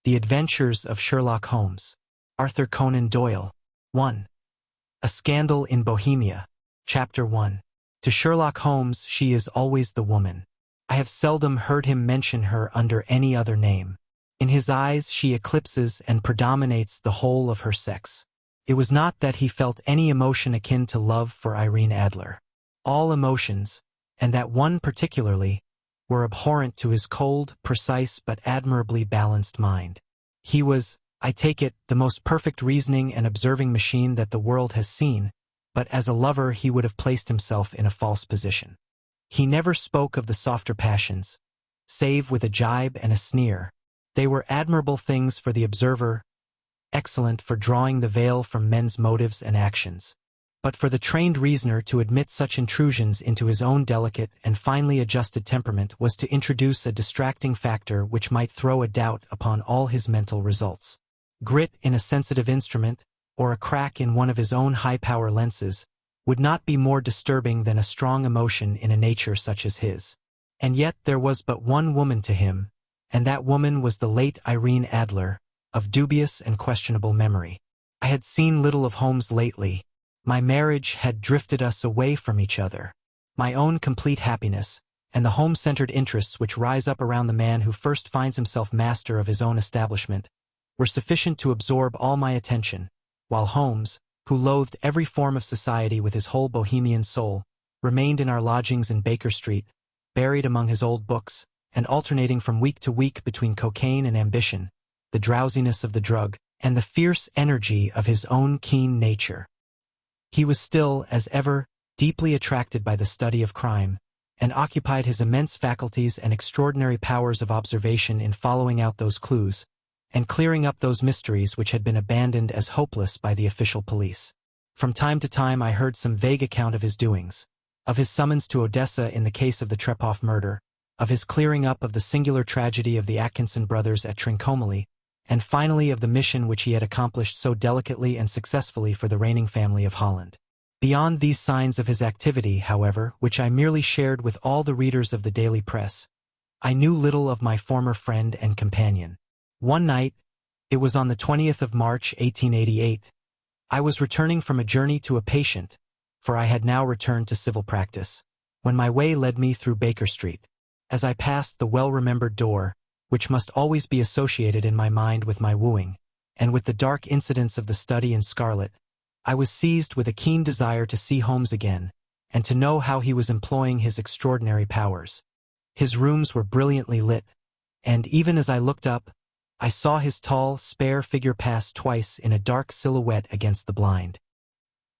The Adventures of Sherlock Holmes. Arthur Conan Doyle. 1. A Scandal in Bohemia. Chapter 1. To Sherlock Holmes she is always the woman. I have seldom heard him mention her under any other name. In his eyes she eclipses and predominates the whole of her sex. It was not that he felt any emotion akin to love for Irene Adler. All emotions, and that one particularly, were abhorrent to his cold, precise but admirably balanced mind. He was, I take it, the most perfect reasoning and observing machine that the world has seen, but as a lover he would have placed himself in a false position. He never spoke of the softer passions, save with a jibe and a sneer. They were admirable things for the observer, excellent for drawing the veil from men's motives and actions. But for the trained reasoner to admit such intrusions into his own delicate and finely adjusted temperament was to introduce a distracting factor which might throw a doubt upon all his mental results. Grit in a sensitive instrument, or a crack in one of his own high-power lenses, would not be more disturbing than a strong emotion in a nature such as his. And yet there was but one woman to him, and that woman was the late Irene Adler, of dubious and questionable memory. I had seen little of Holmes lately. My marriage had drifted us away from each other. My own complete happiness, and the home-centered interests which rise up around the man who first finds himself master of his own establishment, were sufficient to absorb all my attention, while Holmes, who loathed every form of society with his whole Bohemian soul, remained in our lodgings in Baker Street, buried among his old books, and alternating from week to week between cocaine and ambition, the drowsiness of the drug, and the fierce energy of his own keen nature. He was still, as ever, deeply attracted by the study of crime, and occupied his immense faculties and extraordinary powers of observation in following out those clues, and clearing up those mysteries which had been abandoned as hopeless by the official police. From time to time I heard some vague account of his doings, of his summons to Odessa in the case of the Trepoff murder, of his clearing up of the singular tragedy of the Atkinson brothers at Trincomalee, and finally of the mission which he had accomplished so delicately and successfully for the reigning family of Holland. Beyond these signs of his activity, however, which I merely shared with all the readers of the daily press, I knew little of my former friend and companion. One night, it was on the 20th of March, 1888, I was returning from a journey to a patient, for I had now returned to civil practice, when my way led me through Baker Street. As I passed the well-remembered door, which must always be associated in my mind with my wooing, and with the dark incidents of the study in scarlet, I was seized with a keen desire to see Holmes again, and to know how he was employing his extraordinary powers. His rooms were brilliantly lit, and even as I looked up, I saw his tall, spare figure pass twice in a dark silhouette against the blind.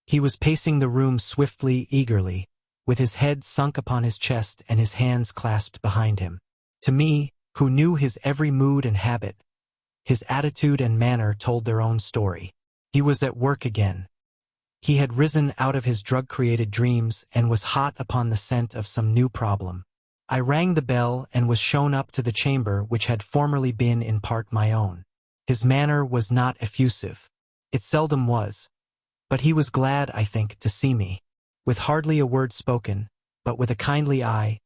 He was pacing the room swiftly, eagerly, with his head sunk upon his chest and his hands clasped behind him. To me, who knew his every mood and habit, his attitude and manner told their own story. He was at work again. He had risen out of his drug-created dreams and was hot upon the scent of some new problem. I rang the bell and was shown up to the chamber which had formerly been in part my own. His manner was not effusive. It seldom was. But he was glad, I think, to see me. With hardly a word spoken, but with a kindly eye,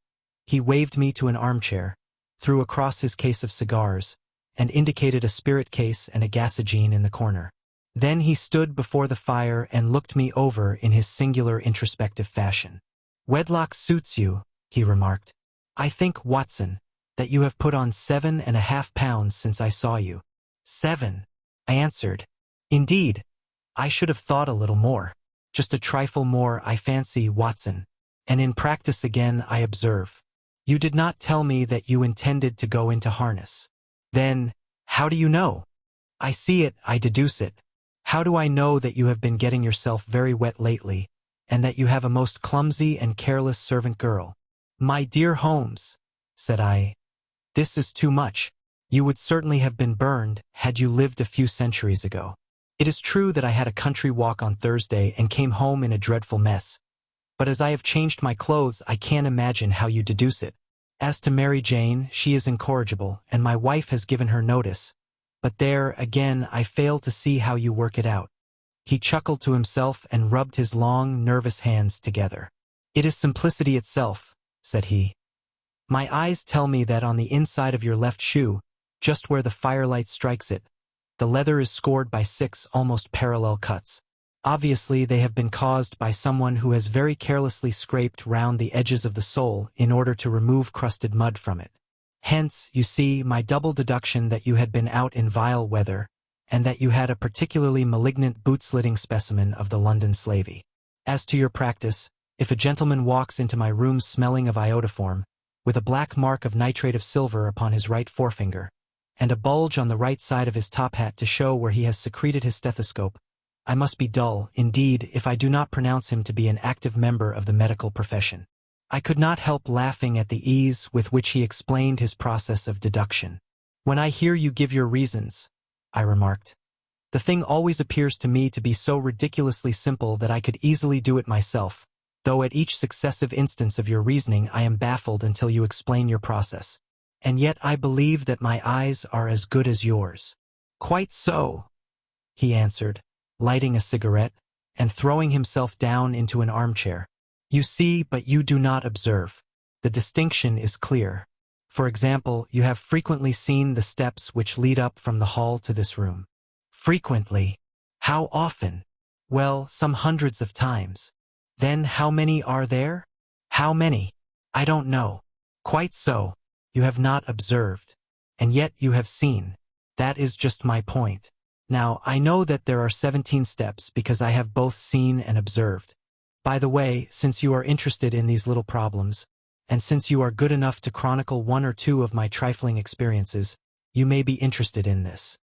he waved me to an armchair, threw across his case of cigars, and indicated a spirit case and a gasogene in the corner. Then he stood before the fire and looked me over in his singular introspective fashion. "Wedlock suits you," he remarked. "I think, Watson, that you have put on 7.5 pounds since I saw you." 7, I answered. "Indeed, I should have thought a little more. Just a trifle more, I fancy, Watson. And in practice again, I observe. You did not tell me that you intended to go into harness." "Then, how do you know?" "I see it, I deduce it. How do I know that you have been getting yourself very wet lately, and that you have a most clumsy and careless servant girl?" "My dear Holmes," said I, "this is too much. You would certainly have been burned had you lived a few centuries ago. It is true that I had a country walk on Thursday and came home in a dreadful mess. But as I have changed my clothes, I can't imagine how you deduce it. As to Mary Jane, she is incorrigible, and my wife has given her notice. But there, again, I fail to see how you work it out." He chuckled to himself and rubbed his long, nervous hands together. "It is simplicity itself," said he. "My eyes tell me that on the inside of your left shoe, just where the firelight strikes it. The leather is scored by 6 almost parallel cuts. Obviously, they have been caused by someone who has very carelessly scraped round the edges of the sole in order to remove crusted mud from it. Hence, you see, my double deduction that you had been out in vile weather, and that you had a particularly malignant boot-slitting specimen of the London slavey. As to your practice, if a gentleman walks into my room smelling of iodoform, with a black mark of nitrate of silver upon his right forefinger, and a bulge on the right side of his top hat to show where he has secreted his stethoscope, I must be dull, indeed, if I do not pronounce him to be an active member of the medical profession. I could not help laughing at the ease with which he explained his process of deduction. When I hear you give your reasons, I remarked, the thing always appears to me to be so ridiculously simple that I could easily do it myself, though at each successive instance of your reasoning I am baffled until you explain your process. And yet I believe that my eyes are as good as yours. Quite so, he answered, lighting a cigarette, and throwing himself down into an armchair. You see, but you do not observe. The distinction is clear. For example, you have frequently seen the steps which lead up from the hall to this room. Frequently. How often? Well, some hundreds of times. Then how many are there? How many? I don't know. Quite so. You have not observed. And yet you have seen. That is just my point. Now, I know that there are 17 steps because I have both seen and observed. By the way, since you are interested in these little problems, and since you are good enough to chronicle 1 or 2 of my trifling experiences, you may be interested in this.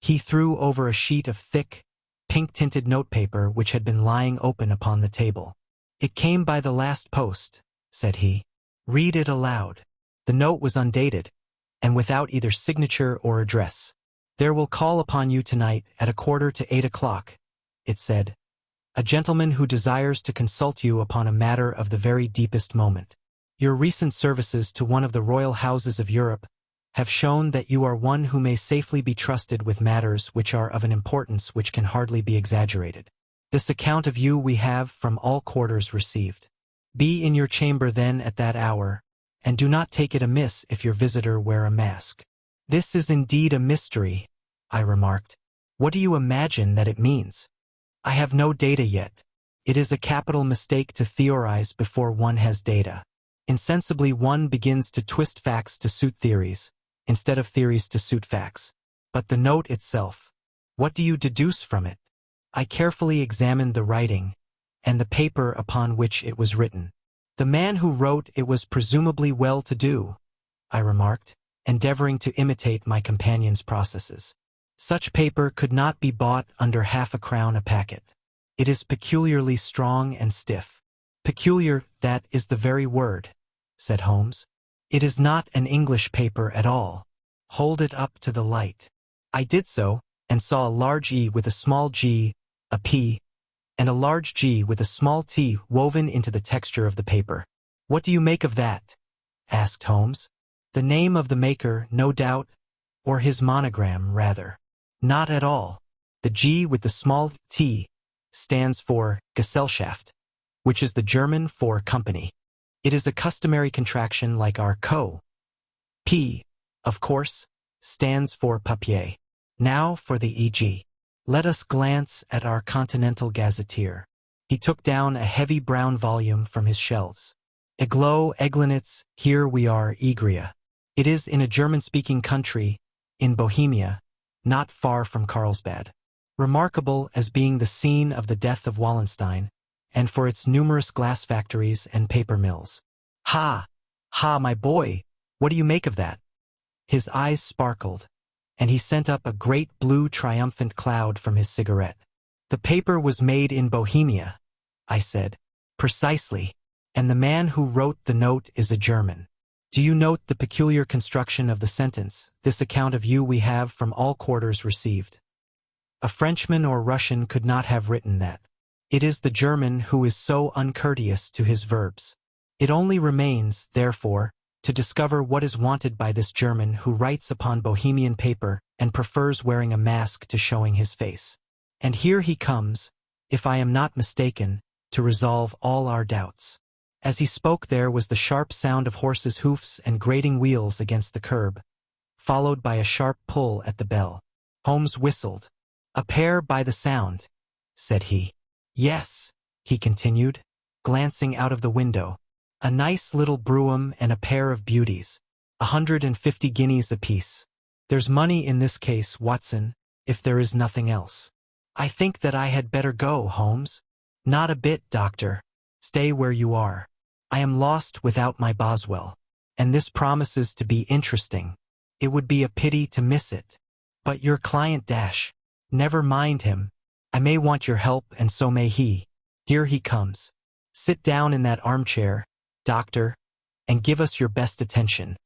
He threw over a sheet of thick, pink-tinted notepaper which had been lying open upon the table. It came by the last post, said he. Read it aloud. The note was undated, and without either signature or address. There will call upon you tonight at 7:45, it said. A gentleman who desires to consult you upon a matter of the very deepest moment. Your recent services to one of the royal houses of Europe have shown that you are one who may safely be trusted with matters which are of an importance which can hardly be exaggerated. This account of you we have from all quarters received. Be in your chamber then at that hour, and do not take it amiss if your visitor wear a mask. This is indeed a mystery, I remarked. What do you imagine that it means? I have no data yet. It is a capital mistake to theorize before one has data. Insensibly one begins to twist facts to suit theories, instead of theories to suit facts. But the note itself, what do you deduce from it? I carefully examined the writing, and the paper upon which it was written. The man who wrote it was presumably well-to-do, I remarked, endeavoring to imitate my companion's processes. Such paper could not be bought under half a crown a packet. It is peculiarly strong and stiff. Peculiar, that is the very word, said Holmes. It is not an English paper at all. Hold it up to the light. I did so, and saw a large E with a small g, a P, and a large G with a small t woven into the texture of the paper. What do you make of that? Asked Holmes. The name of the maker, no doubt, or his monogram, rather. Not at all. The G with the small t stands for Gesellschaft, which is the German for company. It is a customary contraction like our co. P, of course, stands for papier. Now for the e.g. Let us glance at our Continental Gazetteer. He took down a heavy brown volume from his shelves. Eglo, Eglinitz, here we are, Egria. It is in a German-speaking country, in Bohemia, not far from Carlsbad. Remarkable as being the scene of the death of Wallenstein, and for its numerous glass factories and paper mills. Ha! Ha, my boy! What do you make of that? His eyes sparkled, and he sent up a great blue triumphant cloud from his cigarette. The paper was made in Bohemia, I said. Precisely. And the man who wrote the note is a German. Do you note the peculiar construction of the sentence, this account of you we have from all quarters received? A Frenchman or Russian could not have written that. It is the German who is so uncourteous to his verbs. It only remains, therefore, to discover what is wanted by this German who writes upon Bohemian paper and prefers wearing a mask to showing his face. And here he comes, if I am not mistaken, to resolve all our doubts. As he spoke there was the sharp sound of horses' hoofs and grating wheels against the curb, followed by a sharp pull at the bell. Holmes whistled. "A pair by the sound," said he. "Yes," he continued, glancing out of the window. "A nice little brougham and a pair of beauties. 150 guineas apiece. There's money in this case, Watson, if there is nothing else." "I think that I had better go, Holmes." "Not a bit, Doctor. Stay where you are. I am lost without my Boswell, and this promises to be interesting. It would be a pity to miss it. But your client dash. Never mind him. I may want your help, and so may he. Here he comes. Sit down in that armchair, Doctor, and give us your best attention."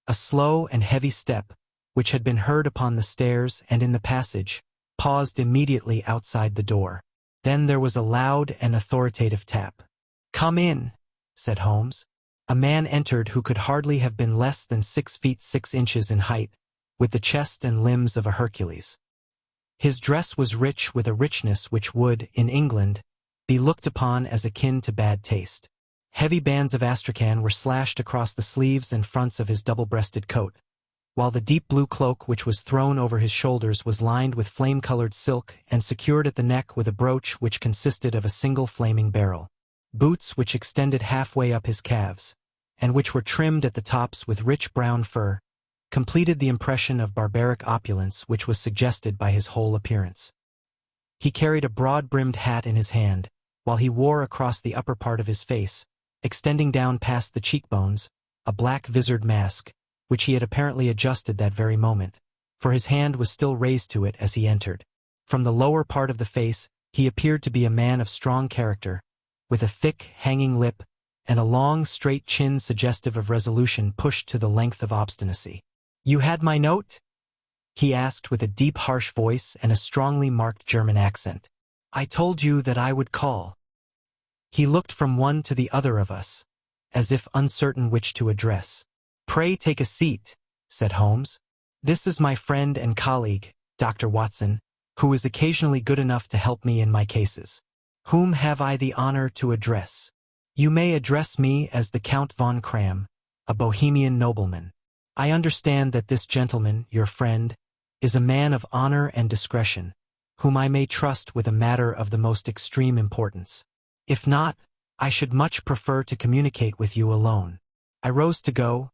A slow and heavy step, which had been heard upon the stairs and in the passage, paused immediately outside the door. Then there was a loud and authoritative tap. "Come in," said Holmes. A man entered who could hardly have been less than 6 feet 6 inches in height, with the chest and limbs of a Hercules. His dress was rich with a richness which would, in England, be looked upon as akin to bad taste. Heavy bands of astrakhan were slashed across the sleeves and fronts of his double-breasted coat, while the deep blue cloak which was thrown over his shoulders was lined with flame-colored silk and secured at the neck with a brooch which consisted of a single flaming barrel. Boots which extended halfway up his calves, and which were trimmed at the tops with rich brown fur, completed the impression of barbaric opulence which was suggested by his whole appearance. He carried a broad-brimmed hat in his hand, while he wore across the upper part of his face, extending down past the cheekbones, a black visored mask, which he had apparently adjusted that very moment, for his hand was still raised to it as he entered. From the lower part of the face, he appeared to be a man of strong character, with a thick, hanging lip, and a long, straight chin suggestive of resolution pushed to the length of obstinacy. "You had my note?" he asked with a deep, harsh voice and a strongly marked German accent. "I told you that I would call." He looked from one to the other of us, as if uncertain which to address. "Pray take a seat," said Holmes. "This is my friend and colleague, Dr. Watson, who is occasionally good enough to help me in my cases. Whom have I the honor to address?" "You may address me as the Count von Kram, a Bohemian nobleman. I understand that this gentleman, your friend, is a man of honor and discretion, whom I may trust with a matter of the most extreme importance. If not, I should much prefer to communicate with you alone." I rose to go,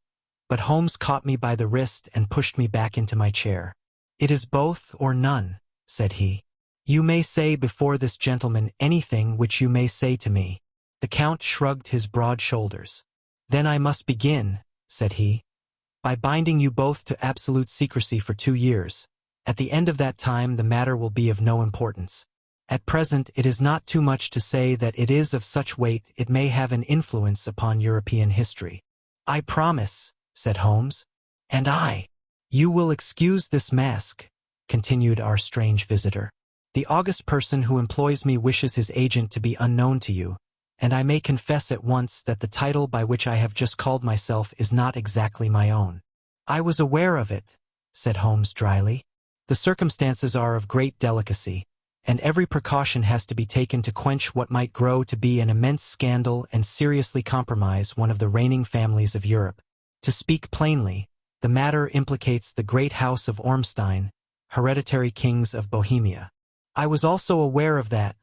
but Holmes caught me by the wrist and pushed me back into my chair. "It is both or none," said he. "You may say before this gentleman anything which you may say to me." The Count shrugged his broad shoulders. "Then I must begin," said he, "by binding you both to absolute secrecy for 2 years. At the end of that time the matter will be of no importance. At present it is not too much to say that it is of such weight it may have an influence upon European history." "I promise," said Holmes. "And I." "You will excuse this mask," continued our strange visitor. "The august person who employs me wishes his agent to be unknown to you, and I may confess at once that the title by which I have just called myself is not exactly my own." "I was aware of it," said Holmes dryly. "The circumstances are of great delicacy, and every precaution has to be taken to quench what might grow to be an immense scandal and seriously compromise one of the reigning families of Europe. To speak plainly, the matter implicates the great house of Ormstein, hereditary kings of Bohemia." "I was also aware of that,"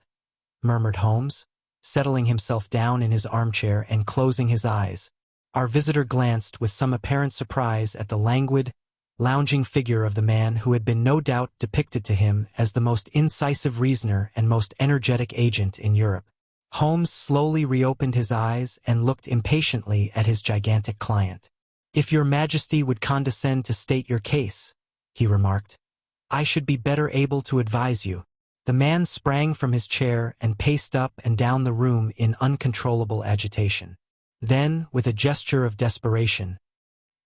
murmured Holmes, settling himself down in his armchair and closing his eyes. Our visitor glanced with some apparent surprise at the languid, lounging figure of the man who had been no doubt depicted to him as the most incisive reasoner and most energetic agent in Europe. Holmes slowly reopened his eyes and looked impatiently at his gigantic client. "If your Majesty would condescend to state your case," he remarked, "I should be better able to advise you." The man sprang from his chair and paced up and down the room in uncontrollable agitation. Then, with a gesture of desperation,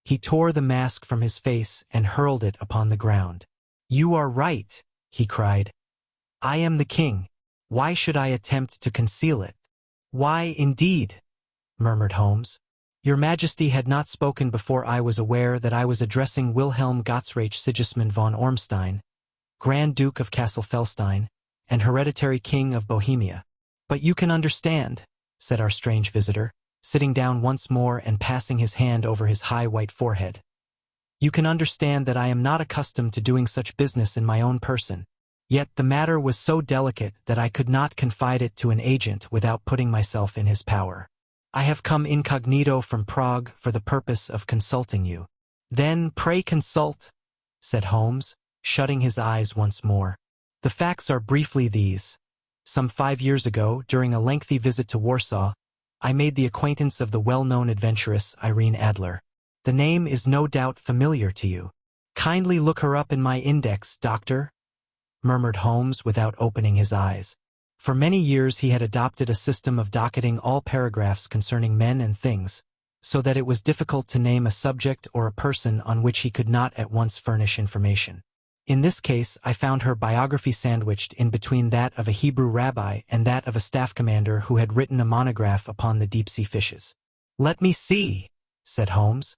he tore the mask from his face and hurled it upon the ground. "You are right," he cried. "I am the king. Why should I attempt to conceal it?" "Why, indeed?" murmured Holmes. "Your Majesty had not spoken before I was aware that I was addressing Wilhelm Gottsreich Sigismund von Ormstein, Grand Duke of Cassel-Felstein, and hereditary King of Bohemia. But you can understand," said our strange visitor, sitting down once more and passing his hand over his high white forehead. You can understand that I am not accustomed to doing such business in my own person. Yet the matter was so delicate that I could not confide it to an agent without putting myself in his power. I have come incognito from Prague for the purpose of consulting you. Then pray consult, said Holmes, shutting his eyes once more. The facts are briefly these. Some 5 years ago, during a lengthy visit to Warsaw, I made the acquaintance of the well-known adventuress Irene Adler. The name is no doubt familiar to you. Kindly look her up in my index, doctor, murmured Holmes without opening his eyes. For many years he had adopted a system of docketing all paragraphs concerning men and things, so that it was difficult to name a subject or a person on which he could not at once furnish information. In this case, I found her biography sandwiched in between that of a Hebrew rabbi and that of a staff commander who had written a monograph upon the deep-sea fishes. Let me see, said Holmes.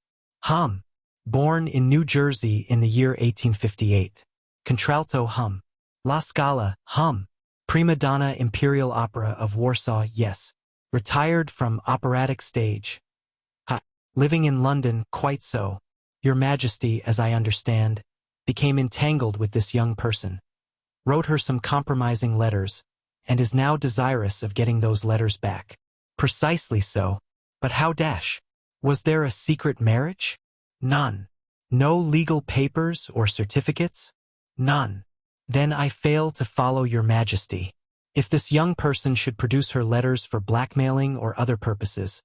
Born in New Jersey in the year 1858. Contralto, La Scala, Prima donna Imperial Opera of Warsaw, yes. Retired from operatic stage. Living in London, quite so. Your Majesty, as I understand, became entangled with this young person, wrote her some compromising letters, and is now desirous of getting those letters back. Precisely so. But how dash? Was there a secret marriage? None. No legal papers or certificates? None. Then I fail to follow your Majesty. If this young person should produce her letters for blackmailing or other purposes,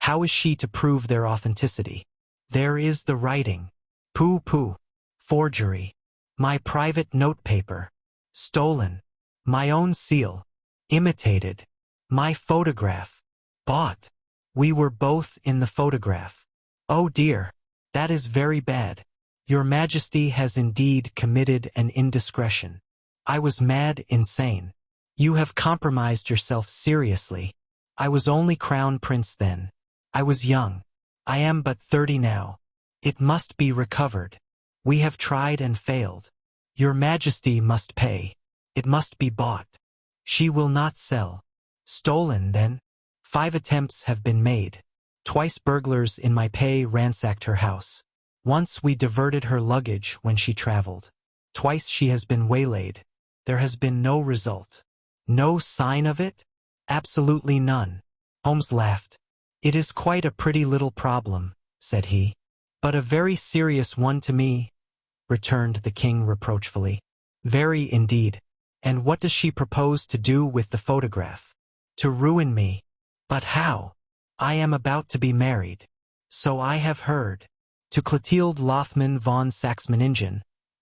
how is she to prove their authenticity? There is the writing. Pooh. Forgery. My private notepaper. Stolen. My own seal. Imitated. My photograph. Bought. We were both in the photograph. Oh dear. That is very bad. Your Majesty has indeed committed an indiscretion. I was mad, insane. You have compromised yourself seriously. I was only crown prince then. I was young. I am but 30 now. It must be recovered. We have tried and failed. Your Majesty must pay. It must be bought. She will not sell. Stolen, then? 5 attempts have been made. Twice burglars in my pay ransacked her house. Once we diverted her luggage when she traveled. Twice she has been waylaid. There has been no result. No sign of it? Absolutely none. Holmes laughed. It is quite a pretty little problem, said he. But a very serious one to me, returned the king reproachfully. Very indeed. And what does she propose to do with the photograph? To ruin me. But how? I am about to be married. So I have heard. To Clotilde Lothman von Saxe-Meiningen,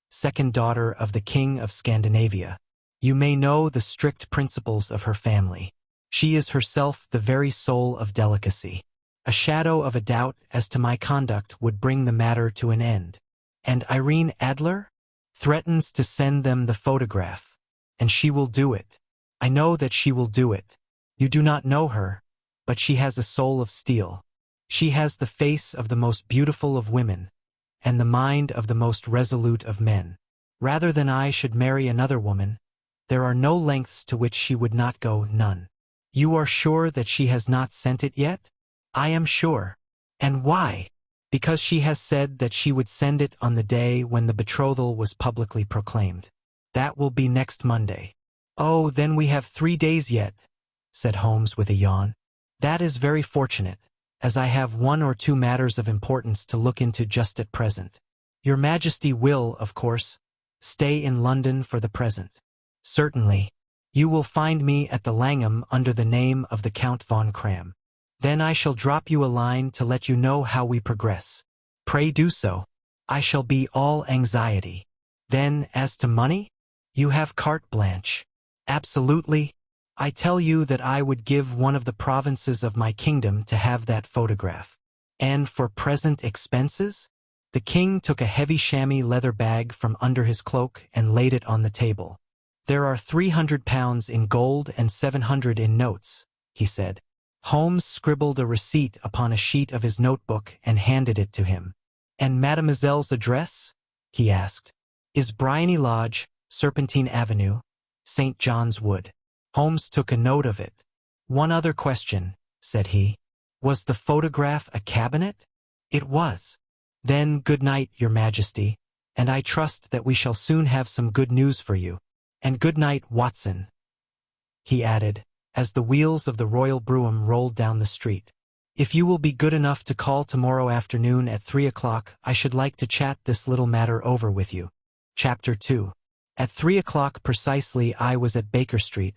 second daughter of the King of Scandinavia. You may know the strict principles of her family. She is herself the very soul of delicacy. A shadow of a doubt as to my conduct would bring the matter to an end. And Irene Adler? Threatens to send them the photograph. And she will do it. I know that she will do it. You do not know her, but she has a soul of steel. She has the face of the most beautiful of women, and the mind of the most resolute of men. Rather than I should marry another woman, there are no lengths to which she would not go, none. You are sure that she has not sent it yet? I am sure. And why? Because she has said that she would send it on the day when the betrothal was publicly proclaimed. That will be next Monday. Oh, then we have 3 days yet, said Holmes with a yawn. That is very fortunate, as I have 1 or 2 matters of importance to look into just at present. Your Majesty will, of course, stay in London for the present. Certainly. You will find me at the Langham under the name of the Count von Cram. Then I shall drop you a line to let you know how we progress. Pray do so. I shall be all anxiety. Then, as to money? You have carte blanche. Absolutely. I tell you that I would give one of the provinces of my kingdom to have that photograph. And for present expenses? The king took a heavy chamois leather bag from under his cloak and laid it on the table. There are £300 in gold and 700 in notes, he said. Holmes scribbled a receipt upon a sheet of his notebook and handed it to him. And Mademoiselle's address? He asked. Is Bryony Lodge, Serpentine Avenue, St. John's Wood. Holmes took a note of it. One other question, said he. Was the photograph a cabinet? It was. Then good night, your majesty, and I trust that we shall soon have some good news for you. And good night, Watson, he added, as the wheels of the royal brougham rolled down the street. If you will be good enough to call tomorrow afternoon at 3 o'clock, I should like to chat this little matter over with you. Chapter 2. At 3 o'clock precisely I was at Baker Street,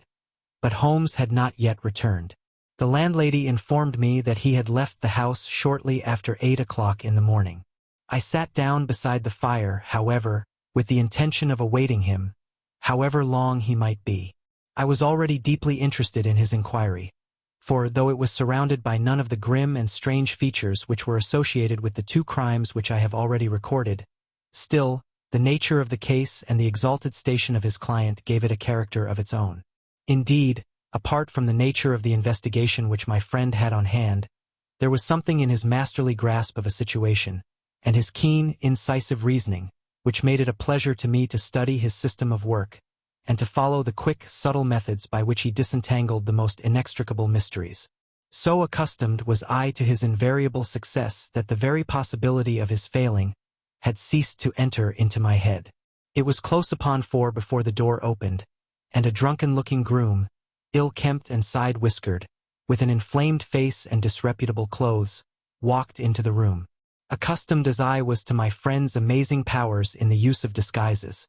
but Holmes had not yet returned. The landlady informed me that he had left the house shortly after 8 o'clock in the morning. I sat down beside the fire, however, with the intention of awaiting him, however long he might be. I was already deeply interested in his inquiry, for though it was surrounded by none of the grim and strange features which were associated with the two crimes which I have already recorded, still, the nature of the case and the exalted station of his client gave it a character of its own. Indeed, apart from the nature of the investigation which my friend had on hand, there was something in his masterly grasp of a situation, and his keen, incisive reasoning, which made it a pleasure to me to study his system of work, and to follow the quick, subtle methods by which he disentangled the most inextricable mysteries. So accustomed was I to his invariable success that the very possibility of his failing had ceased to enter into my head. It was close upon 4 before the door opened, and a drunken-looking groom, ill-kempt and side-whiskered, with an inflamed face and disreputable clothes, walked into the room. Accustomed as I was to my friend's amazing powers in the use of disguises,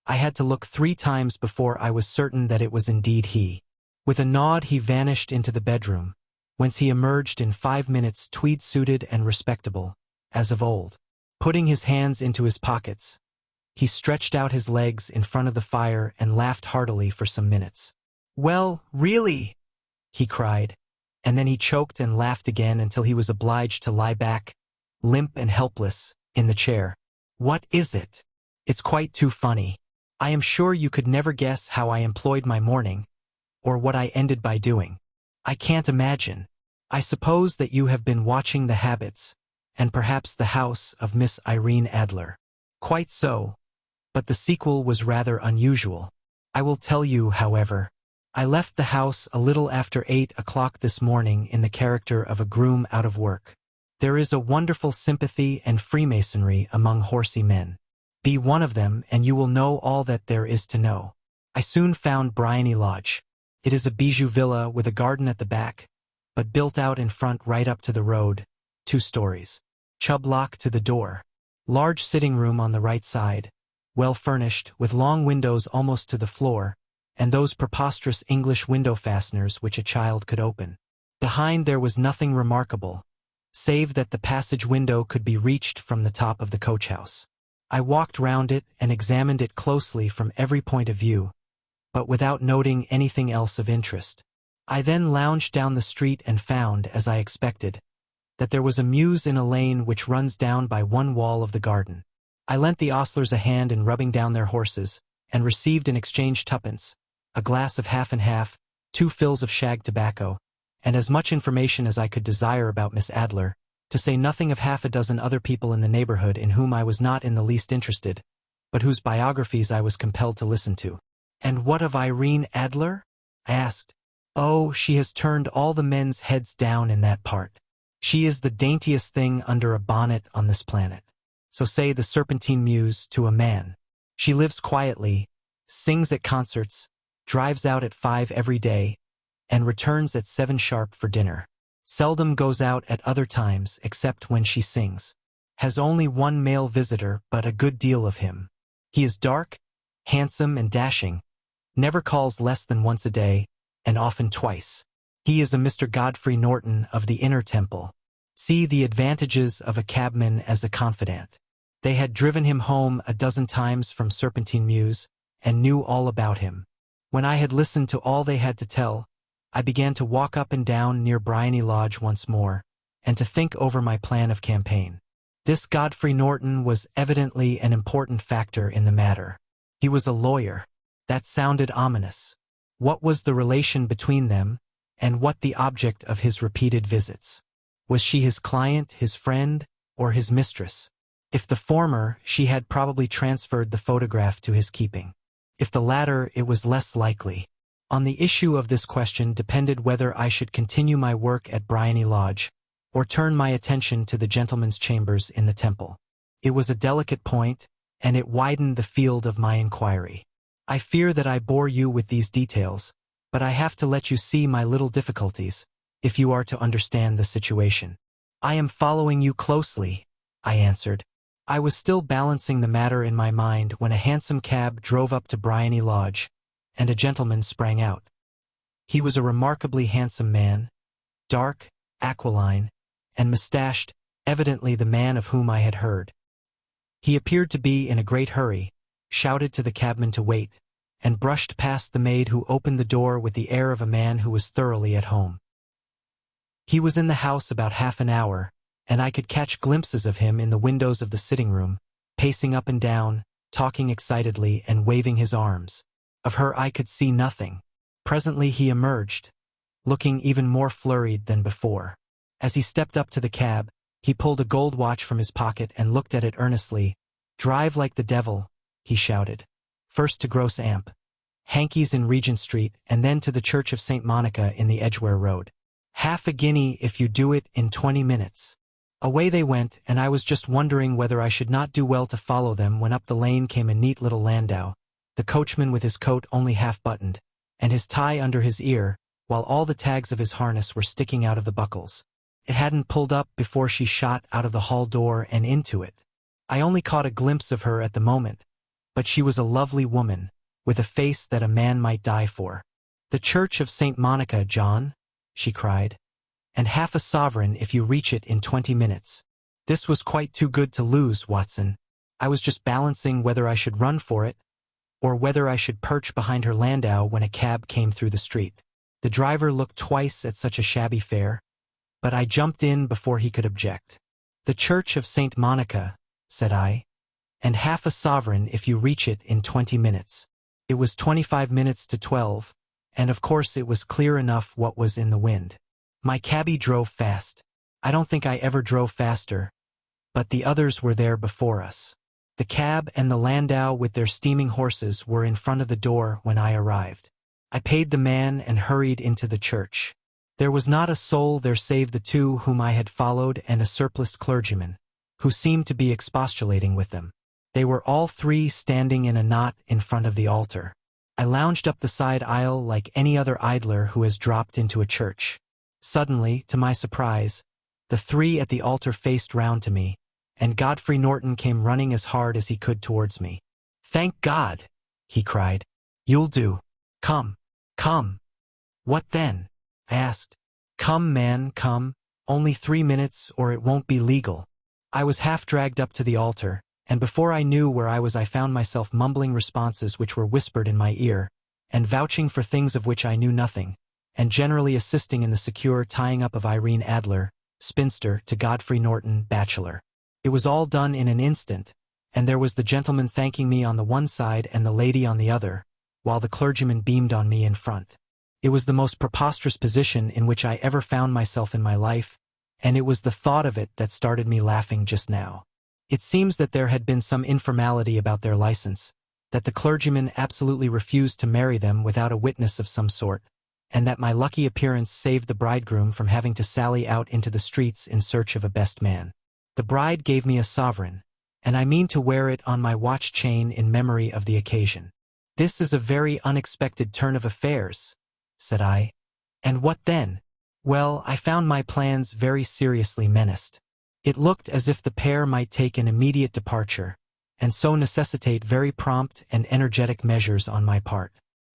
I had to look 3 times before I was certain that it was indeed he. With a nod he vanished into the bedroom, whence he emerged in 5 minutes tweed-suited and respectable, as of old. Putting his hands into his pockets, he stretched out his legs in front of the fire and laughed heartily for some minutes. "Well, really," he cried, and then he choked and laughed again until he was obliged to lie back, limp and helpless, in the chair. "What is it? It's quite too funny. I am sure you could never guess how I employed my morning, or what I ended by doing. I can't imagine. I suppose that you have been watching the habits, and perhaps the house of Miss Irene Adler." "Quite so, but the sequel was rather unusual. I will tell you, however. I left the house a little after 8 o'clock this morning in the character of a groom out of work. There is a wonderful sympathy and freemasonry among horsey men. Be one of them and you will know all that there is to know. I soon found Briony Lodge. It is a bijou villa with a garden at the back, but built out in front right up to the road, 2 stories. Chubb lock to the door. Large sitting room on the right side, well furnished, with long windows almost to the floor, and those preposterous English window fasteners which a child could open. Behind there was nothing remarkable, save that the passage window could be reached from the top of the coach-house. I walked round it and examined it closely from every point of view, but without noting anything else of interest. I then lounged down the street and found, as I expected, that there was a mews in a lane which runs down by one wall of the garden. I lent the ostlers a hand in rubbing down their horses, and received in exchange 2d, a glass of half and half, 2 fills of shag tobacco, and as much information as I could desire about Miss Adler, to say nothing of half a dozen other people in the neighborhood in whom I was not in the least interested, but whose biographies I was compelled to listen to. "And what of Irene Adler?" I asked. "Oh, she has turned all the men's heads down in that part. She is the daintiest thing under a bonnet on this planet. So say the Serpentine Mews to a man. She lives quietly, sings at concerts, drives out at 5 every day, and returns at 7 sharp for dinner. Seldom goes out at other times except when she sings. Has only 1 male visitor, but a good deal of him. He is dark, handsome, and dashing, never calls less than once a day, and often twice. He is a Mr. Godfrey Norton of the Inner Temple. See the advantages of a cabman as a confidant. They had driven him home a dozen times from Serpentine Mews, and knew all about him. When I had listened to all they had to tell, I began to walk up and down near Briony Lodge once more, and to think over my plan of campaign. This Godfrey Norton was evidently an important factor in the matter. He was a lawyer. That sounded ominous. What was the relation between them, and what the object of his repeated visits? Was she his client, his friend, or his mistress? If the former, she had probably transferred the photograph to his keeping. If the latter, it was less likely. On the issue of this question depended whether I should continue my work at Briony Lodge, or turn my attention to the gentlemen's chambers in the temple. It was a delicate point, and it widened the field of my inquiry. I fear that I bore you with these details, but I have to let you see my little difficulties, if you are to understand the situation. I am following you closely, I answered. I was still balancing the matter in my mind when a handsome cab drove up to Bryony Lodge, and a gentleman sprang out. He was a remarkably handsome man, dark, aquiline, and mustached, evidently the man of whom I had heard. He appeared to be in a great hurry, shouted to the cabman to wait, and brushed past the maid who opened the door with the air of a man who was thoroughly at home. He was in the house about half an hour, and I could catch glimpses of him in the windows of the sitting room, pacing up and down, talking excitedly and waving his arms. Of her I could see nothing. Presently he emerged, looking even more flurried than before. As he stepped up to the cab, he pulled a gold watch from his pocket and looked at it earnestly. "Drive like the devil," he shouted. "First to Gross Amp, Hankey's in Regent Street, and then to the Church of St. Monica in the Edgware Road. Half a guinea if you do it in 20 minutes. Away they went, and I was just wondering whether I should not do well to follow them when up the lane came a neat little landau, the coachman with his coat only half buttoned, and his tie under his ear, while all the tags of his harness were sticking out of the buckles. It hadn't pulled up before she shot out of the hall door and into it. I only caught a glimpse of her at the moment, but she was a lovely woman, with a face that a man might die for. "The Church of St. Monica, John," she cried, "and half a sovereign if you reach it in 20 minutes. This was quite too good to lose, Watson. I was just balancing whether I should run for it, or whether I should perch behind her landau when a cab came through the street. The driver looked twice at such a shabby fare, but I jumped in before he could object. "The Church of St. Monica," said I, "and half a sovereign if you reach it in 20 minutes. It was 25 minutes to 12, and of course it was clear enough what was in the wind. My cabby drove fast. I don't think I ever drove faster, but the others were there before us. The cab and the landau with their steaming horses were in front of the door when I arrived. I paid the man and hurried into the church. There was not a soul there save the two whom I had followed and a surpliced clergyman, who seemed to be expostulating with them. They were all three standing in a knot in front of the altar. I lounged up the side aisle like any other idler who has dropped into a church. Suddenly, to my surprise, the three at the altar faced round to me, and Godfrey Norton came running as hard as he could towards me. "Thank God!" he cried. "You'll do. Come, come." "What then?" I asked. "Come, man, come. Only 3 minutes, or it won't be legal." I was half dragged up to the altar, and before I knew where I was I found myself mumbling responses which were whispered in my ear, and vouching for things of which I knew nothing, and generally assisting in the secure tying up of Irene Adler, spinster, to Godfrey Norton, bachelor. It was all done in an instant, and there was the gentleman thanking me on the one side and the lady on the other, while the clergyman beamed on me in front. It was the most preposterous position in which I ever found myself in my life, and it was the thought of it that started me laughing just now. It seems that there had been some informality about their license, that the clergyman absolutely refused to marry them without a witness of some sort, and that my lucky appearance saved the bridegroom from having to sally out into the streets in search of a best man. The bride gave me a sovereign, and I mean to wear it on my watch chain in memory of the occasion. "This is a very unexpected turn of affairs," said I. "And what then?" "Well, I found my plans very seriously menaced. It looked as if the pair might take an immediate departure, and so necessitate very prompt and energetic measures on my part.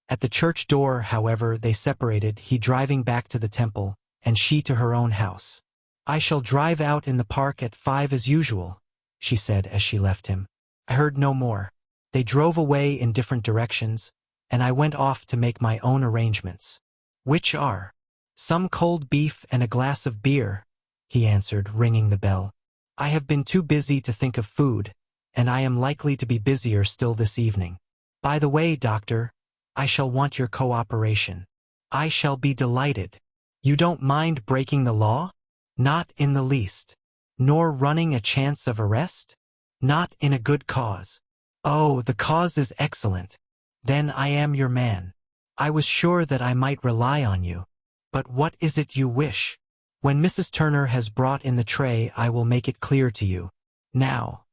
At the church door, however, they separated, he driving back to the temple, and she to her own house. "I shall drive out in the park at 5 as usual," she said as she left him. I heard no more. They drove away in different directions, and I went off to make my own arrangements. "Which are?" "Some cold beef and a glass of beer," he answered, ringing the bell. "I have been too busy to think of food, and I am likely to be busier still this evening. By the way, Doctor, I shall want your cooperation." "I shall be delighted." "You don't mind breaking the law?" "Not in the least." "Nor running a chance of arrest?" "Not in a good cause." "Oh, the cause is excellent. Then I am your man. I was sure that I might rely on you. But what is it you wish?" When Mrs. Turner has brought in the tray, I will make it clear to you. Now,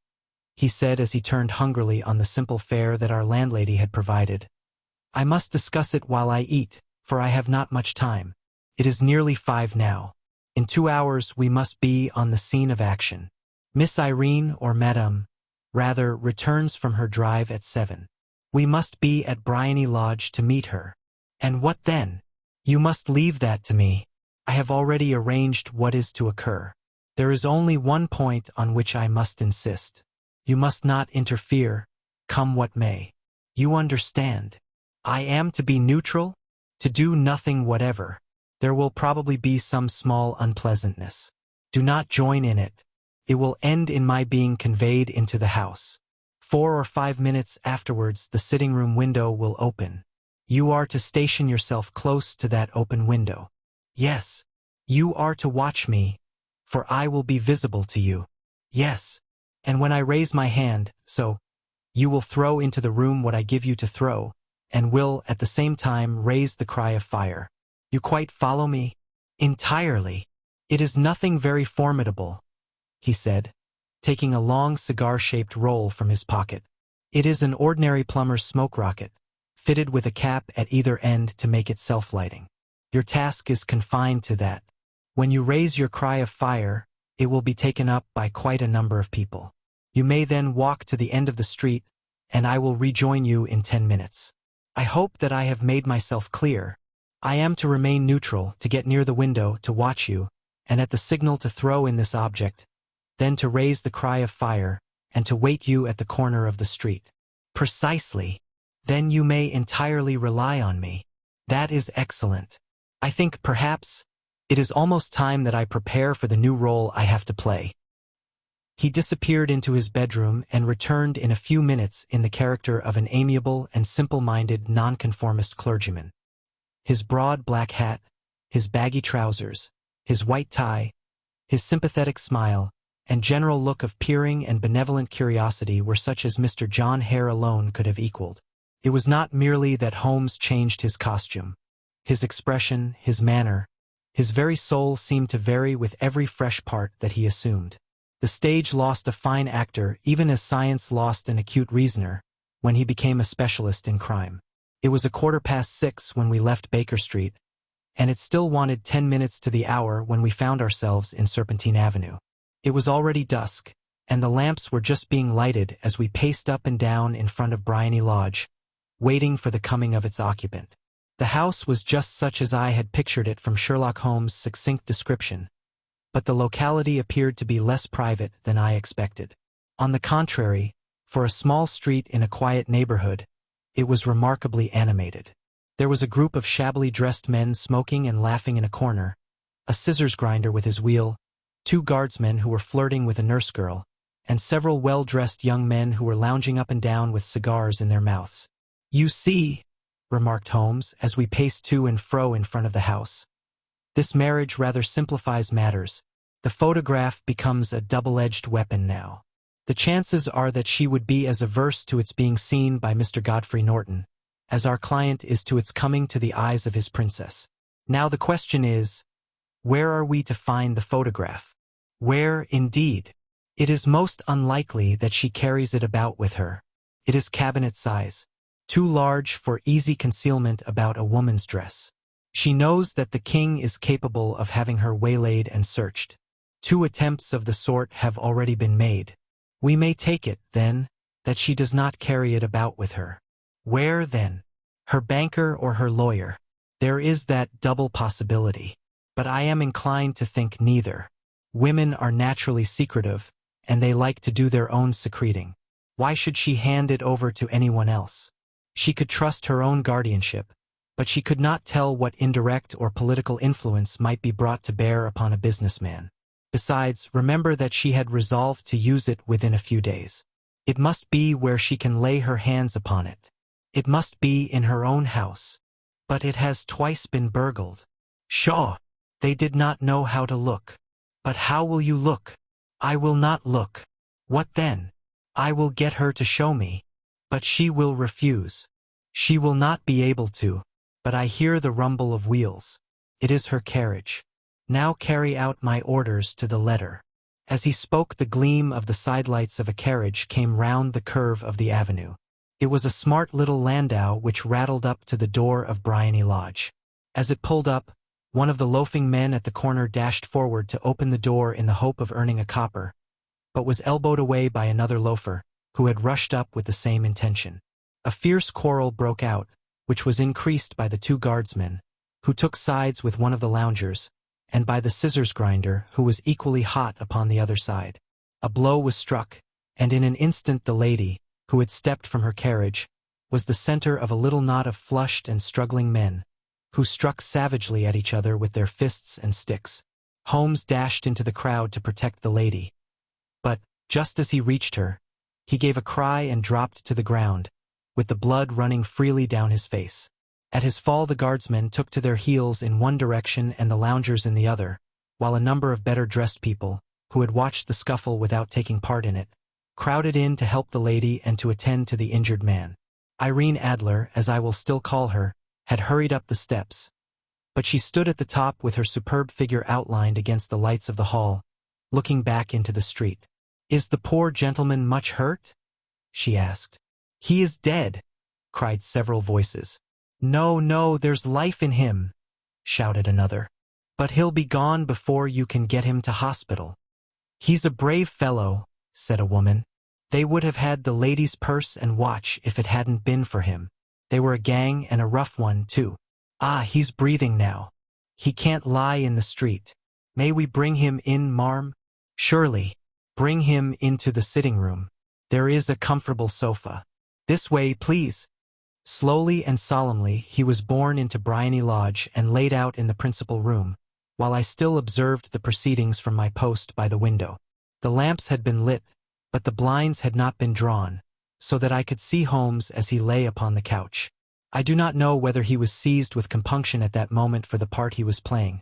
he said as he turned hungrily on the simple fare that our landlady had provided. I must discuss it while I eat, for I have not much time. It is nearly 5 now. In 2 hours we must be on the scene of action. Miss Irene, or Madame, rather, returns from her drive at 7. We must be at Briony Lodge to meet her. And what then? You must leave that to me. I have already arranged what is to occur. There is only one point on which I must insist. You must not interfere, come what may. You understand. I am to be neutral, to do nothing whatever. There will probably be some small unpleasantness. Do not join in it. It will end in my being conveyed into the house. 4 or 5 minutes afterwards the sitting-room window will open. You are to station yourself close to that open window. Yes, you are to watch me, for I will be visible to you. Yes, and when I raise my hand, so, you will throw into the room what I give you to throw, and will, at the same time, raise the cry of fire. You quite follow me? Entirely. It is nothing very formidable, he said, taking a long cigar-shaped roll from his pocket. It is an ordinary plumber's smoke rocket, fitted with a cap at either end to make it self-lighting. Your task is confined to that. When you raise your cry of fire, it will be taken up by quite a number of people. You may then walk to the end of the street, and I will rejoin you in 10 minutes. I hope that I have made myself clear. I am to remain neutral, to get near the window, to watch you, and at the signal to throw in this object, then to raise the cry of fire, and to wait you at the corner of the street. Precisely. Then you may entirely rely on me. That is excellent. I think, perhaps, it is almost time that I prepare for the new role I have to play. He disappeared into his bedroom and returned in a few minutes in the character of an amiable and simple-minded nonconformist clergyman. His broad black hat, his baggy trousers, his white tie, his sympathetic smile, and general look of peering and benevolent curiosity were such as Mr. John Hare alone could have equaled. It was not merely that Holmes changed his costume. His expression, his manner, his very soul seemed to vary with every fresh part that he assumed. The stage lost a fine actor even as science lost an acute reasoner when he became a specialist in crime. It was 6:15 when we left Baker Street, and it still wanted 10 minutes to the hour when we found ourselves in Serpentine Avenue. It was already dusk, and the lamps were just being lighted as we paced up and down in front of Briony Lodge, waiting for the coming of its occupant. The house was just such as I had pictured it from Sherlock Holmes' succinct description, but the locality appeared to be less private than I expected. On the contrary, for a small street in a quiet neighborhood, it was remarkably animated. There was a group of shabbily dressed men smoking and laughing in a corner, a scissors grinder with his wheel, 2 guardsmen who were flirting with a nurse girl, and several well-dressed young men who were lounging up and down with cigars in their mouths. "You see," remarked Holmes as we paced to and fro in front of the house, "this marriage rather simplifies matters. The photograph becomes a double-edged weapon now. The chances are that she would be as averse to its being seen by Mr. Godfrey Norton as our client is to its coming to the eyes of his princess. Now the question is, where are we to find the photograph? Where, indeed? It is most unlikely that she carries it about with her. It is cabinet size, too large for easy concealment about a woman's dress. She knows that the king is capable of having her waylaid and searched. 2 attempts of the sort have already been made. We may take it, then, that she does not carry it about with her. Where, then? Her banker or her lawyer? There is that double possibility. But I am inclined to think neither. Women are naturally secretive, and they like to do their own secreting. Why should she hand it over to anyone else? She could trust her own guardianship, but she could not tell what indirect or political influence might be brought to bear upon a businessman. Besides, remember that she had resolved to use it within a few days. It must be where she can lay her hands upon it. It must be in her own house. But it has twice been burgled. Pshaw! They did not know how to look. But how will you look? I will not look. What then? I will get her to show me. But she will refuse. She will not be able to. But I hear the rumble of wheels. It is her carriage. Now carry out my orders to the letter." As he spoke, the gleam of the sidelights of a carriage came round the curve of the avenue. It was a smart little landau which rattled up to the door of Bryony Lodge. As it pulled up, one of the loafing men at the corner dashed forward to open the door in the hope of earning a copper, but was elbowed away by another loafer, who had rushed up with the same intention. A fierce quarrel broke out, which was increased by the two guardsmen, who took sides with one of the loungers, and by the scissors grinder, who was equally hot upon the other side. A blow was struck, and in an instant the lady, who had stepped from her carriage, was the center of a little knot of flushed and struggling men, who struck savagely at each other with their fists and sticks. Holmes dashed into the crowd to protect the lady, but, just as he reached her, he gave a cry and dropped to the ground, with the blood running freely down his face. At his fall the guardsmen took to their heels in one direction and the loungers in the other, while a number of better-dressed people, who had watched the scuffle without taking part in it, crowded in to help the lady and to attend to the injured man. Irene Adler, as I will still call her, had hurried up the steps, but she stood at the top with her superb figure outlined against the lights of the hall, looking back into the street. "Is the poor gentleman much hurt?" she asked. "He is dead," cried several voices. "No, no, there's life in him," shouted another. "But he'll be gone before you can get him to hospital." "He's a brave fellow," said a woman. "They would have had the lady's purse and watch if it hadn't been for him. They were a gang and a rough one, too. Ah, he's breathing now. He can't lie in the street. May we bring him in, marm?" "Surely. Bring him into the sitting room. There is a comfortable sofa. This way, please." Slowly and solemnly he was borne into Bryony Lodge and laid out in the principal room, while I still observed the proceedings from my post by the window. The lamps had been lit, but the blinds had not been drawn, so that I could see Holmes as he lay upon the couch. I do not know whether he was seized with compunction at that moment for the part he was playing,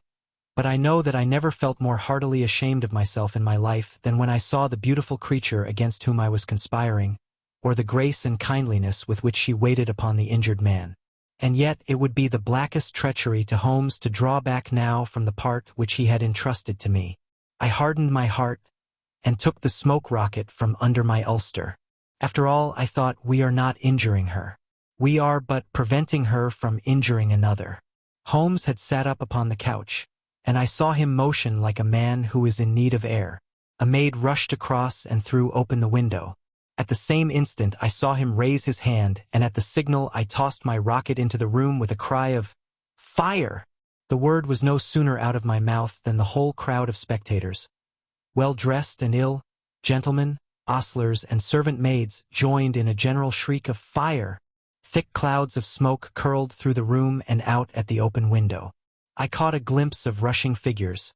but I know that I never felt more heartily ashamed of myself in my life than when I saw the beautiful creature against whom I was conspiring, or the grace and kindliness with which she waited upon the injured man. And yet it would be the blackest treachery to Holmes to draw back now from the part which he had entrusted to me. I hardened my heart, and took the smoke rocket from under my ulster. After all, I thought, we are not injuring her. We are but preventing her from injuring another. Holmes had sat up upon the couch, and I saw him motion like a man who is in need of air. A maid rushed across and threw open the window. At the same instant I saw him raise his hand, and at the signal I tossed my rocket into the room with a cry of "Fire!" The word was no sooner out of my mouth than the whole crowd of spectators, well-dressed and ill, gentlemen, ostlers, and servant maids, joined in a general shriek of "Fire!" Thick clouds of smoke curled through the room and out at the open window. I caught a glimpse of rushing figures,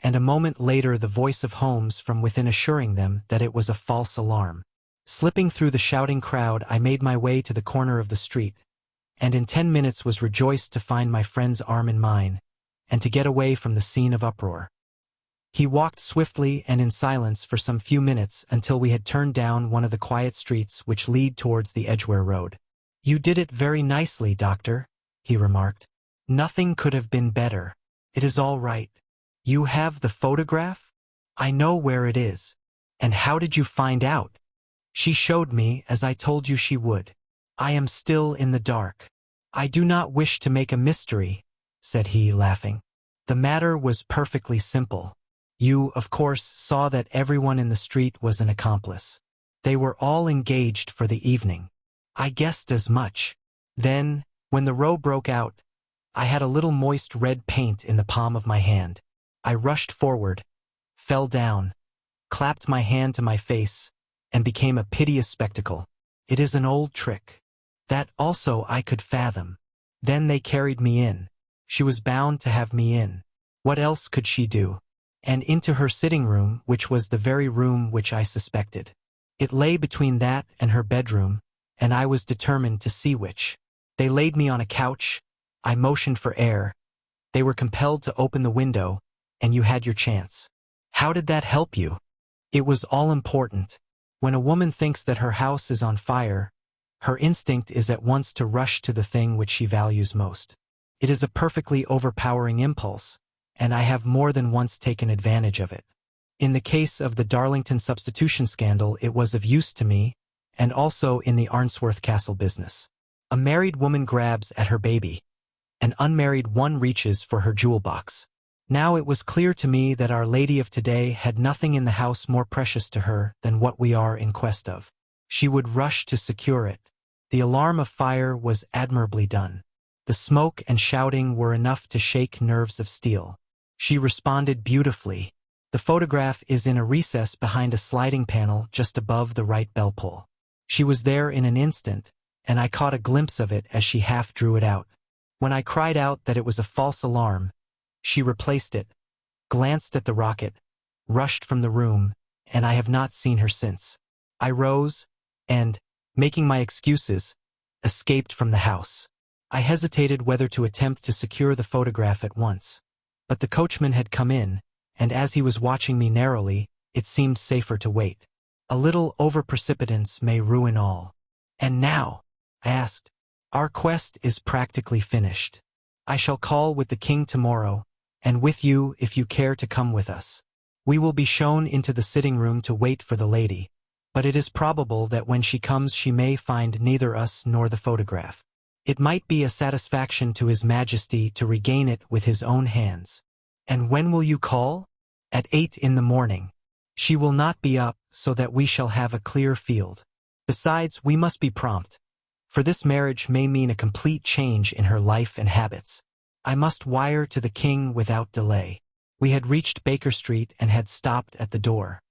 and a moment later the voice of Holmes from within assuring them that it was a false alarm. Slipping through the shouting crowd, I made my way to the corner of the street, and in 10 minutes was rejoiced to find my friend's arm in mine, and to get away from the scene of uproar. He walked swiftly and in silence for some few minutes until we had turned down one of the quiet streets which lead towards the Edgware Road. "You did it very nicely, Doctor," he remarked. "Nothing could have been better. It is all right. You have the photograph? I know where it is. And how did you find out?" "She showed me, as I told you she would. I am still in the dark." "I do not wish to make a mystery," said he, laughing. "The matter was perfectly simple. You, of course, saw that everyone in the street was an accomplice. They were all engaged for the evening. I guessed as much. Then, when the row broke out, I had a little moist red paint in the palm of my hand. I rushed forward, fell down, clapped my hand to my face, and became a piteous spectacle. It is an old trick. That also I could fathom. Then they carried me in. She was bound to have me in. What else could she do? And into her sitting room, which was the very room which I suspected. It lay between that and her bedroom, and I was determined to see which. They laid me on a couch. I motioned for air. They were compelled to open the window, and you had your chance. How did that help you? It was all important. When a woman thinks that her house is on fire, her instinct is at once to rush to the thing which she values most. It is a perfectly overpowering impulse, and I have more than once taken advantage of it. In the case of the Darlington substitution scandal, it was of use to me, and also in the Arnsworth Castle business. A married woman grabs at her baby. An unmarried one reaches for her jewel box. Now it was clear to me that Our Lady of today had nothing in the house more precious to her than what we are in quest of. She would rush to secure it. The alarm of fire was admirably done. The smoke and shouting were enough to shake nerves of steel. She responded beautifully. The photograph is in a recess behind a sliding panel just above the right bell pull. She was there in an instant, and I caught a glimpse of it as she half drew it out. When I cried out that it was a false alarm, she replaced it, glanced at the rocket, rushed from the room, and I have not seen her since. I rose, and, making my excuses, escaped from the house. I hesitated whether to attempt to secure the photograph at once. But the coachman had come in, and as he was watching me narrowly, it seemed safer to wait. A little over-precipitance may ruin all. And now, I asked, our quest is practically finished. I shall call with the king tomorrow, and with you if you care to come with us. We will be shown into the sitting room to wait for the lady, but it is probable that when she comes she may find neither us nor the photograph. It might be a satisfaction to His Majesty to regain it with his own hands. And when will you call? At 8 in the morning. She will not be up, so that we shall have a clear field. Besides, we must be prompt, for this marriage may mean a complete change in her life and habits. I must wire to the king without delay. We had reached Baker Street and had stopped at the door.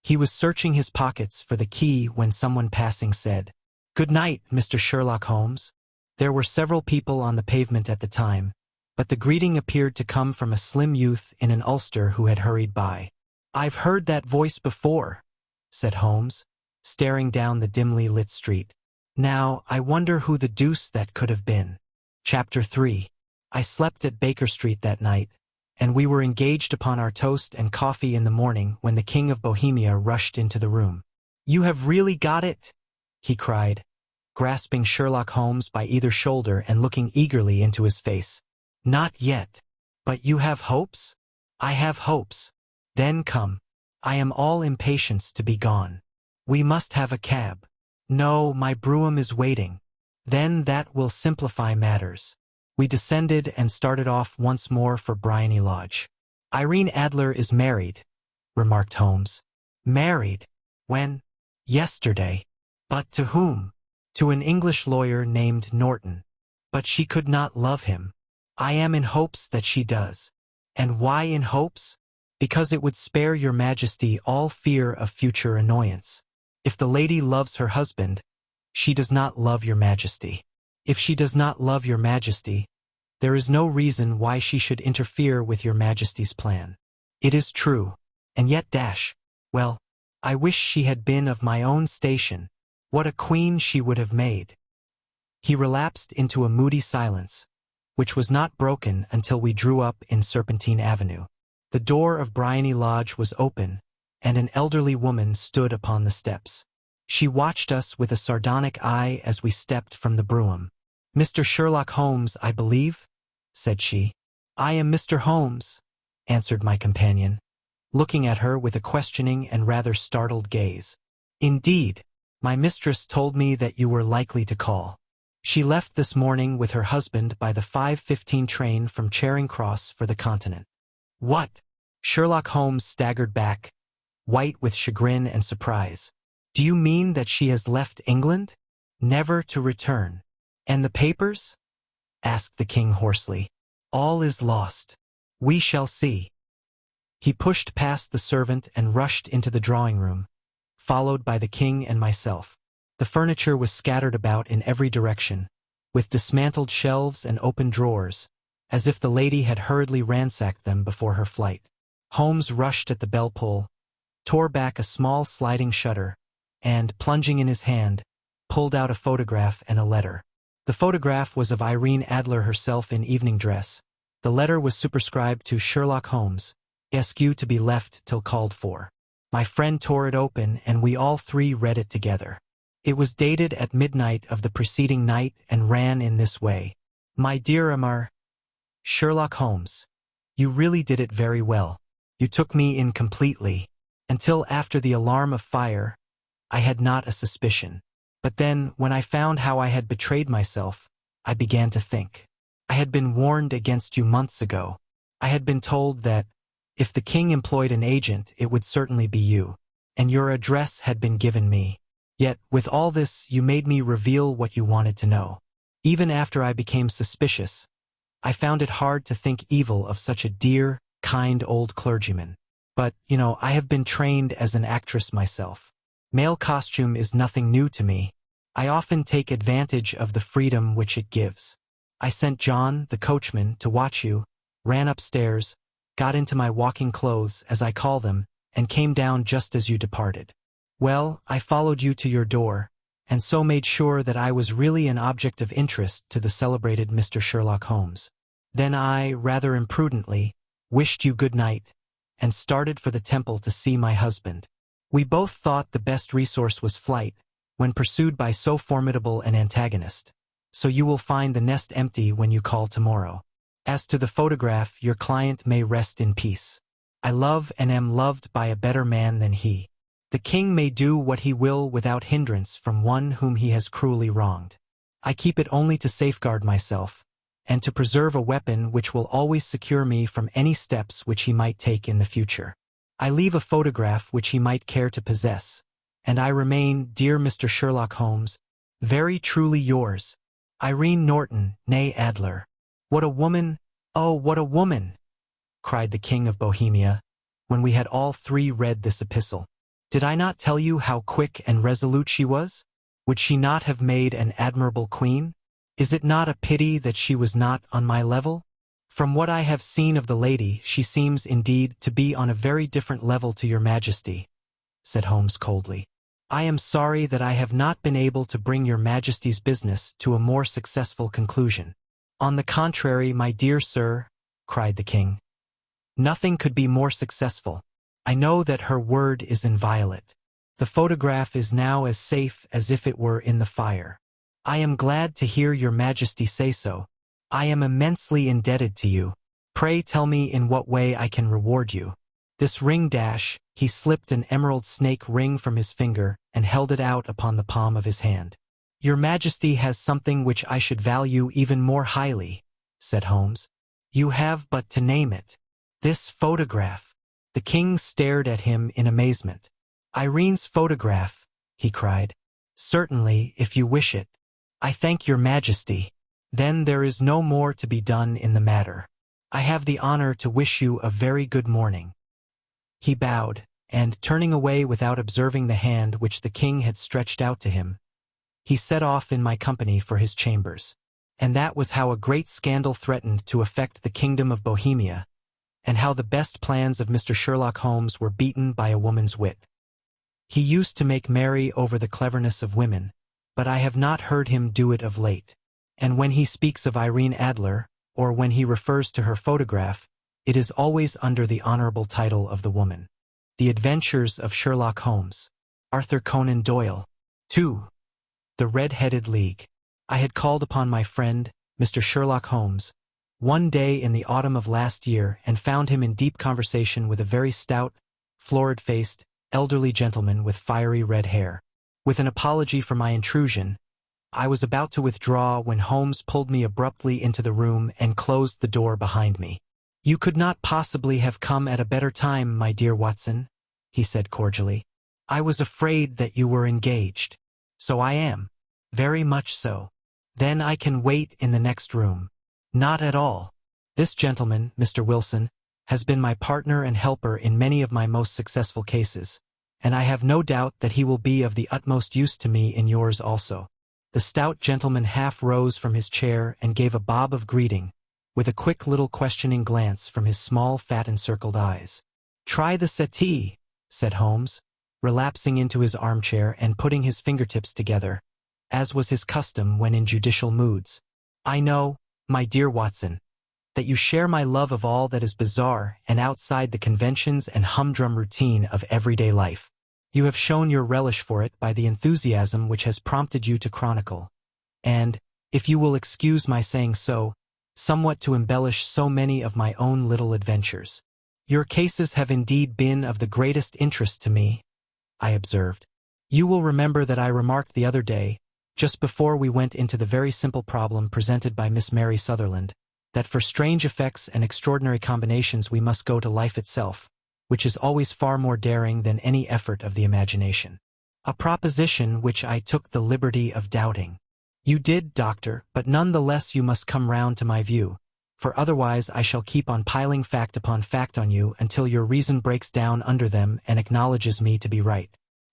He was searching his pockets for the key when someone passing said, "Good night, Mr. Sherlock Holmes." There were several people on the pavement at the time, but the greeting appeared to come from a slim youth in an ulster who had hurried by. "I've heard that voice before," said Holmes, staring down the dimly lit street. "Now, I wonder who the deuce that could have been." Chapter 3. I slept at Baker Street that night, and we were engaged upon our toast and coffee in the morning when the King of Bohemia rushed into the room. "You have really got it?" he cried, grasping Sherlock Holmes by either shoulder and looking eagerly into his face. "Not yet. But you have hopes?" "I have hopes." "Then come. I am all impatience to be gone. We must have a cab." "No, my brougham is waiting." "Then that will simplify matters." We descended and started off once more for Briony Lodge. "Irene Adler is married," remarked Holmes. "Married? When?" "Yesterday." "But to whom?" "To an English lawyer named Norton." "But she could not love him." "I am in hopes that she does." "And why in hopes?" "Because it would spare your Majesty all fear of future annoyance. If the lady loves her husband, she does not love your Majesty. If she does not love your Majesty, there is no reason why she should interfere with your Majesty's plan." "It is true. And yet well, I wish she had been of my own station. What a queen she would have made." He relapsed into a moody silence, which was not broken until we drew up in Serpentine Avenue. The door of Briony Lodge was open, and an elderly woman stood upon the steps. She watched us with a sardonic eye as we stepped from the brougham. "Mr. Sherlock Holmes, I believe?" said she. "I am Mr. Holmes," answered my companion, looking at her with a questioning and rather startled gaze. "Indeed, my mistress told me that you were likely to call. She left this morning with her husband by the 5:15 train from Charing Cross for the Continent." "What?" Sherlock Holmes staggered back, white with chagrin and surprise. "Do you mean that she has left England? Never to return? And the papers?" asked the king hoarsely. "All is lost. We shall see." He pushed past the servant and rushed into the drawing-room, followed by the king and myself. The furniture was scattered about in every direction, with dismantled shelves and open drawers, as if the lady had hurriedly ransacked them before her flight. Holmes rushed at the bell-pull, tore back a small sliding shutter, and, plunging in his hand, pulled out a photograph and a letter. The photograph was of Irene Adler herself in evening dress. The letter was superscribed to Sherlock Holmes, SQ to be left till called for. My friend tore it open, and we all three read it together. It was dated at midnight of the preceding night and ran in this way. "My dear Amar, Sherlock Holmes, You really did it very well. You took me in completely. Until after the alarm of fire, I had not a suspicion. But then, when I found how I had betrayed myself, I began to think. I had been warned against you months ago. I had been told that, if the king employed an agent, it would certainly be you. And your address had been given me. Yet, with all this, you made me reveal what you wanted to know. Even after I became suspicious, I found it hard to think evil of such a dear, kind old clergyman. But, I have been trained as an actress myself. Male costume is nothing new to me. I often take advantage of the freedom which it gives. I sent John, the coachman, to watch you, ran upstairs, got into my walking clothes, as I call them, and came down just as you departed. Well, I followed you to your door, and so made sure that I was really an object of interest to the celebrated Mr. Sherlock Holmes. Then I, rather imprudently, wished you good night, and started for the temple to see my husband. We both thought the best resource was flight, when pursued by so formidable an antagonist. So you will find the nest empty when you call tomorrow. As to the photograph, your client may rest in peace. I love and am loved by a better man than he. The king may do what he will without hindrance from one whom he has cruelly wronged. I keep it only to safeguard myself, and to preserve a weapon which will always secure me from any steps which he might take in the future. I leave a photograph which he might care to possess, and I remain, dear Mr. Sherlock Holmes, very truly yours, Irene Norton, née Adler. What a woman, oh, what a woman! Cried the King of Bohemia, when we had all three read this epistle. Did I not tell you how quick and resolute she was? Would she not have made an admirable queen? Is it not a pity that she was not on my level? From what I have seen of the lady, she seems indeed to be on a very different level to your Majesty, said Holmes coldly. I am sorry that I have not been able to bring your Majesty's business to a more successful conclusion. On the contrary, my dear sir, cried the king, nothing could be more successful. I know that her word is inviolate. The photograph is now as safe as if it were in the fire. I am glad to hear your Majesty say so. I am immensely indebted to you. Pray tell me in what way I can reward you. This ring dash, he slipped an emerald snake ring from his finger and held it out upon the palm of his hand. Your Majesty has something which I should value even more highly, said Holmes. You have but to name it. This photograph. The king stared at him in amazement. Irene's photograph, he cried. Certainly, if you wish it. I thank your Majesty. Then there is no more to be done in the matter. I have the honor to wish you a very good morning. He bowed, and, turning away without observing the hand which the king had stretched out to him, he set off in my company for his chambers. And that was how a great scandal threatened to affect the kingdom of Bohemia, and how the best plans of Mr. Sherlock Holmes were beaten by a woman's wit. He used to make merry over the cleverness of women, but I have not heard him do it of late. And when he speaks of Irene Adler, or when he refers to her photograph, it is always under the honorable title of the woman. The Adventures of Sherlock Holmes. Arthur Conan Doyle. 2. The Red-Headed League. I had called upon my friend, Mr. Sherlock Holmes, one day in the autumn of last year and found him in deep conversation with a very stout, florid-faced, elderly gentleman with fiery red hair. With an apology for my intrusion, I was about to withdraw when Holmes pulled me abruptly into the room and closed the door behind me. You could not possibly have come at a better time, my dear Watson, he said cordially. I was afraid that you were engaged. So I am. Very much so. Then I can wait in the next room. Not at all. This gentleman, Mr. Wilson, has been my partner and helper in many of my most successful cases, and I have no doubt that he will be of the utmost use to me in yours also. The stout gentleman half rose from his chair and gave a bob of greeting, with a quick little questioning glance from his small, fat, encircled eyes. Try the settee, said Holmes, relapsing into his armchair and putting his fingertips together, as was his custom when in judicial moods. I know, my dear Watson, that you share my love of all that is bizarre and outside the conventions and humdrum routine of everyday life. You have shown your relish for it by the enthusiasm which has prompted you to chronicle, and, if you will excuse my saying so, somewhat to embellish so many of my own little adventures. Your cases have indeed been of the greatest interest to me, I observed. You will remember that I remarked the other day, just before we went into the very simple problem presented by Miss Mary Sutherland, that for strange effects and extraordinary combinations we must go to life itself, which is always far more daring than any effort of the imagination. A proposition which I took the liberty of doubting. You did, Doctor, but none the less you must come round to my view, for otherwise I shall keep on piling fact upon fact on you until your reason breaks down under them and acknowledges me to be right.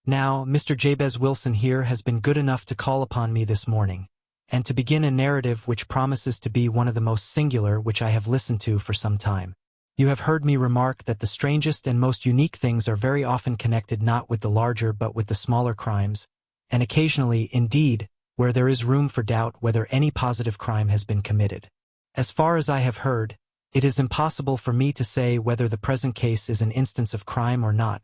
Now, Mr. Jabez Wilson here has been good enough to call upon me this morning, and to begin a narrative which promises to be one of the most singular which I have listened to for some time. You have heard me remark that the strangest and most unique things are very often connected not with the larger but with the smaller crimes, and occasionally, indeed, where there is room for doubt whether any positive crime has been committed. As far as I have heard, it is impossible for me to say whether the present case is an instance of crime or not,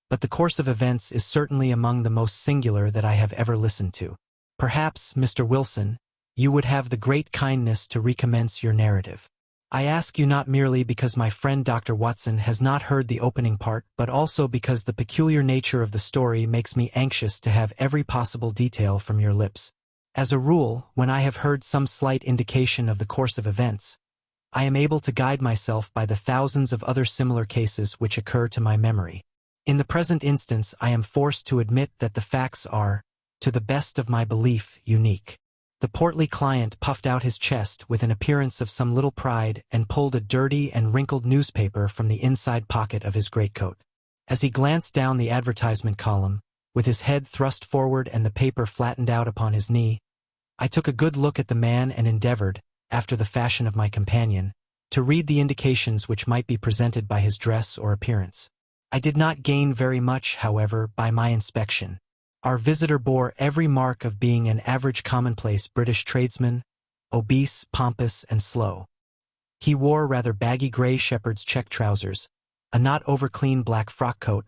but the course of events is certainly among the most singular that I have ever listened to. Perhaps, Mr. Wilson, you would have the great kindness to recommence your narrative. I ask you not merely because my friend Dr. Watson has not heard the opening part, but also because the peculiar nature of the story makes me anxious to have every possible detail from your lips. As a rule, when I have heard some slight indication of the course of events, I am able to guide myself by the thousands of other similar cases which occur to my memory. In the present instance, I am forced to admit that the facts are, to the best of my belief, unique. The portly client puffed out his chest with an appearance of some little pride and pulled a dirty and wrinkled newspaper from the inside pocket of his greatcoat. As he glanced down the advertisement column, with his head thrust forward and the paper flattened out upon his knee, I took a good look at the man and endeavored, after the fashion of my companion, to read the indications which might be presented by his dress or appearance. I did not gain very much, however, by my inspection. Our visitor bore every mark of being an average commonplace British tradesman, obese, pompous, and slow. He wore rather baggy gray shepherd's check trousers, a not over-clean black frock coat,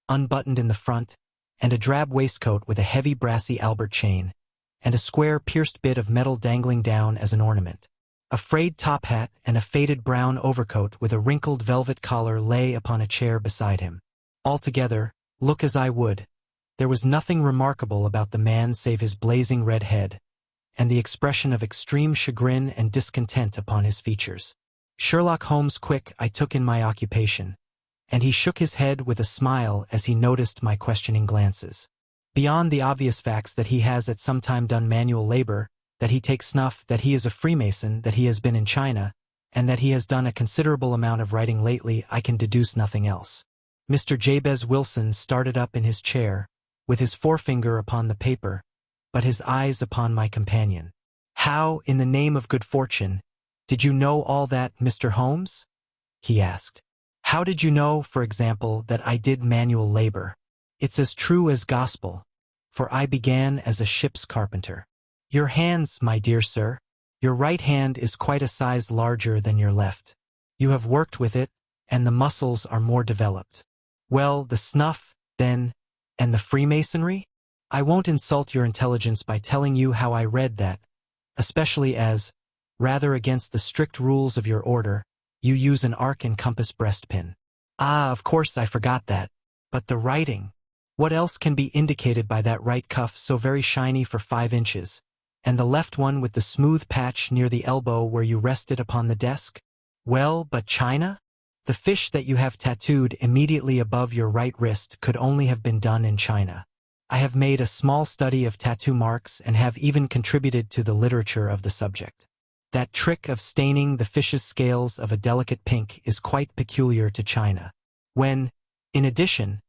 unbuttoned in the front, and a drab waistcoat with a heavy brassy Albert chain, and a square pierced bit of metal dangling down as an ornament. A frayed top hat and a faded brown overcoat with a wrinkled velvet collar lay upon a chair beside him. Altogether, look as I would, there was nothing remarkable about the man save his blazing red head, and the expression of extreme chagrin and discontent upon his features. Sherlock Holmes quick I took in my occupation, and he shook his head with a smile as he noticed my questioning glances. Beyond the obvious facts that he has at some time done manual labor, that he takes snuff, that he is a Freemason, that he has been in China, and that he has done a considerable amount of writing lately, I can deduce nothing else. Mr. Jabez Wilson started up in his chair, with his forefinger upon the paper, but his eyes upon my companion. "How, in the name of good fortune, did you know all that, Mr. Holmes?" he asked. "How did you know, for example, that I did manual labor? It's as true as gospel, for I began as a ship's carpenter. Your hands, my dear sir, your right hand is quite a size larger than your left. You have worked with it, and the muscles are more developed. Well, the snuff, then, and the Freemasonry? I won't insult your intelligence by telling you how I read that, especially as, rather against the strict rules of your order, you use an arc and compass breastpin. Ah, of course I forgot that. But the writing. What else can be indicated by that right cuff so very shiny for 5 inches, and the left one with the smooth patch near the elbow where you rested upon the desk? Well, but China? The fish that you have tattooed immediately above your right wrist could only have been done in China. I have made a small study of tattoo marks and have even contributed to the literature of the subject. That trick of staining the fish's scales of a delicate pink is quite peculiar to China. When, in addition,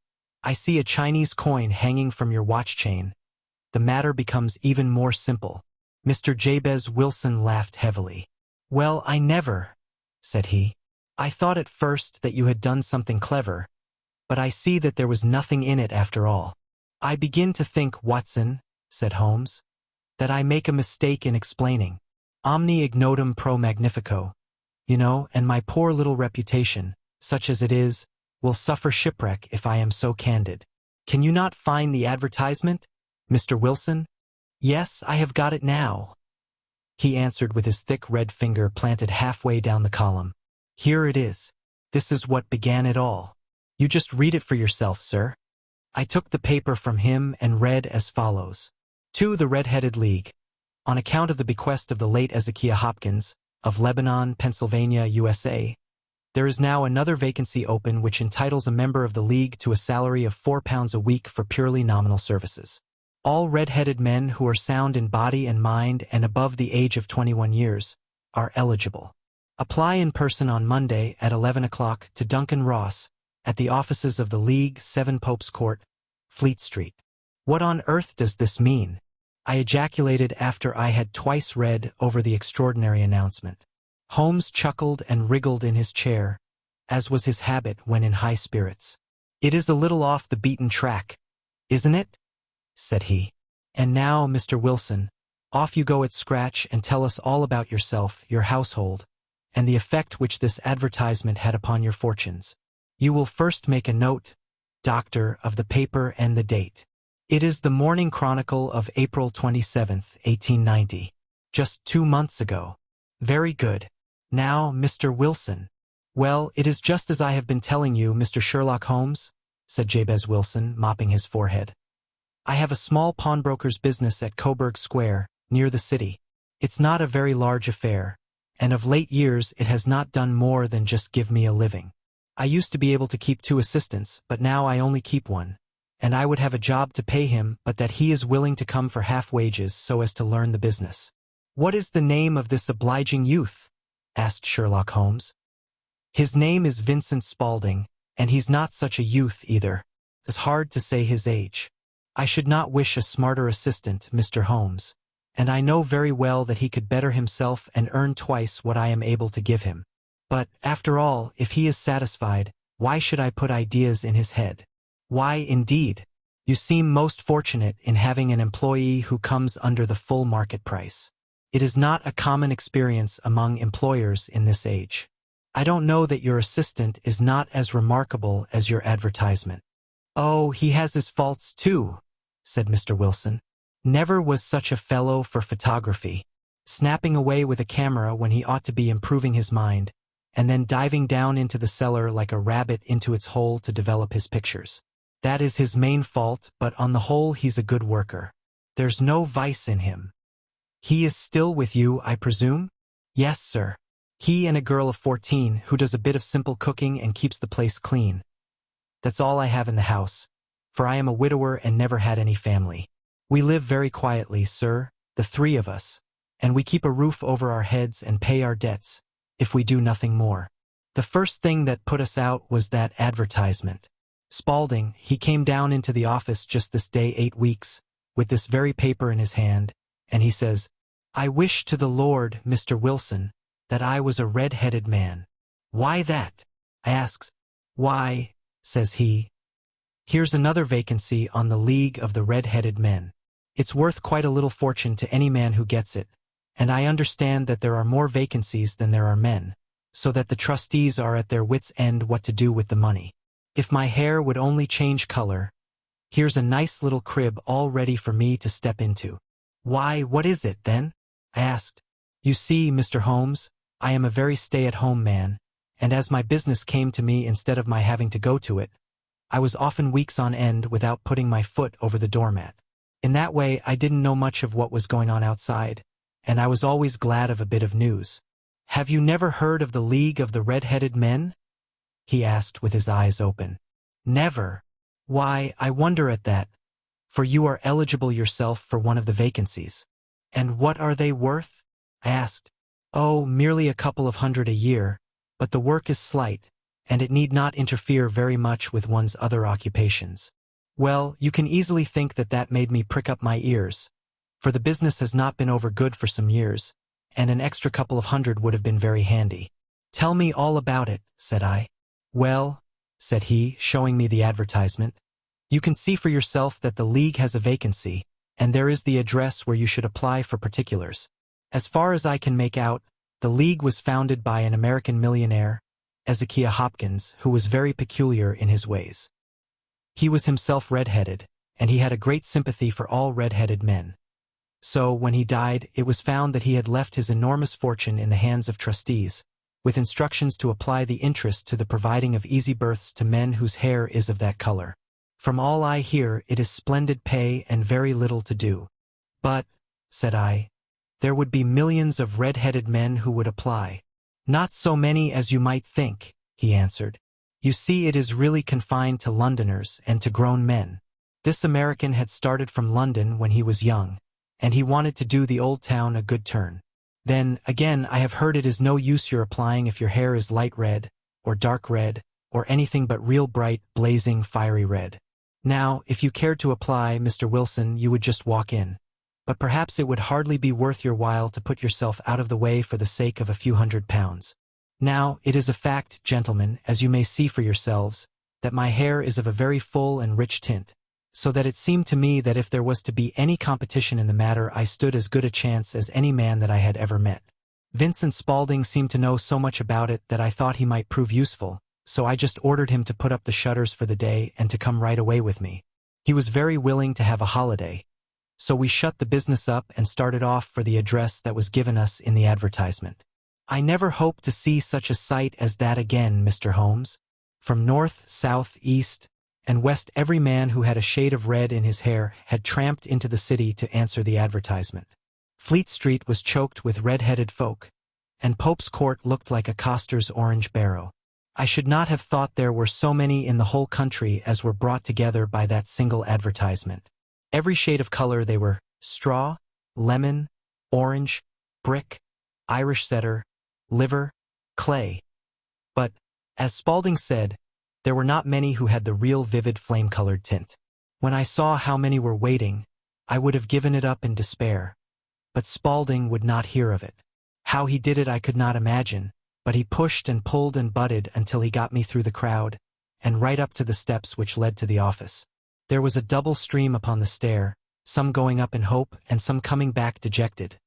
I see a Chinese coin hanging from your watch chain, the matter becomes even more simple." Mr. Jabez Wilson laughed heavily. "Well, I never," said he. "I thought at first that you had done something clever, but I see that there was nothing in it after all." "I begin to think, Watson," said Holmes, "that I make a mistake in explaining. Omni ignotum pro magnifico, you know, and my poor little reputation, such as it is, will suffer shipwreck if I am so candid. Can you not find the advertisement, Mr. Wilson?" "Yes, I have got it now." he answered with his thick red finger planted halfway down the column. Here it is. This is what began it all. You just read it for yourself, sir. I took the paper from him and read as follows. To the Red-Headed League. On account of the bequest of the late Ezekiah Hopkins, of Lebanon, Pennsylvania, USA, there is now another vacancy open which entitles a member of the League to a salary of £4 a week for purely nominal services. All red-headed men who are sound in body and mind and above the age of 21 years are eligible. Apply in person on Monday at 11 o'clock to Duncan Ross at the offices of the League, 7 Pope's Court, Fleet Street. What on earth does this mean? I ejaculated after I had twice read over the extraordinary announcement. Holmes chuckled and wriggled in his chair, as was his habit when in high spirits. It is a little off the beaten track, isn't it? Said he. And now, Mr. Wilson, off you go at scratch and tell us all about yourself, your household, and the effect which this advertisement had upon your fortunes. You will first make a note, Doctor, of the paper and the date. It is the Morning Chronicle of April 27th, 1890. Just 2 months ago. Very good. Now, Mr. Wilson. Well, it is just as I have been telling you, Mr. Sherlock Holmes, said Jabez Wilson, mopping his forehead. I have a small pawnbroker's business at Coburg Square, near the city. It's not a very large affair, and of late years it has not done more than just give me a living. I used to be able to keep 2 assistants, but now I only keep 1, and I would have a job to pay him, but that he is willing to come for half wages so as to learn the business. What is the name of this obliging youth? Asked Sherlock Holmes. His name is Vincent Spaulding, and he's not such a youth either. It's hard to say his age. I should not wish a smarter assistant, Mr. Holmes, and I know very well that he could better himself and earn twice what I am able to give him. But, after all, if he is satisfied, why should I put ideas in his head? Why, indeed? You seem most fortunate in having an employee who comes under the full market price. It is not a common experience among employers in this age. I don't know that your assistant is not as remarkable as your advertisement. Oh, he has his faults too, said Mr. Wilson. Never was such a fellow for photography, snapping away with a camera when he ought to be improving his mind, and then diving down into the cellar like a rabbit into its hole to develop his pictures. That is his main fault, but on the whole he's a good worker. There's no vice in him. He is still with you, I presume? Yes, sir. He and a girl of 14 who does a bit of simple cooking and keeps the place clean. That's all I have in the house, for I am a widower and never had any family. We live very quietly, sir, the 3 of us, and we keep a roof over our heads and pay our debts, if we do nothing more. The first thing that put us out was that advertisement. Spaulding, he came down into the office just this day 8 weeks, with this very paper in his hand, and he says, I wish to the Lord, Mr. Wilson, that I was a red-headed man. Why that? I asks. Why, says he, here's another vacancy on the League of the Red-Headed Men. It's worth quite a little fortune to any man who gets it, and I understand that there are more vacancies than there are men, so that the trustees are at their wits' end what to do with the money. If my hair would only change color, here's a nice little crib all ready for me to step into. Why, what is it, then? I asked. You see, Mr. Holmes, I am a very stay-at-home man, and as my business came to me instead of my having to go to it, I was often weeks on end without putting my foot over the doormat. In that way, I didn't know much of what was going on outside, and I was always glad of a bit of news. Have you never heard of the League of the Red-Headed Men? He asked with his eyes open. Never. Why, I wonder at that, for you are eligible yourself for one of the vacancies. And what are they worth? I asked. Oh, merely a couple of hundred a year, but the work is slight, and it need not interfere very much with one's other occupations. Well, you can easily think that that made me prick up my ears, for the business has not been over good for some years, and an extra couple of hundred would have been very handy. Tell me all about it, said I. Well, said he, showing me the advertisement, you can see for yourself that the League has a vacancy, and there is the address where you should apply for particulars. As far as I can make out, the League was founded by an American millionaire, Ezekiah Hopkins, who was very peculiar in his ways. He was himself red-headed, and he had a great sympathy for all red-headed men. So, when he died, it was found that he had left his enormous fortune in the hands of trustees, with instructions to apply the interest to the providing of easy berths to men whose hair is of that color. From all I hear, it is splendid pay and very little to do. But, said I, there would be millions of red-headed men who would apply. Not so many as you might think, he answered. You see, it is really confined to Londoners and to grown men. This American had started from London when he was young, and he wanted to do the old town a good turn. Then, again, I have heard it is no use your applying if your hair is light red, or dark red, or anything but real bright, blazing, fiery red. Now, if you cared to apply, Mr. Wilson, you would just walk in. But perhaps it would hardly be worth your while to put yourself out of the way for the sake of a few £100. Now, it is a fact, gentlemen, as you may see for yourselves, that my hair is of a very full and rich tint, so that it seemed to me that if there was to be any competition in the matter, I stood as good a chance as any man that I had ever met. Vincent Spaulding seemed to know so much about it that I thought he might prove useful, so I just ordered him to put up the shutters for the day and to come right away with me. He was very willing to have a holiday, so we shut the business up and started off for the address that was given us in the advertisement. I never hoped to see such a sight as that again, Mr. Holmes. From north, south, east, and west, every man who had a shade of red in his hair had tramped into the city to answer the advertisement. Fleet Street was choked with red-headed folk, and Pope's Court looked like a coster's orange barrow. I should not have thought there were so many in the whole country as were brought together by that single advertisement. Every shade of color they were: straw, lemon, orange, brick, Irish setter, liver, clay. But, as Spaulding said, there were not many who had the real vivid flame-colored tint. When I saw how many were waiting, I would have given it up in despair. But Spaulding would not hear of it. How he did it I could not imagine, but he pushed and pulled and butted until he got me through the crowd, and right up to the steps which led to the office. There was a double stream upon the stair, some going up in hope and some coming back dejected.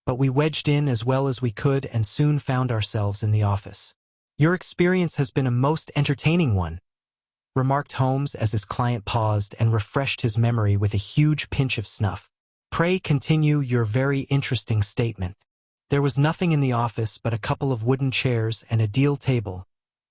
But we wedged in as well as we could and soon found ourselves in the office. Your experience has been a most entertaining one, remarked Holmes as his client paused and refreshed his memory with a huge pinch of snuff. Pray continue your very interesting statement. There was nothing in the office but a couple of wooden chairs and a deal table,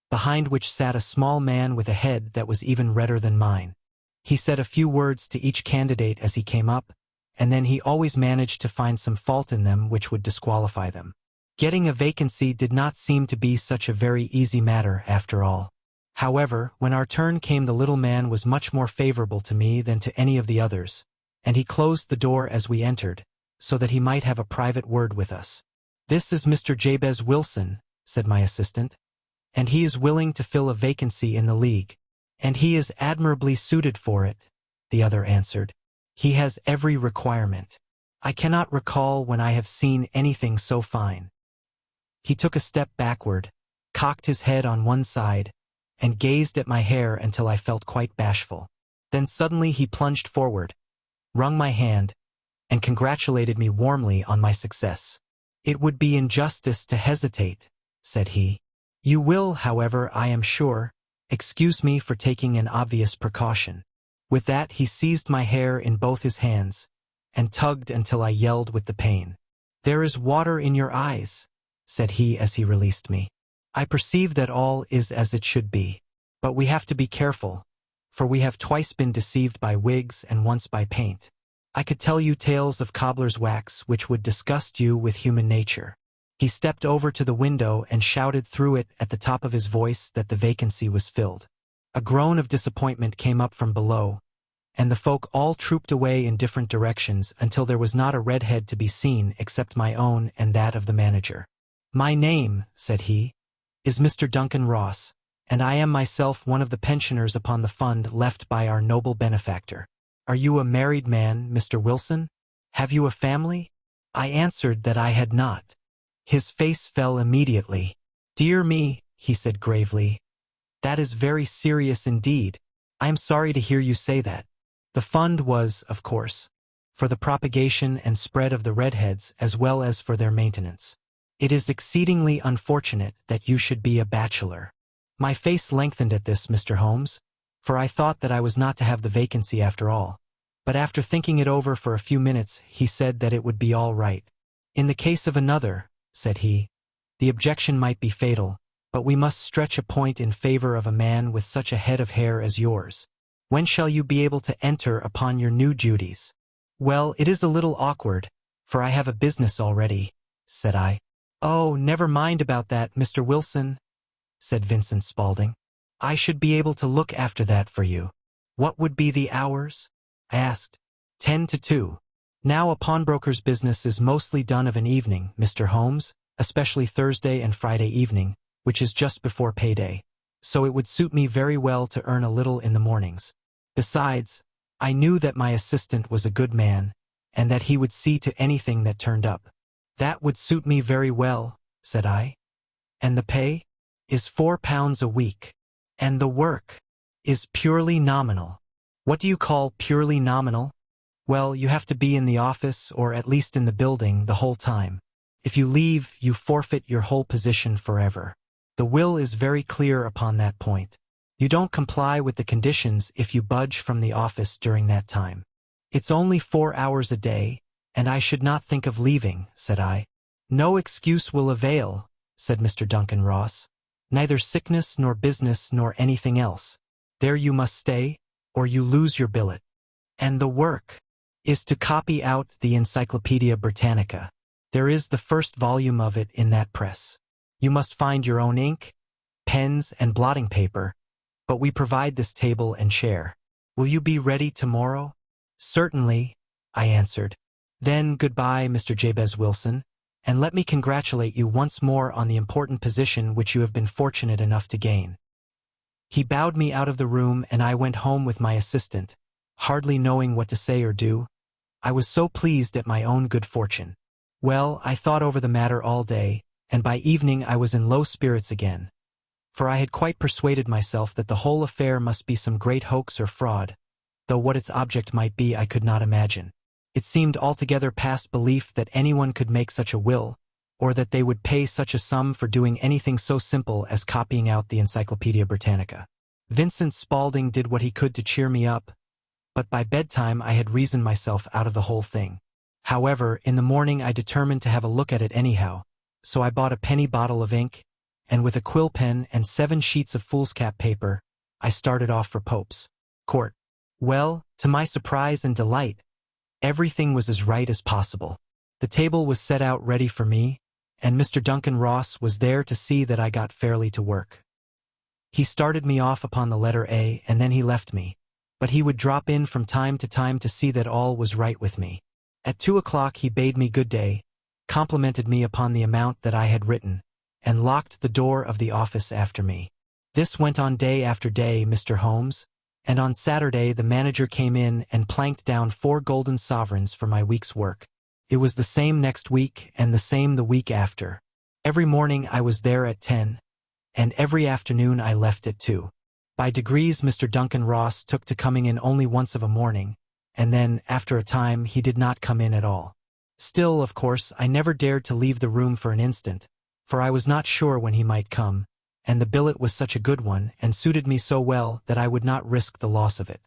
behind which sat a small man with a head that was even redder than mine. He said a few words to each candidate as he came up, and then he always managed to find some fault in them which would disqualify them. Getting a vacancy did not seem to be such a very easy matter after all. However, when our turn came, the little man was much more favorable to me than to any of the others, and he closed the door as we entered, so that he might have a private word with us. This is Mr. Jabez Wilson, said my assistant, and he is willing to fill a vacancy in the League. And he is admirably suited for it, the other answered. He has every requirement. I cannot recall when I have seen anything so fine. He took a step backward, cocked his head on one side, and gazed at my hair until I felt quite bashful. Then suddenly he plunged forward, wrung my hand, and congratulated me warmly on my success. It would be injustice to hesitate, said he. You will, however, I am sure, excuse me for taking an obvious precaution. With that he seized my hair in both his hands, and tugged until I yelled with the pain. There is water in your eyes, said he as he released me. I perceive that all is as it should be. But we have to be careful, for we have twice been deceived by wigs and once by paint. I could tell you tales of cobbler's wax which would disgust you with human nature. He stepped over to the window and shouted through it at the top of his voice that the vacancy was filled. A groan of disappointment came up from below, and the folk all trooped away in different directions until there was not a redhead to be seen except my own and that of the manager. My name, said he, is Mr. Duncan Ross, and I am myself one of the pensioners upon the fund left by our noble benefactor. Are you a married man, Mr. Wilson? Have you a family? I answered that I had not. His face fell immediately. Dear me, he said gravely, that is very serious indeed. I am sorry to hear you say that. The fund was, of course, for the propagation and spread of the redheads as well as for their maintenance. It is exceedingly unfortunate that you should be a bachelor. My face lengthened at this, Mr. Holmes, for I thought that I was not to have the vacancy after all. but after thinking it over for a few minutes, he said that it would be all right. In the case of another, said he, the objection might be fatal, but we must stretch a point in favor of a man with such a head of hair as yours. When shall you be able to enter upon your new duties? Well, it is a little awkward, for I have a business already, said I. Oh, never mind about that, Mr. Wilson, said Vincent Spaulding. I should be able to look after that for you. What would be the hours? I asked. 10 to 2. Now a pawnbroker's business is mostly done of an evening, Mr. Holmes, especially Thursday and Friday evening, which is just before payday. So it would suit me very well to earn a little in the mornings. Besides, I knew that my assistant was a good man, and that he would see to anything that turned up. That would suit me very well, said I. And the pay? Is £4 a week. And the work? Is purely nominal. What do you call purely nominal? Well, you have to be in the office, or at least in the building, the whole time. If you leave, you forfeit your whole position forever. The will is very clear upon that point. You don't comply with the conditions if you budge from the office during that time. It's only 4 hours a day, and I should not think of leaving, said I. No excuse will avail, said Mr. Duncan Ross. Neither sickness nor business nor anything else. There you must stay, or you lose your billet. And the work is to copy out the Encyclopedia Britannica. There is the first volume of it in that press. You must find your own ink, pens, and blotting paper, but we provide this table and chair. Will you be ready tomorrow? Certainly, I answered. Then goodbye, Mr. Jabez Wilson, and let me congratulate you once more on the important position which you have been fortunate enough to gain. He bowed me out of the room, and I went home with my assistant, hardly knowing what to say or do. I was so pleased at my own good fortune. Well, I thought over the matter all day, and by evening I was in low spirits again, for I had quite persuaded myself that the whole affair must be some great hoax or fraud, though what its object might be I could not imagine. It seemed altogether past belief that anyone could make such a will, or that they would pay such a sum for doing anything so simple as copying out the Encyclopedia Britannica. Vincent Spaulding did what he could to cheer me up, but by bedtime I had reasoned myself out of the whole thing. However, in the morning I determined to have a look at it anyhow, so I bought a penny bottle of ink, and with a quill pen and 7 sheets of foolscap paper, I started off for Pope's Court. Well, to my surprise and delight, everything was as right as possible. The table was set out ready for me, and Mr. Duncan Ross was there to see that I got fairly to work. He started me off upon the letter A, and then he left me, but he would drop in from time to time to see that all was right with me. At 2 o'clock he bade me good day, complimented me upon the amount that I had written, and locked the door of the office after me. This went on day after day, Mr. Holmes, and on Saturday the manager came in and planked down 4 golden sovereigns for my week's work. It was the same next week, and the same the week after. Every morning I was there at 10, and every afternoon I left at 2. By degrees Mr. Duncan Ross took to coming in only once of a morning, and then, after a time, he did not come in at all. Still, of course, I never dared to leave the room for an instant, for I was not sure when he might come, and the billet was such a good one, and suited me so well that I would not risk the loss of it.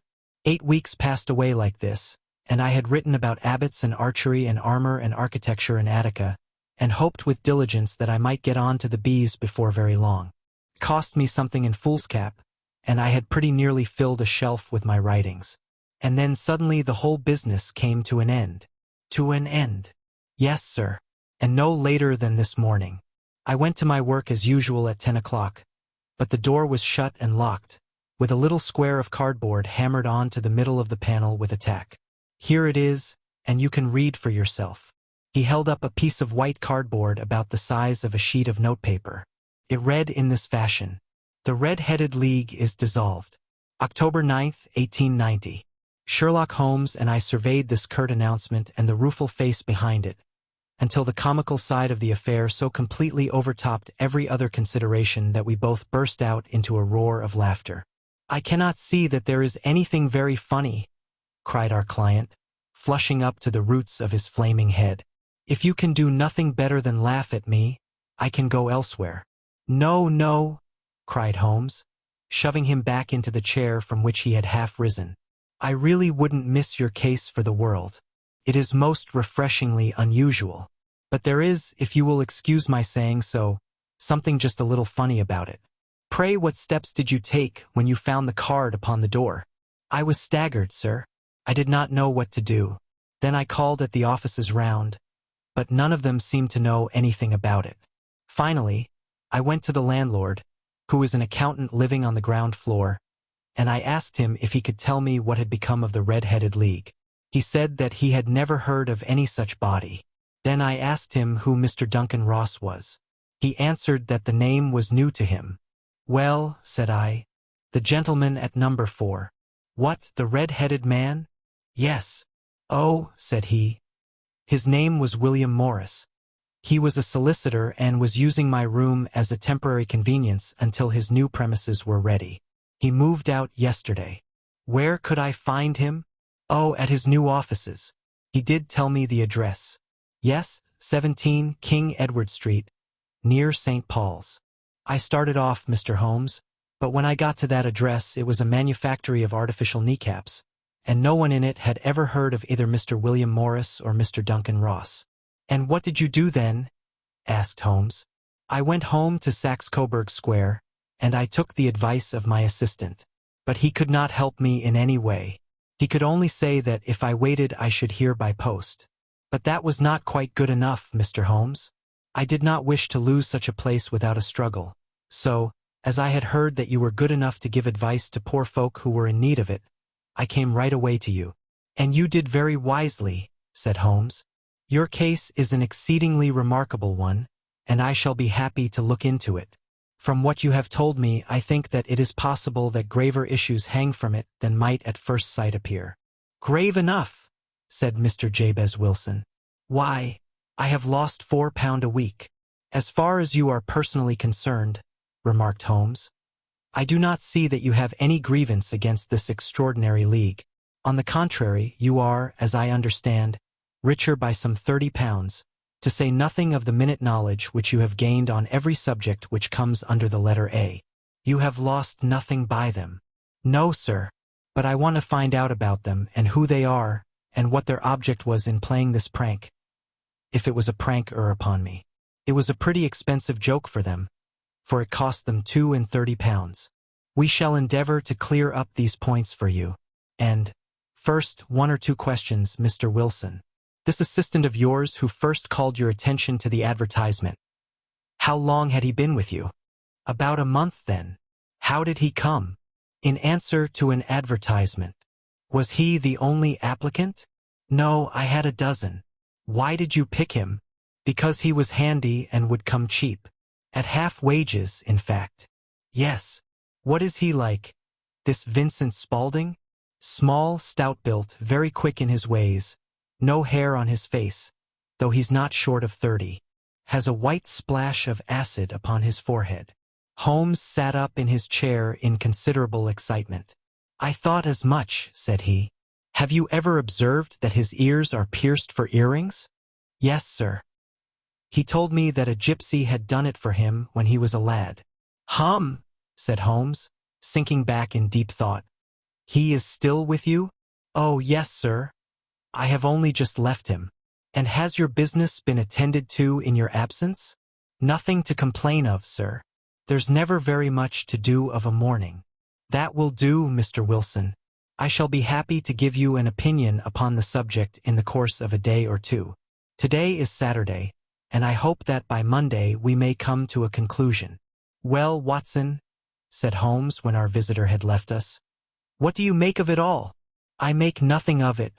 8 weeks passed away like this, and I had written about abbots and archery and armor and architecture in Attica, and hoped with diligence that I might get on to the bees before very long. It cost me something in foolscap, and I had pretty nearly filled a shelf with my writings. And then suddenly the whole business came to an end. To an end. Yes, sir. And no later than this morning. I went to my work as usual at 10 o'clock, but the door was shut and locked, with a little square of cardboard hammered on to the middle of the panel with a tack. Here it is, and you can read for yourself. He held up a piece of white cardboard about the size of a sheet of notepaper. It read in this fashion: The Red-Headed League is dissolved. October 9th, 1890. Sherlock Holmes and I surveyed this curt announcement and the rueful face behind it, until the comical side of the affair so completely overtopped every other consideration that we both burst out into a roar of laughter. "I cannot see that there is anything very funny," cried our client, flushing up to the roots of his flaming head. "If you can do nothing better than laugh at me, I can go elsewhere." "No, no," cried Holmes, shoving him back into the chair from which he had half risen. I really wouldn't miss your case for the world. It is most refreshingly unusual. But there is, if you will excuse my saying so, something just a little funny about it. Pray, what steps did you take when you found the card upon the door? I was staggered, sir. I did not know what to do. Then I called at the offices round, but none of them seemed to know anything about it. Finally, I went to the landlord, who is an accountant living on the ground floor, and I asked him if he could tell me what had become of the Red-Headed League. He said that he had never heard of any such body. Then I asked him who Mr. Duncan Ross was. He answered that the name was new to him. Well, said I, the gentleman at number 4. What, the red-headed man? Yes. Oh, said he. His name was William Morris. He was a solicitor and was using my room as a temporary convenience until his new premises were ready. He moved out yesterday. Where could I find him? Oh, at his new offices. He did tell me the address. Yes, 17 King Edward Street, near St. Paul's. I started off, Mr. Holmes, but when I got to that address it was a manufactory of artificial kneecaps, and no one in it had ever heard of either Mr. William Morris or Mr. Duncan Ross. And what did you do then? Asked Holmes. I went home to Saxe-Coburg Square, and I took the advice of my assistant. But he could not help me in any way. He could only say that if I waited I should hear by post. But that was not quite good enough, Mr. Holmes. I did not wish to lose such a place without a struggle. So, as I had heard that you were good enough to give advice to poor folk who were in need of it, I came right away to you. And you did very wisely, said Holmes. Your case is an exceedingly remarkable one, and I shall be happy to look into it. From what you have told me, I think that it is possible that graver issues hang from it than might at first sight appear. Grave enough, said Mr. Jabez Wilson. Why, I have lost £4 a week. As far as you are personally concerned, remarked Holmes, I do not see that you have any grievance against this extraordinary league. On the contrary, you are, as I understand, richer by some £30, to say nothing of the minute knowledge which you have gained on every subject which comes under the letter A. You have lost nothing by them. No, sir, but I want to find out about them and who they are and what their object was in playing this prank. If it was a prank upon me. It was a pretty expensive joke for them, for it cost them £32. We shall endeavor to clear up these points for you. And, first, 1 or 2 questions, Mr. Wilson. This assistant of yours who first called your attention to the advertisement. How long had he been with you? About a month, then. How did he come? In answer to an advertisement. Was he the only applicant? No, I had a dozen. Why did you pick him? Because he was handy and would come cheap. At half wages, in fact. Yes. What is he like? This Vincent Spaulding? Small, stout-built, very quick in his ways. No hair on his face, though he's not short of 30. Has a white splash of acid upon his forehead. Holmes sat up in his chair in considerable excitement. I thought as much, said he. Have you ever observed that his ears are pierced for earrings? Yes, sir. He told me that a gypsy had done it for him when he was a lad. Hum, said Holmes, sinking back in deep thought. He is still with you? Oh, yes, sir. I have only just left him. And has your business been attended to in your absence? Nothing to complain of, sir. There's never very much to do of a morning. That will do, Mr. Wilson. I shall be happy to give you an opinion upon the subject in the course of a day or 2. Today is Saturday, and I hope that by Monday we may come to a conclusion. Well, Watson, said Holmes when our visitor had left us, what do you make of it all? I make nothing of it,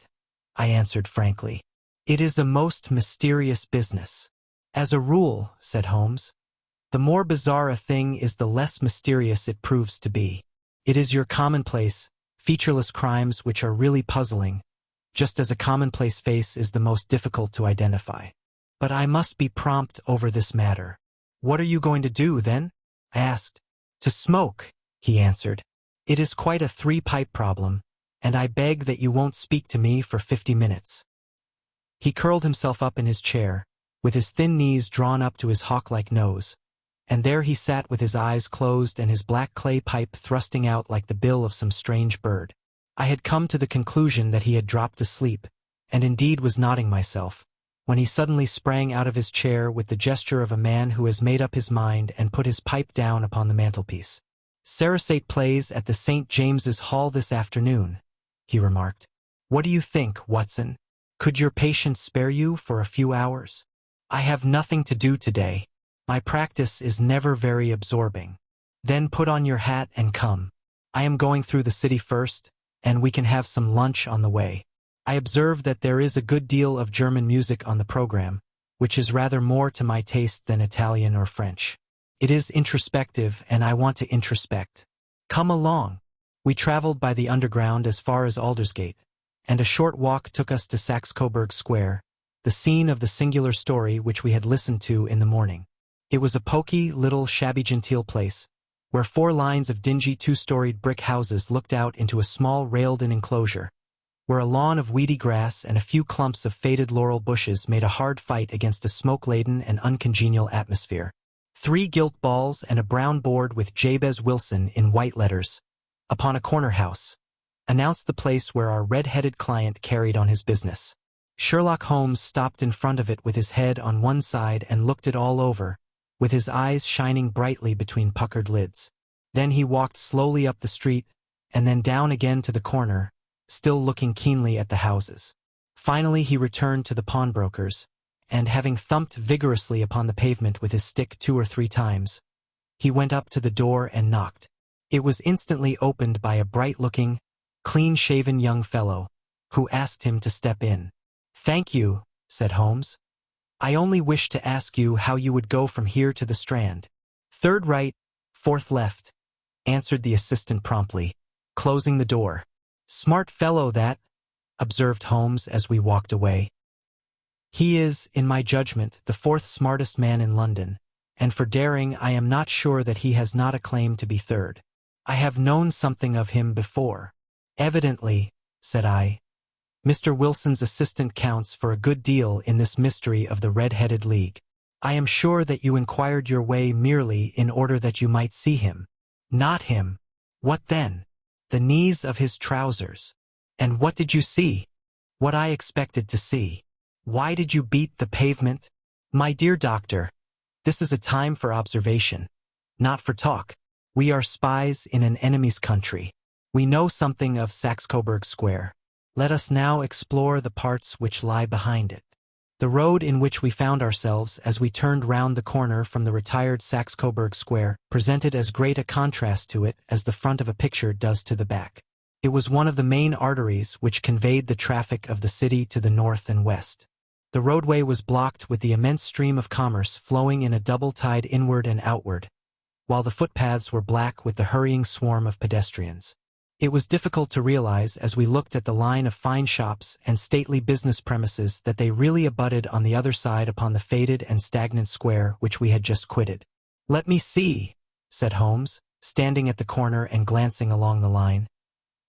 I answered frankly. It is a most mysterious business. As a rule, said Holmes, the more bizarre a thing is the less mysterious it proves to be. It is your commonplace, featureless crimes which are really puzzling, just as a commonplace face is the most difficult to identify. But I must be prompt over this matter. What are you going to do, then? I asked. To smoke, he answered. It is quite a 3-pipe problem, and I beg that you won't speak to me for 50 minutes. He curled himself up in his chair, with his thin knees drawn up to his hawk-like nose, and there he sat with his eyes closed and his black clay pipe thrusting out like the bill of some strange bird. I had come to the conclusion that he had dropped asleep, and indeed was nodding myself, when he suddenly sprang out of his chair with the gesture of a man who has made up his mind and put his pipe down upon the mantelpiece. "Sarasate plays at the St. James's Hall this afternoon," he remarked. "What do you think, Watson? Could your patient spare you for a few hours? I have nothing to do today. My practice is never very absorbing. Then put on your hat and come. I am going through the city first, and we can have some lunch on the way. I observe that there is a good deal of German music on the program, which is rather more to my taste than Italian or French. It is introspective, and I want to introspect. Come along." We traveled by the underground as far as Aldersgate, and a short walk took us to Saxe-Coburg Square, the scene of the singular story which we had listened to in the morning. It was a poky, little, shabby-genteel place, where 4 lines of dingy 2-storied brick houses looked out into a small railed-in enclosure, where a lawn of weedy grass and a few clumps of faded laurel bushes made a hard fight against a smoke-laden and uncongenial atmosphere. 3 gilt balls and a brown board with Jabez Wilson in white letters, upon a corner house, announced the place where our red-headed client carried on his business. Sherlock Holmes stopped in front of it with his head on one side and looked it all over, with his eyes shining brightly between puckered lids. Then he walked slowly up the street, and then down again to the corner, still looking keenly at the houses. Finally he returned to the pawnbroker's, and having thumped vigorously upon the pavement with his stick 2 or 3 times, he went up to the door and knocked. It was instantly opened by a bright-looking, clean-shaven young fellow, who asked him to step in. "Thank you," said Holmes. "I only wished to ask you how you would go from here to the Strand." "3rd right, 4th left," answered the assistant promptly, closing the door. "Smart fellow that," observed Holmes as we walked away. "He is, in my judgment, the 4th smartest man in London, and for daring I am not sure that he has not a claim to be 3rd. I have known something of him before." "Evidently," said I, "Mr. Wilson's assistant counts for a good deal in this mystery of the Red-Headed League. I am sure that you inquired your way merely in order that you might see him." "Not him." "What then?" "The knees of his trousers." "And what did you see?" "What I expected to see." "Why did you beat the pavement?" "My dear doctor, this is a time for observation, not for talk. We are spies in an enemy's country. We know something of Saxe-Coburg Square. Let us now explore the parts which lie behind it." The road in which we found ourselves as we turned round the corner from the retired Saxe-Coburg Square presented as great a contrast to it as the front of a picture does to the back. It was one of the main arteries which conveyed the traffic of the city to the north and west. The roadway was blocked with the immense stream of commerce flowing in a double tide inward and outward, while the footpaths were black with the hurrying swarm of pedestrians. It was difficult to realize as we looked at the line of fine shops and stately business premises that they really abutted on the other side upon the faded and stagnant square which we had just quitted. "Let me see," said Holmes, standing at the corner and glancing along the line.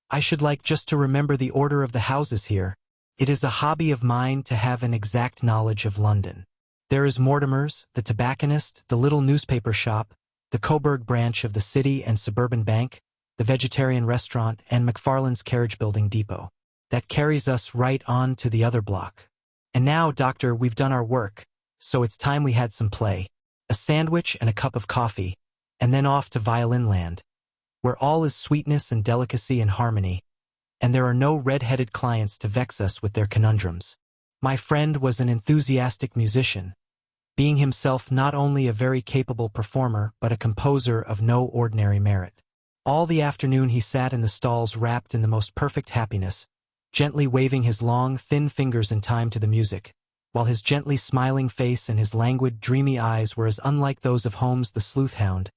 "I should like just to remember the order of the houses here. It is a hobby of mine to have an exact knowledge of London. There is Mortimer's, the tobacconist, the little newspaper shop, the Coburg branch of the City and Suburban Bank, the vegetarian restaurant, and McFarland's carriage building depot. That carries us right on to the other block. And now, Doctor, we've done our work, so it's time we had some play. A sandwich and a cup of coffee, and then off to Violin Land, where all is sweetness and delicacy and harmony, and there are no red-headed clients to vex us with their conundrums." My friend was an enthusiastic musician, being himself not only a very capable performer but a composer of no ordinary merit. All the afternoon he sat in the stalls wrapped in the most perfect happiness, gently waving his long, thin fingers in time to the music, while his gently smiling face and his languid, dreamy eyes were as unlike those of Holmes the sleuth-hound,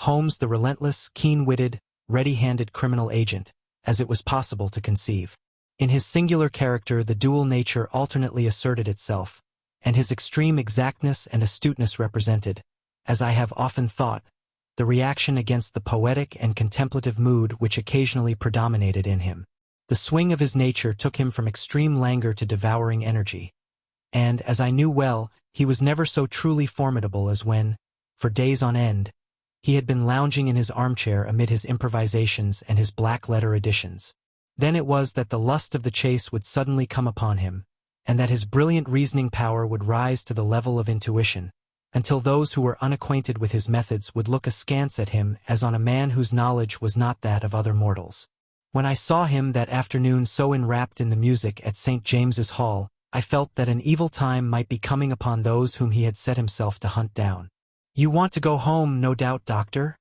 Holmes the relentless, keen-witted, ready-handed criminal agent, as it was possible to conceive. In his singular character the dual nature alternately asserted itself, and his extreme exactness and astuteness represented, as I have often thought, the reaction against the poetic and contemplative mood which occasionally predominated in him. The swing of his nature took him from extreme languor to devouring energy, and, as I knew well, he was never so truly formidable as when, for days on end, he had been lounging in his armchair amid his improvisations and his black-letter editions. Then it was that the lust of the chase would suddenly come upon him, and that his brilliant reasoning power would rise to the level of intuition, until those who were unacquainted with his methods would look askance at him as on a man whose knowledge was not that of other mortals. When I saw him that afternoon so enwrapped in the music at St. James's Hall, I felt that an evil time might be coming upon those whom he had set himself to hunt down. "You want to go home, no doubt, Doctor?"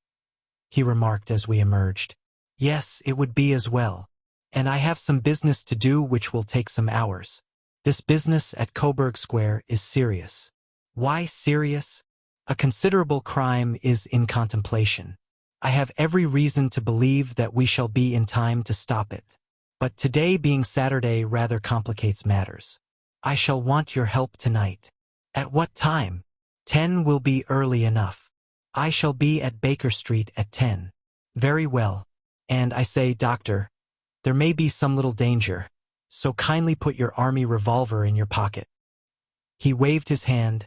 he remarked as we emerged. "Yes, it would be as well. And I have some business to do which will take some hours. This business at Coburg Square is serious." "Why serious?" "A considerable crime is in contemplation. I have every reason to believe that we shall be in time to stop it. But today being Saturday rather complicates matters. I shall want your help tonight." "At what time?" 10 will be early enough. I shall be at Baker Street at 10. "Very well. And I say, Doctor, there may be some little danger, so kindly put your army revolver in your pocket." He waved his hand,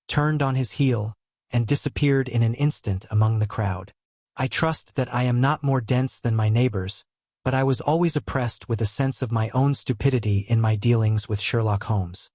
turned on his heel, and disappeared in an instant among the crowd. I trust that I am not more dense than my neighbors, but I was always oppressed with a sense of my own stupidity in my dealings with Sherlock Holmes.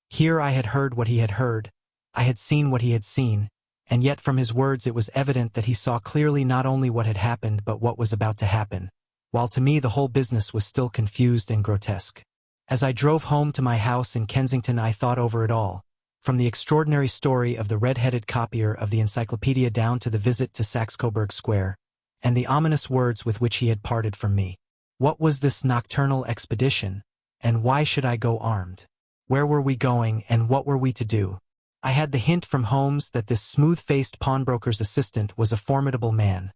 Here I had heard what he had heard, I had seen what he had seen, and yet from his words it was evident that he saw clearly not only what had happened but what was about to happen, while to me the whole business was still confused and grotesque. As I drove home to my house in Kensington I thought over it all, from the extraordinary story of the red-headed copier of the encyclopedia down to the visit to Coburg Square, and the ominous words with which he had parted from me. What was this nocturnal expedition, and why should I go armed? Where were we going, and what were we to do? I had the hint from Holmes that this smooth-faced pawnbroker's assistant was a formidable man,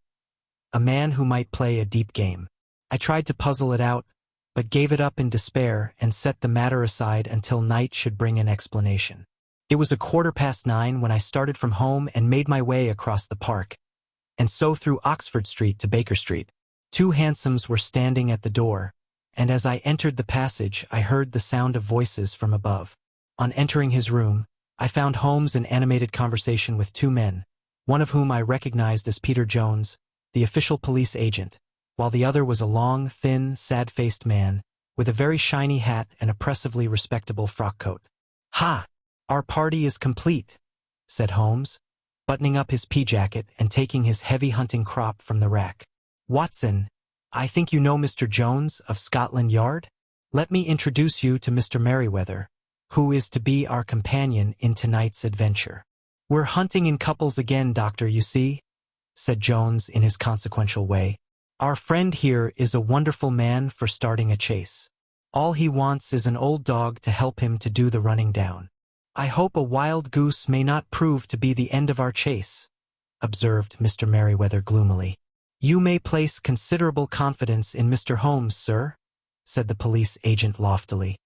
a man who might play a deep game. I tried to puzzle it out, but gave it up in despair and set the matter aside until night should bring an explanation. It was 9:15 when I started from home and made my way across the park, and so through Oxford Street to Baker Street. 2 hansoms were standing at the door, and as I entered the passage I heard the sound of voices from above. On entering his room, I found Holmes in animated conversation with 2 men, one of whom I recognized as Peter Jones, the official police agent, while the other was a long, thin, sad-faced man, with a very shiny hat and oppressively respectable frock-coat. "Ha! Our party is complete," said Holmes, buttoning up his pea-jacket and taking his heavy hunting crop from the rack. "Watson, I think you know Mr. Jones of Scotland Yard? Let me introduce you to Mr. Merryweather, who is to be our companion in tonight's adventure." "We're hunting in couples again, Doctor, you see," said Jones in his consequential way. "Our friend here is a wonderful man for starting a chase. All he wants is an old dog to help him to do the running down." "I hope a wild goose may not prove to be the end of our chase," observed Mr. Merryweather gloomily. "You may place considerable confidence in Mr. Holmes, sir," said the police agent loftily.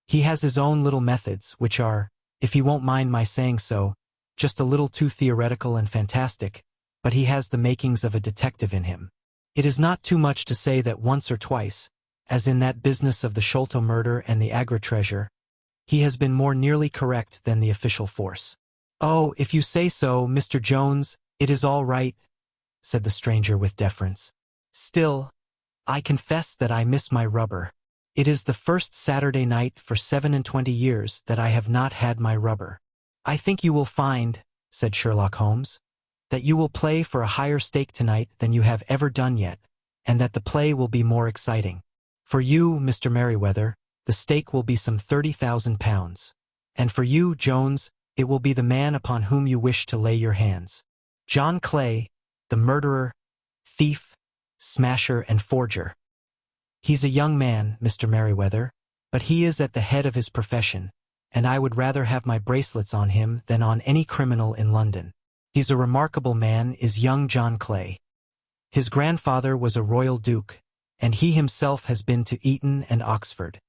"He has his own little methods, which are, if he won't mind my saying so, just a little too theoretical and fantastic, but he has the makings of a detective in him. It is not too much to say that once or twice, as in that business of the Sholto murder and the Agra treasure, he has been more nearly correct than the official force." "Oh, if you say so, Mr. Jones, it is all right," said the stranger with deference. "Still, I confess that I miss my rubber. It is the first Saturday night for 27 years that I have not had my rubber." "I think you will find," said Sherlock Holmes, "that you will play for a higher stake tonight than you have ever done yet, and that the play will be more exciting. For you, Mr. Merryweather, the stake will be some £30,000, and for you, Jones, it will be the man upon whom you wish to lay your hands. John Clay, the murderer, thief, smasher, and forger. He's a young man, Mr. Merryweather, but he is at the head of his profession, and I would rather have my bracelets on him than on any criminal in London. He's a remarkable man, is young John Clay. His grandfather was a royal duke, and he himself has been to Eton and Oxford.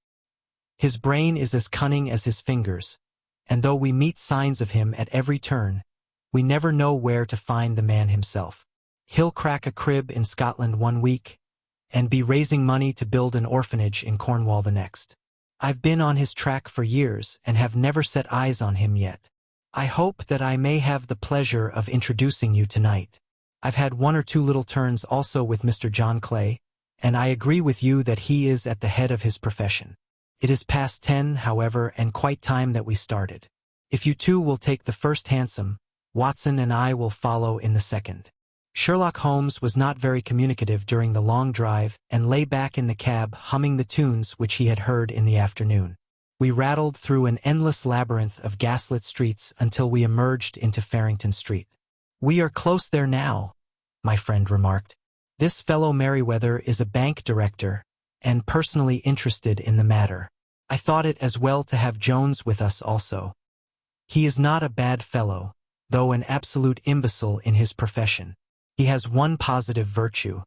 His brain is as cunning as his fingers, and though we meet signs of him at every turn, we never know where to find the man himself. He'll crack a crib in Scotland one week, and be raising money to build an orphanage in Cornwall the next. I've been on his track for years and have never set eyes on him yet. I hope that I may have the pleasure of introducing you tonight. I've had 1 or 2 little turns also with Mr. John Clay, and I agree with you that he is at the head of his profession. It is past 10, however, and quite time that we started. If you two will take the first hansom, Watson and I will follow in the second." Sherlock Holmes was not very communicative during the long drive and lay back in the cab humming the tunes which he had heard in the afternoon. We rattled through an endless labyrinth of gaslit streets until we emerged into Farrington Street. "We are close there now," my friend remarked. "This fellow Merryweather is a bank director, and personally interested in the matter. I thought it as well to have Jones with us also. He is not a bad fellow, though an absolute imbecile in his profession. He has one positive virtue.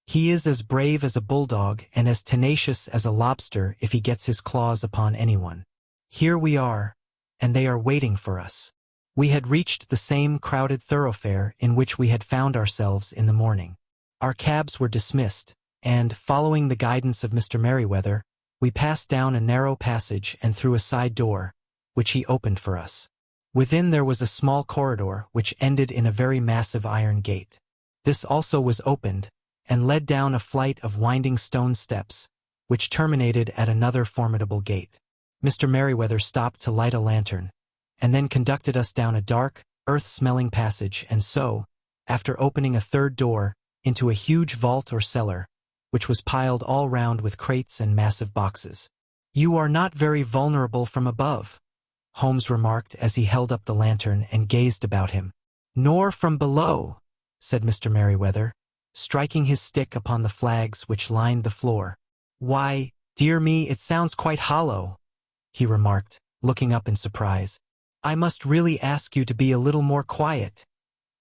He is as brave as a bulldog and as tenacious as a lobster if he gets his claws upon anyone. Here we are, and they are waiting for us." We had reached the same crowded thoroughfare in which we had found ourselves in the morning. Our cabs were dismissed, and, following the guidance of Mr. Merryweather, we passed down a narrow passage and through a side door, which he opened for us. Within there was a small corridor which ended in a very massive iron gate. This also was opened, and led down a flight of winding stone steps, which terminated at another formidable gate. Mr. Merryweather stopped to light a lantern, and then conducted us down a dark, earth-smelling passage and so, after opening a third door, into a huge vault or cellar, which was piled all round with crates and massive boxes. "You are not very vulnerable from above," Holmes remarked as he held up the lantern and gazed about him. "Nor from below," said Mr. Merryweather, striking his stick upon the flags which lined the floor. "Why, dear me, it sounds quite hollow," he remarked, looking up in surprise. "I must really ask you to be a little more quiet,"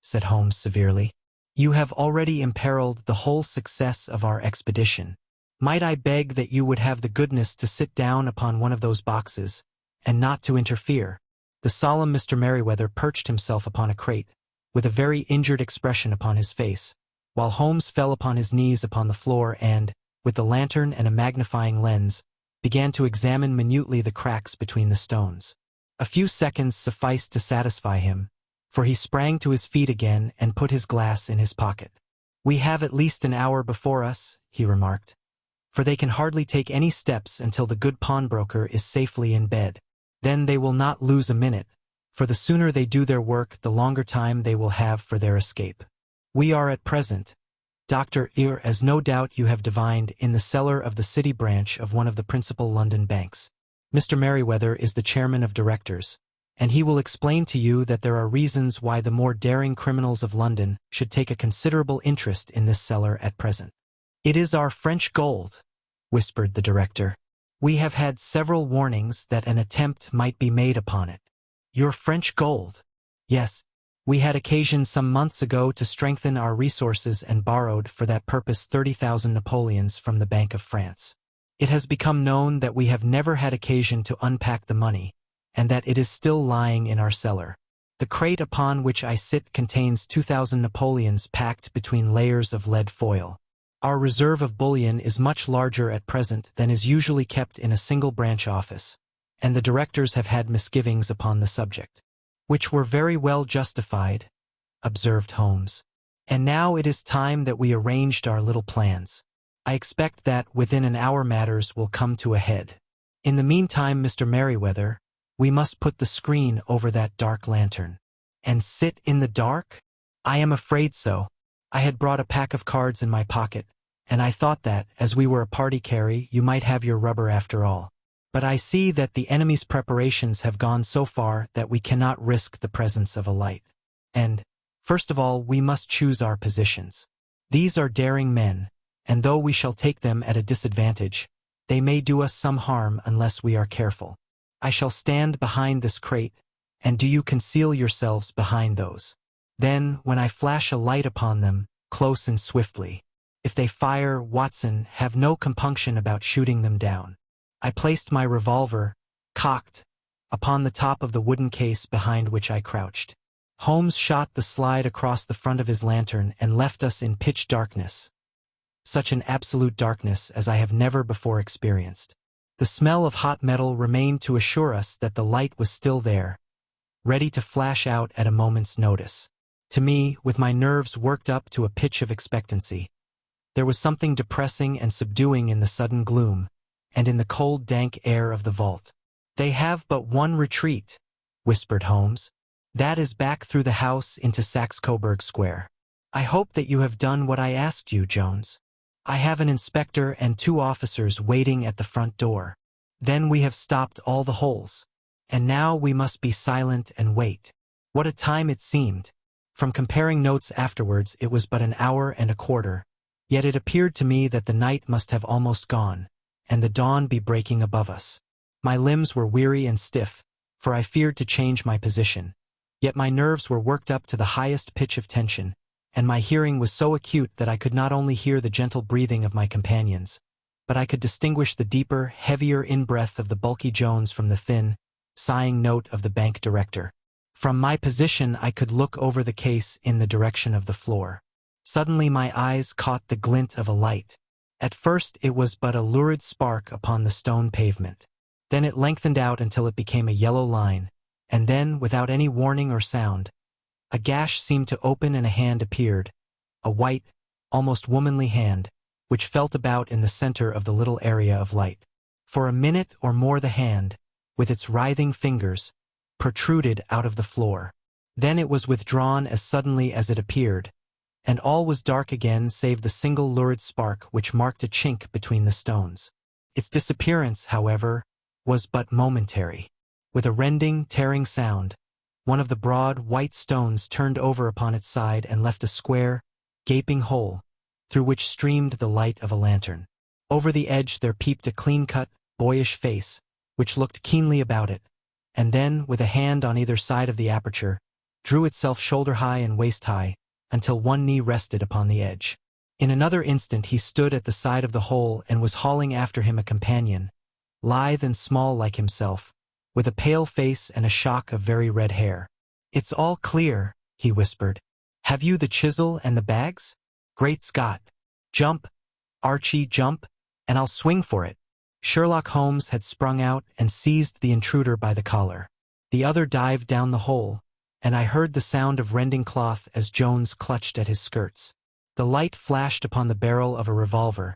said Holmes severely. "You have already imperiled the whole success of our expedition. Might I beg that you would have the goodness to sit down upon one of those boxes, and not to interfere?" The solemn Mr. Merryweather perched himself upon a crate, with a very injured expression upon his face, while Holmes fell upon his knees upon the floor and, with the lantern and a magnifying lens, began to examine minutely the cracks between the stones. A few seconds sufficed to satisfy him, for he sprang to his feet again and put his glass in his pocket. "We have at least an hour before us," he remarked, "for they can hardly take any steps until the good pawnbroker is safely in bed. Then they will not lose a minute, for the sooner they do their work the longer time they will have for their escape. We are at present, Dr. Eyre, as no doubt you have divined, in the cellar of the city branch of one of the principal London banks. Mr. Merryweather is the chairman of directors, and he will explain to you that there are reasons why the more daring criminals of London should take a considerable interest in this cellar at present." "It is our French gold," whispered the director. "We have had several warnings that an attempt might be made upon it." "Your French gold?" "Yes. We had occasion some months ago to strengthen our resources and borrowed for that purpose 30,000 Napoleons from the Bank of France. It has become known that we have never had occasion to unpack the money, and that it is still lying in our cellar. The crate upon which I sit contains 2,000 Napoleons packed between layers of lead foil. Our reserve of bullion is much larger at present than is usually kept in a single branch office, and the directors have had misgivings upon the subject." "Which were very well justified," observed Holmes. "And now it is time that we arranged our little plans. I expect that within an hour matters will come to a head. In the meantime, Mr. Merryweather, we must put the screen over that dark lantern." "And sit in the dark?" "I am afraid so. I had brought a pack of cards in my pocket, and I thought that, as we were a party carry, you might have your rubber after all. But I see that the enemy's preparations have gone so far that we cannot risk the presence of a light. And, first of all, we must choose our positions. These are daring men, and though we shall take them at a disadvantage, they may do us some harm unless we are careful. I shall stand behind this crate, and do you conceal yourselves behind those. Then, when I flash a light upon them, close and swiftly. If they fire, Watson, have no compunction about shooting them down." I placed my revolver, cocked, upon the top of the wooden case behind which I crouched. Holmes shot the slide across the front of his lantern and left us in pitch darkness. Such an absolute darkness as I have never before experienced. The smell of hot metal remained to assure us that the light was still there, ready to flash out at a moment's notice. To me, with my nerves worked up to a pitch of expectancy, There was something depressing and subduing in the sudden gloom, and in the cold, dank air of the vault. "They have but one retreat," whispered Holmes. "That is back through the house into Saxe-Coburg Square. I hope that you have done what I asked you, Jones. I have an inspector and 2 officers waiting at the front door. Then we have stopped all the holes. And now we must be silent and wait." What a time it seemed! From comparing notes afterwards, it was but an hour and a quarter. Yet it appeared to me that the night must have almost gone, and the dawn be breaking above us. My limbs were weary and stiff, for I feared to change my position. Yet my nerves were worked up to the highest pitch of tension, and my hearing was so acute that I could not only hear the gentle breathing of my companions, but I could distinguish the deeper, heavier in-breath of the bulky Jones from the thin, sighing note of the bank director. From my position I could look over the case in the direction of the floor. Suddenly my eyes caught the glint of a light. At first it was but a lurid spark upon the stone pavement. Then it lengthened out until it became a yellow line, and then, without any warning or sound, a gash seemed to open and a hand appeared, a white, almost womanly hand, which felt about in the center of the little area of light. For a minute or more the hand, with its writhing fingers, protruded out of the floor. Then it was withdrawn as suddenly as it appeared, and all was dark again save the single lurid spark which marked a chink between the stones. Its disappearance, however, was but momentary. With a rending, tearing sound, one of the broad, white stones turned over upon its side and left a square, gaping hole, through which streamed the light of a lantern. Over the edge there peeped a clean-cut, boyish face, which looked keenly about it, and then, with a hand on either side of the aperture, drew itself shoulder-high and waist-high, until one knee rested upon the edge. In another instant he stood at the side of the hole and was hauling after him a companion, lithe and small like himself, with a pale face and a shock of very red hair. "It's all clear," he whispered. "Have you the chisel and the bags? Great Scott! Jump, Archie, jump, and I'll swing for it." Sherlock Holmes had sprung out and seized the intruder by the collar. The other dived down the hole, and I heard the sound of rending cloth as Jones clutched at his skirts. The light flashed upon the barrel of a revolver,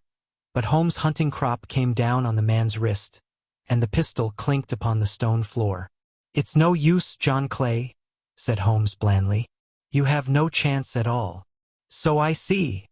but Holmes' hunting crop came down on the man's wrist, and the pistol clinked upon the stone floor. "It's no use, John Clay," said Holmes blandly. "You have no chance at all." "So I see,"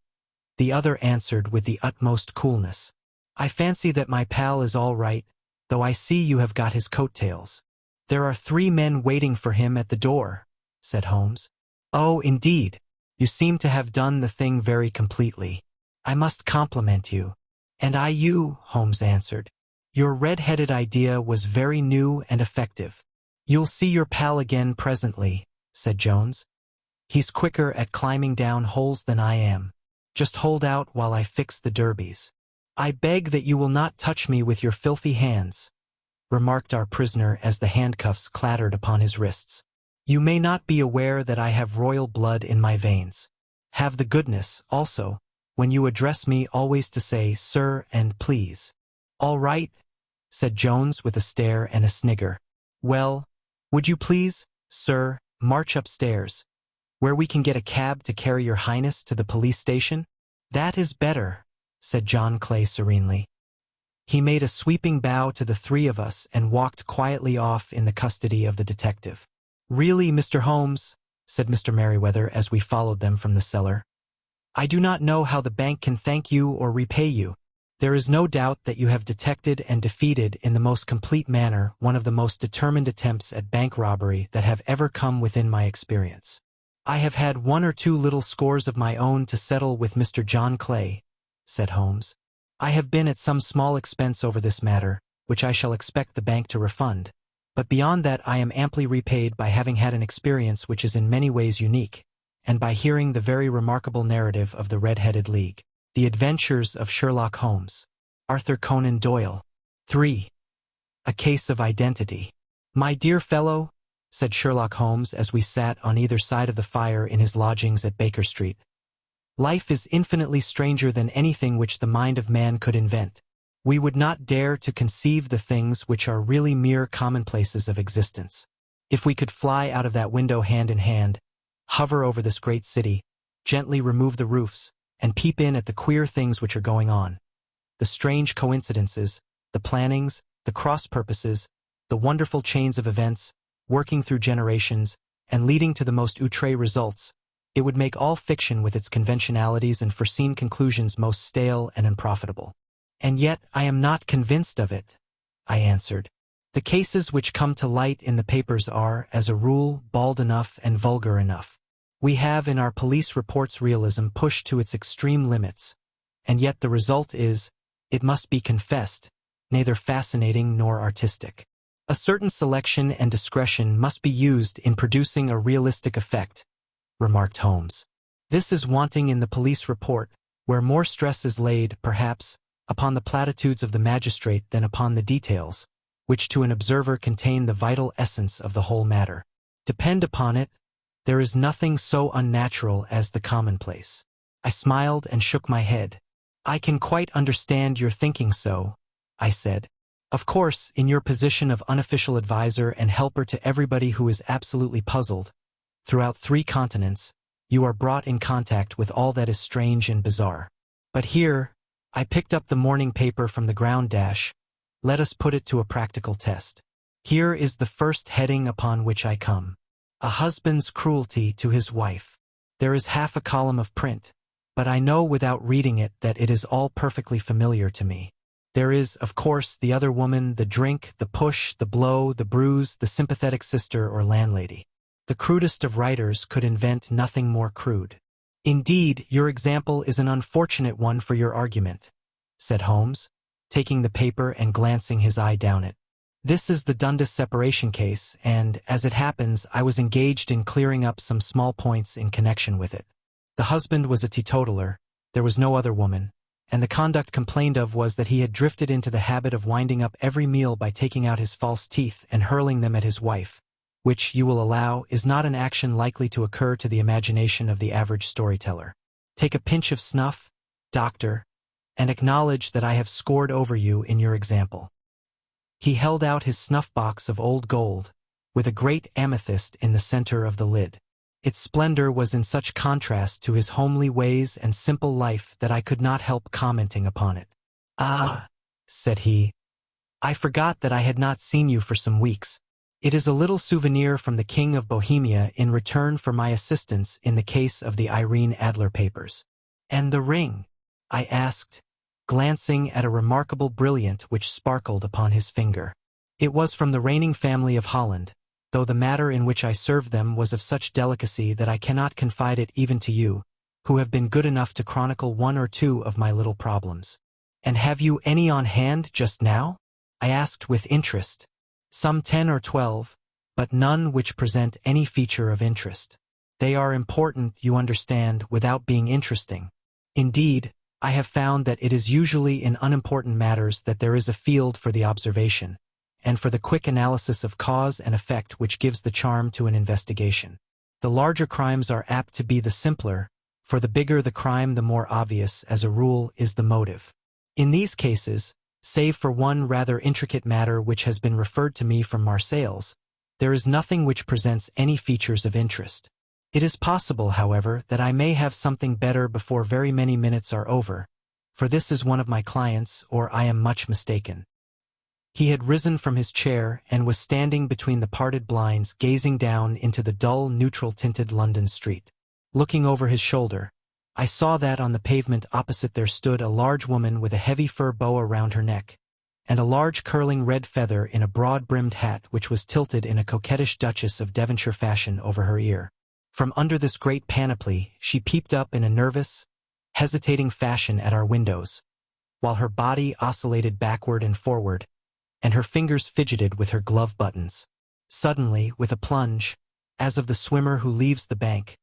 the other answered with the utmost coolness. "I fancy that my pal is all right, though I see you have got his coat-tails." "There are 3 men waiting for him at the door," said Holmes. "Oh, indeed. You seem to have done the thing very completely. I must compliment you." "And I you," Holmes answered. "Your red-headed idea was very new and effective." "You'll see your pal again presently," said Jones. "He's quicker at climbing down holes than I am. Just hold out while I fix the derbies." "I beg that you will not touch me with your filthy hands," remarked our prisoner as the handcuffs clattered upon his wrists. "You may not be aware that I have royal blood in my veins. Have the goodness, also, when you address me always to say sir and please." "All right," said Jones with a stare and a snigger. "Well, would you please, sir, march upstairs, where we can get a cab to carry your highness to the police station?" "That is better," said John Clay serenely. He made a sweeping bow to the 3 of us and walked quietly off in the custody of the detective. "Really, Mr. Holmes," said Mr. Merriweather as we followed them from the cellar, "I do not know how the bank can thank you or repay you. There is no doubt that you have detected and defeated in the most complete manner one of the most determined attempts at bank robbery that have ever come within my experience. I have had 1 or 2 little scores of my own to settle with Mr. John Clay," said Holmes. "I have been at some small expense over this matter, which I shall expect the bank to refund. But beyond that I am amply repaid by having had an experience which is in many ways unique, and by hearing the very remarkable narrative of the Red-Headed League. The Adventures of Sherlock Holmes. Arthur Conan Doyle. 3. A Case of Identity. "My dear fellow," said Sherlock Holmes as we sat on either side of the fire in his lodgings at Baker Street, "life is infinitely stranger than anything which the mind of man could invent. We would not dare to conceive the things which are really mere commonplaces of existence. If we could fly out of that window hand in hand, hover over this great city, gently remove the roofs, and peep in at the queer things which are going on. The strange coincidences, the plannings, the cross-purposes, the wonderful chains of events, working through generations, and leading to the most outre results. It would make all fiction with its conventionalities and foreseen conclusions most stale and unprofitable. And yet I am not convinced of it, I answered. The cases which come to light in the papers are, as a rule, bald enough and vulgar enough. We have in our police reports realism pushed to its extreme limits, and yet the result is, it must be confessed, neither fascinating nor artistic. A certain selection and discretion must be used in producing a realistic effect, remarked Holmes. This is wanting in the police report, where more stress is laid, perhaps, upon the platitudes of the magistrate than upon the details, which to an observer contain the vital essence of the whole matter. Depend upon it, there is nothing so unnatural as the commonplace. I smiled and shook my head. I can quite understand your thinking so, I said. Of course, in your position of unofficial advisor and helper to everybody who is absolutely puzzled, throughout 3 continents, you are brought in contact with all that is strange and bizarre. But here, I picked up the morning paper from the ground dash. Let us put it to a practical test. Here is the first heading upon which I come. A husband's cruelty to his wife. There is half a column of print, but I know without reading it that it is all perfectly familiar to me. There is, of course, the other woman, the drink, the push, the blow, the bruise, the sympathetic sister or landlady. The crudest of writers could invent nothing more crude. Indeed, your example is an unfortunate one for your argument, said Holmes, taking the paper and glancing his eye down it. This is the Dundas separation case, and, as it happens, I was engaged in clearing up some small points in connection with it. The husband was a teetotaler, there was no other woman, and the conduct complained of was that he had drifted into the habit of winding up every meal by taking out his false teeth and hurling them at his wife, which, you will allow, is not an action likely to occur to the imagination of the average storyteller. Take a pinch of snuff, doctor, and acknowledge that I have scored over you in your example. He held out his snuff-box of old gold, with a great amethyst in the center of the lid. Its splendor was in such contrast to his homely ways and simple life that I could not help commenting upon it. "Ah," said he, "I forgot that I had not seen you for some weeks. It is a little souvenir from the King of Bohemia in return for my assistance in the case of the Irene Adler papers." "And the ring?" I asked, glancing at a remarkable brilliant which sparkled upon his finger. "It was from the reigning family of Holland, though the matter in which I served them was of such delicacy that I cannot confide it even to you, who have been good enough to chronicle 1 or 2 of my little problems." "And have you any on hand just now?" I asked with interest. "Some 10 or 12, but none which present any feature of interest. They are important, you understand, without being interesting. Indeed, I have found that it is usually in unimportant matters that there is a field for the observation, and for the quick analysis of cause and effect which gives the charm to an investigation. The larger crimes are apt to be the simpler, for the bigger the crime the more obvious, as a rule, is the motive. In these cases, save for one rather intricate matter which has been referred to me from Marseilles, there is nothing which presents any features of interest. It is possible, however, that I may have something better before very many minutes are over, for this is one of my clients, or I am much mistaken." He had risen from his chair and was standing between the parted blinds, gazing down into the dull, neutral-tinted London street. Looking over his shoulder, I saw that on the pavement opposite there stood a large woman with a heavy fur boa round her neck, and a large curling red feather in a broad-brimmed hat which was tilted in a coquettish Duchess of Devonshire fashion over her ear. From under this great panoply she peeped up in a nervous, hesitating fashion at our windows, while her body oscillated backward and forward, and her fingers fidgeted with her glove buttons. Suddenly, with a plunge, as of the swimmer who leaves the bank,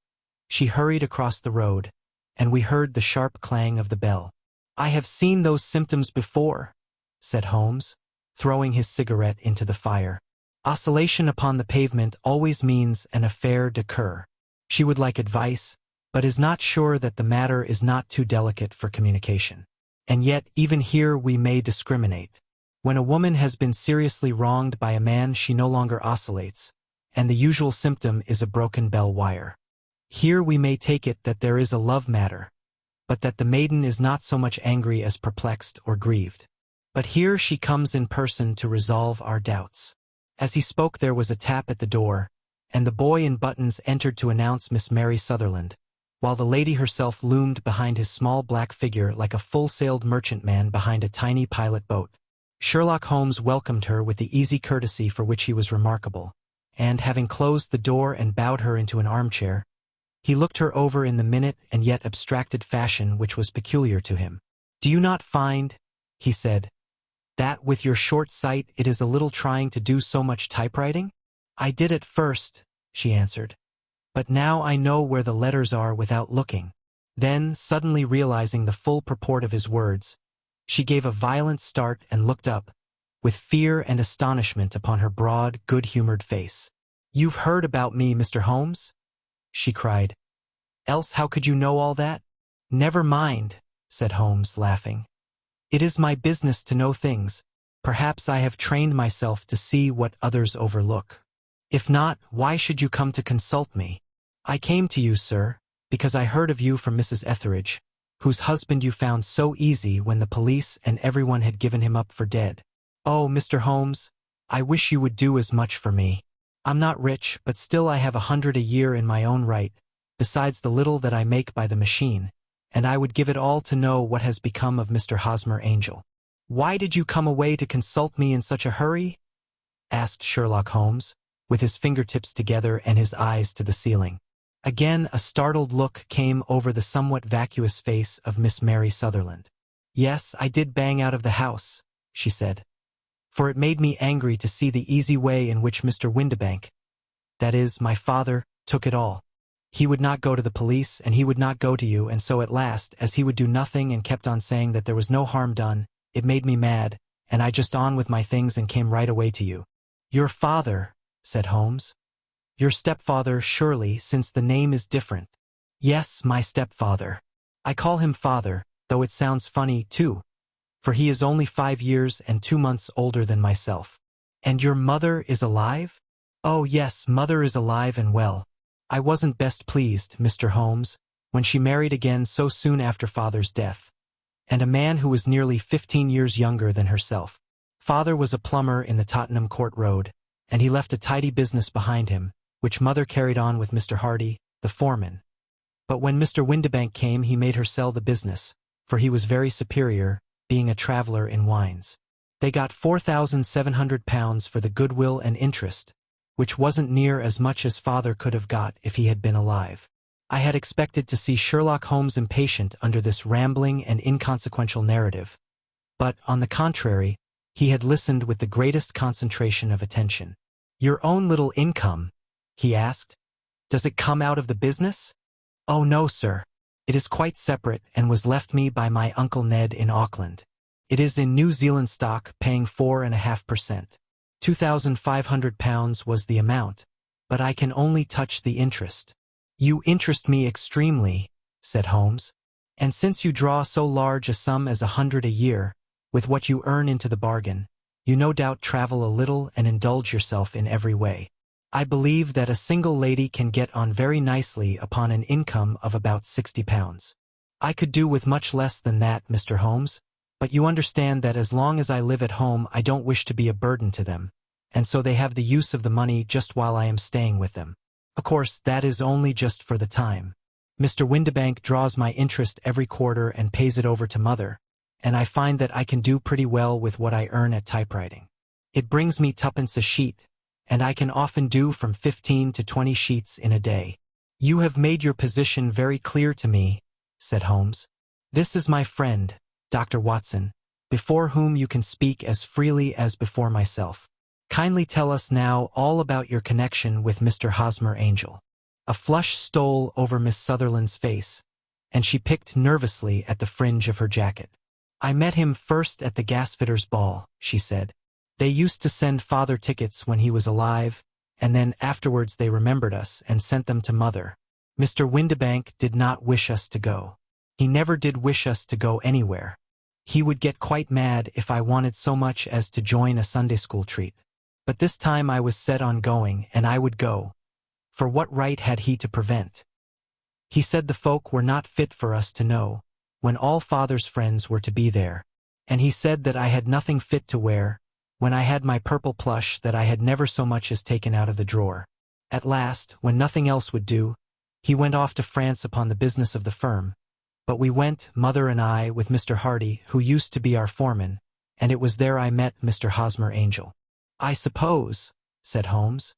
she hurried across the road, and we heard the sharp clang of the bell. "I have seen those symptoms before," said Holmes, throwing his cigarette into the fire. "Oscillation upon the pavement always means an affaire de cœur. She would like advice, but is not sure that the matter is not too delicate for communication. And yet, even here we may discriminate. When a woman has been seriously wronged by a man, she no longer oscillates, and the usual symptom is a broken bell wire. Here we may take it that there is a love matter, but that the maiden is not so much angry as perplexed or grieved. But here she comes in person to resolve our doubts. As he spoke there was a tap at the door, and the boy in buttons entered to announce Miss Mary Sutherland, while the lady herself loomed behind his small black figure like a full-sailed merchantman behind a tiny pilot boat. Sherlock Holmes welcomed her with the easy courtesy for which he was remarkable, and, having closed the door and bowed her into an armchair, he looked her over in the minute and yet abstracted fashion which was peculiar to him. "Do you not find," he said, "that with your short sight it is a little trying to do so much typewriting?" "I did at first," she answered, "but now I know where the letters are without looking." Then, suddenly realizing the full purport of his words, she gave a violent start and looked up, with fear and astonishment upon her broad, good-humored face. "You've heard about me, Mr. Holmes?" she cried. "Else how could you know all that?" "Never mind," said Holmes, laughing. "It is my business to know things. Perhaps I have trained myself to see what others overlook. If not, why should you come to consult me?" "I came to you, sir, because I heard of you from Mrs. Etheridge, whose husband you found so easy when the police and everyone had given him up for dead. Oh, Mr. Holmes, I wish you would do as much for me. I'm not rich, but still I have 100 a year in my own right, besides the little that I make by the machine, and I would give it all to know what has become of Mr. Hosmer Angel." "Why did you come away to consult me in such a hurry?" asked Sherlock Holmes, with his fingertips together and his eyes to the ceiling. Again a startled look came over the somewhat vacuous face of Miss Mary Sutherland. "Yes, I did bang out of the house," she said, "for it made me angry to see the easy way in which Mr. Windibank, that is, my father, took it all. He would not go to the police, and he would not go to you, and so at last, as he would do nothing and kept on saying that there was no harm done, it made me mad, and I just on with my things and came right away to you." "Your father," said Holmes. "Your stepfather, surely, since the name is different." "Yes, my stepfather. I call him father, though it sounds funny, too, for he is only 5 years and 2 months older than myself." "And your mother is alive?" "Oh, yes, mother is alive and well. I wasn't best pleased, Mr. Holmes, when she married again so soon after father's death, and a man who was nearly 15 years younger than herself. Father was a plumber in the Tottenham Court Road, and he left a tidy business behind him, which mother carried on with Mr. Hardy, the foreman. But when Mr. Windibank came he made her sell the business, for he was very superior, being a traveller in wines. They got £4,700 for the goodwill and interest, which wasn't near as much as father could have got if he had been alive. I had expected to see Sherlock Holmes impatient under this rambling and inconsequential narrative, but, on the contrary, he had listened with the greatest concentration of attention. "Your own little income?" he asked. "Does it come out of the business?" "Oh, no, sir. It is quite separate and was left me by my Uncle Ned in Auckland. It is in New Zealand stock, paying 4.5%. £2,500 was the amount, but I can only touch the interest." "You interest me extremely," said Holmes, "and since you draw so large a sum as 100 a year, with what you earn into the bargain, you no doubt travel a little and indulge yourself in every way. I believe that a single lady can get on very nicely upon an income of about £60. I could do with much less than that, Mr. Holmes, but you understand that as long as I live at home I don't wish to be a burden to them, and so they have the use of the money just while I am staying with them. Of course, that is only just for the time. Mr. Windibank draws my interest every quarter and pays it over to mother, and I find that I can do pretty well with what I earn at typewriting. It brings me 2d. a sheet, and I can often do from 15 to 20 sheets in a day." "You have made your position very clear to me," said Holmes. "This is my friend, Dr. Watson, before whom you can speak as freely as before myself. Kindly tell us now all about your connection with Mr. Hosmer Angel." A flush stole over Miss Sutherland's face, and she picked nervously at the fringe of her jacket. "I met him first at the gasfitters' ball," she said. "They used to send father tickets when he was alive, and then afterwards they remembered us and sent them to mother. Mr. Windibank did not wish us to go. He never did wish us to go anywhere. He would get quite mad if I wanted so much as to join a Sunday school treat. But this time I was set on going, and I would go, for what right had he to prevent? He said the folk were not fit for us to know, when all father's friends were to be there. And he said that I had nothing fit to wear, when I had my purple plush that I had never so much as taken out of the drawer. At last, when nothing else would do, he went off to France upon the business of the firm. But we went, mother and I, with Mr. Hardy, who used to be our foreman, and it was there I met Mr. Hosmer Angel. I suppose, said Holmes,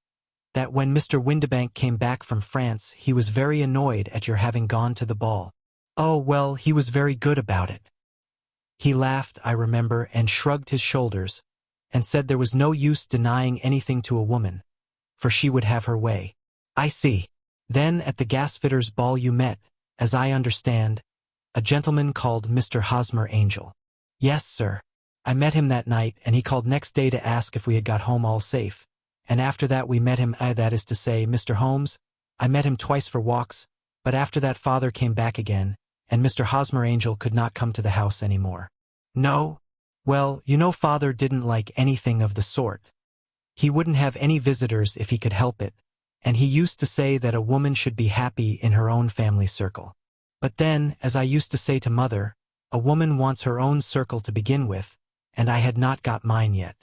that when Mr. Windibank came back from France he was very annoyed at your having gone to the ball. Oh, well, he was very good about it. He laughed, I remember, and shrugged his shoulders, and said there was no use denying anything to a woman, for she would have her way. I see. Then at the gasfitter's ball you met, as I understand, a gentleman called Mr. Hosmer Angel. Yes, sir. I met him that night, and he called next day to ask if we had got home all safe. And after that we met him, that is to say, Mr. Holmes, I met him twice for walks, but after that father came back again, and Mr. Hosmer Angel could not come to the house any more. No? Well, you know father didn't like anything of the sort. He wouldn't have any visitors if he could help it, and he used to say that a woman should be happy in her own family circle. But then, as I used to say to mother, a woman wants her own circle to begin with, and I had not got mine yet.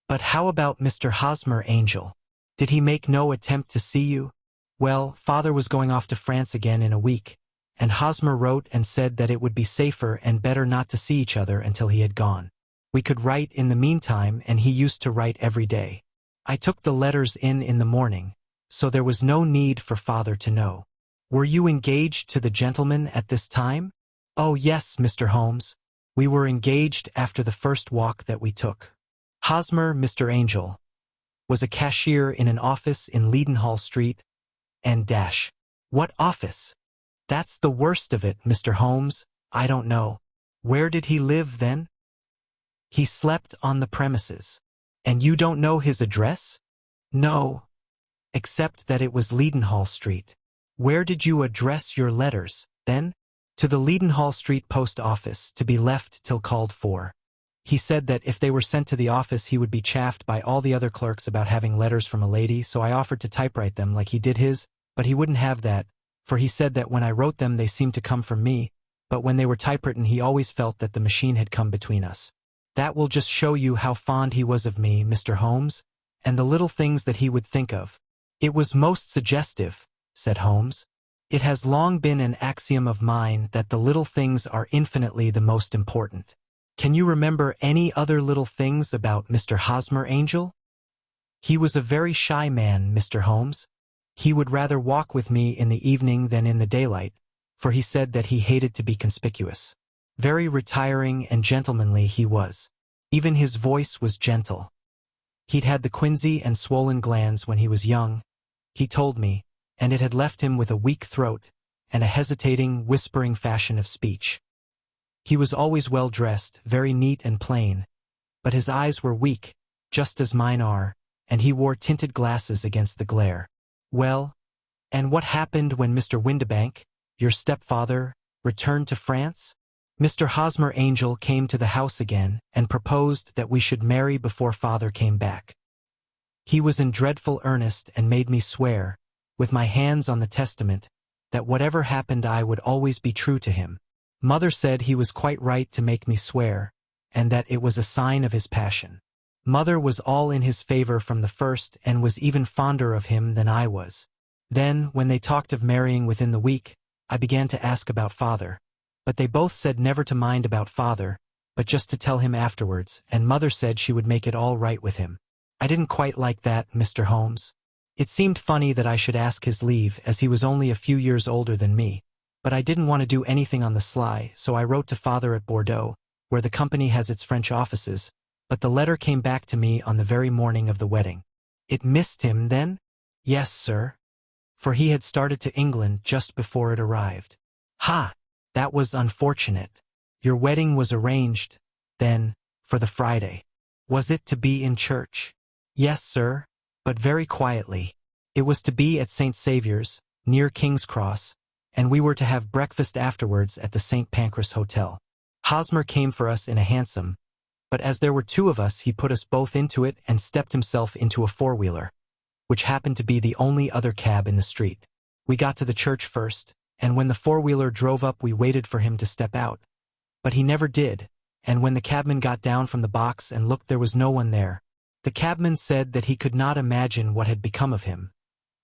But how about Mr. Hosmer Angel? Did he make no attempt to see you? Well, father was going off to France again in a week, and Hosmer wrote and said that it would be safer and better not to see each other until he had gone. We could write in the meantime, and he used to write every day. I took the letters in the morning, so there was no need for father to know. Were you engaged to the gentleman at this time? Oh yes, Mr. Holmes. We were engaged after the first walk that we took. Hosmer, Mr. Angel, was a cashier in an office in Leadenhall Street, and What office? That's the worst of it, Mr. Holmes. I don't know. Where did he live then? He slept on the premises. And you don't know his address? No, except that it was Leadenhall Street. Where did you address your letters, then? To the Leadenhall Street post office, to be left till called for. He said that if they were sent to the office he would be chaffed by all the other clerks about having letters from a lady, so I offered to typewrite them like he did his, but he wouldn't have that, for he said that when I wrote them they seemed to come from me, but when they were typewritten he always felt that the machine had come between us. That will just show you how fond he was of me, Mr. Holmes, and the little things that he would think of. It was most suggestive, said Holmes. It has long been an axiom of mine that the little things are infinitely the most important. Can you remember any other little things about Mr. Hosmer Angel? He was a very shy man, Mr. Holmes. He would rather walk with me in the evening than in the daylight, for he said that he hated to be conspicuous. Very retiring and gentlemanly he was. Even his voice was gentle. He'd had the quinsy and swollen glands when he was young, he told me, and it had left him with a weak throat and a hesitating, whispering fashion of speech. He was always well dressed, very neat and plain, but his eyes were weak, just as mine are, and he wore tinted glasses against the glare. Well, and what happened when Mr. Windibank, your stepfather, returned to France? Mr. Hosmer Angel came to the house again and proposed that we should marry before father came back. He was in dreadful earnest and made me swear, with my hands on the testament, that whatever happened I would always be true to him. Mother said he was quite right to make me swear, and that it was a sign of his passion. Mother was all in his favor from the first and was even fonder of him than I was. Then, when they talked of marrying within the week, I began to ask about father, but they both said never to mind about father, but just to tell him afterwards, and mother said she would make it all right with him. I didn't quite like that, Mr. Holmes. It seemed funny that I should ask his leave, as he was only a few years older than me, but I didn't want to do anything on the sly, so I wrote to father at Bordeaux, where the company has its French offices, but the letter came back to me on the very morning of the wedding. It missed him, then? Yes, sir. For he had started to England just before it arrived. Ha! That was unfortunate. Your wedding was arranged, then, for the Friday. Was it to be in church? Yes, sir, but very quietly. It was to be at St. Saviour's, near King's Cross, and we were to have breakfast afterwards at the St. Pancras Hotel. Hosmer came for us in a hansom, but as there were two of us he put us both into it and stepped himself into a four-wheeler, which happened to be the only other cab in the street. We got to the church first, and when the four-wheeler drove up we waited for him to step out, but he never did, and when the cabman got down from the box and looked, there was no one there. The cabman said that he could not imagine what had become of him,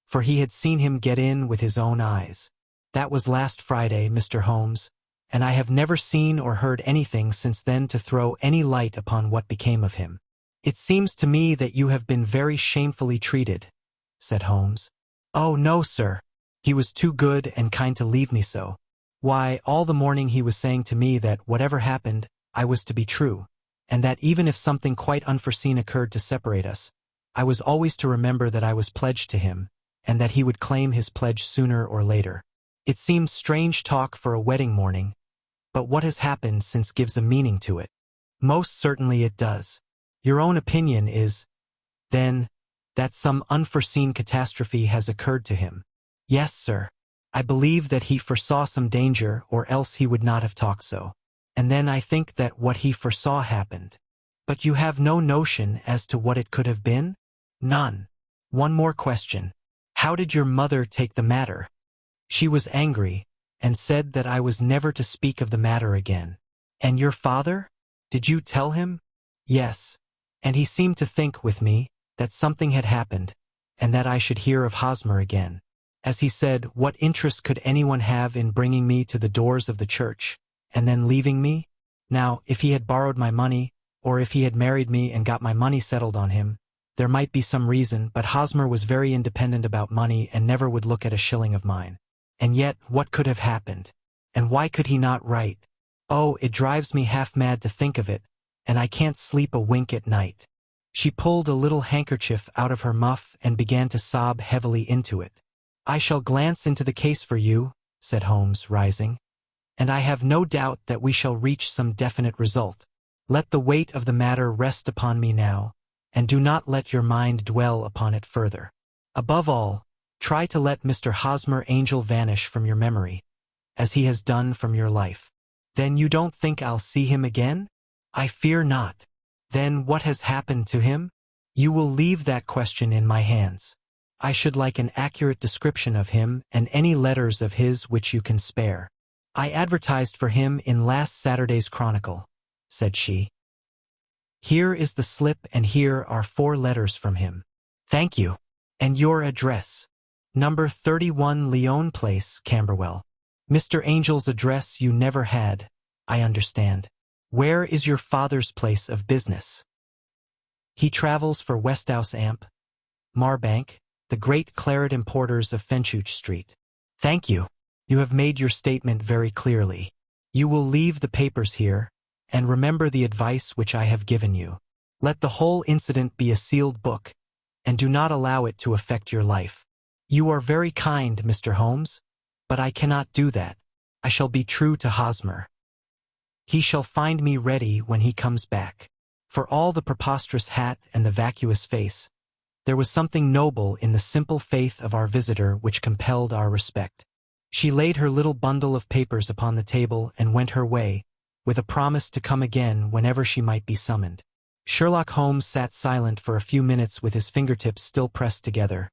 for he had seen him get in with his own eyes. That was last Friday, Mr. Holmes, and I have never seen or heard anything since then to throw any light upon what became of him. It seems to me that you have been very shamefully treated, said Holmes. Oh, no, sir. He was too good and kind to leave me so. Why, all the morning he was saying to me that whatever happened, I was to be true, and that even if something quite unforeseen occurred to separate us, I was always to remember that I was pledged to him, and that he would claim his pledge sooner or later. It seemed strange talk for a wedding morning, but what has happened since gives a meaning to it. Most certainly it does. Your own opinion is, then, that some unforeseen catastrophe has occurred to him. Yes, sir. I believe that he foresaw some danger, or else he would not have talked so. And then I think that what he foresaw happened. But you have no notion as to what it could have been? None. One more question. How did your mother take the matter? She was angry, and said that I was never to speak of the matter again. And your father? Did you tell him? Yes. And he seemed to think, with me, that something had happened, and that I should hear of Hosmer again. As he said, what interest could anyone have in bringing me to the doors of the church, and then leaving me? Now, if he had borrowed my money, or if he had married me and got my money settled on him, there might be some reason, but Hosmer was very independent about money and never would look at a shilling of mine. And yet, what could have happened? And why could he not write? Oh, it drives me half mad to think of it, and I can't sleep a wink at night. She pulled a little handkerchief out of her muff and began to sob heavily into it. I shall glance into the case for you, said Holmes, rising, and I have no doubt that we shall reach some definite result. Let the weight of the matter rest upon me now, and do not let your mind dwell upon it further. Above all, try to let Mr. Hosmer Angel vanish from your memory, as he has done from your life. Then you don't think I'll see him again? I fear not. Then what has happened to him? You will leave that question in my hands. I should like an accurate description of him and any letters of his which you can spare. I advertised for him in last Saturday's Chronicle, said she. Here is the slip, and here are 4 letters from him. Thank you. And your address? Number 31 Leon Place, Camberwell. Mr. Angel's address you never had, I understand. Where is your father's place of business? He travels for Westhouse Amp, Marbank, the great claret importers of Fenchurch Street. Thank you. You have made your statement very clearly. You will leave the papers here, and remember the advice which I have given you. Let the whole incident be a sealed book, and do not allow it to affect your life. You are very kind, Mr. Holmes, but I cannot do that. I shall be true to Hosmer. He shall find me ready when he comes back. For all the preposterous hat and the vacuous face, there was something noble in the simple faith of our visitor which compelled our respect. She laid her little bundle of papers upon the table and went her way, with a promise to come again whenever she might be summoned. Sherlock Holmes sat silent for a few minutes with his fingertips still pressed together,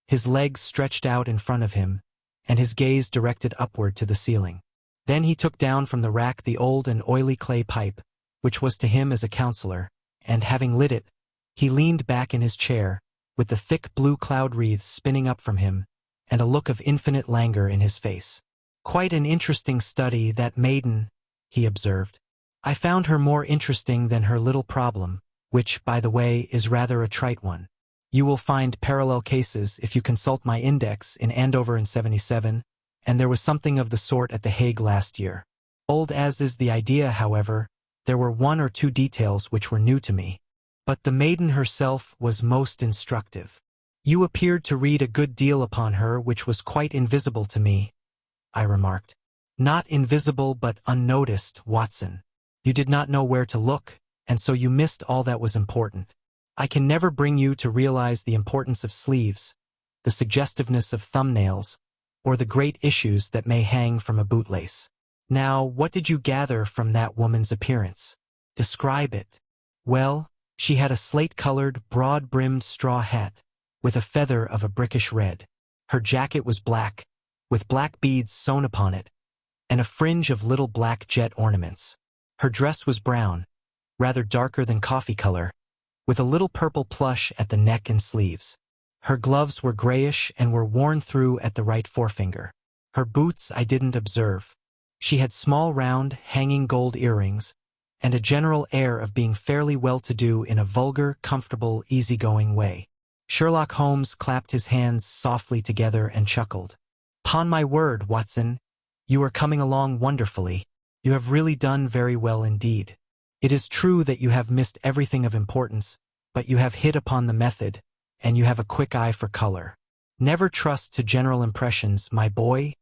his legs stretched out in front of him, and his gaze directed upward to the ceiling. Then he took down from the rack the old and oily clay pipe, which was to him as a counselor, and, having lit it, he leaned back in his chair, with the thick blue cloud wreaths spinning up from him, and a look of infinite languor in his face. Quite an interesting study, that maiden, he observed. I found her more interesting than her little problem, which, by the way, is rather a trite one. You will find parallel cases if you consult my index in Andover in '77, and there was something of the sort at The Hague last year. Old as is the idea, however, there were 1 or 2 details which were new to me. But the maiden herself was most instructive. You appeared to read a good deal upon her which was quite invisible to me, I remarked. Not invisible but unnoticed, Watson. You did not know where to look, and so you missed all that was important. I can never bring you to realize the importance of sleeves, the suggestiveness of thumbnails, or the great issues that may hang from a bootlace. Now, what did you gather from that woman's appearance? Describe it. Well, she had a slate-colored, broad-brimmed straw hat, with a feather of a brickish red. Her jacket was black, with black beads sewn upon it, and a fringe of little black jet ornaments. Her dress was brown, rather darker than coffee color, with a little purple plush at the neck and sleeves. Her gloves were grayish and were worn through at the right forefinger. Her boots I didn't observe. She had small round, hanging gold earrings, and a general air of being fairly well-to-do in a vulgar, comfortable, easygoing way. Sherlock Holmes clapped his hands softly together and chuckled. "'Pon my word, Watson, you are coming along wonderfully. You have really done very well indeed. It is true that you have missed everything of importance, but you have hit upon the method, and you have a quick eye for color. Never trust to general impressions, my boy,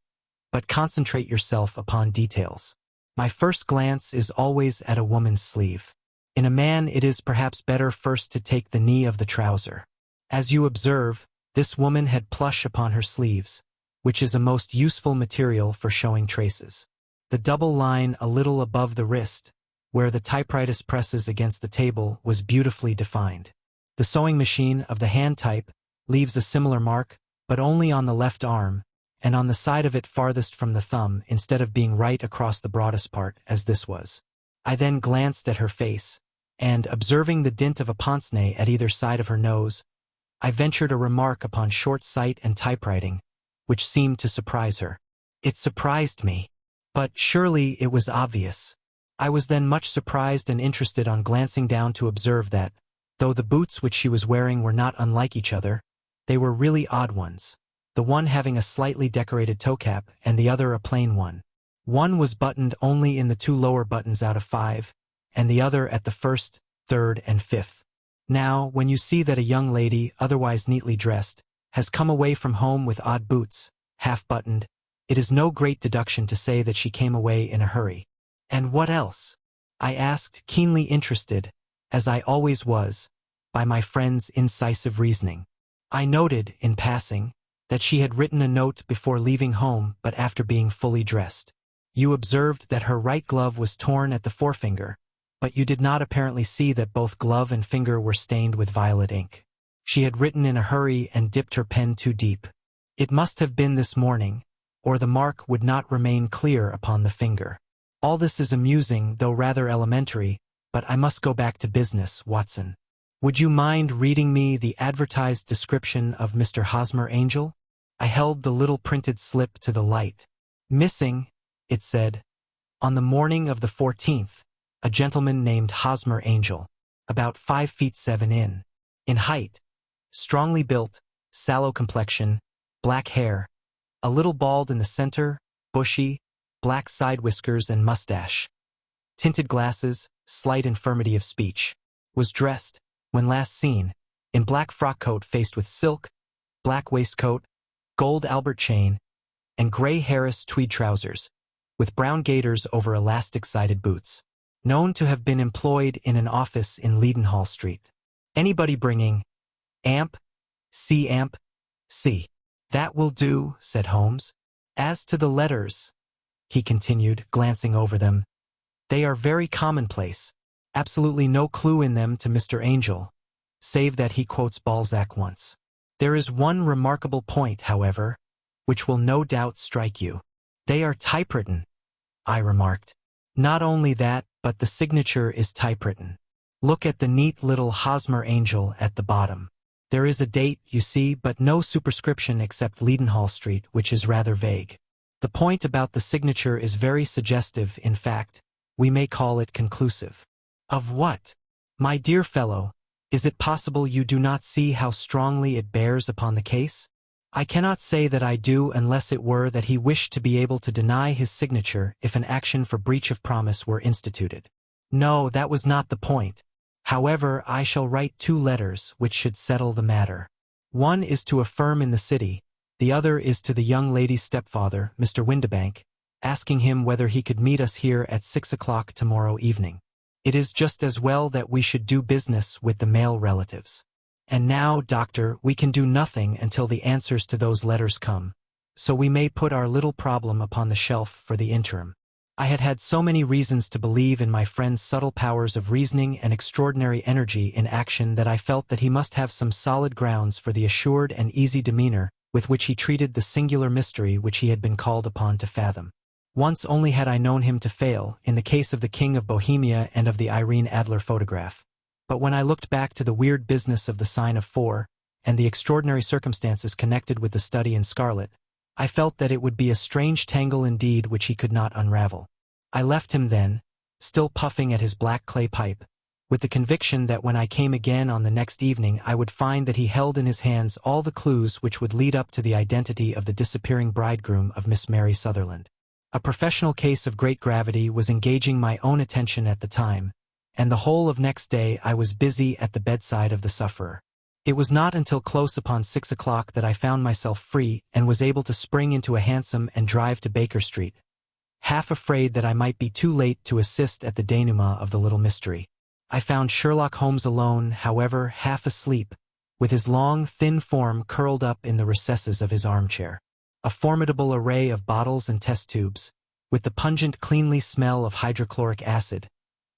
but concentrate yourself upon details. My first glance is always at a woman's sleeve. In a man it is perhaps better first to take the knee of the trouser. As you observe, this woman had plush upon her sleeves, which is a most useful material for showing traces. The double line a little above the wrist, where the typewriter presses against the table, was beautifully defined. The sewing machine of the hand type leaves a similar mark, but only on the left arm, and on the side of it farthest from the thumb, instead of being right across the broadest part, as this was. I then glanced at her face, and, observing the dint of a pince-nez at either side of her nose, I ventured a remark upon short sight and typewriting, which seemed to surprise her. It surprised me. But surely it was obvious. I was then much surprised and interested on glancing down to observe that, though the boots which she was wearing were not unlike each other, they were really odd ones, the one having a slightly decorated toe cap and the other a plain one. One was buttoned only in the 2 lower buttons out of 5, and the other at the 1st, 3rd, and 5th. Now, when you see that a young lady, otherwise neatly dressed, has come away from home with odd boots, half-buttoned, it is no great deduction to say that she came away in a hurry. "And what else?" I asked, keenly interested, as I always was, by my friend's incisive reasoning. I noted, in passing, that she had written a note before leaving home but after being fully dressed. You observed that her right glove was torn at the forefinger, but you did not apparently see that both glove and finger were stained with violet ink. She had written in a hurry and dipped her pen too deep. It must have been this morning, or the mark would not remain clear upon the finger. All this is amusing, though rather elementary, but I must go back to business, Watson. Would you mind reading me the advertised description of Mr. Hosmer Angel? I held the little printed slip to the light. Missing, it said, on the morning of the 14th, a gentleman named Hosmer Angel, about 5 feet 7 in height, strongly built, sallow complexion, black hair, a little bald in the center, bushy, black side whiskers and mustache, tinted glasses, slight infirmity of speech, was dressed, when last seen, in black frock coat faced with silk, black waistcoat, gold Albert chain, and gray Harris tweed trousers, with brown gaiters over elastic-sided boots. Known to have been employed in an office in Leadenhall Street. Anybody bringing amp, C. That will do, said Holmes. As to the letters, he continued, glancing over them, they are very commonplace. Absolutely no clue in them to Mr. Angel, save that he quotes Balzac once. There is one remarkable point, however, which will no doubt strike you. They are typewritten, I remarked. Not only that, but the signature is typewritten. Look at the neat little Hosmer Angel at the bottom. There is a date, you see, but no superscription except Leadenhall Street, which is rather vague. The point about the signature is very suggestive, in fact, we may call it conclusive. Of what? My dear fellow, is it possible you do not see how strongly it bears upon the case? I cannot say that I do unless it were that he wished to be able to deny his signature if an action for breach of promise were instituted. No, that was not the point. However, I shall write 2 letters which should settle the matter. One is to a firm in the city, the other is to the young lady's stepfather, Mr. Windibank, asking him whether he could meet us here at 6 o'clock tomorrow evening. It is just as well that we should do business with the male relatives. And now, Doctor, we can do nothing until the answers to those letters come, so we may put our little problem upon the shelf for the interim. I had had so many reasons to believe in my friend's subtle powers of reasoning and extraordinary energy in action that I felt that he must have some solid grounds for the assured and easy demeanor with which he treated the singular mystery which he had been called upon to fathom. Once only had I known him to fail, in the case of the King of Bohemia and of the Irene Adler photograph. But when I looked back to the weird business of the sign of 4, and the extraordinary circumstances connected with the study in scarlet, I felt that it would be a strange tangle indeed which he could not unravel. I left him then, still puffing at his black clay pipe, with the conviction that when I came again on the next evening I would find that he held in his hands all the clues which would lead up to the identity of the disappearing bridegroom of Miss Mary Sutherland. A professional case of great gravity was engaging my own attention at the time, and the whole of next day I was busy at the bedside of the sufferer. It was not until close upon 6 o'clock that I found myself free and was able to spring into a hansom and drive to Baker Street, half afraid that I might be too late to assist at the denouement of the little mystery. I found Sherlock Holmes alone, however, half asleep, with his long, thin form curled up in the recesses of his armchair. A formidable array of bottles and test tubes, with the pungent, cleanly smell of hydrochloric acid,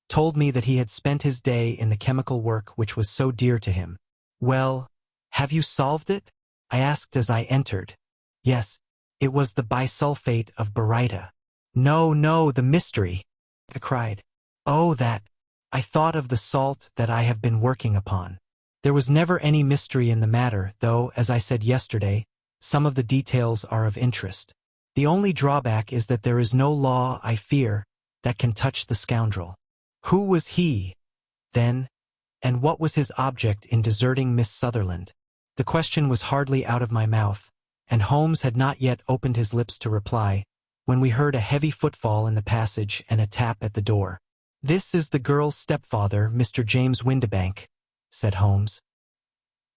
told me that he had spent his day in the chemical work which was so dear to him. "Well, have you solved it?" I asked as I entered. "Yes, it was the bisulfate of baryta." "No, no, the mystery!" I cried. "Oh, that! I thought of the salt that I have been working upon. There was never any mystery in the matter, though, as I said yesterday, some of the details are of interest. The only drawback is that there is no law, I fear, that can touch the scoundrel. Who was he, then, and what was his object in deserting Miss Sutherland?" The question was hardly out of my mouth, and Holmes had not yet opened his lips to reply, when we heard a heavy footfall in the passage and a tap at the door. "This is the girl's stepfather, Mr. James Windibank," said Holmes.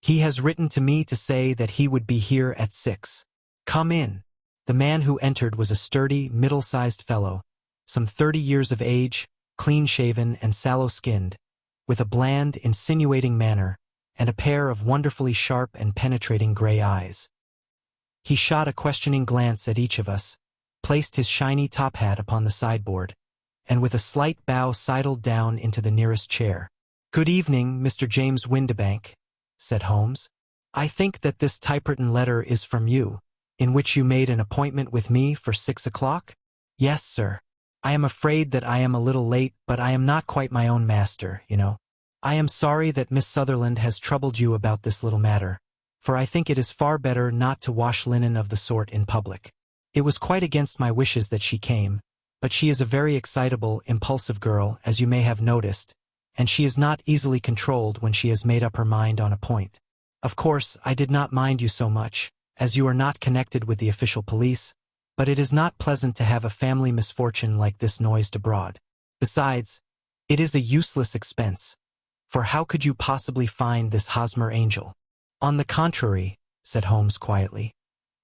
"He has written to me to say that he would be here at 6. Come in." The man who entered was a sturdy, middle-sized fellow, some 30 years of age, clean-shaven and sallow-skinned, with a bland, insinuating manner, and a pair of wonderfully sharp and penetrating gray eyes. He shot a questioning glance at each of us, placed his shiny top hat upon the sideboard, and with a slight bow sidled down into the nearest chair. "Good evening, Mr. James Windibank," said Holmes. "I think that this typewritten letter is from you, in which you made an appointment with me for 6 o'clock? "Yes, sir. I am afraid that I am a little late, but I am not quite my own master, you know. I am sorry that Miss Sutherland has troubled you about this little matter, for I think it is far better not to wash linen of the sort in public. It was quite against my wishes that she came, but she is a very excitable, impulsive girl, as you may have noticed, and she is not easily controlled when she has made up her mind on a point. Of course, I did not mind you so much, as you are not connected with the official police, but it is not pleasant to have a family misfortune like this noised abroad. Besides, it is a useless expense, for how could you possibly find this Hosmer angel?" "On the contrary," said Holmes quietly,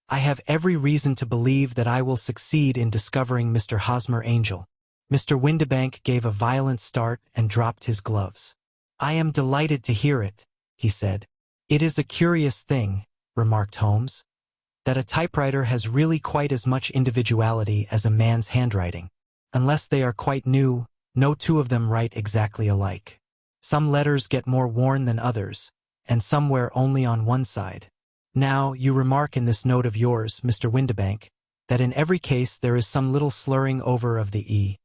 "I have every reason to believe that I will succeed in discovering Mr. Hosmer Angel." Mr. Windibank gave a violent start and dropped his gloves. "I am delighted to hear it," he said. "It is a curious thing," remarked Holmes, "that a typewriter has really quite as much individuality as a man's handwriting. Unless they are quite new, no two of them write exactly alike. Some letters get more worn than others, and some wear only on one side. Now, you remark in this note of yours, Mr. Windibank, that in every case there is some little slurring over of the E,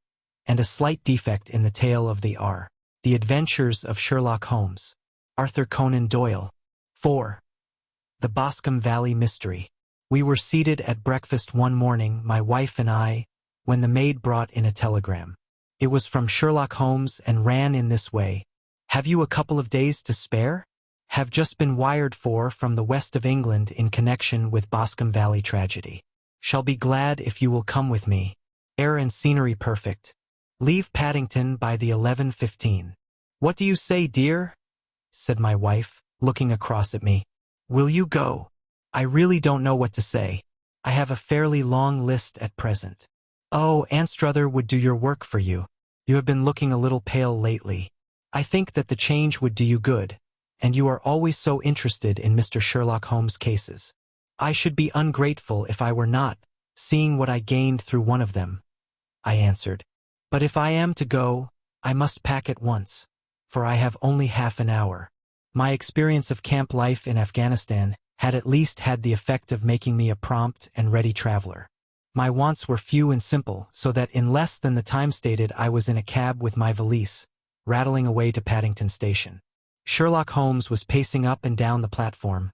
and a slight defect in the tail of the R. The Adventures of Sherlock Holmes. Arthur Conan Doyle. 4. The Boscombe Valley Mystery. We were seated at breakfast one morning, my wife and I, when the maid brought in a telegram. It was from Sherlock Holmes and ran in this way: "Have you a couple of days to spare? Have just been wired for from the west of England in connection with Boscombe Valley tragedy. Shall be glad if you will come with me. Air and scenery perfect. Leave Paddington by the 11:15. What do you say, dear?" said my wife, looking across at me. "Will you go?" "I really don't know what to say. I have a fairly long list at present." "Oh, Anstruther would do your work for you. You have been looking a little pale lately. I think that the change would do you good, and you are always so interested in Mr. Sherlock Holmes' cases. I should be ungrateful if I were not, seeing what I gained through one of them," I answered. "But if I am to go, I must pack at once, for I have only half an hour. My experience of camp life in Afghanistan had at least had the effect of making me a prompt and ready traveler. My wants were few and simple, so that in less than the time stated I was in a cab with my valise, rattling away to Paddington Station. Sherlock Holmes was pacing up and down the platform,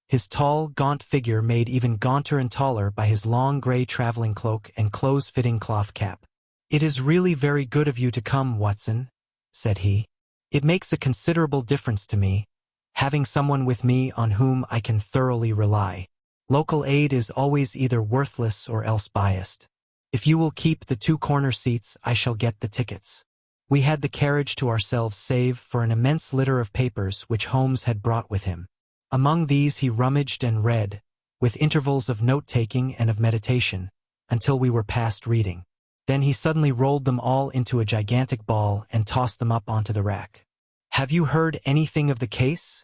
his tall, gaunt figure made even gaunter and taller by his long gray traveling cloak and close-fitting cloth cap. "It is really very good of you to come, Watson," said he. "It makes a considerable difference to me, having someone with me on whom I can thoroughly rely. Local aid is always either worthless or else biased. If you will keep the 2 corner seats, I shall get the tickets." We had the carriage to ourselves save for an immense litter of papers which Holmes had brought with him. Among these he rummaged and read, with intervals of note-taking and of meditation, until we were past reading. Then he suddenly rolled them all into a gigantic ball and tossed them up onto the rack. "Have you heard anything of the case?"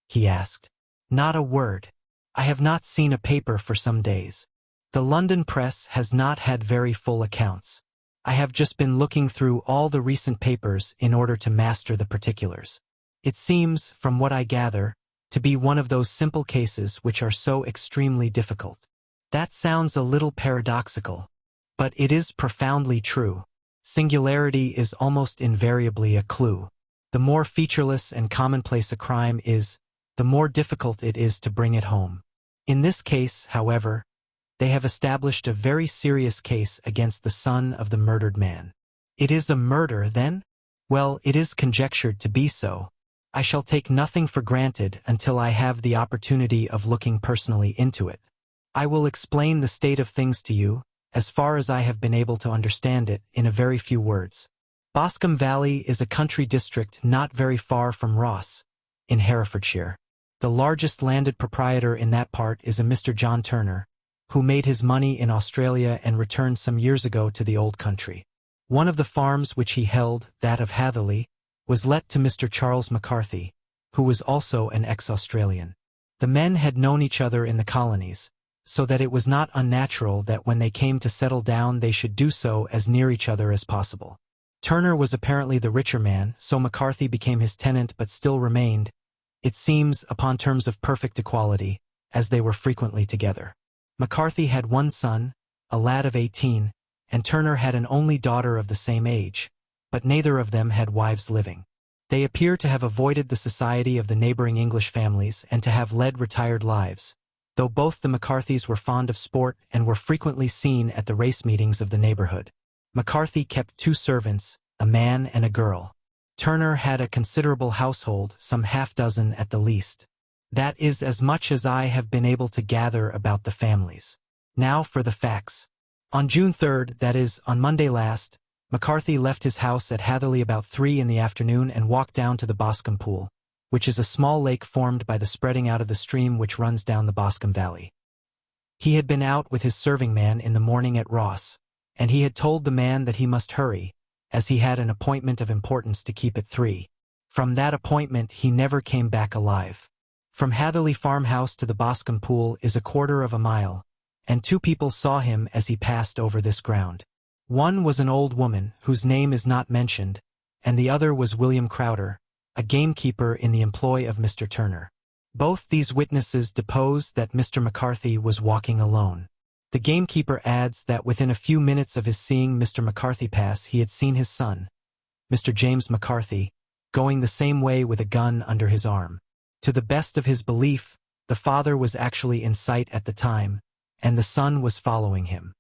he asked. "Not a word. I have not seen a paper for some days. The London press has not had very full accounts. I have just been looking through all the recent papers in order to master the particulars. It seems, from what I gather, to be one of those simple cases which are so extremely difficult." That sounds a little paradoxical, but it is profoundly true. Singularity is almost invariably a clue. The more featureless and commonplace a crime is, the more difficult it is to bring it home. In this case, however, they have established a very serious case against the son of the murdered man. "It is a murder, then?" "Well, it is conjectured to be so. I shall take nothing for granted until I have the opportunity of looking personally into it. I will explain the state of things to you, as far as I have been able to understand it, in a very few words. Boscombe Valley is a country district not very far from Ross, in Herefordshire. The largest landed proprietor in that part is a Mr. John Turner, who made his money in Australia and returned some years ago to the old country. One of the farms which he held, that of Hatherley, was let to Mr. Charles McCarthy, who was also an ex-Australian. The men had known each other in the colonies, so that it was not unnatural that when they came to settle down they should do so as near each other as possible. Turner was apparently the richer man, so McCarthy became his tenant but still remained, it seems, upon terms of perfect equality, as they were frequently together. McCarthy had one son, a lad of 18, and Turner had an only daughter of the same age, but neither of them had wives living. They appear to have avoided the society of the neighboring English families and to have led retired lives, though both the McCarthys were fond of sport and were frequently seen at the race meetings of the neighborhood. McCarthy kept 2 servants, a man and a girl. Turner had a considerable household, some half-dozen at the least. That is as much as I have been able to gather about the families. Now for the facts. On June 3rd, that is, on Monday last, McCarthy left his house at Hatherley about 3 in the afternoon and walked down to the Boscombe Pool, which is a small lake formed by the spreading out of the stream which runs down the Boscombe Valley. He had been out with his serving man in the morning at Ross, and he had told the man that he must hurry, as he had an appointment of importance to keep at 3. From that appointment he never came back alive. From Hatherley farmhouse to the Boscombe Pool is 1/4 of a mile, and 2 people saw him as he passed over this ground. One was an old woman, whose name is not mentioned, and the other was William Crowder, a gamekeeper in the employ of Mr. Turner. Both these witnesses depose that Mr. McCarthy was walking alone. The gamekeeper adds that within a few minutes of his seeing Mr. McCarthy pass he had seen his son, Mr. James McCarthy, going the same way with a gun under his arm. To the best of his belief, the father was actually in sight at the time, and the son was following him.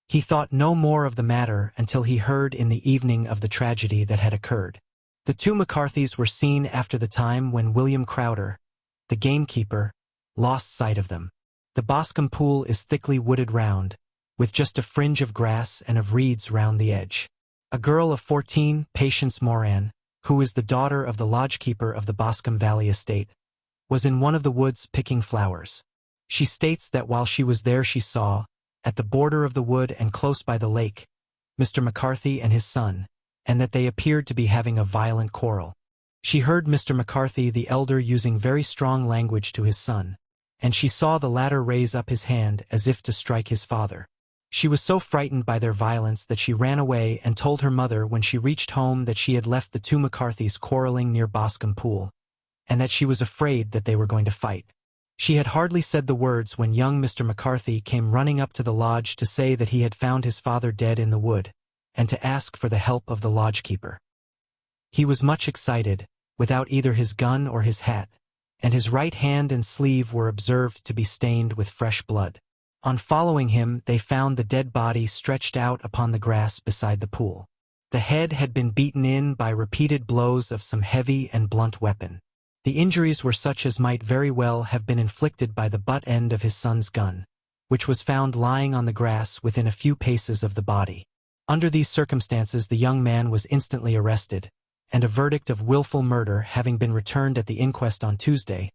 He thought no more of the matter until he heard in the evening of the tragedy that had occurred. The 2 McCarthys were seen after the time when William Crowder, the gamekeeper, lost sight of them. The Boscombe Pool is thickly wooded round, with just a fringe of grass and of reeds round the edge. A girl of 14, Patience Moran, who is the daughter of the lodgekeeper of the Boscombe Valley estate, was in one of the woods picking flowers. She states that while she was there she saw, at the border of the wood and close by the lake, Mr. McCarthy and his son, and that they appeared to be having a violent quarrel. She heard Mr. McCarthy the elder using very strong language to his son, and she saw the latter raise up his hand as if to strike his father. She was so frightened by their violence that she ran away and told her mother when she reached home that she had left the 2 McCarthys quarreling near Boscombe Pool, and that she was afraid that they were going to fight. She had hardly said the words when young Mr. McCarthy came running up to the lodge to say that he had found his father dead in the wood, and to ask for the help of the lodgekeeper. He was much excited, without either his gun or his hat, and his right hand and sleeve were observed to be stained with fresh blood. On following him, they found the dead body stretched out upon the grass beside the pool. The head had been beaten in by repeated blows of some heavy and blunt weapon. The injuries were such as might very well have been inflicted by the butt end of his son's gun, which was found lying on the grass within a few paces of the body. Under these circumstances the young man was instantly arrested, and a verdict of willful murder having been returned at the inquest on Tuesday,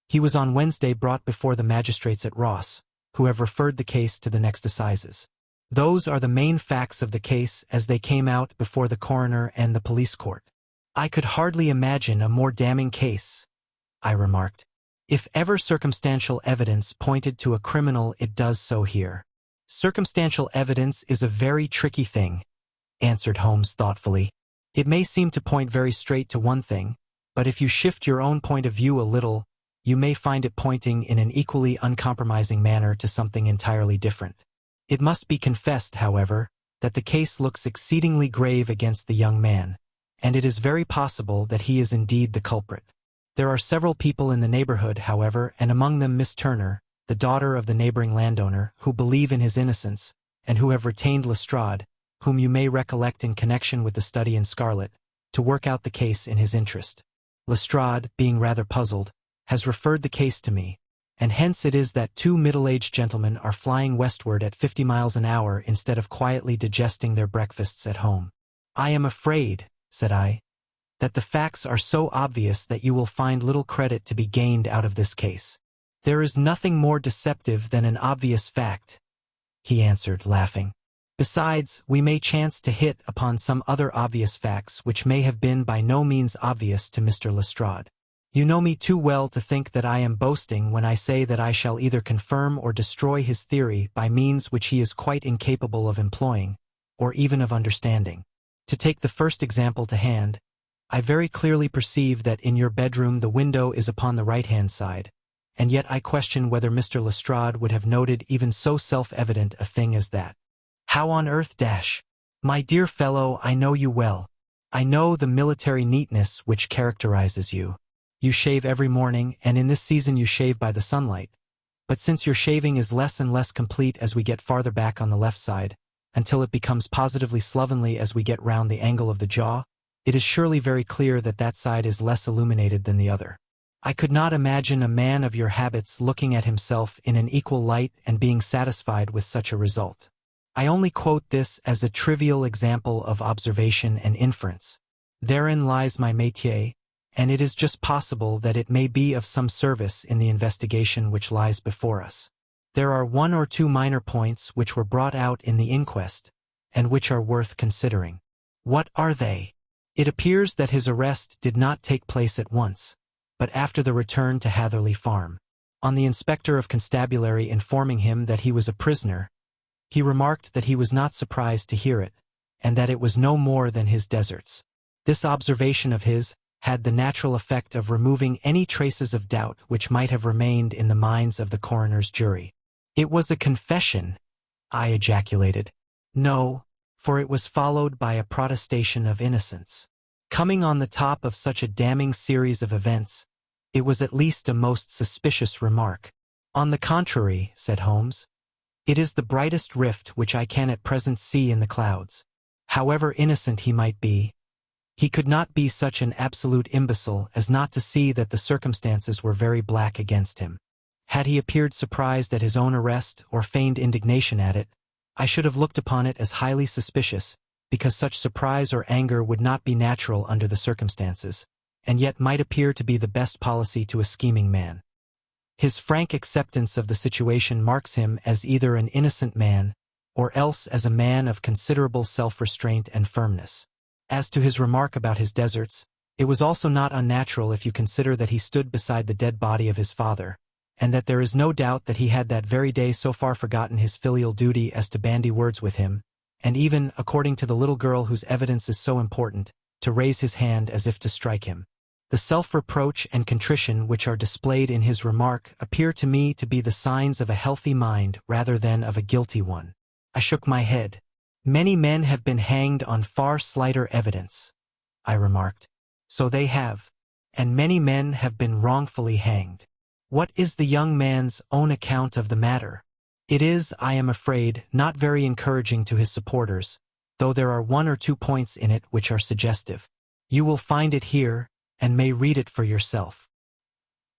he was on Wednesday brought before the magistrates at Ross, who have referred the case to the next assizes. Those are the main facts of the case as they came out before the coroner and the police court. I could hardly imagine a more damning case, I remarked. If ever circumstantial evidence pointed to a criminal, it does so here. Circumstantial evidence is a very tricky thing, answered Holmes thoughtfully. It may seem to point very straight to one thing, but if you shift your own point of view a little, you may find it pointing in an equally uncompromising manner to something entirely different. It must be confessed, however, that the case looks exceedingly grave against the young man, and it is very possible that he is indeed the culprit. There are several people in the neighborhood, however, and among them Miss Turner, the daughter of the neighboring landowner, who believe in his innocence, and who have retained Lestrade, whom you may recollect in connection with the study in scarlet, to work out the case in his interest. Lestrade, being rather puzzled, has referred the case to me, and hence it is that two middle-aged gentlemen are flying westward at 50 miles an hour instead of quietly digesting their breakfasts at home. I am afraid, said I, that the facts are so obvious that you will find little credit to be gained out of this case. There is nothing more deceptive than an obvious fact, he answered, laughing. Besides, we may chance to hit upon some other obvious facts which may have been by no means obvious to Mr. Lestrade. You know me too well to think that I am boasting when I say that I shall either confirm or destroy his theory by means which he is quite incapable of employing, or even of understanding. To take the first example to hand, I very clearly perceive that in your bedroom the window is upon the right-hand side, and yet I question whether Mr. Lestrade would have noted even so self-evident a thing as that. How on earth My dear fellow, I know you well. I know the military neatness which characterizes you. You shave every morning, and in this season you shave by the sunlight. But since your shaving is less and less complete as we get farther back on the left side, until it becomes positively slovenly as we get round the angle of the jaw, it is surely very clear that that side is less illuminated than the other. I could not imagine a man of your habits looking at himself in an equal light and being satisfied with such a result. I only quote this as a trivial example of observation and inference. Therein lies my métier, and it is just possible that it may be of some service in the investigation which lies before us. There are one or two minor points which were brought out in the inquest, and which are worth considering. What are they? It appears that his arrest did not take place at once, but after the return to Hatherley Farm. On the inspector of constabulary informing him that he was a prisoner, he remarked that he was not surprised to hear it, and that it was no more than his deserts. This observation of his had the natural effect of removing any traces of doubt which might have remained in the minds of the coroner's jury. It was a confession, I ejaculated. No, for it was followed by a protestation of innocence. Coming on the top of such a damning series of events, it was at least a most suspicious remark. On the contrary, said Holmes, it is the brightest rift which I can at present see in the clouds. However innocent he might be, he could not be such an absolute imbecile as not to see that the circumstances were very black against him. Had he appeared surprised at his own arrest or feigned indignation at it, I should have looked upon it as highly suspicious, because such surprise or anger would not be natural under the circumstances, and yet might appear to be the best policy to a scheming man. His frank acceptance of the situation marks him as either an innocent man, or else as a man of considerable self-restraint and firmness. As to his remark about his deserts, it was also not unnatural if you consider that he stood beside the dead body of his father, and that there is no doubt that he had that very day so far forgotten his filial duty as to bandy words with him, and even, according to the little girl whose evidence is so important, to raise his hand as if to strike him. The self-reproach and contrition which are displayed in his remark appear to me to be the signs of a healthy mind rather than of a guilty one. I shook my head. Many men have been hanged on far slighter evidence, I remarked. So they have. And many men have been wrongfully hanged. What is the young man's own account of the matter? It is, I am afraid, not very encouraging to his supporters, though there are 1 or 2 points in it which are suggestive. You will find it here, and may read it for yourself.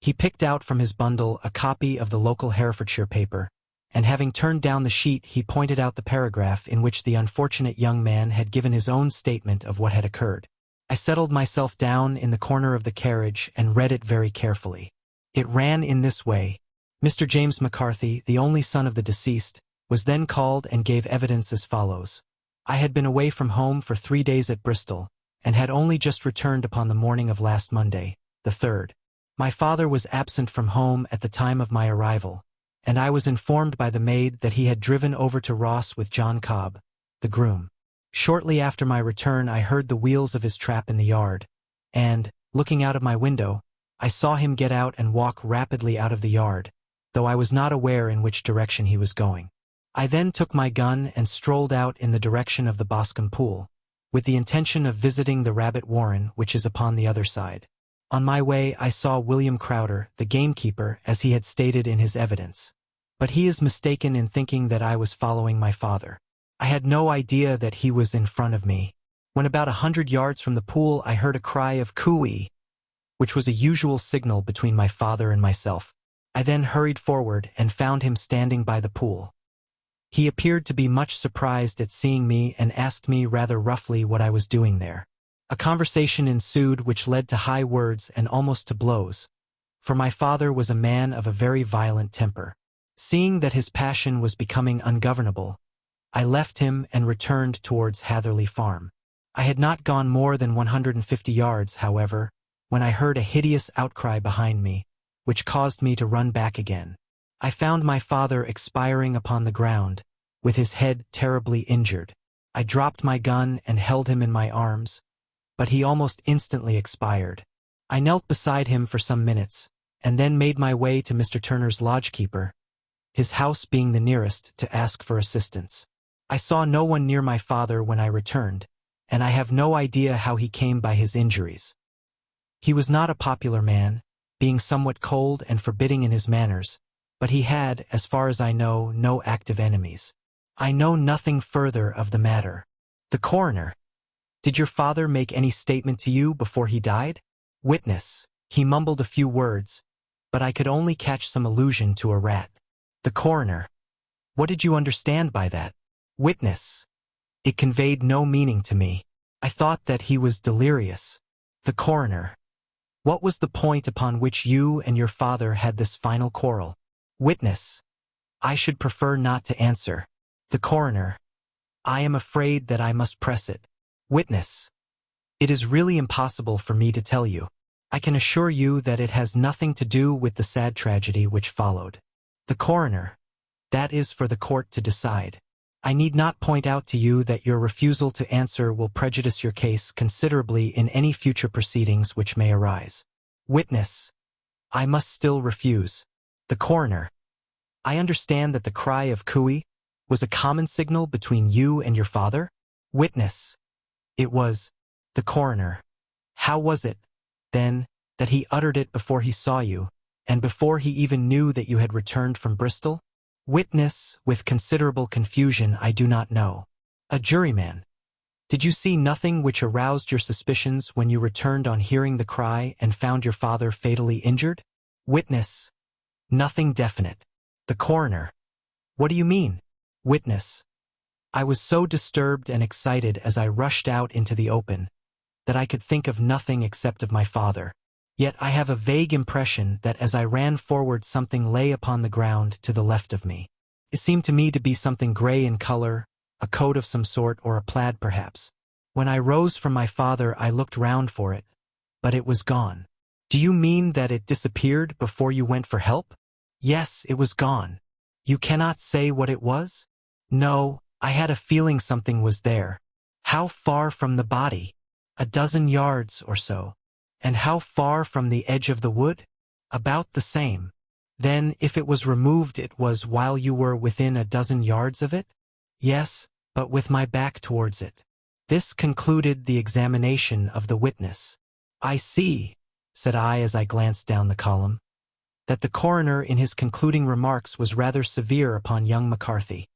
He picked out from his bundle a copy of the local Herefordshire paper, and having turned down the sheet he pointed out the paragraph in which the unfortunate young man had given his own statement of what had occurred. I settled myself down in the corner of the carriage and read it very carefully. It ran in this way. Mr. James McCarthy, the only son of the deceased, was then called and gave evidence as follows. I had been away from home for 3 days at Bristol, and had only just returned upon the morning of last Monday, the 3rd. My father was absent from home at the time of my arrival, and I was informed by the maid that he had driven over to Ross with John Cobb, the groom. Shortly after my return I heard the wheels of his trap in the yard, and, looking out of my window, I saw him get out and walk rapidly out of the yard, though I was not aware in which direction he was going. I then took my gun and strolled out in the direction of the Boscombe Pool, with the intention of visiting the rabbit warren which is upon the other side. On my way I saw William Crowder, the gamekeeper, as he had stated in his evidence. But he is mistaken in thinking that I was following my father. I had no idea that he was in front of me. When about 100 yards from the pool I heard a cry of "Cooey," which was a usual signal between my father and myself. I then hurried forward and found him standing by the pool. He appeared to be much surprised at seeing me and asked me rather roughly what I was doing there. A conversation ensued which led to high words and almost to blows, for my father was a man of a very violent temper. Seeing that his passion was becoming ungovernable, I left him and returned towards Hatherley Farm. I had not gone more than 150 yards, however, when I heard a hideous outcry behind me, which caused me to run back again. I found my father expiring upon the ground, with his head terribly injured. I dropped my gun and held him in my arms, but he almost instantly expired. I knelt beside him for some minutes, and then made my way to Mr. Turner's lodgekeeper, his house being the nearest, to ask for assistance. I saw no one near my father when I returned, and I have no idea how he came by his injuries. He was not a popular man, being somewhat cold and forbidding in his manners, but he had, as far as I know, no active enemies. I know nothing further of the matter. The coroner. Did your father make any statement to you before he died? Witness. He mumbled a few words, but I could only catch some allusion to a rat. The coroner. What did you understand by that? Witness. It conveyed no meaning to me. I thought that he was delirious. The coroner. What was the point upon which you and your father had this final quarrel? Witness. I should prefer not to answer. The coroner. I am afraid that I must press it. Witness. It is really impossible for me to tell you. I can assure you that it has nothing to do with the sad tragedy which followed. The coroner. That is for the court to decide. I need not point out to you that your refusal to answer will prejudice your case considerably in any future proceedings which may arise. Witness. I must still refuse. The coroner. I understand that the cry of "Cooey" was a common signal between you and your father? Witness. It was. The coroner. How was it, then, that he uttered it before he saw you, and before he even knew that you had returned from Bristol? Witness, with considerable confusion, I do not know. A juryman. Did you see nothing which aroused your suspicions when you returned on hearing the cry and found your father fatally injured? Witness. Nothing definite. The coroner. What do you mean? Witness. I was so disturbed and excited as I rushed out into the open, that I could think of nothing except of my father. Yet I have a vague impression that as I ran forward something lay upon the ground to the left of me. It seemed to me to be something gray in color, a coat of some sort, or a plaid perhaps. When I rose from my father I looked round for it, but it was gone. Do you mean that it disappeared before you went for help? Yes, it was gone. You cannot say what it was? No, I had a feeling something was there. How far from the body? 12 yards or so. And how far from the edge of the wood? About the same. Then, if it was removed, it was while you were within a dozen yards of it? Yes, but with my back towards it. This concluded the examination of the witness. I see, said I as I glanced down the column, that the coroner in his concluding remarks was rather severe upon young McCarthy.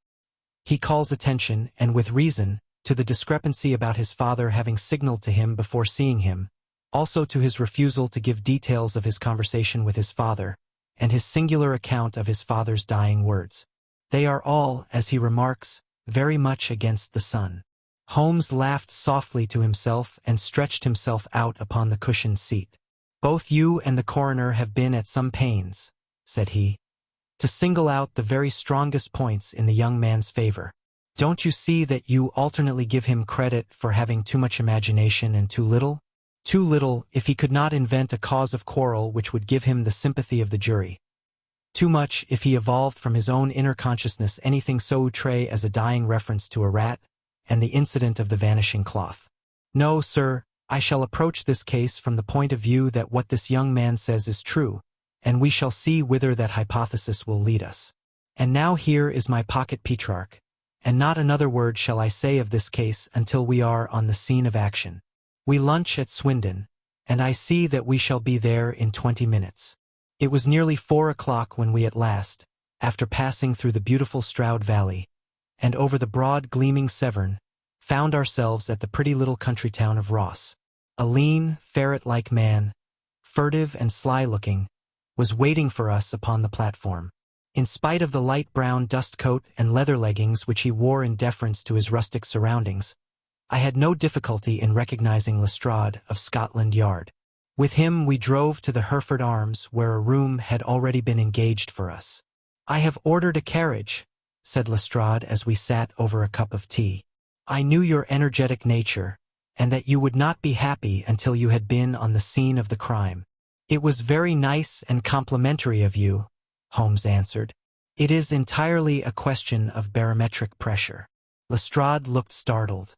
He calls attention, and with reason, to the discrepancy about his father having signaled to him before seeing him, also to his refusal to give details of his conversation with his father, and his singular account of his father's dying words. They are all, as he remarks, very much against the son. Holmes laughed softly to himself and stretched himself out upon the cushioned seat. Both you and the coroner have been at some pains, said he, to single out the very strongest points in the young man's favor. Don't you see that you alternately give him credit for having too much imagination and too little? Too little if he could not invent a cause of quarrel which would give him the sympathy of the jury. Too much if he evolved from his own inner consciousness anything so outré as a dying reference to a rat and the incident of the vanishing cloth. No, sir, I shall approach this case from the point of view that what this young man says is true, and we shall see whither that hypothesis will lead us. And now here is my pocket Petrarch, and not another word shall I say of this case until we are on the scene of action. We lunch at Swindon, and I see that we shall be there in 20 minutes. It was nearly 4 o'clock when we at last, after passing through the beautiful Stroud Valley, and over the broad gleaming Severn, found ourselves at the pretty little country town of Ross. A lean, ferret-like man, furtive and sly-looking, was waiting for us upon the platform. In spite of the light brown dust coat and leather leggings which he wore in deference to his rustic surroundings, I had no difficulty in recognizing Lestrade of Scotland Yard. With him we drove to the Hereford Arms, where a room had already been engaged for us. "I have ordered a carriage," said Lestrade as we sat over a cup of tea. "I knew your energetic nature, and that you would not be happy until you had been on the scene of the crime." "It was very nice and complimentary of you," Holmes answered. "It is entirely a question of barometric pressure." Lestrade looked startled.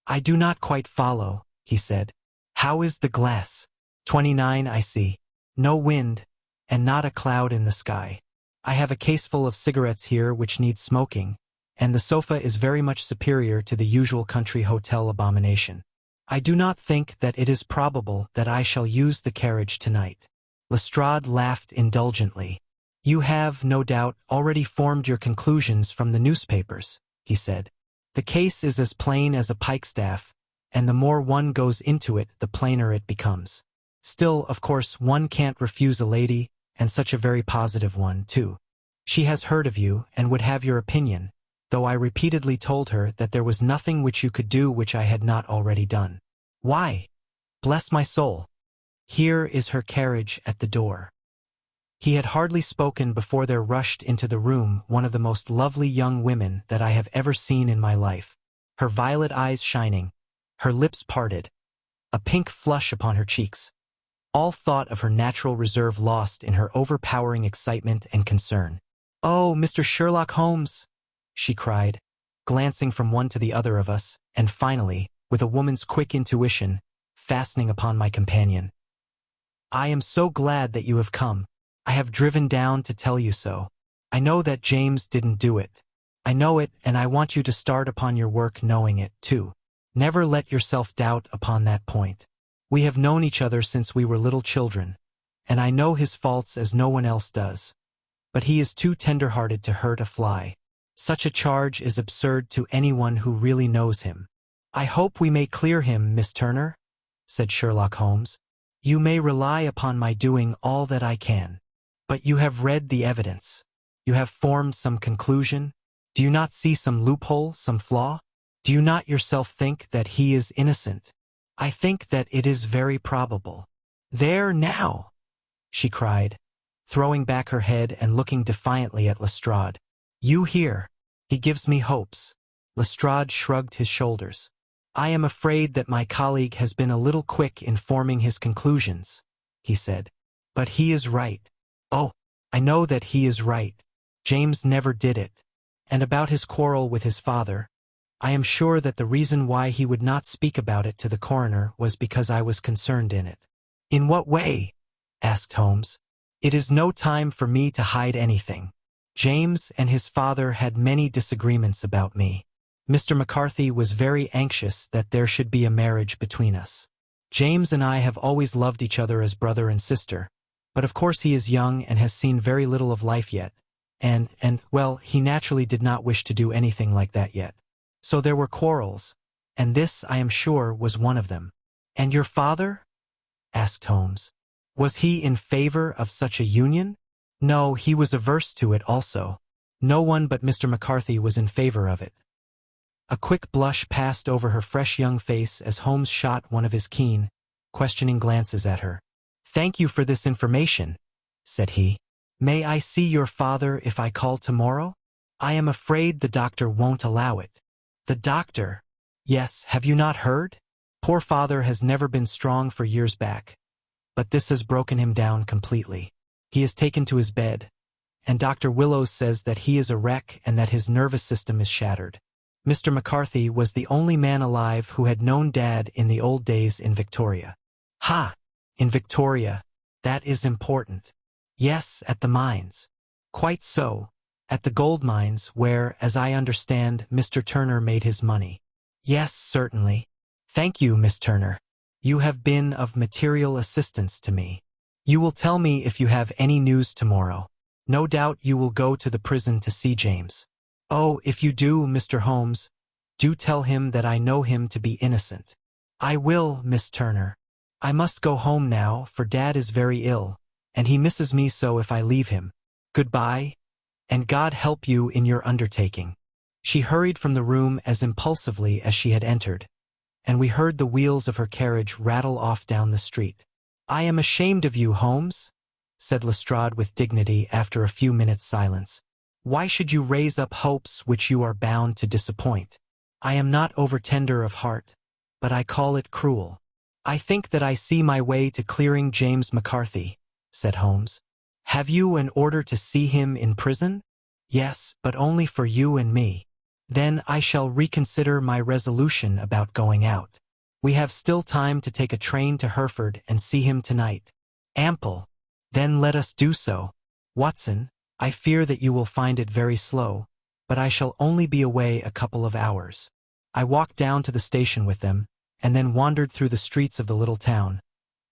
"I do not quite follow," he said. "How is the glass?" 29, I see. No wind, and not a cloud in the sky. I have a caseful of cigarettes here which need smoking, and the sofa is very much superior to the usual country hotel abomination. I do not think that it is probable that I shall use the carriage tonight." Lestrade laughed indulgently. "You have, no doubt, already formed your conclusions from the newspapers," he said. "The case is as plain as a pikestaff, and the more one goes into it, the plainer it becomes. Still, of course, one can't refuse a lady, and such a very positive one, too. She has heard of you, and would have your opinion, though I repeatedly told her that there was nothing which you could do which I had not already done. Why? Bless my soul! Here is her carriage at the door." He had hardly spoken before there rushed into the room one of the most lovely young women that I have ever seen in my life, her violet eyes shining, her lips parted, a pink flush upon her cheeks, all thought of her natural reserve lost in her overpowering excitement and concern. "Oh, Mr. Sherlock Holmes!" she cried, glancing from one to the other of us, and finally, with a woman's quick intuition, fastening upon my companion. "I am so glad that you have come. I have driven down to tell you so. I know that James didn't do it. I know it, and I want you to start upon your work knowing it, too. Never let yourself doubt upon that point. We have known each other since we were little children, and I know his faults as no one else does. But he is too tender-hearted to hurt a fly. Such a charge is absurd to anyone who really knows him." "I hope we may clear him, Miss Turner," said Sherlock Holmes. "You may rely upon my doing all that I can. But you have read the evidence. You have formed some conclusion. Do you not see some loophole, some flaw? Do you not yourself think that he is innocent?" "I think that it is very probable." "There now!" she cried, throwing back her head and looking defiantly at Lestrade. "You hear? He gives me hopes." Lestrade shrugged his shoulders. "I am afraid that my colleague has been a little quick in forming his conclusions," he said. "But he is right. Oh, I know that he is right. James never did it. And about his quarrel with his father, I am sure that the reason why he would not speak about it to the coroner was because I was concerned in it. In what way? Asked Holmes. It is no time for me to hide anything. James and his father had many disagreements about me. Mr. McCarthy was very anxious that there should be a marriage between us. James and I have always loved each other as brother and sister, but of course he is young and has seen very little of life yet, well, he naturally did not wish to do anything like that yet. So there were quarrels, and this, I am sure, was one of them. And your father? Asked Holmes. Was he in favor of such a union? No, he was averse to it also. No one but Mr. McCarthy was in favor of it. A quick blush passed over her fresh young face as Holmes shot one of his keen, questioning glances at her. "Thank you for this information," said he. "May I see your father if I call tomorrow? I am afraid the doctor won't allow it." "The doctor?" "Yes, have you not heard? Poor father has never been strong for years back, but this has broken him down completely. He is taken to his bed, and Dr. Willows says that he is a wreck and that his nervous system is shattered." Mr. McCarthy was the only man alive who had known Dad in the old days in Victoria. "Ha! In Victoria. That is important." "Yes, at the mines." "Quite so. At the gold mines where, as I understand, Mr. Turner made his money." "Yes, certainly. Thank you, Miss Turner. You have been of material assistance to me. You will tell me if you have any news tomorrow. No doubt you will go to the prison to see James." "Oh, if you do, Mr. Holmes, do tell him that I know him to be innocent." "I will, Miss Turner. I must go home now, for Dad is very ill, and he misses me so if I leave him. Goodbye, and God help you in your undertaking." She hurried from the room as impulsively as she had entered, and we heard the wheels of her carriage rattle off down the street. "I am ashamed of you, Holmes," said Lestrade with dignity after a few minutes' silence. "Why should you raise up hopes which you are bound to disappoint? I am not over-tender of heart, but I call it cruel." "I think that I see my way to clearing James McCarthy," said Holmes. "Have you an order to see him in prison?" "Yes, but only for you and me." "Then I shall reconsider my resolution about going out. We have still time to take a train to Hereford and see him tonight." "Ample. Then let us do so. Watson, I fear that you will find it very slow, but I shall only be away a couple of hours." I walked down to the station with them, and then wandered through the streets of the little town,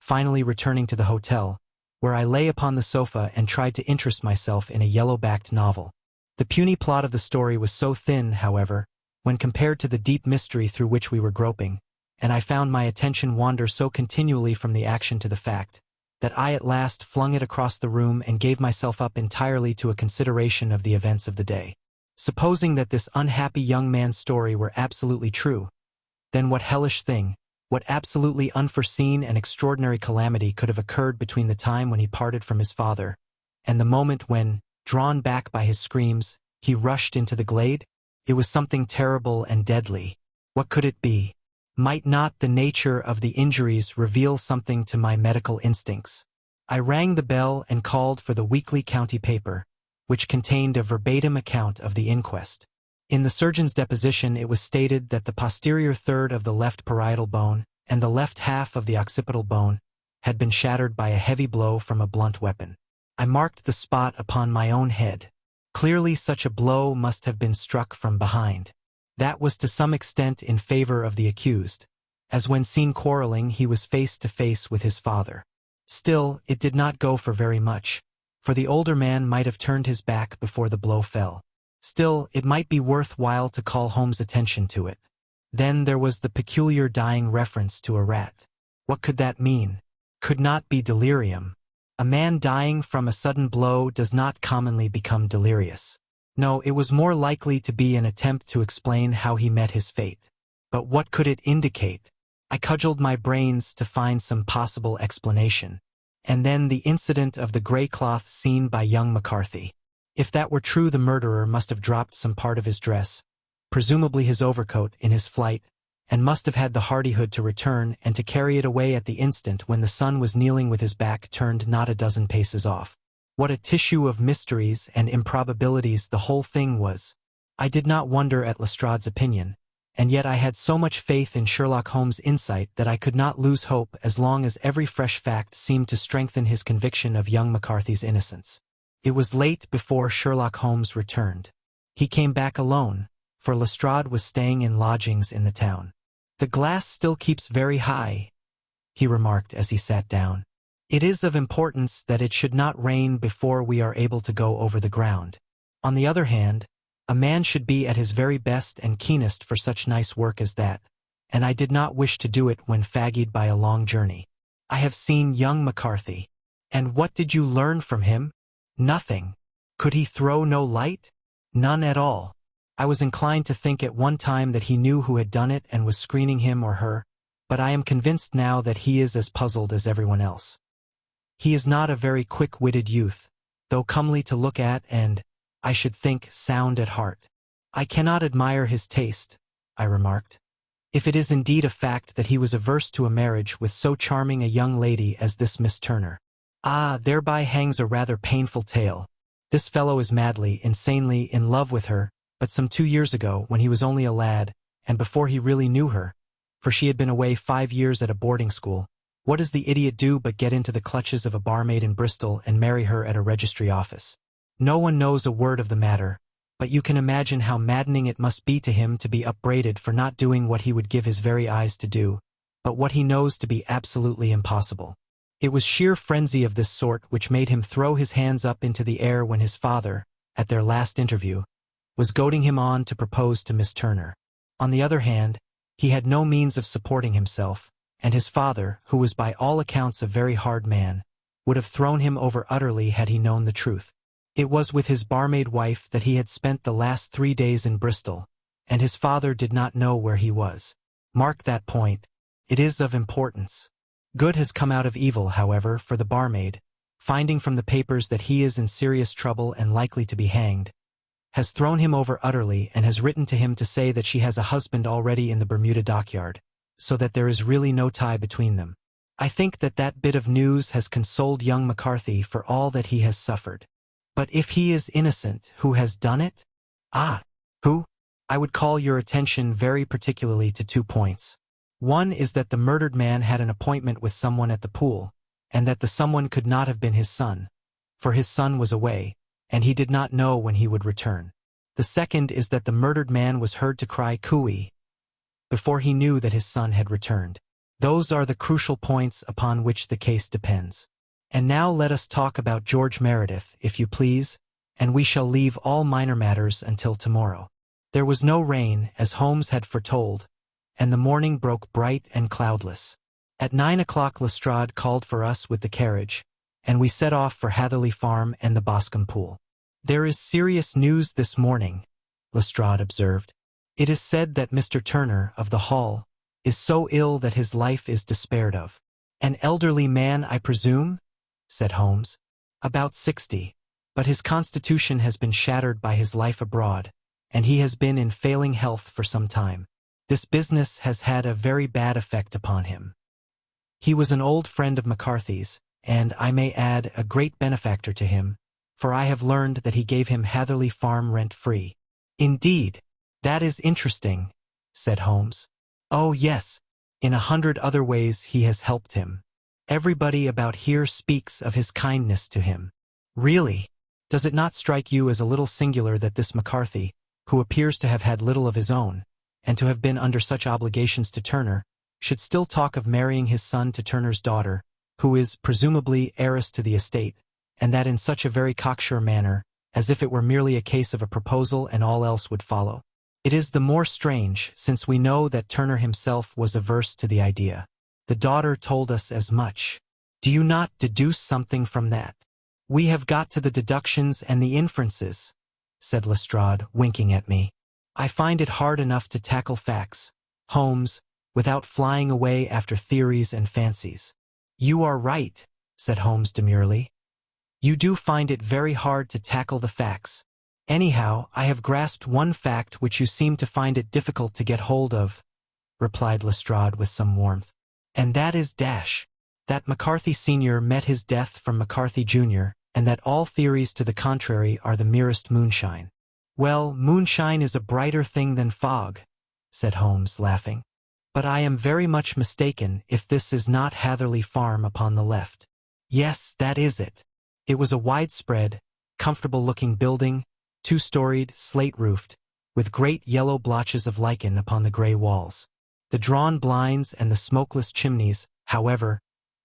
finally returning to the hotel, where I lay upon the sofa and tried to interest myself in a yellow-backed novel. The puny plot of the story was so thin, however, when compared to the deep mystery through which we were groping, and I found my attention wander so continually from the action to the fact, that I at last flung it across the room and gave myself up entirely to a consideration of the events of the day. Supposing that this unhappy young man's story were absolutely true, then what hellish thing, what absolutely unforeseen and extraordinary calamity could have occurred between the time when he parted from his father and the moment when, drawn back by his screams, he rushed into the glade? It was something terrible and deadly. What could it be? Might not the nature of the injuries reveal something to my medical instincts? I rang the bell and called for the weekly county paper, which contained a verbatim account of the inquest. In the surgeon's deposition it was stated that the posterior third of the left parietal bone and the left half of the occipital bone had been shattered by a heavy blow from a blunt weapon. I marked the spot upon my own head. Clearly such a blow must have been struck from behind. That was to some extent in favor of the accused, as when seen quarreling he was face to face with his father. Still, it did not go for very much, for the older man might have turned his back before the blow fell. Still, it might be worth while to call Holmes' attention to it. Then there was the peculiar dying reference to a rat. What could that mean? Could not be delirium. A man dying from a sudden blow does not commonly become delirious. No, it was more likely to be an attempt to explain how he met his fate. But what could it indicate? I cudgeled my brains to find some possible explanation. And then the incident of the gray cloth seen by young McCarthy. If that were true, the murderer must have dropped some part of his dress, presumably his overcoat, in his flight, and must have had the hardihood to return and to carry it away at the instant when the son was kneeling with his back turned not a dozen paces off. What a tissue of mysteries and improbabilities the whole thing was! I did not wonder at Lestrade's opinion, and yet I had so much faith in Sherlock Holmes' insight that I could not lose hope as long as every fresh fact seemed to strengthen his conviction of young McCarthy's innocence. It was late before Sherlock Holmes returned. He came back alone, for Lestrade was staying in lodgings in the town. "The glass still keeps very high," he remarked as he sat down. "It is of importance that it should not rain before we are able to go over the ground. On the other hand, a man should be at his very best and keenest for such nice work as that, and I did not wish to do it when fagged by a long journey. I have seen young McCarthy. And what did you learn from him? Nothing. Could he throw no light? None at all. I was inclined to think at one time that he knew who had done it and was screening him or her, but I am convinced now that he is as puzzled as everyone else. He is not a very quick-witted youth, though comely to look at and, I should think, sound at heart. I cannot admire his taste," I remarked, "if it is indeed a fact that he was averse to a marriage with so charming a young lady as this Miss Turner. Ah, thereby hangs a rather painful tale. This fellow is madly, insanely in love with her, but some 2 years ago, when he was only a lad, and before he really knew her, for she had been away 5 years at a boarding school, what does the idiot do but get into the clutches of a barmaid in Bristol and marry her at a registry office? No one knows a word of the matter, but you can imagine how maddening it must be to him to be upbraided for not doing what he would give his very eyes to do, but what he knows to be absolutely impossible. It was sheer frenzy of this sort which made him throw his hands up into the air when his father, at their last interview, was goading him on to propose to Miss Turner. On the other hand, he had no means of supporting himself, and his father, who was by all accounts a very hard man, would have thrown him over utterly had he known the truth. It was with his barmaid wife that he had spent the last 3 days in Bristol, and his father did not know where he was. Mark that point. It is of importance. Good has come out of evil, however, for the barmaid, finding from the papers that he is in serious trouble and likely to be hanged, has thrown him over utterly and has written to him to say that she has a husband already in the Bermuda dockyard, so that there is really no tie between them. I think that that bit of news has consoled young McCarthy for all that he has suffered. But if he is innocent, who has done it? Ah, who? I would call your attention very particularly to 2 points. One is that the murdered man had an appointment with someone at the pool, and that the someone could not have been his son, for his son was away, and he did not know when he would return. The second is that the murdered man was heard to cry "cooey" before he knew that his son had returned. Those are the crucial points upon which the case depends. And now let us talk about George Meredith, if you please, and we shall leave all minor matters until tomorrow. There was no rain, as Holmes had foretold, and the morning broke bright and cloudless. At 9 o'clock Lestrade called for us with the carriage, and we set off for Hatherley Farm and the Boscombe Pool. "There is serious news this morning," Lestrade observed. "It is said that Mr. Turner, of the Hall, is so ill that his life is despaired of." "An elderly man, I presume?" said Holmes. "About 60, but his constitution has been shattered by his life abroad, and he has been in failing health for some time. This business has had a very bad effect upon him. He was an old friend of McCarthy's, and, I may add, a great benefactor to him, for I have learned that he gave him Hatherley Farm rent-free." "Indeed, that is interesting," said Holmes. "Oh, yes, in 100 other ways he has helped him. Everybody about here speaks of his kindness to him. Really, does it not strike you as a little singular that this McCarthy, who appears to have had little of his own, and to have been under such obligations to Turner, should still talk of marrying his son to Turner's daughter, who is, presumably, heiress to the estate, and that in such a very cocksure manner, as if it were merely a case of a proposal and all else would follow? It is the more strange, since we know that Turner himself was averse to the idea. The daughter told us as much. Do you not deduce something from that?" "We have got to the deductions and the inferences," said Lestrade, winking at me. "I find it hard enough to tackle facts, Holmes, without flying away after theories and fancies." "You are right," said Holmes demurely. "You do find it very hard to tackle the facts. Anyhow, I have grasped one fact which you seem to find it difficult to get hold of," replied Lestrade with some warmth. "And that is that McCarthy Sr. met his death from McCarthy Jr., and that all theories to the contrary are the merest moonshine." "Well, moonshine is a brighter thing than fog," said Holmes, laughing. "But I am very much mistaken if this is not Hatherley Farm upon the left." "Yes, that is it." It was a widespread, comfortable-looking building, two-storied, slate-roofed, with great yellow blotches of lichen upon the gray walls. The drawn blinds and the smokeless chimneys, however,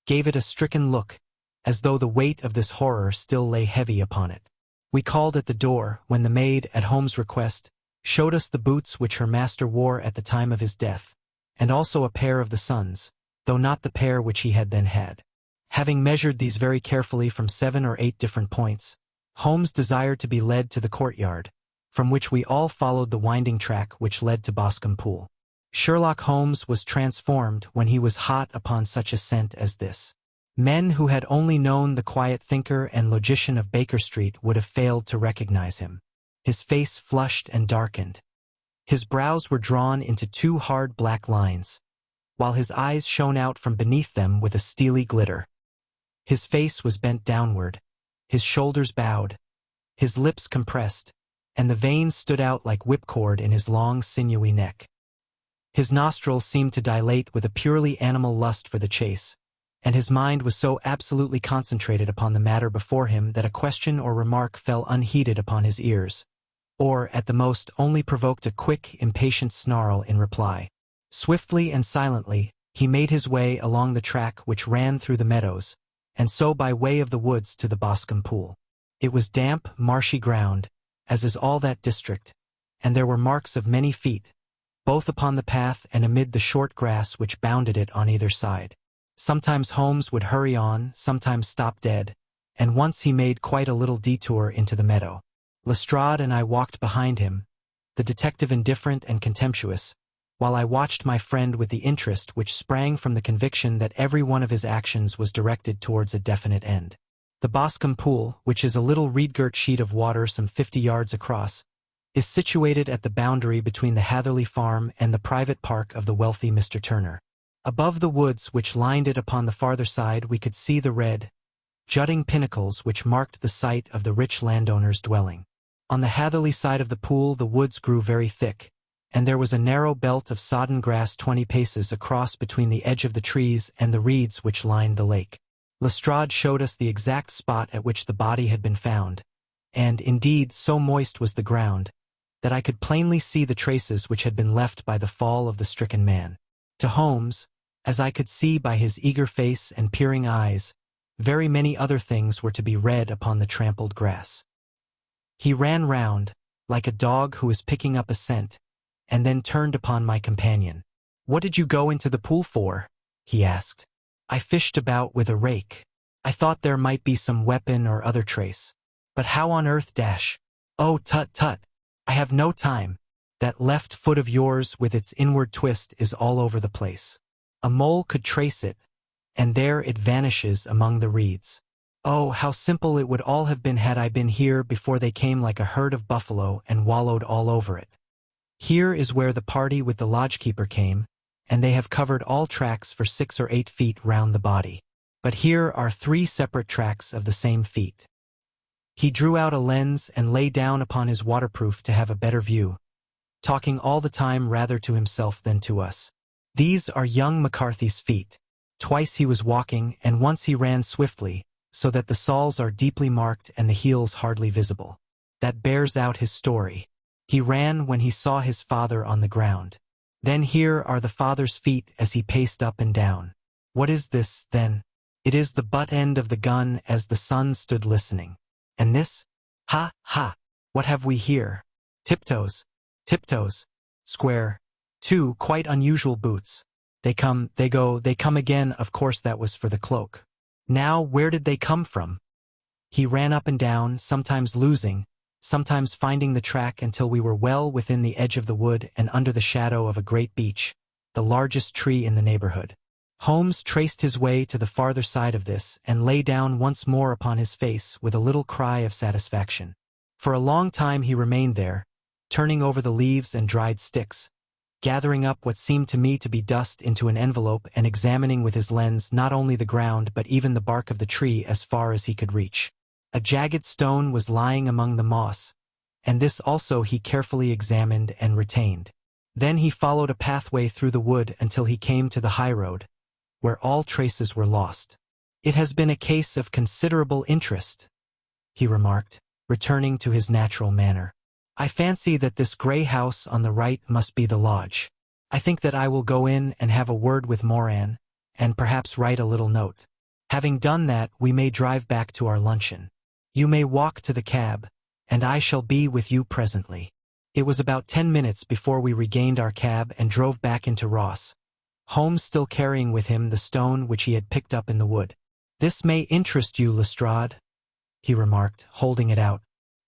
gave it a stricken look, as though the weight of this horror still lay heavy upon it. We called at the door, when the maid, at Holmes' request, showed us the boots which her master wore at the time of his death, and also a pair of the son's, though not the pair which he had then had. Having measured these very carefully from 7 or 8 different points, Holmes desired to be led to the courtyard, from which we all followed the winding track which led to Boscombe Pool. Sherlock Holmes was transformed when he was hot upon such a scent as this. Men who had only known the quiet thinker and logician of Baker Street would have failed to recognize him. His face flushed and darkened. His brows were drawn into 2 hard black lines, while his eyes shone out from beneath them with a steely glitter. His face was bent downward, his shoulders bowed, his lips compressed, and the veins stood out like whipcord in his long, sinewy neck. His nostrils seemed to dilate with a purely animal lust for the chase, and his mind was so absolutely concentrated upon the matter before him that a question or remark fell unheeded upon his ears, or, at the most, only provoked a quick, impatient snarl in reply. Swiftly and silently, he made his way along the track which ran through the meadows, and so by way of the woods to the Boscombe Pool. It was damp, marshy ground, as is all that district, and there were marks of many feet, both upon the path and amid the short grass which bounded it on either side. Sometimes Holmes would hurry on, sometimes stop dead, and once he made quite a little detour into the meadow. Lestrade and I walked behind him, the detective indifferent and contemptuous, while I watched my friend with the interest which sprang from the conviction that every one of his actions was directed towards a definite end. The Boscombe Pool, which is a little reed-girt sheet of water some 50 yards across, is situated at the boundary between the Hatherley Farm and the private park of the wealthy Mr. Turner. Above the woods which lined it upon the farther side we could see the red, jutting pinnacles which marked the site of the rich landowner's dwelling. On the Hatherley side of the pool the woods grew very thick, and there was a narrow belt of sodden grass 20 paces across between the edge of the trees and the reeds which lined the lake. Lestrade showed us the exact spot at which the body had been found, and, indeed, so moist was the ground, that I could plainly see the traces which had been left by the fall of the stricken man. To Holmes, as I could see by his eager face and peering eyes, very many other things were to be read upon the trampled grass. He ran round, like a dog who is picking up a scent, and then turned upon my companion. "What did you go into the pool for?" he asked. "I fished about with a rake. I thought there might be some weapon or other trace. But how on earth dash—" "Oh, tut, tut! I have no time. That left foot of yours with its inward twist is all over the place. A mole could trace it, and there it vanishes among the reeds. Oh, how simple it would all have been had I been here before they came like a herd of buffalo and wallowed all over it. Here is where the party with the lodgekeeper came, and they have covered all tracks for 6 or 8 feet round the body. But here are 3 separate tracks of the same feet." He drew out a lens and lay down upon his waterproof to have a better view, talking all the time rather to himself than to us. "These are young McCarthy's feet. Twice he was walking, and once he ran swiftly, so that the soles are deeply marked and the heels hardly visible. That bears out his story. He ran when he saw his father on the ground. Then here are the father's feet as he paced up and down. What is this, then? It is the butt end of the gun as the son stood listening. And this? Ha, ha! What have we here? Tiptoes. Tiptoes. Square. 2 quite unusual boots. They come, they go, they come again. Of course that was for the cloak. Now where did they come from?" He ran up and down, sometimes losing, sometimes finding the track until we were well within the edge of the wood and under the shadow of a great beech, the largest tree in the neighborhood. Holmes traced his way to the farther side of this and lay down once more upon his face with a little cry of satisfaction. For a long time he remained there, turning over the leaves and dried sticks, gathering up what seemed to me to be dust into an envelope and examining with his lens not only the ground but even the bark of the tree as far as he could reach. A jagged stone was lying among the moss, and this also he carefully examined and retained. Then he followed a pathway through the wood until he came to the high road, where all traces were lost. "It has been a case of considerable interest," he remarked, returning to his natural manner. "I fancy that this grey house on the right must be the lodge. I think that I will go in and have a word with Moran, and perhaps write a little note. Having done that, we may drive back to our luncheon. You may walk to the cab, and I shall be with you presently." It was about 10 minutes before we regained our cab and drove back into Ross, Holmes still carrying with him the stone which he had picked up in the wood. "This may interest you, Lestrade," he remarked, holding it out.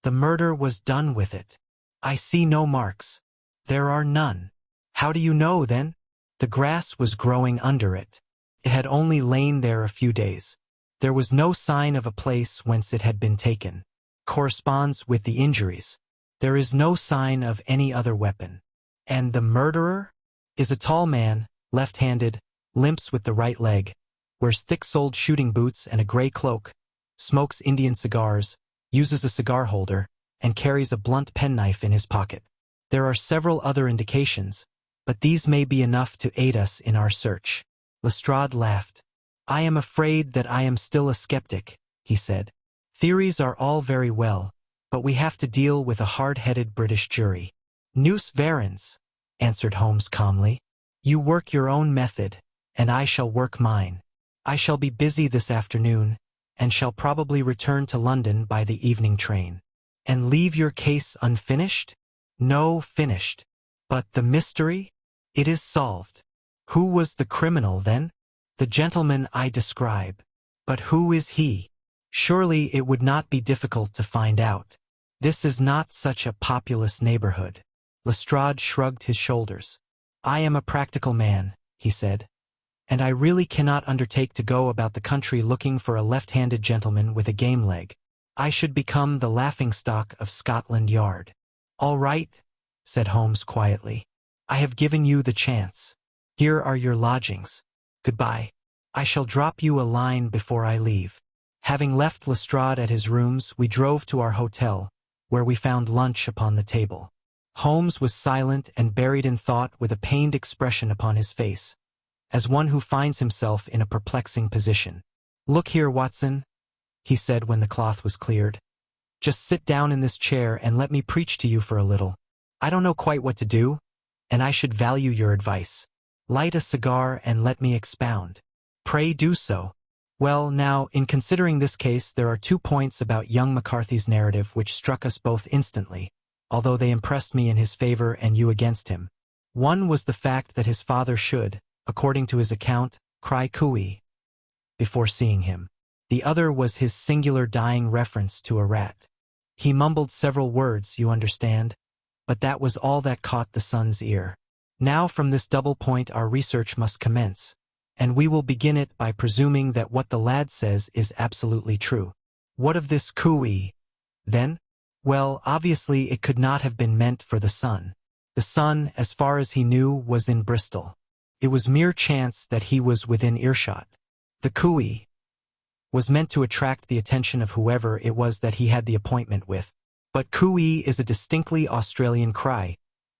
"The murder was done with it. I see no marks." "There are none." "How do you know, then?" "The grass was growing under it. It had only lain there a few days. There was no sign of a place whence it had been taken. Corresponds with the injuries. There is no sign of any other weapon." "And the murderer?" "Is a tall man, left-handed, limps with the right leg, wears thick-soled shooting boots and a gray cloak, smokes Indian cigars, uses a cigar holder, and carries a blunt penknife in his pocket. There are several other indications, but these may be enough to aid us in our search." Lestrade laughed. "I am afraid that I am still a skeptic," he said. "Theories are all very well, but we have to deal with a hard-headed British jury." "Nous verrons," answered Holmes calmly. "You work your own method, and I shall work mine. I shall be busy this afternoon, and shall probably return to London by the evening train." "And leave your case unfinished?" "No, finished. But the mystery? It is solved." "Who was the criminal, then?" "The gentleman I describe." "But who is he?" "Surely it would not be difficult to find out. This is not such a populous neighborhood." Lestrade shrugged his shoulders. "I am a practical man," he said, "and I really cannot undertake to go about the country looking for a left-handed gentleman with a game leg. I should become the laughing-stock of Scotland Yard." "All right," said Holmes quietly. "I have given you the chance. Here are your lodgings. Goodbye. I shall drop you a line before I leave." Having left Lestrade at his rooms, we drove to our hotel, where we found lunch upon the table. Holmes was silent and buried in thought with a pained expression upon his face, as one who finds himself in a perplexing position. "Look here, Watson," he said when the cloth was cleared. "Just sit down in this chair and let me preach to you for a little. I don't know quite what to do, and I should value your advice. Light a cigar and let me expound." "Pray do so." "Well, now, in considering this case, there are 2 points about young McCarthy's narrative which struck us both instantly, although they impressed me in his favor and you against him. One was the fact that his father should, according to his account, cry cooey before seeing him. The other was his singular dying reference to a rat. He mumbled several words, you understand, but that was all that caught the son's ear. Now from this double point our research must commence, and we will begin it by presuming that what the lad says is absolutely true." "What of this cooey, then?" "Well, obviously it could not have been meant for the son. The son, as far as he knew, was in Bristol. It was mere chance that he was within earshot. The cooey was meant to attract the attention of whoever it was that he had the appointment with. But cooey is a distinctly Australian cry,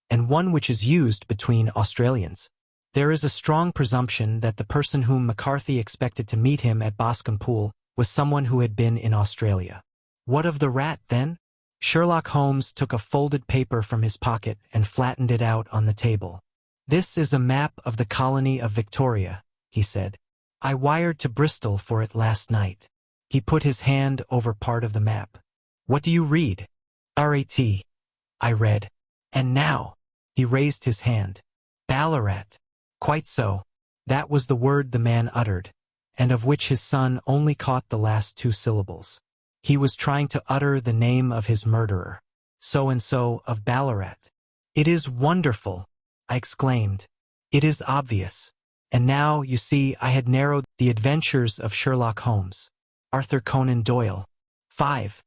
and one which is used between Australians. There is a strong presumption that the person whom McCarthy expected to meet him at Boscombe Pool was someone who had been in Australia." "What of the rat, then?" Sherlock Holmes took a folded paper from his pocket and flattened it out on the table. "This is a map of the colony of Victoria," he said. "I wired to Bristol for it last night." He put his hand over part of the map. "What do you read?" "RAT. I read. "And now?" He raised his hand. "Ballarat." "Quite so." That was the word the man uttered, and of which his son only caught the last 2 syllables. He was trying to utter the name of his murderer. "So-and-so of Ballarat." "It is wonderful," I exclaimed. "It is obvious. And now, you see, I had narrowed The Adventures of Sherlock Holmes, Arthur Conan Doyle. 5.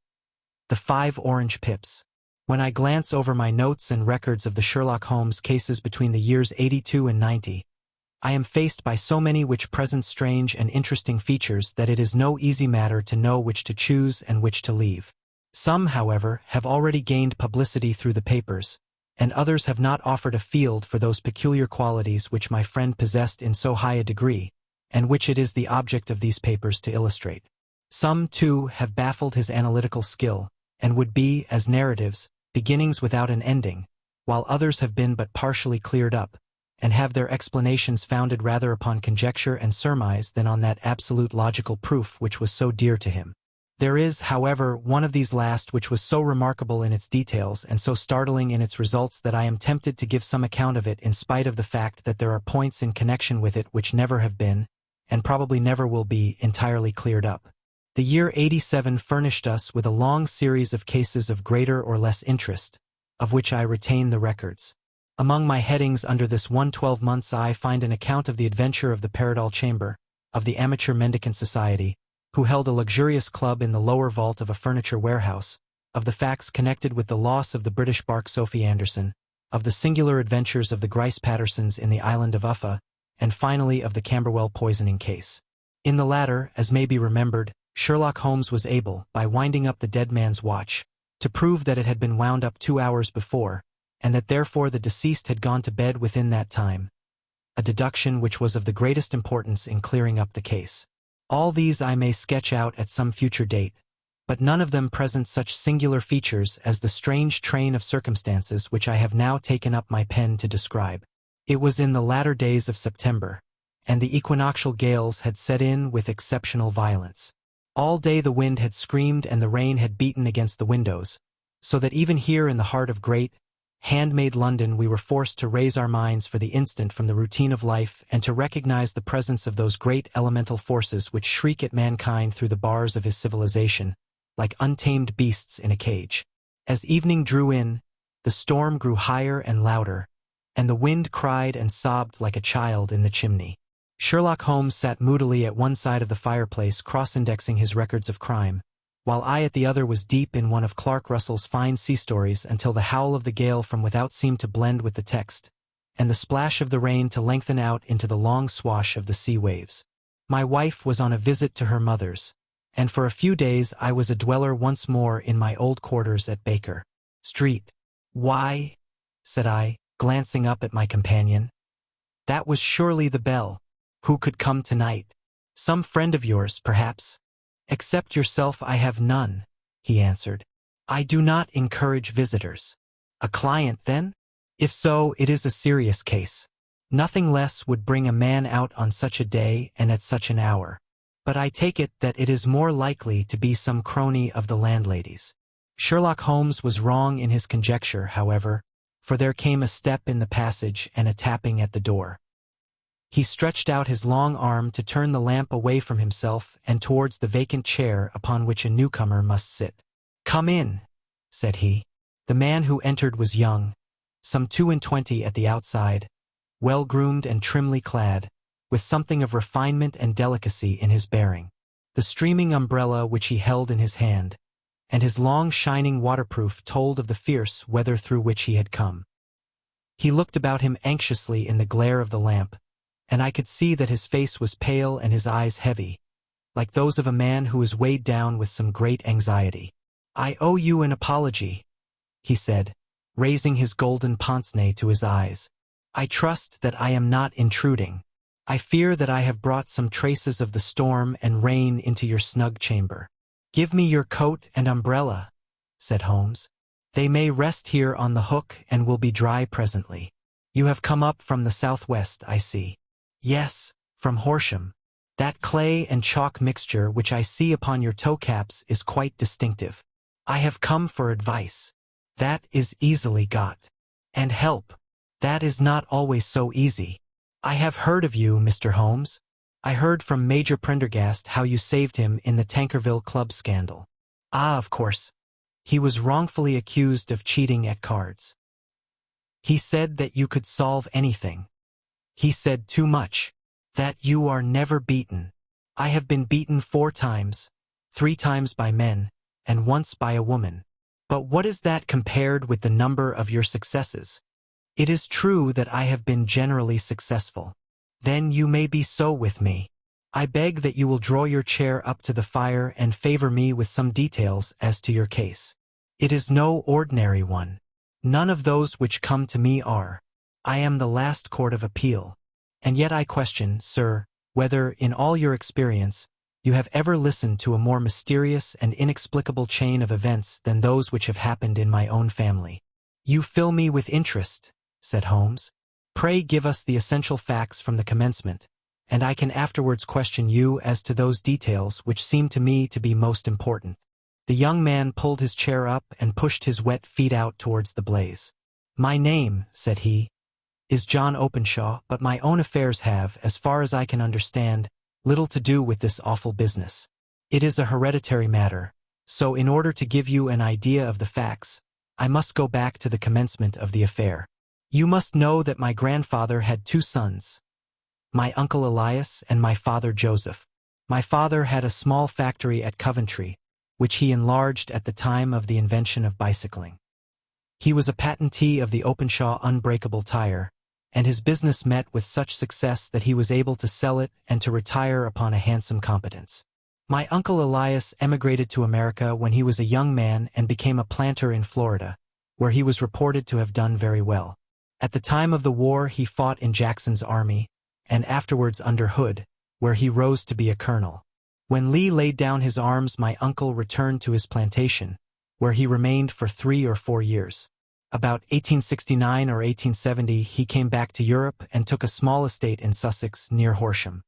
The 5 Orange Pips. When I glance over my notes and records of the Sherlock Holmes cases between the years 82 and 90, I am faced by so many which present strange and interesting features that it is no easy matter to know which to choose and which to leave. Some, however, have already gained publicity through the papers, and others have not offered a field for those peculiar qualities which my friend possessed in so high a degree, and which it is the object of these papers to illustrate. Some, too, have baffled his analytical skill, and would be, as narratives, beginnings without an ending, while others have been but partially cleared up, and have their explanations founded rather upon conjecture and surmise than on that absolute logical proof which was so dear to him. There is, however, one of these last which was so remarkable in its details and so startling in its results that I am tempted to give some account of it in spite of the fact that there are points in connection with it which never have been, and probably never will be, entirely cleared up. The year 87 furnished us with a long series of cases of greater or less interest, of which I retain the records. Among my headings under this 112 months I find an account of the adventure of the Paradol Chamber, of the Amateur Mendicant Society, who held a luxurious club in the lower vault of a furniture warehouse, of the facts connected with the loss of the British bark Sophie Anderson, of the singular adventures of the Grice Pattersons in the island of Uffa, and finally of the Camberwell poisoning case. In the latter, as may be remembered, Sherlock Holmes was able, by winding up the dead man's watch, to prove that it had been wound up 2 hours before, and that therefore the deceased had gone to bed within that time, a deduction which was of the greatest importance in clearing up the case. All these I may sketch out at some future date, but none of them present such singular features as the strange train of circumstances which I have now taken up my pen to describe. It was in the latter days of September, and the equinoctial gales had set in with exceptional violence. All day the wind had screamed and the rain had beaten against the windows, so that even here in the heart of great, handmade London we were forced to raise our minds for the instant from the routine of life and to recognize the presence of those great elemental forces which shriek at mankind through the bars of his civilization, like untamed beasts in a cage. As evening drew in, the storm grew higher and louder, and the wind cried and sobbed like a child in the chimney. Sherlock Holmes sat moodily at one side of the fireplace cross-indexing his records of crime, while I at the other was deep in one of Clark Russell's fine sea stories until the howl of the gale from without seemed to blend with the text, and the splash of the rain to lengthen out into the long swash of the sea waves. My wife was on a visit to her mother's, and for a few days I was a dweller once more in my old quarters at Baker Street. "Why," said I, glancing up at my companion, "that was surely the bell. Who could come tonight? Some friend of yours, perhaps?" "Except yourself I have none," he answered. "I do not encourage visitors." "A client, then? If so, it is a serious case. Nothing less would bring a man out on such a day and at such an hour. But I take it that it is more likely to be some crony of the landlady's." Sherlock Holmes was wrong in his conjecture, however, for there came a step in the passage and a tapping at the door. He stretched out his long arm to turn the lamp away from himself and towards the vacant chair upon which a newcomer must sit. "Come in," said he. The man who entered was young, some 22 at the outside, well-groomed and trimly clad, with something of refinement and delicacy in his bearing. The streaming umbrella which he held in his hand, and his long shining waterproof told of the fierce weather through which he had come. He looked about him anxiously in the glare of the lamp, and I could see that his face was pale and his eyes heavy, like those of a man who is weighed down with some great anxiety. "I owe you an apology," he said, raising his golden pince-nez to his eyes. "I trust that I am not intruding. I fear that I have brought some traces of the storm and rain into your snug chamber." "Give me your coat and umbrella," said Holmes. "They may rest here on the hook and will be dry presently. You have come up from the southwest, I see." "Yes, from Horsham. That clay and chalk mixture which I see upon your toe-caps is quite distinctive. I have come for advice. That is easily got. And help. That is not always so easy. I have heard of you, Mr. Holmes. I heard from Major Prendergast how you saved him in the Tankerville Club scandal." "Ah, of course. He was wrongfully accused of cheating at cards. He said that you could solve anything. He said too much. That you are never beaten. I have been beaten 4 times, 3 times by men, and once by a woman. But what is that compared with the number of your successes? It is true that I have been generally successful. Then you may be so with me. I beg that you will draw your chair up to the fire and favor me with some details as to your case. It is no ordinary one. None of those which come to me are. I am the last court of appeal. And yet I question, sir, whether, in all your experience, you have ever listened to a more mysterious and inexplicable chain of events than those which have happened in my own family. You fill me with interest, said Holmes. Pray give us the essential facts from the commencement, and I can afterwards question you as to those details which seem to me to be most important. The young man pulled his chair up and pushed his wet feet out towards the blaze. My name, said he, is John Openshaw, but my own affairs have, as far as I can understand, little to do with this awful business. It is a hereditary matter, so in order to give you an idea of the facts, I must go back to the commencement of the affair. You must know that my grandfather had 2 sons, my uncle Elias and my father Joseph. My father had a small factory at Coventry, which he enlarged at the time of the invention of bicycling. He was a patentee of the Openshaw unbreakable tire, and his business met with such success that he was able to sell it and to retire upon a handsome competence. My uncle Elias emigrated to America when he was a young man and became a planter in Florida, where he was reported to have done very well. At the time of the war he fought in Jackson's army, and afterwards under Hood, where he rose to be a colonel. When Lee laid down his arms, my uncle returned to his plantation, where he remained for 3 or 4 years. About 1869 or 1870 he came back to Europe and took a small estate in Sussex near Horsham.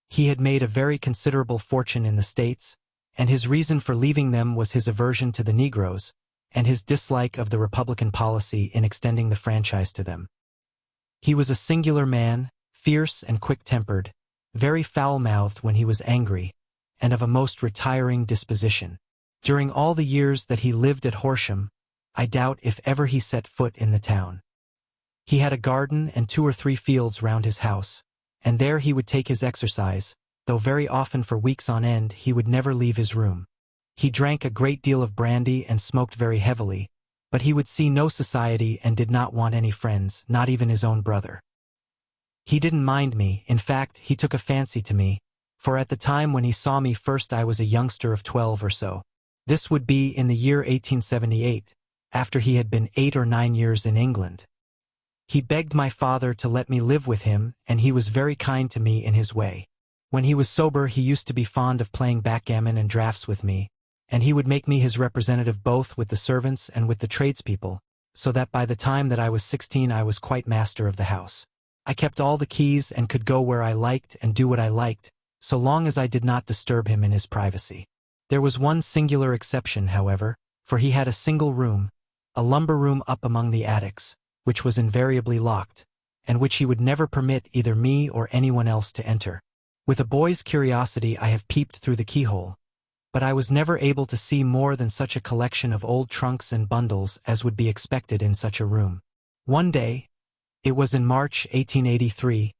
He had made a very considerable fortune in the States, and his reason for leaving them was his aversion to the Negroes and his dislike of the Republican policy in extending the franchise to them. He was a singular man, fierce and quick-tempered, very foul-mouthed when he was angry, and of a most retiring disposition. During all the years that he lived at Horsham, I doubt if ever he set foot in the town. He had a garden and 2 or 3 fields round his house, and there he would take his exercise, though very often for weeks on end he would never leave his room. He drank a great deal of brandy and smoked very heavily, but he would see no society and did not want any friends, not even his own brother. He didn't mind me, in fact, he took a fancy to me, for at the time when he saw me first I was a youngster of 12 or so. This would be in the year 1878, after he had been 8 or 9 years in England. He begged my father to let me live with him, and he was very kind to me in his way. When he was sober he used to be fond of playing backgammon and draughts with me, and he would make me his representative both with the servants and with the tradespeople, so that by the time that I was 16 I was quite master of the house. I kept all the keys and could go where I liked and do what I liked, so long as I did not disturb him in his privacy. There was one singular exception, however, for he had a single room, a lumber room up among the attics, which was invariably locked, and which he would never permit either me or anyone else to enter. With a boy's curiosity I have peeped through the keyhole, but I was never able to see more than such a collection of old trunks and bundles as would be expected in such a room. One day, it was in March 1883,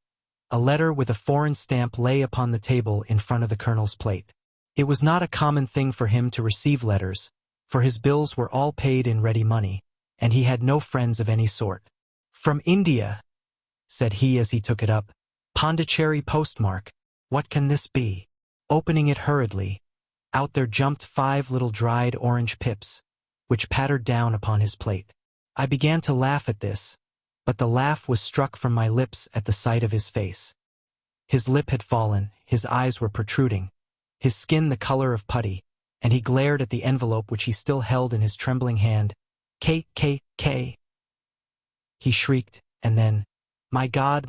a letter with a foreign stamp lay upon the table in front of the colonel's plate. It was not a common thing for him to receive letters, for his bills were all paid in ready money, and he had no friends of any sort. "From India," said he as he took it up. "Pondicherry postmark. What can this be?" Opening it hurriedly, out there jumped 5 little dried orange pips, which pattered down upon his plate. I began to laugh at this, but the laugh was struck from my lips at the sight of his face. His lip had fallen, his eyes were protruding, his skin the color of putty, and he glared at the envelope which he still held in his trembling hand. K, he shrieked, and then, my God,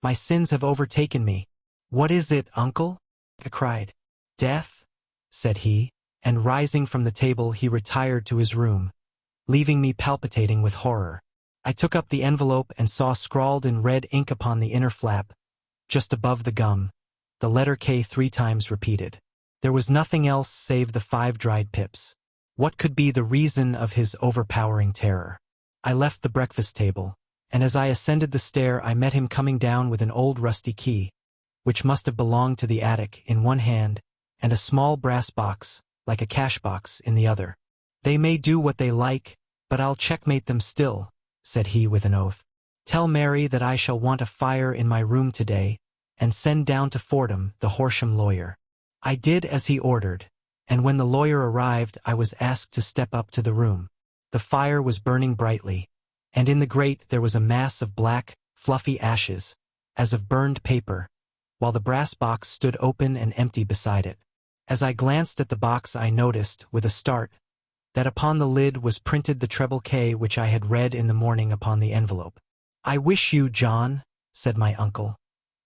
my sins have overtaken me." "What is it, uncle?" I cried. "Death," said he, and rising from the table he retired to his room, leaving me palpitating with horror. I took up the envelope and saw scrawled in red ink upon the inner flap, just above the gum, the letter K 3 times repeated. There was nothing else save the 5 dried pips. What could be the reason of his overpowering terror? I left the breakfast table, and as I ascended the stair I met him coming down with an old rusty key, which must have belonged to the attic, in one hand, and a small brass box, like a cash box, in the other. "They may do what they like, but I'll checkmate them still," said he with an oath. "Tell Mary that I shall want a fire in my room today, and send down to Fordham the Horsham lawyer." I did as he ordered, and when the lawyer arrived I was asked to step up to the room. The fire was burning brightly, and in the grate there was a mass of black, fluffy ashes, as of burned paper, while the brass box stood open and empty beside it. As I glanced at the box I noticed, with a start, that upon the lid was printed the treble K which I had read in the morning upon the envelope. "I wish you, John," said my uncle,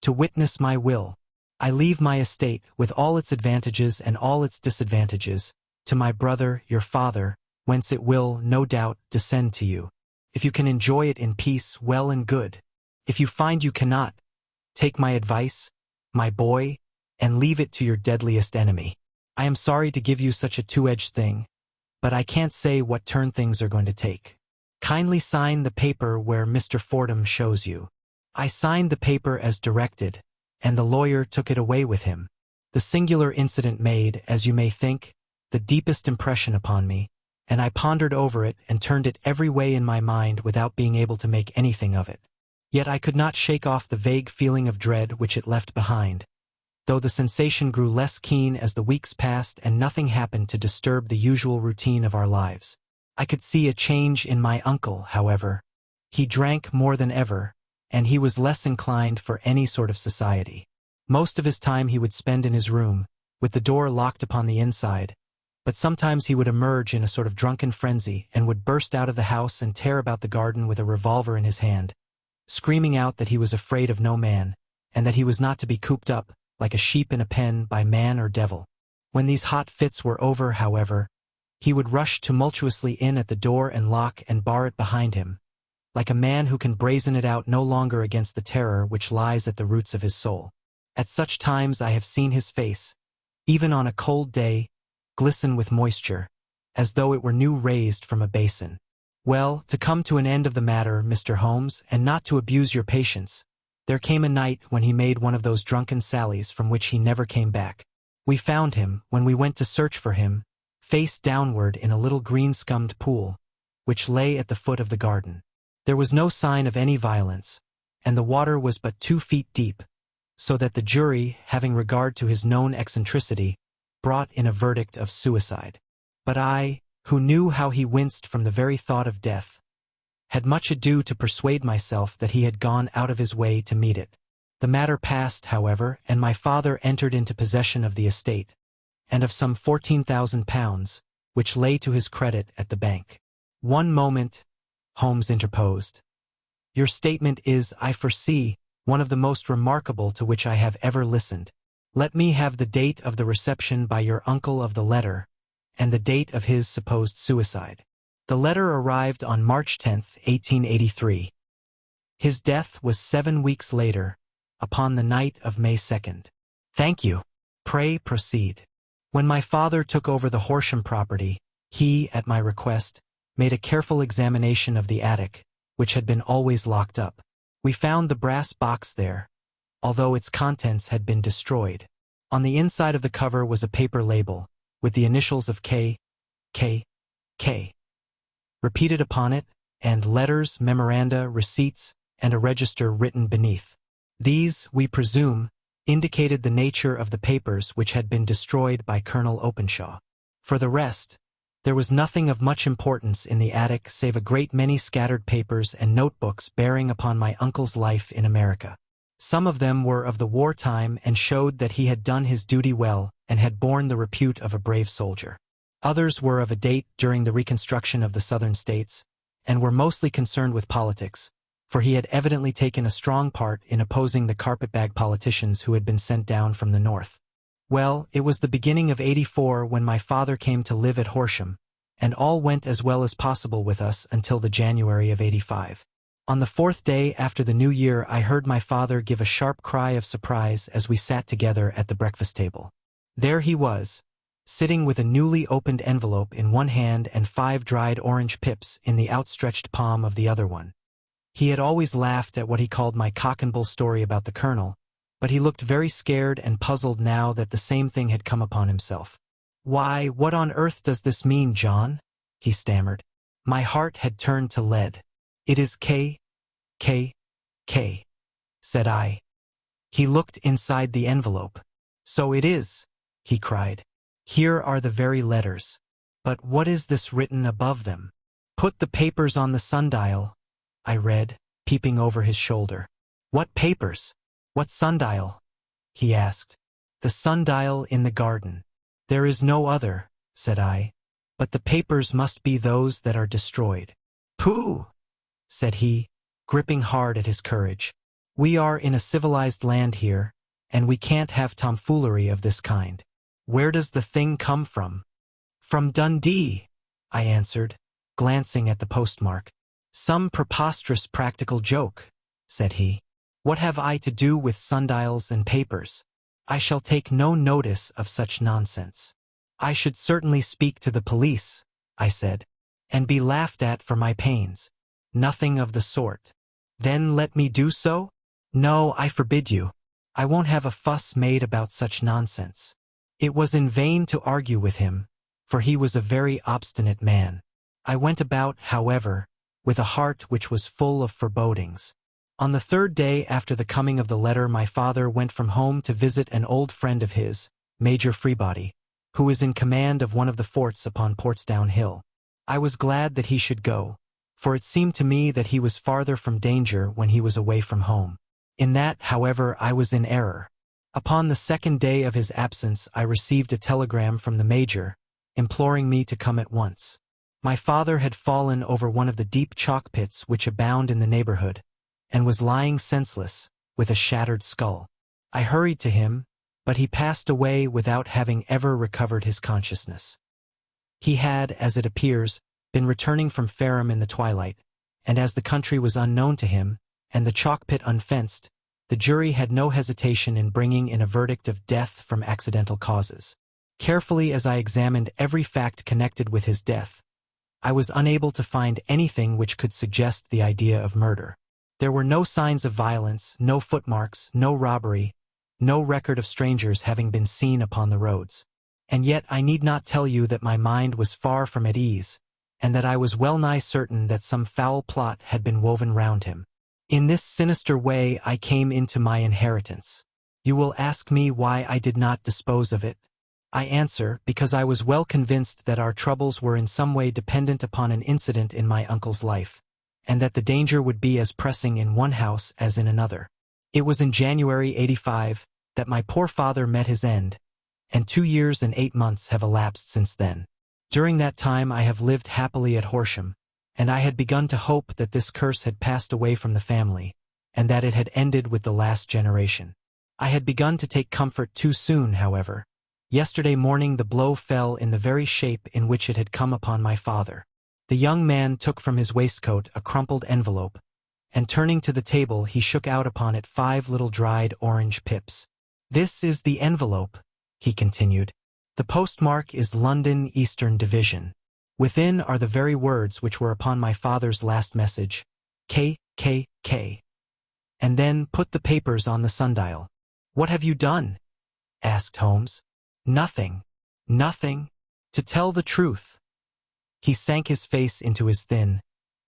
"to witness my will. I leave my estate, with all its advantages and all its disadvantages, to my brother, your father, whence it will, no doubt, descend to you. If you can enjoy it in peace, well and good. If you find you cannot, take my advice, my boy, and leave it to your deadliest enemy. I am sorry to give you such a two-edged thing, but I can't say what turn things are going to take. Kindly sign the paper where Mr. Fordham shows you." I signed the paper as directed, and the lawyer took it away with him. The singular incident made, as you may think, the deepest impression upon me, and I pondered over it and turned it every way in my mind without being able to make anything of it. Yet I could not shake off the vague feeling of dread which it left behind, though the sensation grew less keen as the weeks passed and nothing happened to disturb the usual routine of our lives. I could see a change in my uncle, however. He drank more than ever, and he was less inclined for any sort of society. Most of his time he would spend in his room, with the door locked upon the inside, but sometimes he would emerge in a sort of drunken frenzy and would burst out of the house and tear about the garden with a revolver in his hand, screaming out that he was afraid of no man, and that he was not to be cooped up, like a sheep in a pen, by man or devil. When these hot fits were over, however, he would rush tumultuously in at the door and lock and bar it behind him, like a man who can brazen it out no longer against the terror which lies at the roots of his soul. At such times I have seen his face, even on a cold day, glisten with moisture, as though it were new raised from a basin. Well, to come to an end of the matter, Mr. Holmes, and not to abuse your patience, there came a night when he made one of those drunken sallies from which he never came back. We found him, when we went to search for him, face downward in a little green-scummed pool, which lay at the foot of the garden. There was no sign of any violence, and the water was but 2 feet deep, so that the jury, having regard to his known eccentricity, brought in a verdict of suicide. But I, who knew how he winced from the very thought of death, had much ado to persuade myself that he had gone out of his way to meet it. The matter passed, however, and my father entered into possession of the estate, and of some £14,000, which lay to his credit at the bank. "One moment," Holmes interposed. "Your statement is, I foresee, one of the most remarkable to which I have ever listened. Let me have the date of the reception by your uncle of the letter, and the date of his supposed suicide." The letter arrived on March 10th, 1883. His death was 7 weeks later, upon the night of May 2nd. "Thank you. Pray proceed." When my father took over the Horsham property, he, at my request, made a careful examination of the attic, which had been always locked up. We found the brass box there, although its contents had been destroyed. On the inside of the cover was a paper label, with the initials of K, K, K, repeated upon it, and letters, memoranda, receipts, and a register written beneath. These, we presume, indicated the nature of the papers which had been destroyed by Colonel Openshaw. For the rest, there was nothing of much importance in the attic save a great many scattered papers and notebooks bearing upon my uncle's life in America. Some of them were of the wartime and showed that he had done his duty well and had borne the repute of a brave soldier. Others were of a date during the reconstruction of the Southern states, and were mostly concerned with politics, for he had evidently taken a strong part in opposing the carpetbag politicians who had been sent down from the north. Well, it was the beginning of '84 when my father came to live at Horsham, and all went as well as possible with us until the January of '85. On the 4th day after the New Year I heard my father give a sharp cry of surprise as we sat together at the breakfast table. There he was, sitting with a newly opened envelope in one hand and 5 dried orange pips in the outstretched palm of the other one. He had always laughed at what he called my cock-and-bull story about the colonel, but he looked very scared and puzzled now that the same thing had come upon himself. "Why, what on earth does this mean, John?" he stammered. My heart had turned to lead. "It is K, K, K," said I. He looked inside the envelope. "So it is," he cried. "Here are the very letters. But what is this written above them?" Put the papers on the sundial, I read, peeping over his shoulder. What papers? What sundial? He asked. The sundial in the garden. There is no other, said I. But the papers must be those that are destroyed. Pooh, said he, gripping hard at his courage. We are in a civilized land here, and we can't have tomfoolery of this kind. Where does the thing come from? From Dundee, I answered, glancing at the postmark. Some preposterous practical joke, said he. What have I to do with sundials and papers? I shall take no notice of such nonsense. I should certainly speak to the police, I said, and be laughed at for my pains. Nothing of the sort. Then let me do so? No, I forbid you. I won't have a fuss made about such nonsense. It was in vain to argue with him, for he was a very obstinate man. I went about, however, with a heart which was full of forebodings. On the third day after the coming of the letter, my father went from home to visit an old friend of his, Major Freebody, who is in command of one of the forts upon Portsdown Hill. I was glad that he should go, for it seemed to me that he was farther from danger when he was away from home. In that, however, I was in error. Upon the second day of his absence I received a telegram from the Major, imploring me to come at once. My father had fallen over one of the deep chalk pits which abound in the neighborhood, and was lying senseless, with a shattered skull. I hurried to him, but he passed away without having ever recovered his consciousness. He had, as it appears, been returning from Fareham in the twilight, and as the country was unknown to him, and the chalk pit unfenced, the jury had no hesitation in bringing in a verdict of death from accidental causes. Carefully as I examined every fact connected with his death, I was unable to find anything which could suggest the idea of murder. There were no signs of violence, no footmarks, no robbery, no record of strangers having been seen upon the roads. And yet I need not tell you that my mind was far from at ease, and that I was well nigh certain that some foul plot had been woven round him. In this sinister way I came into my inheritance. You will ask me why I did not dispose of it. I answer, because I was well convinced that our troubles were in some way dependent upon an incident in my uncle's life, and that the danger would be as pressing in one house as in another. It was in January '85 that my poor father met his end, and 2 years and 8 months have elapsed since then. During that time I have lived happily at Horsham, and I had begun to hope that this curse had passed away from the family, and that it had ended with the last generation. I had begun to take comfort too soon, however. Yesterday morning the blow fell in the very shape in which it had come upon my father. The young man took from his waistcoat a crumpled envelope, and turning to the table he shook out upon it 5 little dried orange pips. This is the envelope, he continued. The postmark is London Eastern Division. Within are the very words which were upon my father's last message, K. And then put the papers on the sundial. What have you done? Asked Holmes. Nothing. To tell the truth. He sank his face into his thin,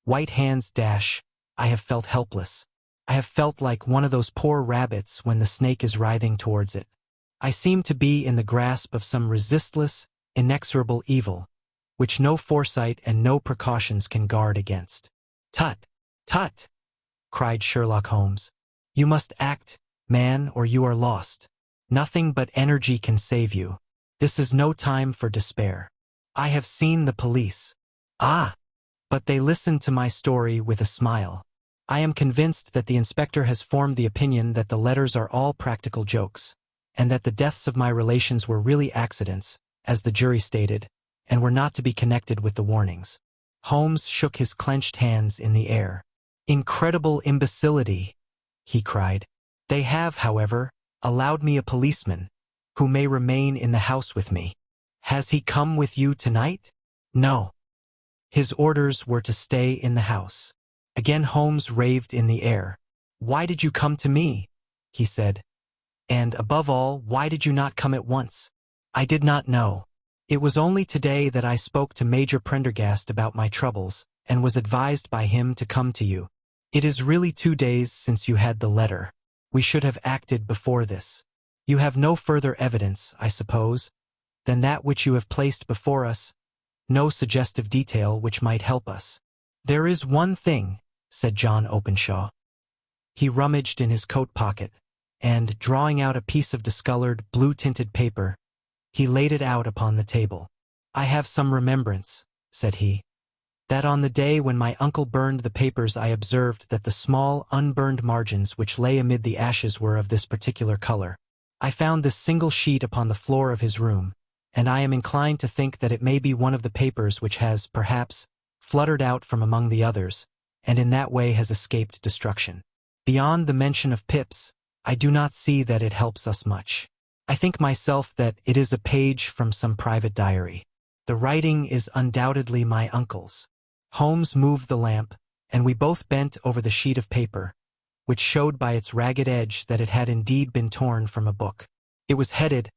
white hands. I have felt helpless. I have felt like one of those poor rabbits when the snake is writhing towards it. I seem to be in the grasp of some resistless, inexorable evil, which no foresight and no precautions can guard against. Tut! Cried Sherlock Holmes. You must act, man, or you are lost. Nothing but energy can save you. This is no time for despair. I have seen the police. Ah! But they listened to my story with a smile. I am convinced that the inspector has formed the opinion that the letters are all practical jokes, and that the deaths of my relations were really accidents, as the jury stated, and were not to be connected with the warnings. Holmes shook his clenched hands in the air. Incredible imbecility, he cried. They have, however, allowed me a policeman, who may remain in the house with me. Has he come with you tonight? No. His orders were to stay in the house. Again Holmes raved in the air. Why did you come to me? He said. And, above all, why did you not come at once? I did not know. It was only today that I spoke to Major Prendergast about my troubles, and was advised by him to come to you. It is really 2 days since you had the letter. We should have acted before this. You have no further evidence, I suppose, than that which you have placed before us. no suggestive detail which might help us. "There is one thing," said John Openshaw. He rummaged in his coat pocket, and, drawing out a piece of discolored, blue-tinted paper, he laid it out upon the table. "I have some remembrance," said he, "that on the day when my uncle burned the papers I observed that the small, unburned margins which lay amid the ashes were of this particular color. I found this single sheet upon the floor of his room, and I am inclined to think that it may be one of the papers which has, perhaps, fluttered out from among the others, and in that way has escaped destruction. Beyond the mention of pips, I do not see that it helps us much. I think myself that it is a page from some private diary. The writing is undoubtedly my uncle's." Holmes moved the lamp, and we both bent over the sheet of paper, which showed by its ragged edge that it had indeed been torn from a book. It was headed,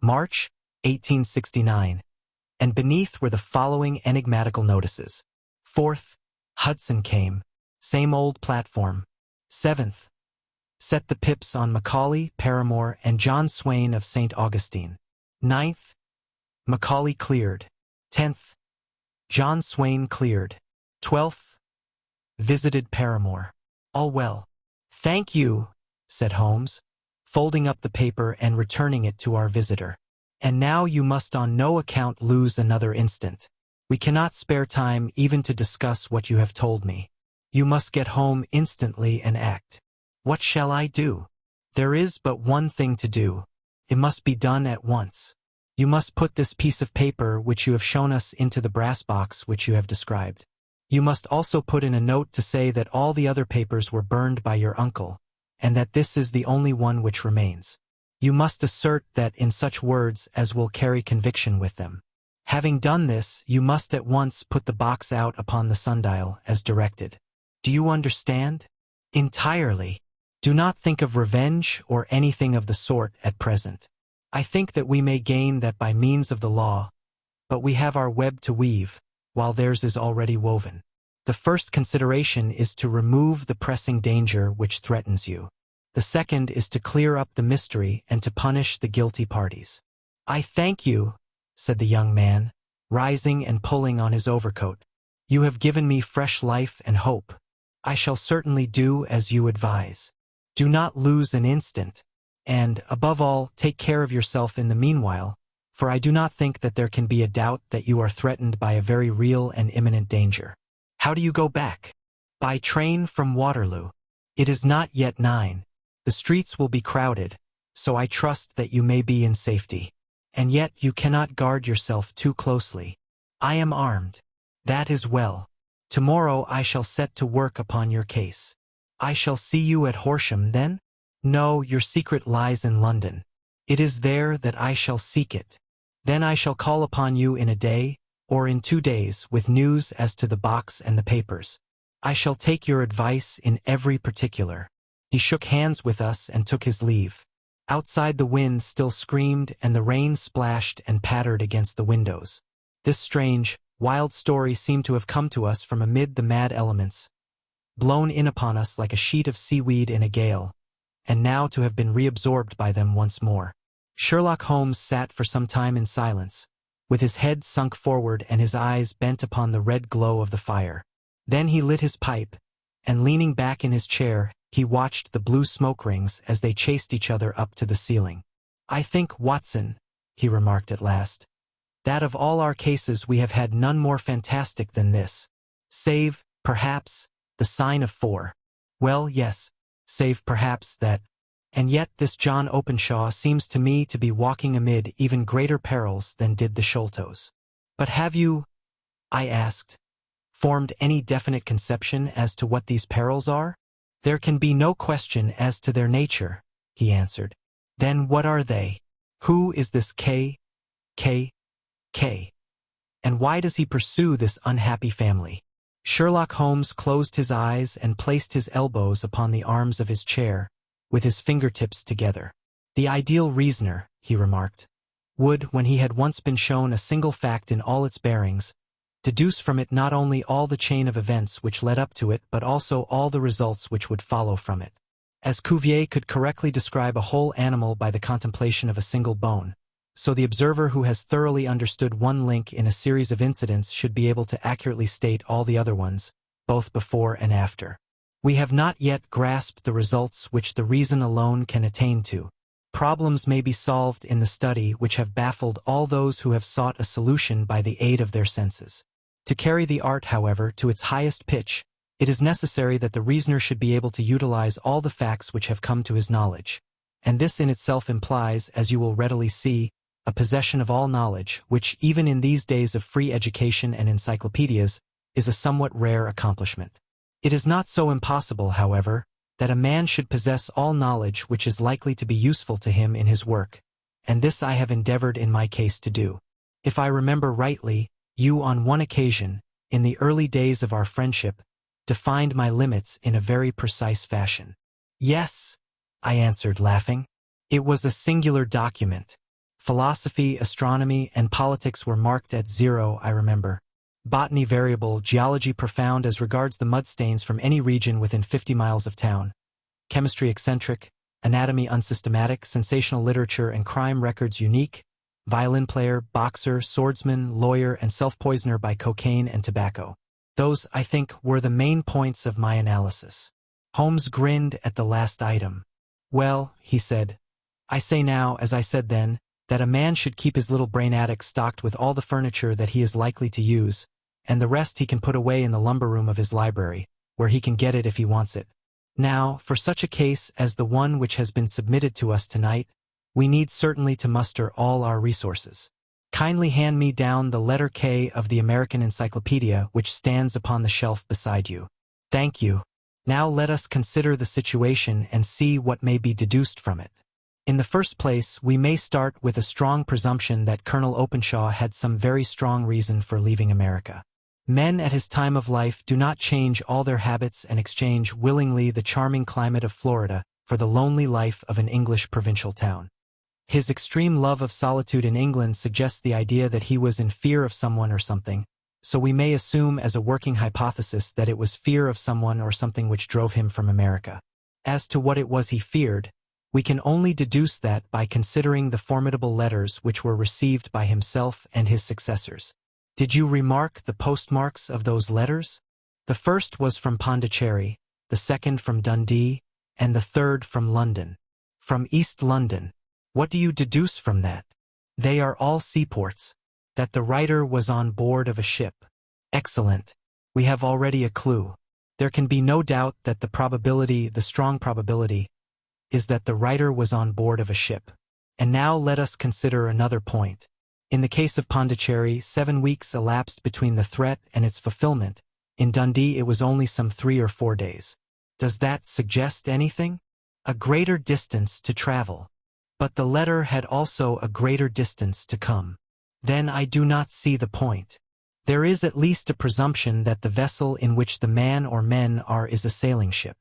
"March, 1869, and beneath were the following enigmatical notices. 4th, Hudson came, same old platform. 7th, set the pips on Macaulay, Paramore, and John Swain of St. Augustine. 9th, Macaulay cleared. 10th, John Swain cleared. 12th, visited Paramore. All well." "Thank you," said Holmes, folding up the paper and returning it to our visitor. "And now you must on no account lose another instant. We cannot spare time even to discuss what you have told me. You must get home instantly and act." "What shall I do?" "There is but one thing to do. It must be done at once. You must put this piece of paper which you have shown us into the brass box which you have described. You must also put in a note to say that all the other papers were burned by your uncle, and that this is the only one which remains. You must assert that in such words as will carry conviction with them. Having done this, you must at once put the box out upon the sundial as directed. Do you understand?" "Entirely. Do not think of revenge or anything of the sort at present. I think that we may gain that by means of the law, but we have our web to weave, while theirs is already woven. The first consideration is to remove the pressing danger which threatens you. The second is to clear up the mystery and to punish the guilty parties." "I thank you," said the young man, rising and pulling on his overcoat. "You have given me fresh life and hope. I shall certainly do as you advise. Do not lose an instant, and, above all, take care of yourself in the meanwhile, for I do not think that there can be a doubt that you are threatened by a very real and imminent danger. How do you go back?" "By train from Waterloo. It is not yet 9. The streets will be crowded, so I trust that you may be in safety. And yet you cannot guard yourself too closely. I am armed." "That is well. Tomorrow I shall set to work upon your case." "I shall see you at Horsham, then?" "No, your secret lies in London. It is there that I shall seek it. Then I shall call upon you in a day, or in 2 days, with news as to the box and the papers. I shall take your advice in every particular." He shook hands with us and took his leave. Outside the wind still screamed and the rain splashed and pattered against the windows. This strange, wild story seemed to have come to us from amid the mad elements, blown in upon us like a sheet of seaweed in a gale, and now to have been reabsorbed by them once more. Sherlock Holmes sat for some time in silence, with his head sunk forward and his eyes bent upon the red glow of the fire. Then he lit his pipe, and leaning back in his chair, he watched the blue smoke rings as they chased each other up to the ceiling. "I think, Watson," he remarked at last, "that of all our cases we have had none more fantastic than this, save, perhaps, the sign of 4. Well, yes, save perhaps that. And yet this John Openshaw seems to me to be walking amid even greater perils than did the Sholtos." "But have you," I asked, "formed any definite conception as to what these perils are?" "There can be no question as to their nature," he answered. "Then what are they? Who is this K? And why does he pursue this unhappy family?" Sherlock Holmes closed his eyes and placed his elbows upon the arms of his chair, with his fingertips together. "The ideal reasoner," he remarked, "would, when he had once been shown a single fact in all its bearings, deduce from it not only all the chain of events which led up to it but also all the results which would follow from it. As Cuvier could correctly describe a whole animal by the contemplation of a single bone, so the observer who has thoroughly understood one link in a series of incidents should be able to accurately state all the other ones, both before and after. We have not yet grasped the results which the reason alone can attain to. Problems may be solved in the study which have baffled all those who have sought a solution by the aid of their senses. To carry the art, however, to its highest pitch, it is necessary that the reasoner should be able to utilize all the facts which have come to his knowledge, and this in itself implies, as you will readily see, a possession of all knowledge, which, even in these days of free education and encyclopedias, is a somewhat rare accomplishment. It is not so impossible, however, that a man should possess all knowledge which is likely to be useful to him in his work, and this I have endeavored in my case to do. If I remember rightly, you on one occasion, in the early days of our friendship, defined my limits in a very precise fashion. Yes, I answered, laughing. It was a singular document. Philosophy, astronomy, and politics were marked at 0, I remember. Botany variable, geology profound as regards the mudstains from any region within 50 miles of town. Chemistry eccentric, anatomy unsystematic, sensational literature and crime records unique, violin player, boxer, swordsman, lawyer, and self-poisoner by cocaine and tobacco. Those, I think, were the main points of my analysis. Holmes grinned at the last item. Well, he said, I say now, as I said then, that a man should keep his little brain attic stocked with all the furniture that he is likely to use, and the rest he can put away in the lumber room of his library, where he can get it if he wants it. Now, for such a case as the one which has been submitted to us tonight, we need certainly to muster all our resources. Kindly hand me down the letter K of the American Encyclopedia which stands upon the shelf beside you. Thank you. Now let us consider the situation and see what may be deduced from it. In the first place, we may start with a strong presumption that Colonel Openshaw had some very strong reason for leaving America. Men at his time of life do not change all their habits and exchange willingly the charming climate of Florida for the lonely life of an English provincial town. His extreme love of solitude in England suggests the idea that he was in fear of someone or something, so we may assume as a working hypothesis that it was fear of someone or something which drove him from America. As to what it was he feared, we can only deduce that by considering the formidable letters which were received by himself and his successors. Did you remark the postmarks of those letters? The first was from Pondicherry, the second from Dundee, and the third from London. From East London. What do you deduce from that? They are all seaports. That the writer was on board of a ship. Excellent. We have already a clue. There can be no doubt that the strong probability, is that the writer was on board of a ship. And now let us consider another point. In the case of Pondicherry, 7 weeks elapsed between the threat and its fulfillment. In Dundee it was only some 3 or 4 days. Does that suggest anything? A greater distance to travel. But the letter had also a greater distance to come. Then I do not see the point. There is at least a presumption that the vessel in which the man or men are is a sailing ship.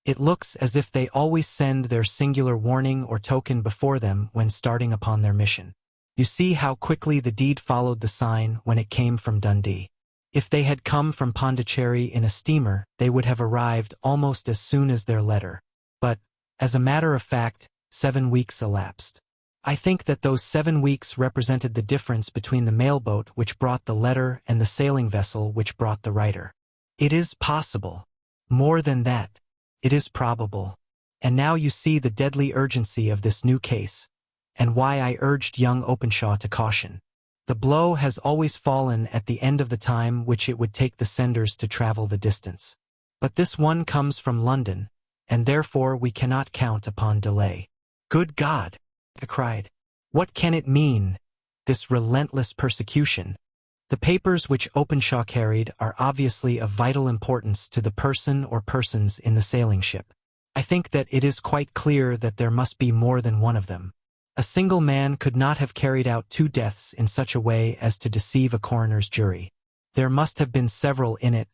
It looks as if they always send their singular warning or token before them when starting upon their mission. You see how quickly the deed followed the sign when it came from Dundee. If they had come from Pondicherry in a steamer, they would have arrived almost as soon as their letter. But, as a matter of fact, 7 weeks elapsed. I think that those 7 weeks represented the difference between the mailboat which brought the letter and the sailing vessel which brought the writer. It is possible. More than that. It is probable. And now you see the deadly urgency of this new case, and why I urged young Openshaw to caution. The blow has always fallen at the end of the time which it would take the senders to travel the distance. But this one comes from London, and therefore we cannot count upon delay. Good God! I cried. What can it mean, this relentless persecution? The papers which Openshaw carried are obviously of vital importance to the person or persons in the sailing ship. I think that it is quite clear that there must be more than one of them. A single man could not have carried out 2 deaths in such a way as to deceive a coroner's jury. There must have been several in it,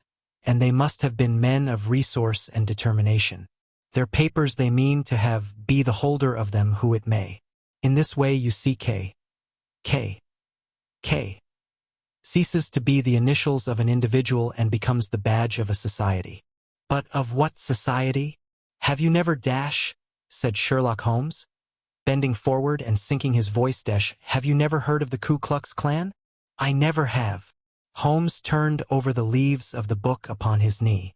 and they must have been men of resource and determination. Their papers they mean to have be the holder of them who it may. In this way you see K ceases to be the initials of an individual and becomes the badge of a society. But of what society? Have you never said Sherlock Holmes? bending forward and sinking his voice. Have you never heard of the Ku Klux Klan? I never have. Holmes turned over the leaves of the book upon his knee.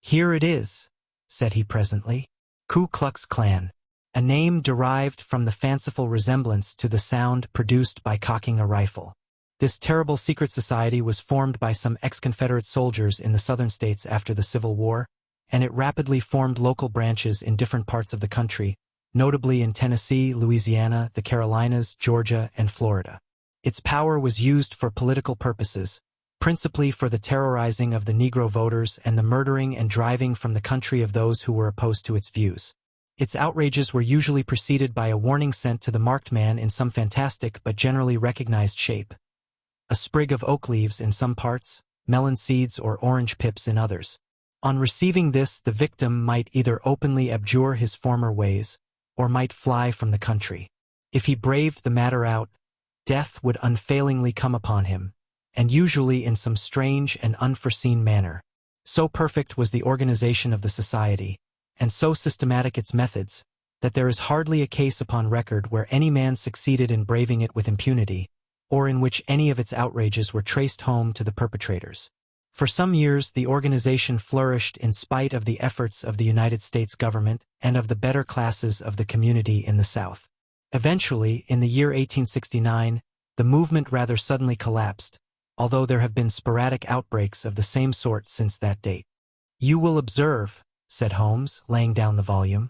Here it is, said he presently. Ku Klux Klan. A name derived from the fanciful resemblance to the sound produced by cocking a rifle. This terrible secret society was formed by some ex-Confederate soldiers in the southern states after the Civil War, and it rapidly formed local branches in different parts of the country, notably in Tennessee, Louisiana, the Carolinas, Georgia, and Florida. Its power was used for political purposes, principally for the terrorizing of the Negro voters and the murdering and driving from the country of those who were opposed to its views. Its outrages were usually preceded by a warning sent to the marked man in some fantastic but generally recognized shape. A sprig of oak leaves in some parts, melon seeds or orange pips in others. On receiving this, the victim might either openly abjure his former ways, or might fly from the country. If he braved the matter out, death would unfailingly come upon him, and usually in some strange and unforeseen manner. So perfect was the organization of the society, and so systematic its methods, that there is hardly a case upon record where any man succeeded in braving it with impunity, or in which any of its outrages were traced home to the perpetrators. For some years the organization flourished in spite of the efforts of the United States government and of the better classes of the community in the South. Eventually, in the year 1869, the movement rather suddenly collapsed, although there have been sporadic outbreaks of the same sort since that date. You will observe, said Holmes, laying down the volume,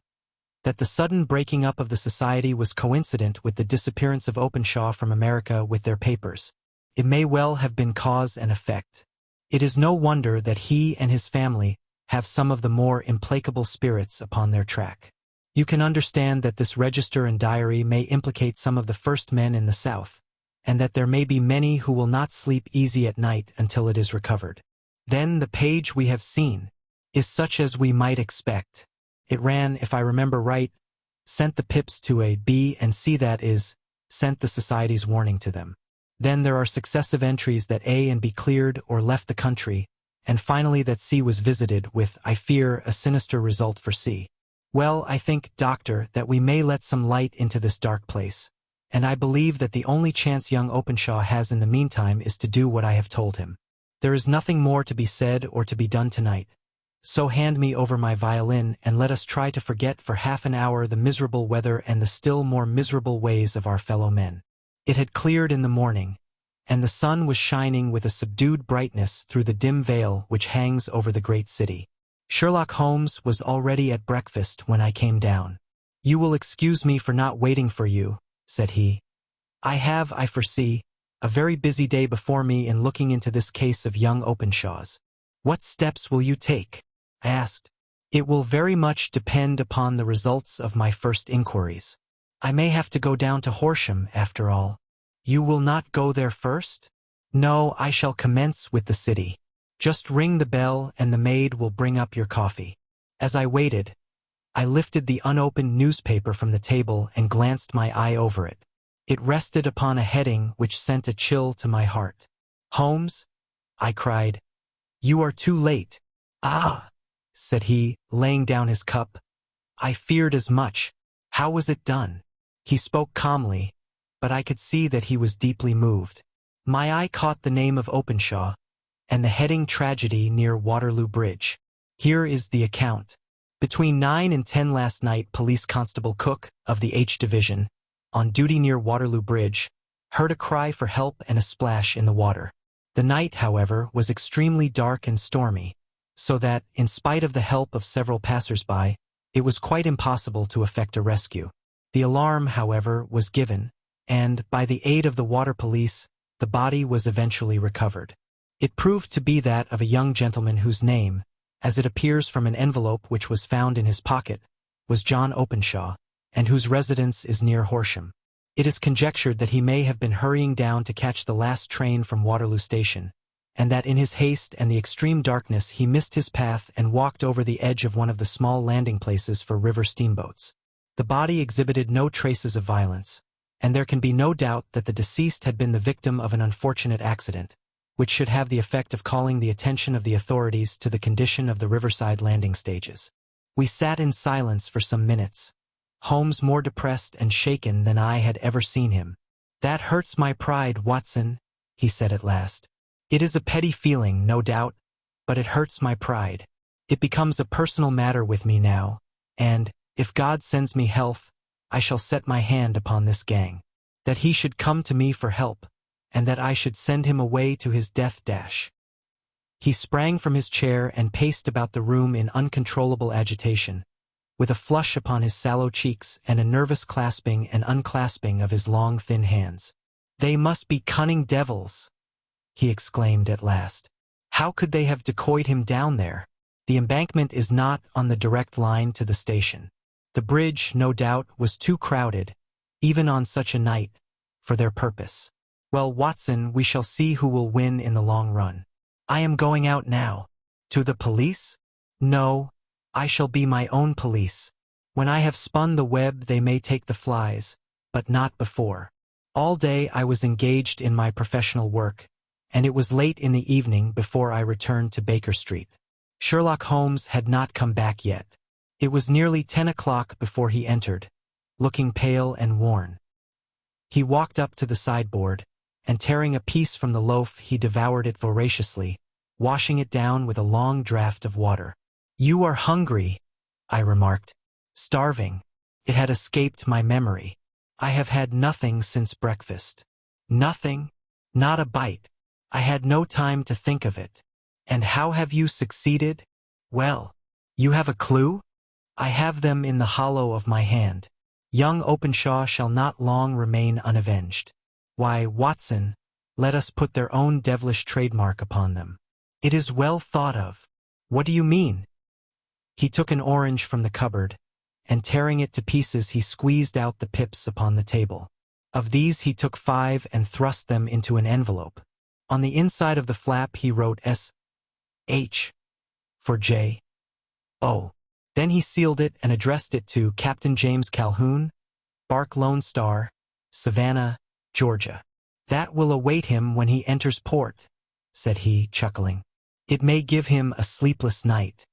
that the sudden breaking up of the society was coincident with the disappearance of Openshaw from America with their papers. It may well have been cause and effect. It is no wonder that he and his family have some of the more implacable spirits upon their track. You can understand that this register and diary may implicate some of the first men in the South, and that there may be many who will not sleep easy at night until it is recovered. Then the page we have seen is such as we might expect. It ran, if I remember right, sent the pips to A, B, and C, that is, sent the society's warning to them. Then there are successive entries that A and B cleared or left the country, and finally that C was visited with, I fear, a sinister result for C. Well, I think, Doctor, that we may let some light into this dark place, and I believe that the only chance young Openshaw has in the meantime is to do what I have told him. There is nothing more to be said or to be done tonight. So hand me over my violin and let us try to forget for half an hour the miserable weather and the still more miserable ways of our fellow men. It had cleared in the morning, and the sun was shining with a subdued brightness through the dim veil which hangs over the great city. Sherlock Holmes was already at breakfast when I came down. You will excuse me for not waiting for you, said he. I have, I foresee, a very busy day before me in looking into this case of young Openshaw's. What steps will you take? I asked. It will very much depend upon the results of my first inquiries. I may have to go down to Horsham, after all. You will not go there first? No, I shall commence with the city. Just ring the bell and the maid will bring up your coffee. As I waited, I lifted the unopened newspaper from the table and glanced my eye over it. It rested upon a heading which sent a chill to my heart. Holmes, I cried, you are too late. Ah, said he, laying down his cup. I feared as much. How was it done? He spoke calmly, but I could see that he was deeply moved. My eye caught the name of Openshaw, and the heading Tragedy near Waterloo Bridge. Here is the account. Between 9 and 10 last night, Police Constable Cook, of the H Division, on duty near Waterloo Bridge, heard a cry for help and a splash in the water. The night, however, was extremely dark and stormy, so that, in spite of the help of several passers-by, it was quite impossible to effect a rescue. The alarm, however, was given, and, by the aid of the water police, the body was eventually recovered. It proved to be that of a young gentleman whose name, as it appears from an envelope which was found in his pocket, was John Openshaw, and whose residence is near Horsham. It is conjectured that he may have been hurrying down to catch the last train from Waterloo Station, and that in his haste and the extreme darkness he missed his path and walked over the edge of one of the small landing places for river steamboats. The body exhibited no traces of violence, and there can be no doubt that the deceased had been the victim of an unfortunate accident, which should have the effect of calling the attention of the authorities to the condition of the riverside landing stages. We sat in silence for some minutes, Holmes more depressed and shaken than I had ever seen him. "That hurts my pride, Watson," he said at last. "It is a petty feeling, no doubt, but it hurts my pride. It becomes a personal matter with me now, and, if God sends me health, I shall set my hand upon this gang. That he should come to me for help, and that I should send him away to his death dash." He sprang from his chair and paced about the room in uncontrollable agitation, with a flush upon his sallow cheeks and a nervous clasping and unclasping of his long thin hands. "They must be cunning devils," he exclaimed at last. "How could they have decoyed him down there? The embankment is not on the direct line to the station. The bridge, no doubt, was too crowded, even on such a night, for their purpose. Well, Watson, we shall see who will win in the long run. I am going out now." "To the police?" "No, I shall be my own police. When I have spun the web they may take the flies, but not before. All day I was engaged in my professional work, and it was late in the evening before I returned to Baker Street. Sherlock Holmes had not come back yet. It was nearly 10 o'clock before he entered, looking pale and worn. He walked up to the sideboard, and tearing a piece from the loaf he devoured it voraciously, washing it down with a long draught of water. "You are hungry," I remarked. "Starving. It had escaped my memory. I have had nothing since breakfast." "Nothing? Not a bite. I had no time to think of it. And how have you succeeded? Well, you have a clue?" "I have them in the hollow of my hand. Young Openshaw shall not long remain unavenged. Why, Watson, let us put their own devilish trademark upon them. It is well thought of." "What do you mean?" He took an orange from the cupboard, and tearing it to pieces he squeezed out the pips upon the table. Of these he took 5 and thrust them into an envelope. On the inside of the flap he wrote S.H. for J.O. Then he sealed it and addressed it to Captain James Calhoun, Bark Lone Star, Savannah, Georgia. "That will await him when he enters port," said he, chuckling. "It may give him a sleepless night.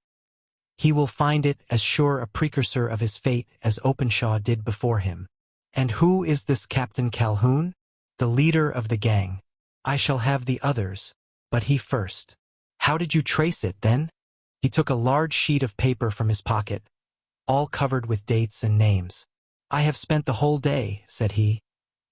He will find it as sure a precursor of his fate as Openshaw did before him." "And who is this Captain Calhoun?" "The leader of the gang. I shall have the others, but he first." "How did you trace it, then?" He took a large sheet of paper from his pocket, all covered with dates and names. "I have spent the whole day," said he,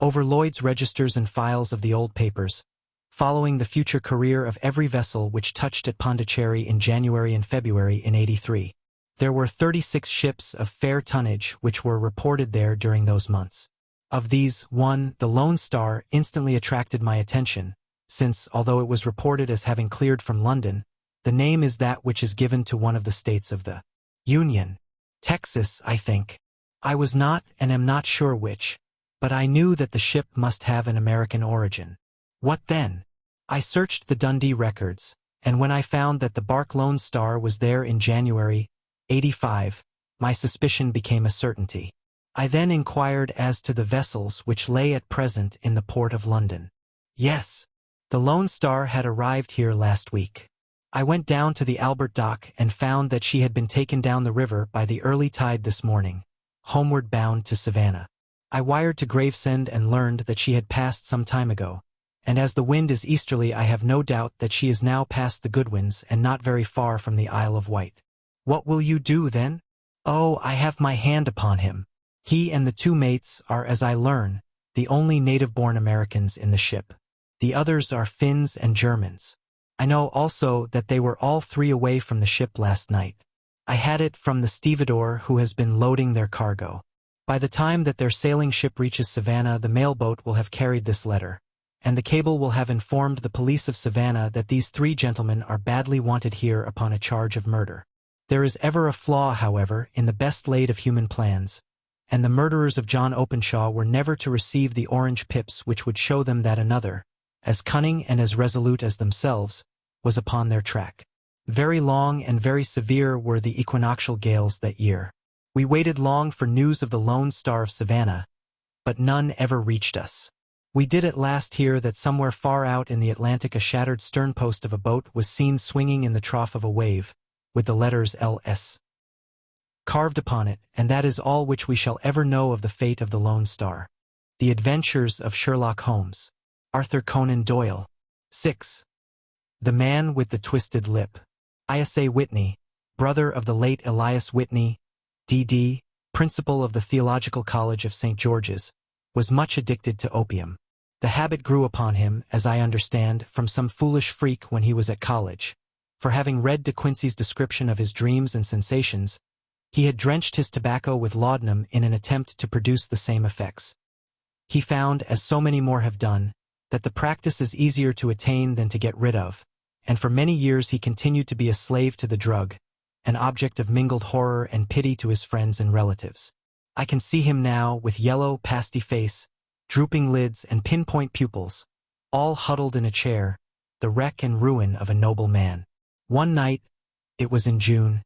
"over Lloyd's registers and files of the old papers, following the future career of every vessel which touched at Pondicherry in January and February in '83. There were 36 ships of fair tonnage which were reported there during those months. Of these, one, the Lone Star, instantly attracted my attention, since, although it was reported as having cleared from London, the name is that which is given to one of the states of the Union. Texas, I think. I was not and am not sure which, but I knew that the ship must have an American origin. What then? I searched the Dundee records, and when I found that the bark Lone Star was there in January '85, my suspicion became a certainty. I then inquired as to the vessels which lay at present in the port of London. Yes, the Lone Star had arrived here last week. I went down to the Albert Dock and found that she had been taken down the river by the early tide this morning, homeward bound to Savannah. I wired to Gravesend and learned that she had passed some time ago, and as the wind is easterly I have no doubt that she is now past the Goodwins and not very far from the Isle of Wight. What will you do, then? Oh, I have my hand upon him. He and the 2 mates are, as I learn, the only native-born Americans in the ship. The others are Finns and Germans. I know also that they were all 3 away from the ship last night. I had it from the stevedore who has been loading their cargo. By the time that their sailing ship reaches Savannah, the mailboat will have carried this letter, and the cable will have informed the police of Savannah that these 3 gentlemen are badly wanted here upon a charge of murder. There is ever a flaw, however, in the best laid of human plans, and the murderers of John Openshaw were never to receive the orange pips which would show them that another, as cunning and as resolute as themselves, was upon their track. Very long and very severe were the equinoctial gales that year. We waited long for news of the Lone Star of Savannah, but none ever reached us. We did at last hear that somewhere far out in the Atlantic a shattered sternpost of a boat was seen swinging in the trough of a wave, with the letters L.S. carved upon it, and that is all which we shall ever know of the fate of the Lone Star. The Adventures of Sherlock Holmes. Arthur Conan Doyle. 6. The Man with the Twisted Lip. Isa Whitney, brother of the late Elias Whitney, D.D., principal of the Theological College of St. George's, was much addicted to opium. The habit grew upon him, as I understand, from some foolish freak when he was at college. For having read De Quincey's description of his dreams and sensations, he had drenched his tobacco with laudanum in an attempt to produce the same effects. He found, as so many more have done, that the practice is easier to attain than to get rid of, and for many years he continued to be a slave to the drug, an object of mingled horror and pity to his friends and relatives. I can see him now, with yellow, pasty face, drooping lids and pinpoint pupils, all huddled in a chair, the wreck and ruin of a noble man. One night, it was in June,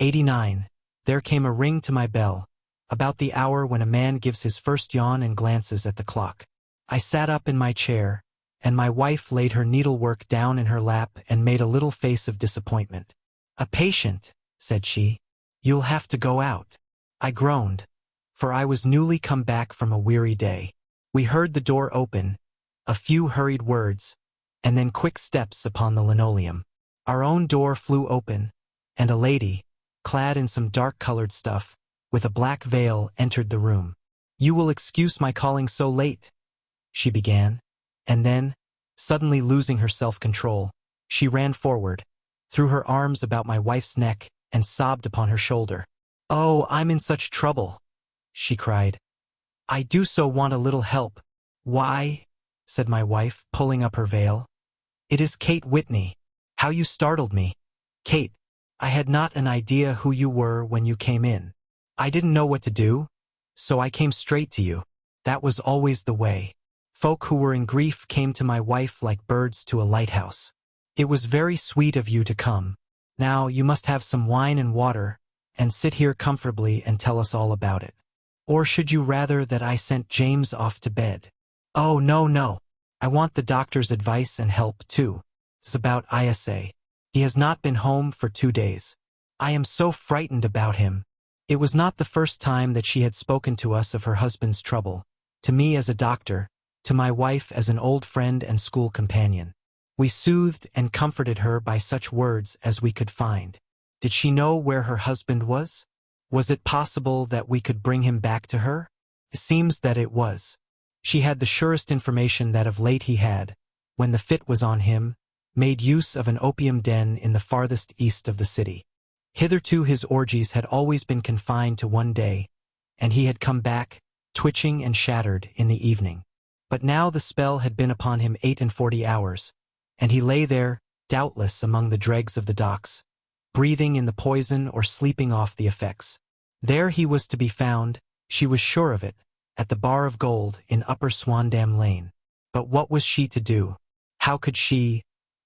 '89, there came a ring to my bell, about the hour when a man gives his first yawn and glances at the clock. I sat up in my chair, and my wife laid her needlework down in her lap and made a little face of disappointment. "A patient," said she. "You'll have to go out." I groaned, for I was newly come back from a weary day. We heard the door open, a few hurried words, and then quick steps upon the linoleum. Our own door flew open, and a lady, clad in some dark-colored stuff, with a black veil, entered the room. "You will excuse my calling so late," she began, and then, suddenly losing her self-control, she ran forward, threw her arms about my wife's neck, and sobbed upon her shoulder. "Oh, I'm in such trouble," she cried. "I do so want a little help." "Why," said my wife, pulling up her veil, "it is Kate Whitney. How you startled me. Kate, I had not an idea who you were when you came in. I didn't know what to do, so I came straight to you. That was always the way. Folk who were in grief came to my wife like birds to a lighthouse. It was very sweet of you to come. Now you must have some wine and water, and sit here comfortably and tell us all about it. Or should you rather that I sent James off to bed?" "Oh, no, no. I want the doctor's advice and help, too. It's about Isa. He has not been home for 2 days. I am so frightened about him." It was not the first time that she had spoken to us of her husband's trouble, to me as a doctor, to my wife as an old friend and school companion. We soothed and comforted her by such words as we could find. Did she know where her husband was? Was it possible that we could bring him back to her? It seems that it was. She had the surest information that of late he had, when the fit was on him, made use of an opium den in the farthest east of the city. Hitherto his orgies had always been confined to one day, and he had come back, twitching and shattered, in the evening. But now the spell had been upon him 48 hours, and he lay there, doubtless among the dregs of the docks, breathing in the poison or sleeping off the effects. There he was to be found, she was sure of it, at the Bar of Gold in Upper Swandam Lane. But what was she to do? How could she,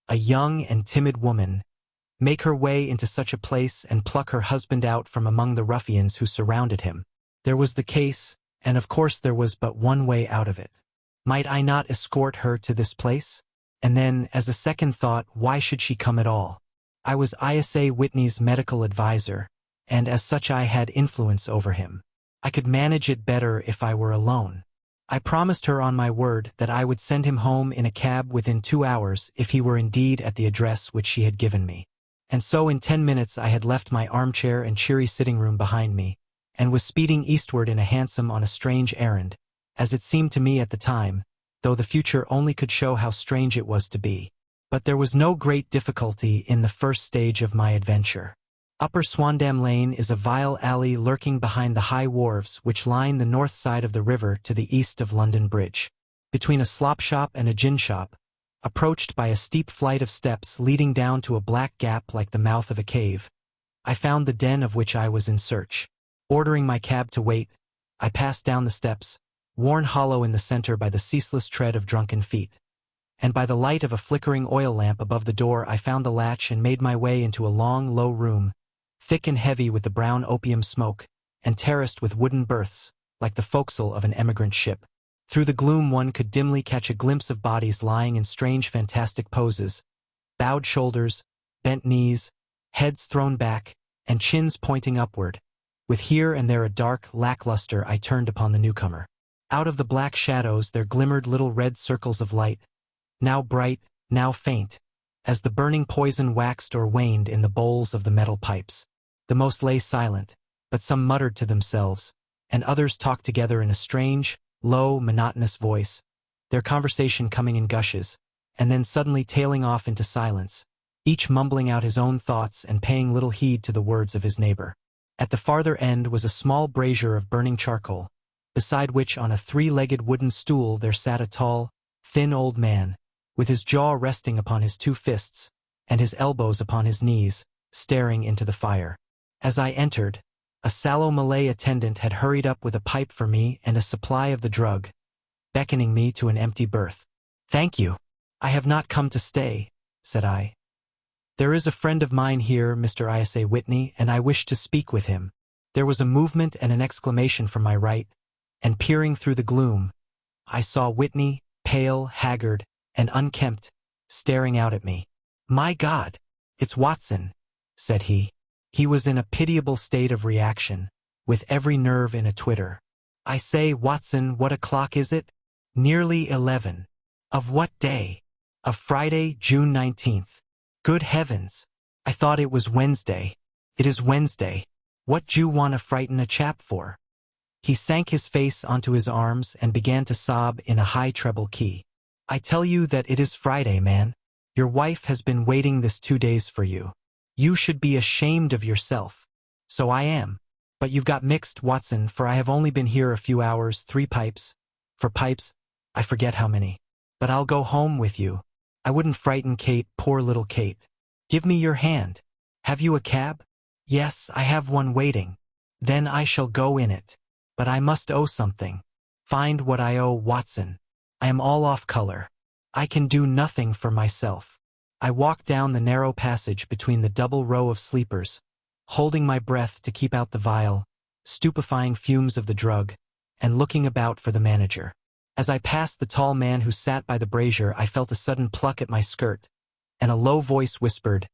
a young and timid woman, make her way into such a place and pluck her husband out from among the ruffians who surrounded him? There was the case, and of course there was but one way out of it. Might I not escort her to this place? And then, as a second thought, why should she come at all? I was Isa Whitney's medical advisor, and as such I had influence over him. I could manage it better if I were alone. I promised her on my word that I would send him home in a cab within 2 hours if he were indeed at the address which she had given me. And so in 10 minutes I had left my armchair and cheery sitting room behind me, and was speeding eastward in a hansom on a strange errand, as it seemed to me at the time, though the future only could show how strange it was to be. But there was no great difficulty in the first stage of my adventure. Upper Swandam Lane is a vile alley lurking behind the high wharves which line the north side of the river to the east of London Bridge. Between a slop shop and a gin shop, approached by a steep flight of steps leading down to a black gap like the mouth of a cave, I found the den of which I was in search. Ordering my cab to wait, I passed down the steps, worn hollow in the center by the ceaseless tread of drunken feet. And by the light of a flickering oil lamp above the door I found the latch and made my way into a long, low room, thick and heavy with the brown opium smoke, and terraced with wooden berths, like the forecastle of an emigrant ship. Through the gloom one could dimly catch a glimpse of bodies lying in strange fantastic poses, bowed shoulders, bent knees, heads thrown back, and chins pointing upward, With here and there a dark, lackluster eye turned upon the newcomer. Out of the black shadows there glimmered little red circles of light, now bright, now faint, as the burning poison waxed or waned in the bowls of the metal pipes. The most lay silent, but some muttered to themselves, and others talked together in a strange, low, monotonous voice, their conversation coming in gushes, and then suddenly tailing off into silence, each mumbling out his own thoughts and paying little heed to the words of his neighbor. At the farther end was a small brazier of burning charcoal, beside which on a three-legged wooden stool there sat a tall, thin old man, with his jaw resting upon his two fists, and his elbows upon his knees, staring into the fire. As I entered, a sallow Malay attendant had hurried up with a pipe for me and a supply of the drug, beckoning me to an empty berth. "Thank you. I have not come to stay," said I. "There is a friend of mine here, Mr. Isa Whitney, and I wish to speak with him." There was a movement and an exclamation from my right, and peering through the gloom, I saw Whitney, pale, haggard, and unkempt, staring out at me. "My God, it's Watson," said he. He was in a pitiable state of reaction, with every nerve in a twitter. "I say, Watson, what o'clock is it?" "Nearly 11. "Of what day?" "Of Friday, June 19th. "Good heavens! I thought it was Wednesday." "It is Wednesday. What d'you want to frighten a chap for?" He sank his face onto his arms and began to sob in a high treble key. "I tell you that it is Friday, man. Your wife has been waiting this 2 days for you. You should be ashamed of yourself." "So I am. But you've got mixed, Watson, for I have only been here a few hours, 3 pipes. For pipes, I forget how many. But I'll go home with you. I wouldn't frighten Kate, poor little Kate. Give me your hand. Have you a cab?" "Yes, I have one waiting." "Then I shall go in it. But I must owe something." "Find what I owe, Watson. I am all off color. I can do nothing for myself." I walked down the narrow passage between the double row of sleepers, holding my breath to keep out the vile, stupefying fumes of the drug, and looking about for the manager. As I passed the tall man who sat by the brazier, I felt a sudden pluck at my skirt, and a low voice whispered,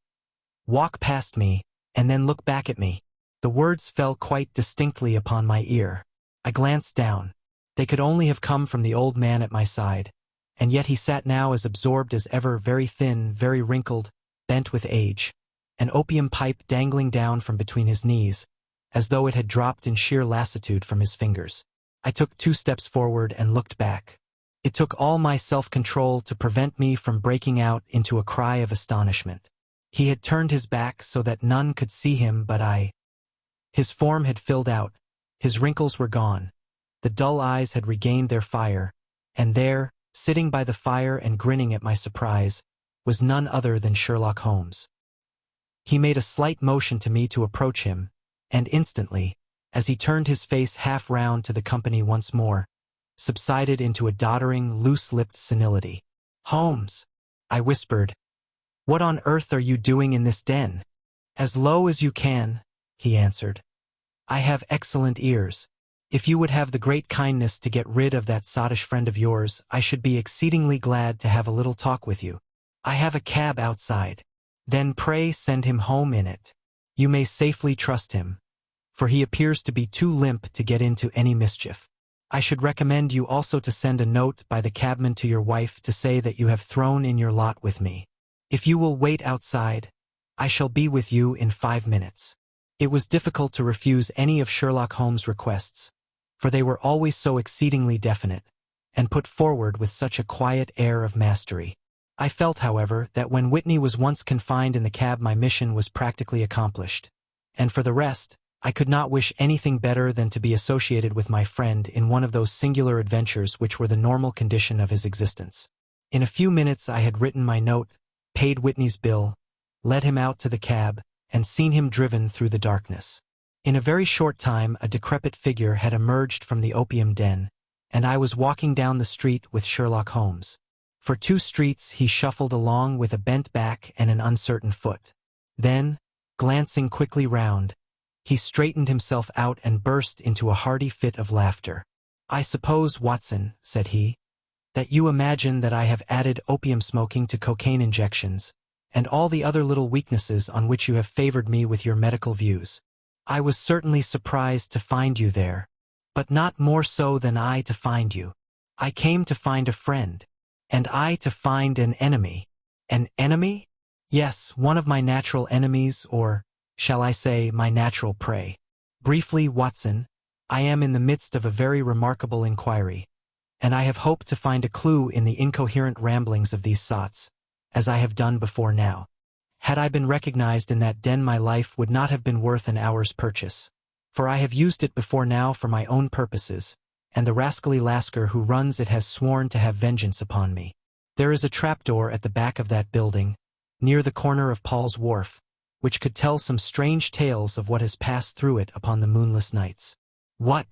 "Walk past me, and then look back at me." The words fell quite distinctly upon my ear. I glanced down. They could only have come from the old man at my side, and yet he sat now as absorbed as ever, very thin, very wrinkled, bent with age, an opium pipe dangling down from between his knees, as though it had dropped in sheer lassitude from his fingers. I took 2 steps forward and looked back. It took all my self-control to prevent me from breaking out into a cry of astonishment. He had turned his back so that none could see him but I. His form had filled out, his wrinkles were gone, the dull eyes had regained their fire, and there, sitting by the fire and grinning at my surprise, was none other than Sherlock Holmes. He made a slight motion to me to approach him, and instantly, as he turned his face half round to the company once more, subsided into a doddering, loose-lipped senility. "Holmes," I whispered, "what on earth are you doing in this den?" "As low as you can," he answered. "I have excellent ears. If you would have the great kindness to get rid of that sottish friend of yours, I should be exceedingly glad to have a little talk with you. I have a cab outside. Then pray send him home in it. You may safely trust him, for he appears to be too limp to get into any mischief. I should recommend you also to send a note by the cabman to your wife to say that you have thrown in your lot with me. If you will wait outside, I shall be with you in 5 minutes." It was difficult to refuse any of Sherlock Holmes' requests, for they were always so exceedingly definite, and put forward with such a quiet air of mastery. I felt, however, that when Whitney was once confined in the cab my mission was practically accomplished, and for the rest, I could not wish anything better than to be associated with my friend in one of those singular adventures which were the normal condition of his existence. In a few minutes I had written my note, paid Whitney's bill, led him out to the cab, and seen him driven through the darkness. In a very short time a decrepit figure had emerged from the opium den, and I was walking down the street with Sherlock Holmes. For 2 streets he shuffled along with a bent back and an uncertain foot. Then, glancing quickly round, he straightened himself out and burst into a hearty fit of laughter. "I suppose, Watson," said he, "that you imagine that I have added opium smoking to cocaine injections, and all the other little weaknesses on which you have favored me with your medical views. I was certainly surprised to find you there, but not more so than I to find you. I came to find a friend, and I to find an enemy. An enemy? Yes, one of my natural enemies, or, shall I say, my natural prey. Briefly, Watson, I am in the midst of a very remarkable inquiry, and I have hoped to find a clue in the incoherent ramblings of these sots, as I have done before now. Had I been recognized in that den, my life would not have been worth an hour's purchase, for I have used it before now for my own purposes, and the rascally Lascar who runs it has sworn to have vengeance upon me. There is a trapdoor at the back of that building, near the corner of Paul's Wharf, which could tell some strange tales of what has passed through it upon the moonless nights. What?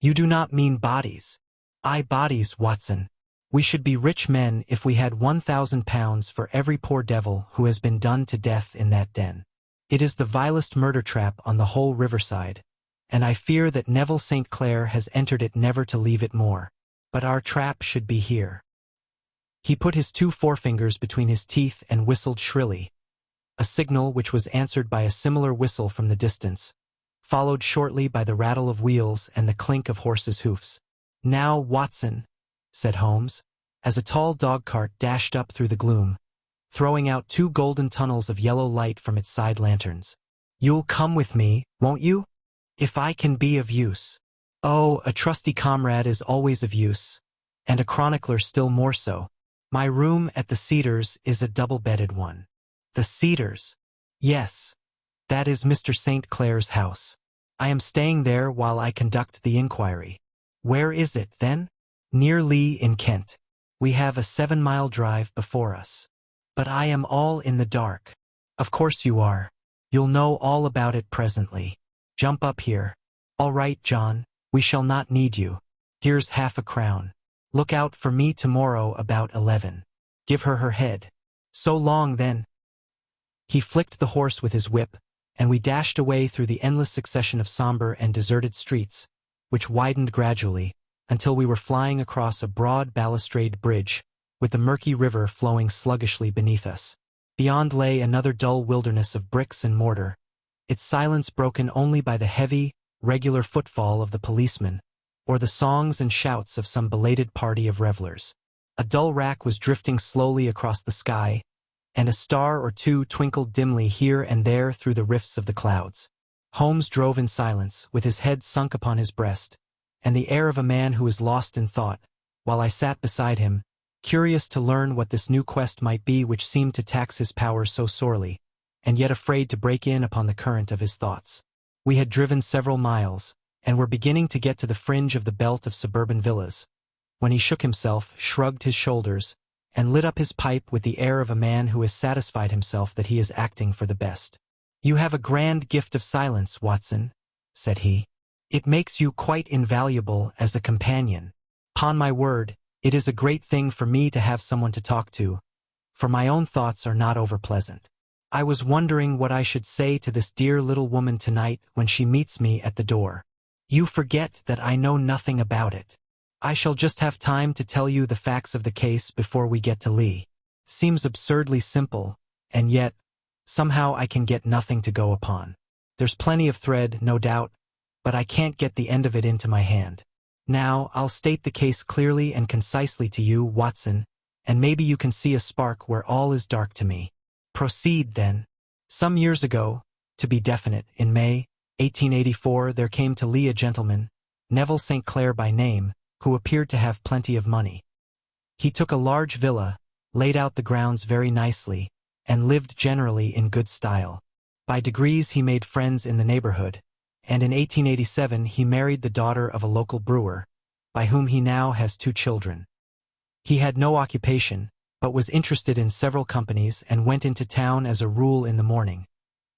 You do not mean bodies? Aye, bodies, Watson. We should be rich men if we had £1,000 for every poor devil who has been done to death in that den. It is the vilest murder trap on the whole riverside, and I fear that Neville St. Clair has entered it never to leave it more. But our trap should be here. He put his 2 forefingers between his teeth and whistled shrilly, a signal which was answered by a similar whistle from the distance, followed shortly by the rattle of wheels and the clink of horses' hoofs. Now, Watson, said Holmes, as a tall dog-cart dashed up through the gloom, throwing out 2 golden tunnels of yellow light from its side lanterns. You'll come with me, won't you? If I can be of use. Oh, a trusty comrade is always of use, and a chronicler still more so. My room at the Cedars is a double-bedded one. The Cedars? Yes, that is Mr. St. Clair's house. I am staying there while I conduct the inquiry. Where is it, then? Near Lee in Kent. We have a 7-mile drive before us. But I am all in the dark. Of course you are. You'll know all about it presently. Jump up here. All right, John, we shall not need you. Here's half a crown. Look out for me tomorrow about 11. Give her her head. So long, then. He flicked the horse with his whip, and we dashed away through the endless succession of somber and deserted streets, which widened gradually, until we were flying across a broad balustrade bridge, with the murky river flowing sluggishly beneath us. Beyond lay another dull wilderness of bricks and mortar, its silence broken only by the heavy, regular footfall of the policeman, or the songs and shouts of some belated party of revelers. A dull rack was drifting slowly across the sky, and a star or 2 twinkled dimly here and there through the rifts of the clouds. Holmes drove in silence, with his head sunk upon his breast, and the air of a man who is lost in thought, while I sat beside him, curious to learn what this new quest might be which seemed to tax his powers so sorely, and yet afraid to break in upon the current of his thoughts. We had driven several miles, and were beginning to get to the fringe of the belt of suburban villas, when he shook himself, shrugged his shoulders, and lit up his pipe with the air of a man who has satisfied himself that he is acting for the best. You have a grand gift of silence, Watson, said he. It makes you quite invaluable as a companion. 'Pon my word, it is a great thing for me to have someone to talk to, for my own thoughts are not over-pleasant. I was wondering what I should say to this dear little woman tonight when she meets me at the door. You forget that I know nothing about it. I shall just have time to tell you the facts of the case before we get to Lee. Seems absurdly simple, and yet, somehow I can get nothing to go upon. There's plenty of thread, no doubt, but I can't get the end of it into my hand. Now, I'll state the case clearly and concisely to you, Watson, and maybe you can see a spark where all is dark to me. Proceed, then. Some years ago, to be definite, in May, 1884, there came to Lee a gentleman, Neville St. Clair by name, who appeared to have plenty of money. He took a large villa, laid out the grounds very nicely, and lived generally in good style. By degrees he made friends in the neighborhood, and in 1887 he married the daughter of a local brewer, by whom he now has 2 children. He had no occupation, but was interested in several companies and went into town as a rule in the morning,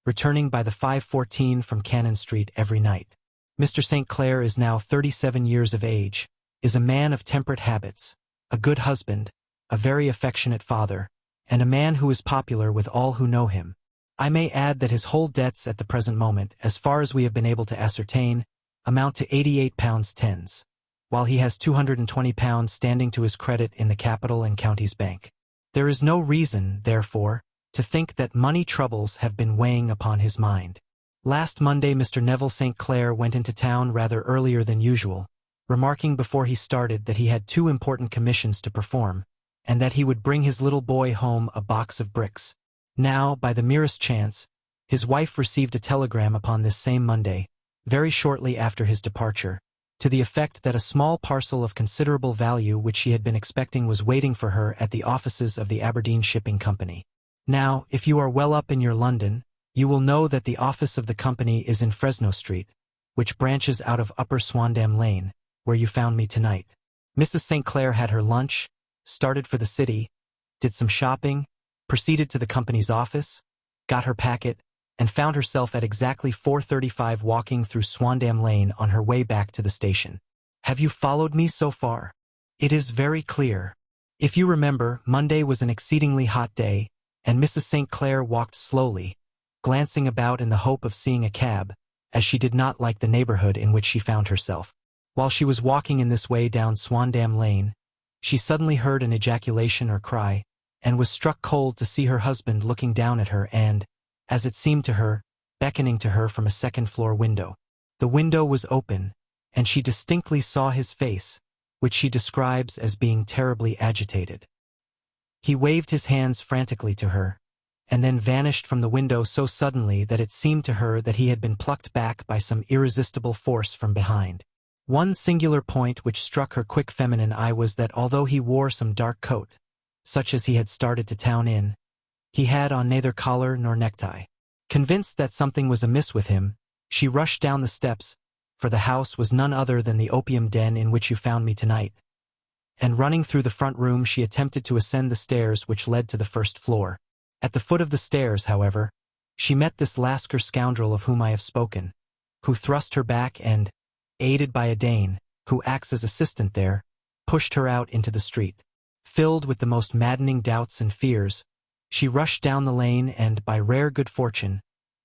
returning by the 5:14 from Cannon Street every night. Mr. St. Clair is now 37 years of age, is a man of temperate habits, a good husband, a very affectionate father, and a man who is popular with all who know him. I may add that his whole debts at the present moment, as far as we have been able to ascertain, amount to £88 tens, while he has £220 standing to his credit in the Capital and Counties Bank. There is no reason, therefore, to think that money troubles have been weighing upon his mind. Last Monday Mr. Neville St. Clair went into town rather earlier than usual, remarking before he started that he had 2 important commissions to perform, and that he would bring his little boy home a box of bricks. Now, by the merest chance, his wife received a telegram upon this same Monday, very shortly after his departure, to the effect that a small parcel of considerable value which she had been expecting was waiting for her at the offices of the Aberdeen Shipping Company. Now, if you are well up in your London, you will know that the office of the company is in Fresno Street, which branches out of Upper Swandam Lane, where you found me tonight. Mrs. St. Clair had her lunch, started for the city, did some shopping, proceeded to the company's office, got her packet, and found herself at exactly 4:35 walking through Swandam Lane on her way back to the station. Have you followed me so far? It is very clear. If you remember, Monday was an exceedingly hot day, and Mrs. St. Clair walked slowly, glancing about in the hope of seeing a cab, as she did not like the neighborhood in which she found herself. While she was walking in this way down Swandam Lane, she suddenly heard an ejaculation or cry, and was struck cold to see her husband looking down at her and, as it seemed to her, beckoning to her from a second-floor window. The window was open, and she distinctly saw his face, which she describes as being terribly agitated. He waved his hands frantically to her, and then vanished from the window so suddenly that it seemed to her that he had been plucked back by some irresistible force from behind. One singular point which struck her quick feminine eye was that although he wore some dark coat, such as he had started to town in, he had on neither collar nor necktie. Convinced that something was amiss with him, she rushed down the steps, for the house was none other than the opium den in which you found me tonight, and running through the front room she attempted to ascend the stairs which led to the first floor. At the foot of the stairs, however, she met this Lascar scoundrel of whom I have spoken, who thrust her back and, aided by a Dane, who acts as assistant there, pushed her out into the street. Filled with the most maddening doubts and fears, she rushed down the lane and, by rare good fortune,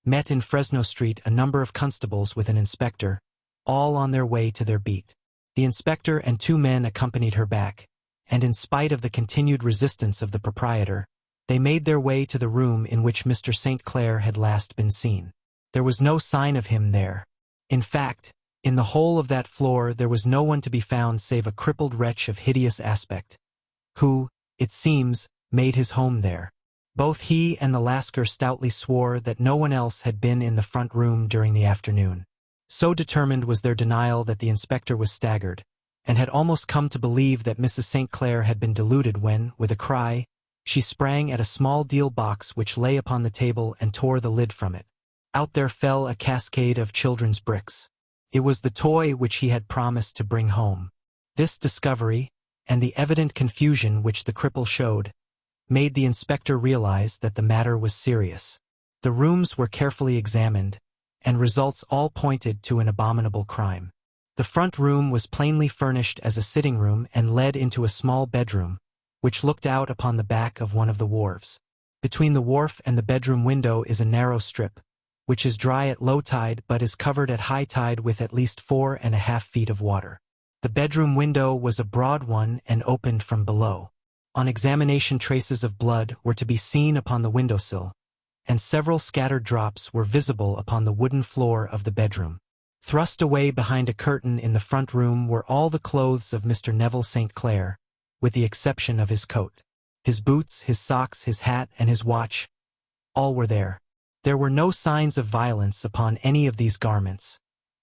met in Fresno Street a number of constables with an inspector, all on their way to their beat. The inspector and 2 men accompanied her back, and in spite of the continued resistance of the proprietor, they made their way to the room in which Mr. St. Clair had last been seen. There was no sign of him there. In fact, in the whole of that floor there was no one to be found save a crippled wretch of hideous aspect, who, it seems, made his home there. Both he and the Lascar stoutly swore that no one else had been in the front room during the afternoon. So determined was their denial that the inspector was staggered, and had almost come to believe that Mrs. St. Clair had been deluded when, with a cry, she sprang at a small deal box which lay upon the table and tore the lid from it. Out there fell a cascade of children's bricks. It was the toy which he had promised to bring home. This discovery, and the evident confusion which the cripple showed, made the inspector realize that the matter was serious. The rooms were carefully examined, and results all pointed to an abominable crime. The front room was plainly furnished as a sitting room and led into a small bedroom, which looked out upon the back of one of the wharves. Between the wharf and the bedroom window is a narrow strip, which is dry at low tide but is covered at high tide with at least 4.5 feet of water. The bedroom window was a broad one and opened from below. On examination, traces of blood were to be seen upon the windowsill, and several scattered drops were visible upon the wooden floor of the bedroom. Thrust away behind a curtain in the front room were all the clothes of Mr. Neville St. Clair, with the exception of his coat. His boots, his socks, his hat, and his watch, all were there. There were no signs of violence upon any of these garments,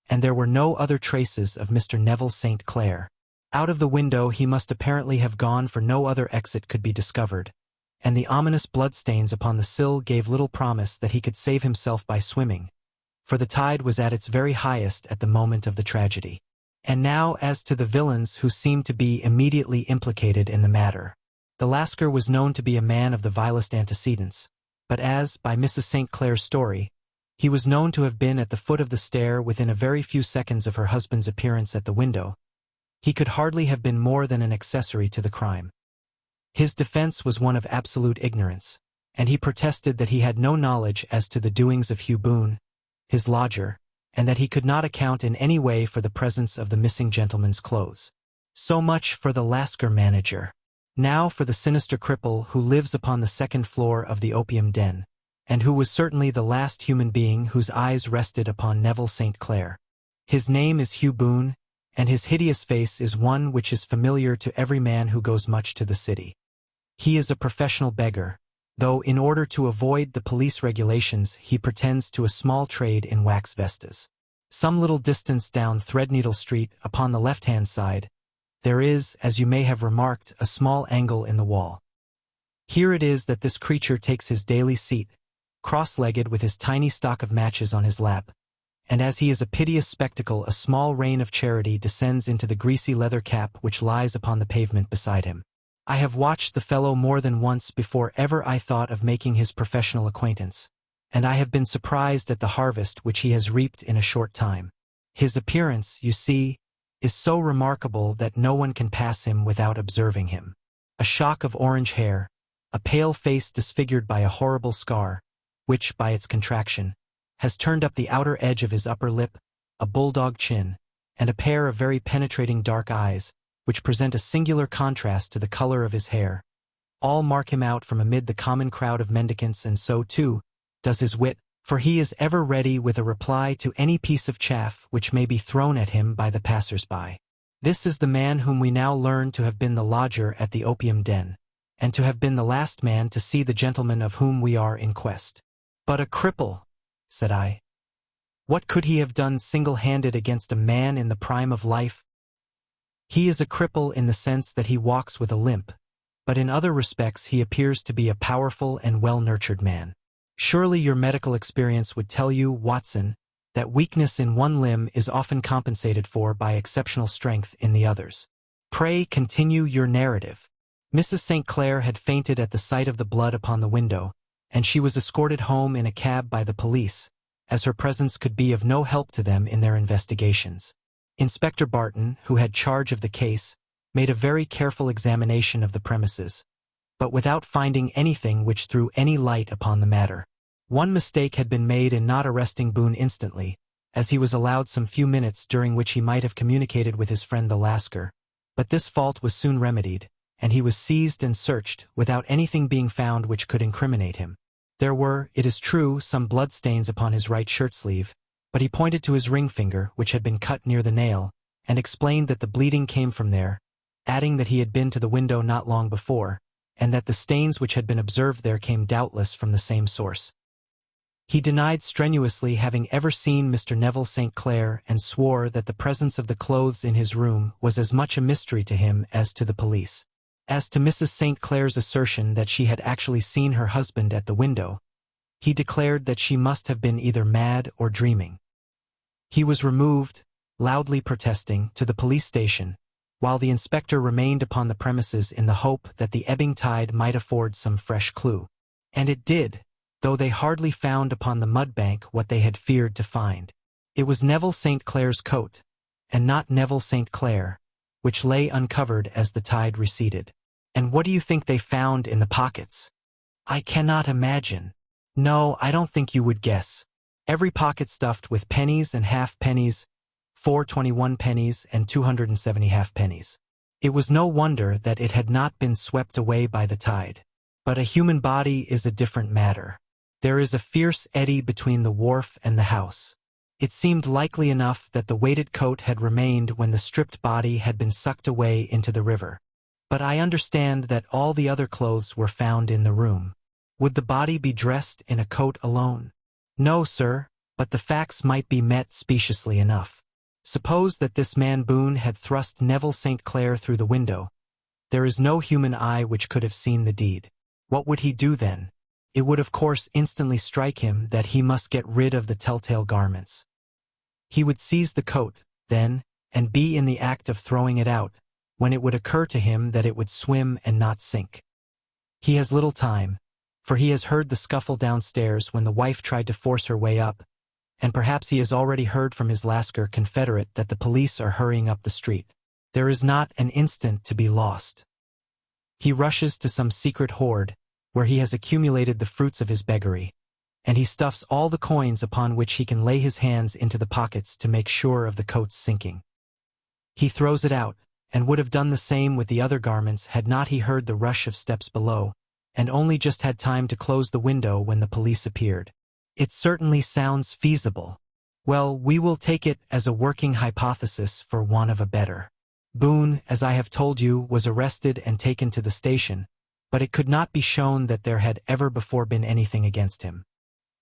and there were no other traces of Mr. Neville St. Clair. Out of the window he must apparently have gone, for no other exit could be discovered, and the ominous bloodstains upon the sill gave little promise that he could save himself by swimming, for the tide was at its very highest at the moment of the tragedy. And now as to the villains who seemed to be immediately implicated in the matter. The Lascar was known to be a man of the vilest antecedents, but as, by Mrs. St. Clair's story, he was known to have been at the foot of the stair within a very few seconds of her husband's appearance at the window, he could hardly have been more than an accessory to the crime. His defense was one of absolute ignorance, and he protested that he had no knowledge as to the doings of Hugh Boone, his lodger, and that he could not account in any way for the presence of the missing gentleman's clothes. So much for the Lascar manager. Now for the sinister cripple who lives upon the second floor of the opium den, and who was certainly the last human being whose eyes rested upon Neville St. Clair. His name is Hugh Boone, and his hideous face is one which is familiar to every man who goes much to the city. He is a professional beggar, though in order to avoid the police regulations he pretends to a small trade in wax vestas. Some little distance down Threadneedle Street, upon the left-hand side, there is, as you may have remarked, a small angle in the wall. Here it is that this creature takes his daily seat, cross-legged with his tiny stock of matches on his lap, and as he is a piteous spectacle, a small rain of charity descends into the greasy leather cap which lies upon the pavement beside him. I have watched the fellow more than once before ever I thought of making his professional acquaintance, and I have been surprised at the harvest which he has reaped in a short time. His appearance, you see, is so remarkable that no one can pass him without observing him. A shock of orange hair, a pale face disfigured by a horrible scar, which, by its contraction, has turned up the outer edge of his upper lip, a bulldog chin, and a pair of very penetrating dark eyes, which present a singular contrast to the color of his hair, all mark him out from amid the common crowd of mendicants, and so, too, does his wit, for he is ever ready with a reply to any piece of chaff which may be thrown at him by the passers-by. This is the man whom we now learn to have been the lodger at the opium den, and to have been the last man to see the gentleman of whom we are in quest. But a cripple, said I. What could he have done single-handed against a man in the prime of life? He is a cripple in the sense that he walks with a limp, but in other respects he appears to be a powerful and well-nurtured man. Surely your medical experience would tell you, Watson, that weakness in one limb is often compensated for by exceptional strength in the others. Pray continue your narrative. Mrs. St. Clair had fainted at the sight of the blood upon the window, and she was escorted home in a cab by the police, as her presence could be of no help to them in their investigations. Inspector Barton, who had charge of the case, made a very careful examination of the premises, but without finding anything which threw any light upon the matter. One mistake had been made in not arresting Boone instantly, as he was allowed some few minutes during which he might have communicated with his friend the Lascar, but this fault was soon remedied, and he was seized and searched without anything being found which could incriminate him. There were, it is true, some bloodstains upon his right shirt-sleeve, but he pointed to his ring finger, which had been cut near the nail, and explained that the bleeding came from there, adding that he had been to the window not long before, and that the stains which had been observed there came doubtless from the same source. He denied strenuously having ever seen Mr. Neville St. Clair, and swore that the presence of the clothes in his room was as much a mystery to him as to the police. As to Mrs. St. Clair's assertion that she had actually seen her husband at the window, he declared that she must have been either mad or dreaming. He was removed, loudly protesting, to the police station, while the inspector remained upon the premises in the hope that the ebbing tide might afford some fresh clue. And it did, though they hardly found upon the mud-bank what they had feared to find. It was Neville St. Clair's coat, and not Neville St. Clair, which lay uncovered as the tide receded. And what do you think they found in the pockets? I cannot imagine. No, I don't think you would guess. Every pocket stuffed with pennies and half-pennies, 421 pennies and 270 half-pennies. It was no wonder that it had not been swept away by the tide. But a human body is a different matter. There is a fierce eddy between the wharf and the house. It seemed likely enough that the weighted coat had remained when the stripped body had been sucked away into the river. But I understand that all the other clothes were found in the room. Would the body be dressed in a coat alone? No, sir, but the facts might be met speciously enough. Suppose that this man Boone had thrust Neville St. Clair through the window. There is no human eye which could have seen the deed. What would he do then? It would of course instantly strike him that he must get rid of the telltale garments. He would seize the coat, then, and be in the act of throwing it out, when it would occur to him that it would swim and not sink. He has little time, for he has heard the scuffle downstairs when the wife tried to force her way up, and perhaps he has already heard from his Lascar confederate that the police are hurrying up the street. There is not an instant to be lost. He rushes to some secret hoard, where he has accumulated the fruits of his beggary, and he stuffs all the coins upon which he can lay his hands into the pockets to make sure of the coat's sinking. He throws it out, and would have done the same with the other garments had not he heard the rush of steps below, and only just had time to close the window when the police appeared. It certainly sounds feasible. Well, we will take it as a working hypothesis for want of a better. Boone, as I have told you, was arrested and taken to the station, but it could not be shown that there had ever before been anything against him.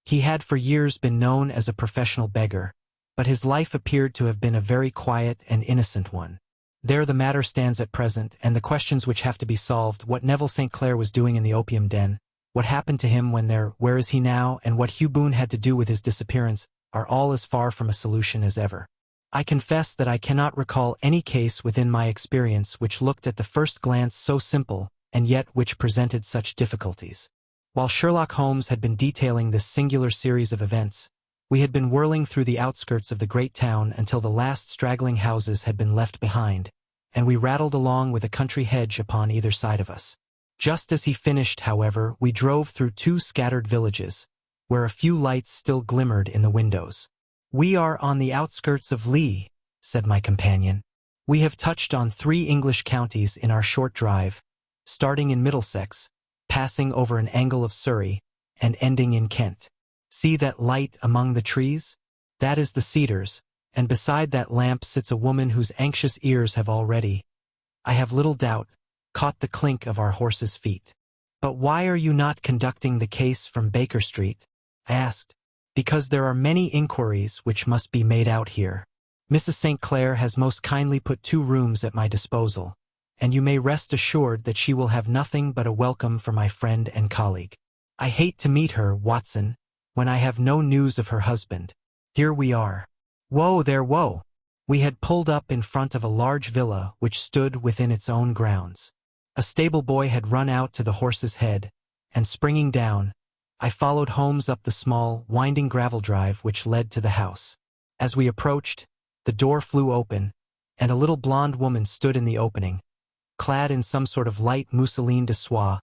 He had for years been known as a professional beggar, but his life appeared to have been a very quiet and innocent one. There the matter stands at present, and the questions which have to be solved, what Neville St. Clair was doing in the opium den, what happened to him when there, where is he now, and what Hugh Boone had to do with his disappearance, are all as far from a solution as ever. I confess that I cannot recall any case within my experience which looked at the first glance so simple, and yet which presented such difficulties. While Sherlock Holmes had been detailing this singular series of events, we had been whirling through the outskirts of the great town until the last straggling houses had been left behind, and we rattled along with a country hedge upon either side of us. Just as he finished, however, we drove through 2 scattered villages, where a few lights still glimmered in the windows. "We are on the outskirts of Lee," said my companion. "We have touched on 3 English counties in our short drive, starting in Middlesex, passing over an angle of Surrey, and ending in Kent. See that light among the trees? That is the Cedars, and beside that lamp sits a woman whose anxious ears have already, I have little doubt, caught the clink of our horses' feet." "But why are you not conducting the case from Baker Street?" I asked. "Because there are many inquiries which must be made out here. Mrs. St. Clair has most kindly put 2 rooms at my disposal, and you may rest assured that she will have nothing but a welcome for my friend and colleague. I hate to meet her, Watson, when I have no news of her husband. Here we are." Whoa there, whoa! We had pulled up in front of a large villa which stood within its own grounds. A stable boy had run out to the horse's head, and springing down, I followed Holmes up the small, winding gravel drive which led to the house. As we approached, the door flew open, and a little blonde woman stood in the opening, clad in some sort of light mousseline de soie,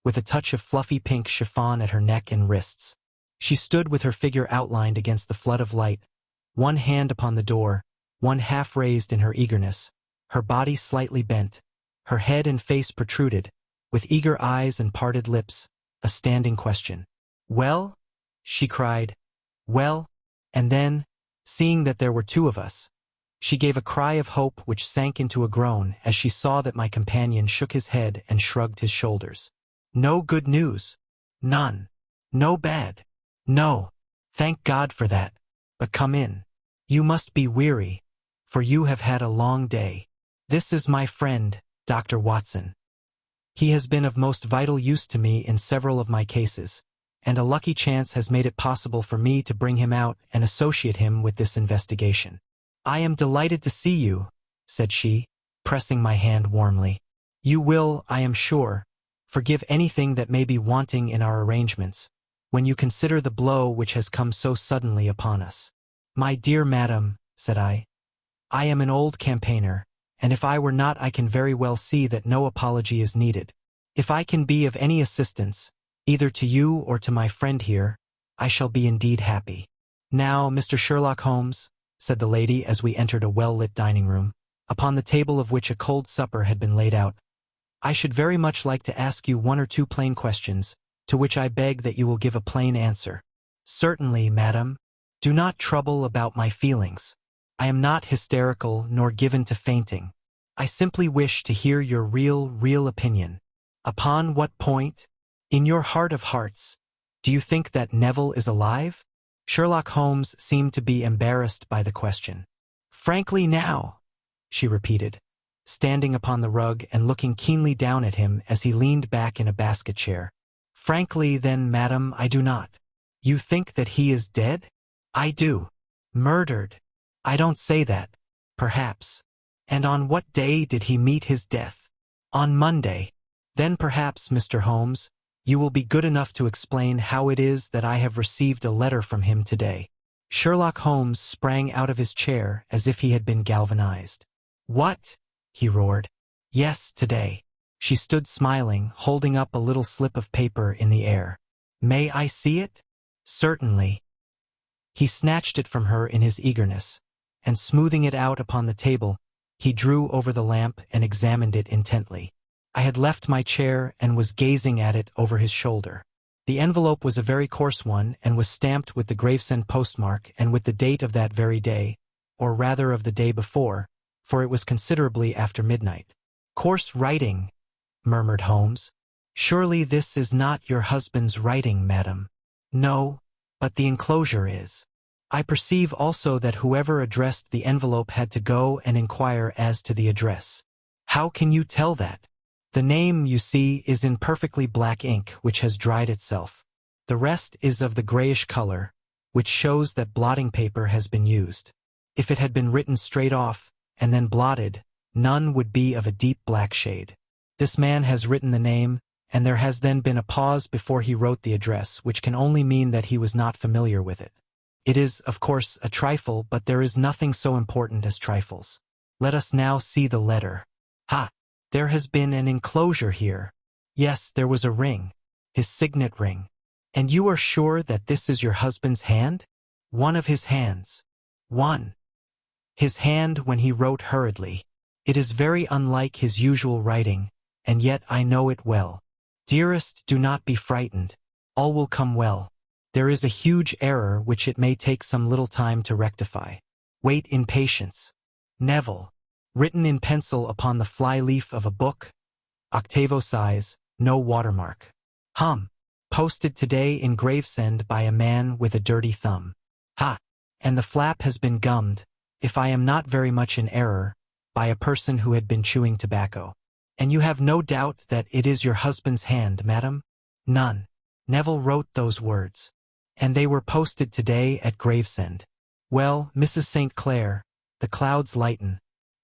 with a touch of fluffy pink chiffon at her neck and wrists. She stood with her figure outlined against the flood of light, one hand upon the door, one half raised in her eagerness, her body slightly bent, her head and face protruded, with eager eyes and parted lips, a standing question. "Well?" she cried. "Well?" And then, seeing that there were 2 of us, she gave a cry of hope which sank into a groan as she saw that my companion shook his head and shrugged his shoulders. "No good news?" "None." "No bad?" "No. Thank God for that. But come in. You must be weary, for you have had a long day. This is my friend, Dr. Watson. He has been of most vital use to me in several of my cases, and a lucky chance has made it possible for me to bring him out and associate him with this investigation." "I am delighted to see you," said she, pressing my hand warmly. "You will, I am sure, forgive anything that may be wanting in our arrangements, when you consider the blow which has come so suddenly upon us." "My dear madam," said I am an old campaigner, and if I were not I can very well see that no apology is needed. If I can be of any assistance, either to you or to my friend here, I shall be indeed happy." "Now, Mr. Sherlock Holmes," said the lady as we entered a well-lit dining room, upon the table of which a cold supper had been laid out, "I should very much like to ask you 1 or 2 plain questions, to which I beg that you will give a plain answer." "Certainly, madam. Do not trouble about my feelings. I am not hysterical nor given to fainting. I simply wish to hear your real opinion." "Upon what point? In your heart of hearts, do you think that Neville is alive?" Sherlock Holmes seemed to be embarrassed by the question. "Frankly now," she repeated, standing upon the rug and looking keenly down at him as he leaned back in a basket chair. "Frankly then, madam, I do not." "You think that he is dead?" "I do." "Murdered?" "I don't say that. Perhaps." "And on what day did he meet his death?" "On Monday." "Then perhaps, Mr. Holmes, you will be good enough to explain how it is that I have received a letter from him today." Sherlock Holmes sprang out of his chair as if he had been galvanized. "What?" he roared. "Yes, today." She stood smiling, holding up a little slip of paper in the air. "May I see it?" "Certainly." He snatched it from her in his eagerness, and smoothing it out upon the table, he drew over the lamp and examined it intently. I had left my chair and was gazing at it over his shoulder. The envelope was a very coarse one and was stamped with the Gravesend postmark and with the date of that very day, or rather of the day before, for it was considerably after midnight. "Coarse writing," murmured Holmes. "Surely this is not your husband's writing, madam." "No, but the enclosure is." I perceive also that whoever addressed the envelope had to go and inquire as to the address. "How can you tell that?" "The name, you see, is in perfectly black ink, which has dried itself. The rest is of the grayish color, which shows that blotting paper has been used. If it had been written straight off, and then blotted, none would be of a deep black shade. This man has written the name, and there has then been a pause before he wrote the address, which can only mean that he was not familiar with it. It is, of course, a trifle, but there is nothing so important as trifles. Let us now see the letter. Ha! There has been an enclosure here. Yes, there was a ring, his signet ring. And you are sure that this is your husband's hand? One of his hands. One. His hand when he wrote hurriedly. It is very unlike his usual writing, and yet I know it well. Dearest, do not be frightened. All will come well. There is a huge error which it may take some little time to rectify. Wait in patience. Neville. Written in pencil upon the fly-leaf of a book, octavo size, no watermark. Posted today in Gravesend by a man with a dirty thumb. Ha! And the flap has been gummed, if I am not very much in error, by a person who had been chewing tobacco. And you have no doubt that it is your husband's hand, madam? None. Neville wrote those words. And they were posted today at Gravesend. Well, Mrs. St. Clair, the clouds lighten,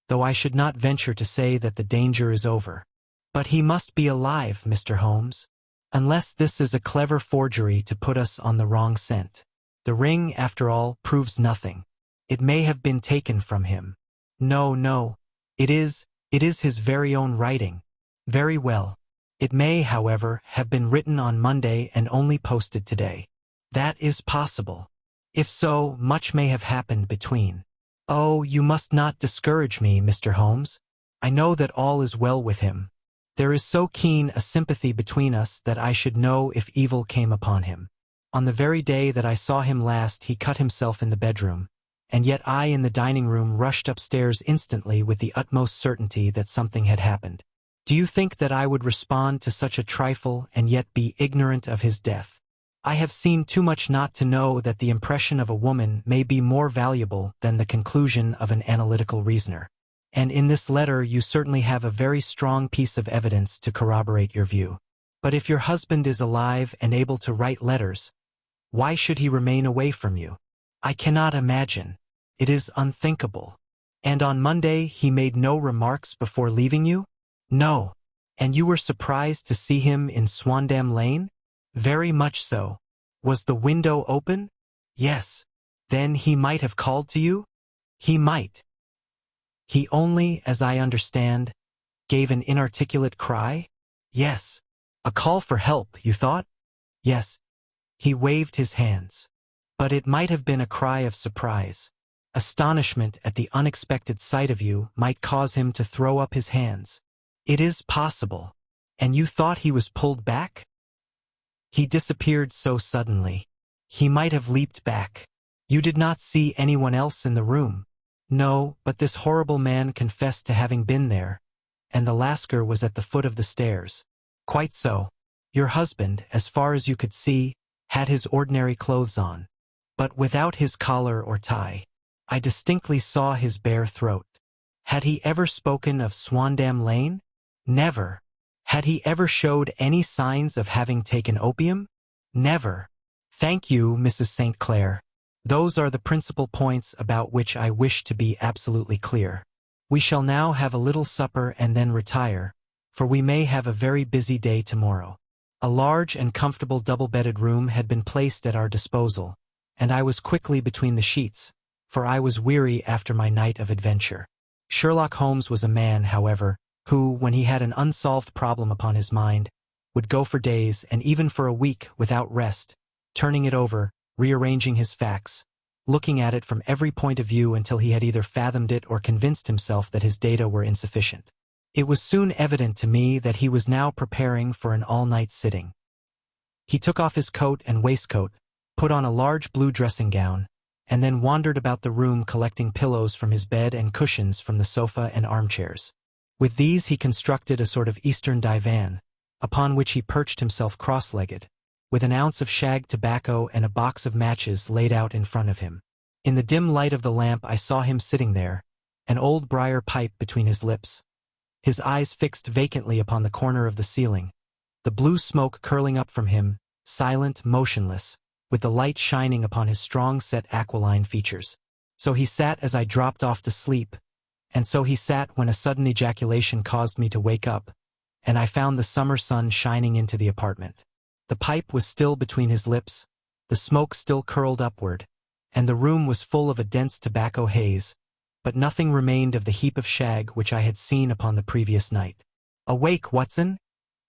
though I should not venture to say that the danger is over. But he must be alive, Mr. Holmes. Unless this is a clever forgery to put us on the wrong scent. The ring, after all, proves nothing. It may have been taken from him. No, it is his very own writing. Very well. It may, however, have been written on Monday and only posted today. That is possible. If so, much may have happened between. Oh, you must not discourage me, Mr. Holmes. I know that all is well with him. There is so keen a sympathy between us that I should know if evil came upon him. On the very day that I saw him last he cut himself in the bedroom, and yet I in the dining room rushed upstairs instantly with the utmost certainty that something had happened. Do you think that I would respond to such a trifle and yet be ignorant of his death? I have seen too much not to know that the impression of a woman may be more valuable than the conclusion of an analytical reasoner. And in this letter you certainly have a very strong piece of evidence to corroborate your view. But if your husband is alive and able to write letters, why should he remain away from you? I cannot imagine. It is unthinkable. And on Monday he made no remarks before leaving you? No. And you were surprised to see him in Swandam Lane? Very much so. Was the window open? Yes. Then he might have called to you? He might. He only, as I understand, gave an inarticulate cry? Yes. A call for help, you thought? Yes. He waved his hands. But it might have been a cry of surprise. Astonishment at the unexpected sight of you might cause him to throw up his hands. It is possible. And you thought he was pulled back? He disappeared so suddenly. He might have leaped back. You did not see anyone else in the room. No, but this horrible man confessed to having been there, and the Lascar was at the foot of the stairs. Quite so. Your husband, as far as you could see, had his ordinary clothes on, but without his collar or tie. I distinctly saw his bare throat. Had he ever spoken of Swandam Lane? Never. Had he ever showed any signs of having taken opium? Never. Thank you, Mrs. St. Clair. Those are the principal points about which I wish to be absolutely clear. We shall now have a little supper and then retire, for we may have a very busy day tomorrow. A large and comfortable double-bedded room had been placed at our disposal, and I was quickly between the sheets, for I was weary after my night of adventure. Sherlock Holmes was a man, however, who, when he had an unsolved problem upon his mind, would go for days and even for a week without rest, turning it over, rearranging his facts, looking at it from every point of view until he had either fathomed it or convinced himself that his data were insufficient. It was soon evident to me that he was now preparing for an all-night sitting. He took off his coat and waistcoat, put on a large blue dressing gown, and then wandered about the room collecting pillows from his bed and cushions from the sofa and armchairs. With these he constructed a sort of Eastern divan, upon which he perched himself cross-legged, with an ounce of shag tobacco and a box of matches laid out in front of him. In the dim light of the lamp I saw him sitting there, an old briar pipe between his lips, his eyes fixed vacantly upon the corner of the ceiling, the blue smoke curling up from him, silent, motionless, with the light shining upon his strong-set aquiline features. So he sat as I dropped off to sleep, and so he sat when a sudden ejaculation caused me to wake up, and I found the summer sun shining into the apartment. The pipe was still between his lips, the smoke still curled upward, and the room was full of a dense tobacco haze, but nothing remained of the heap of shag which I had seen upon the previous night. "Awake, Watson?"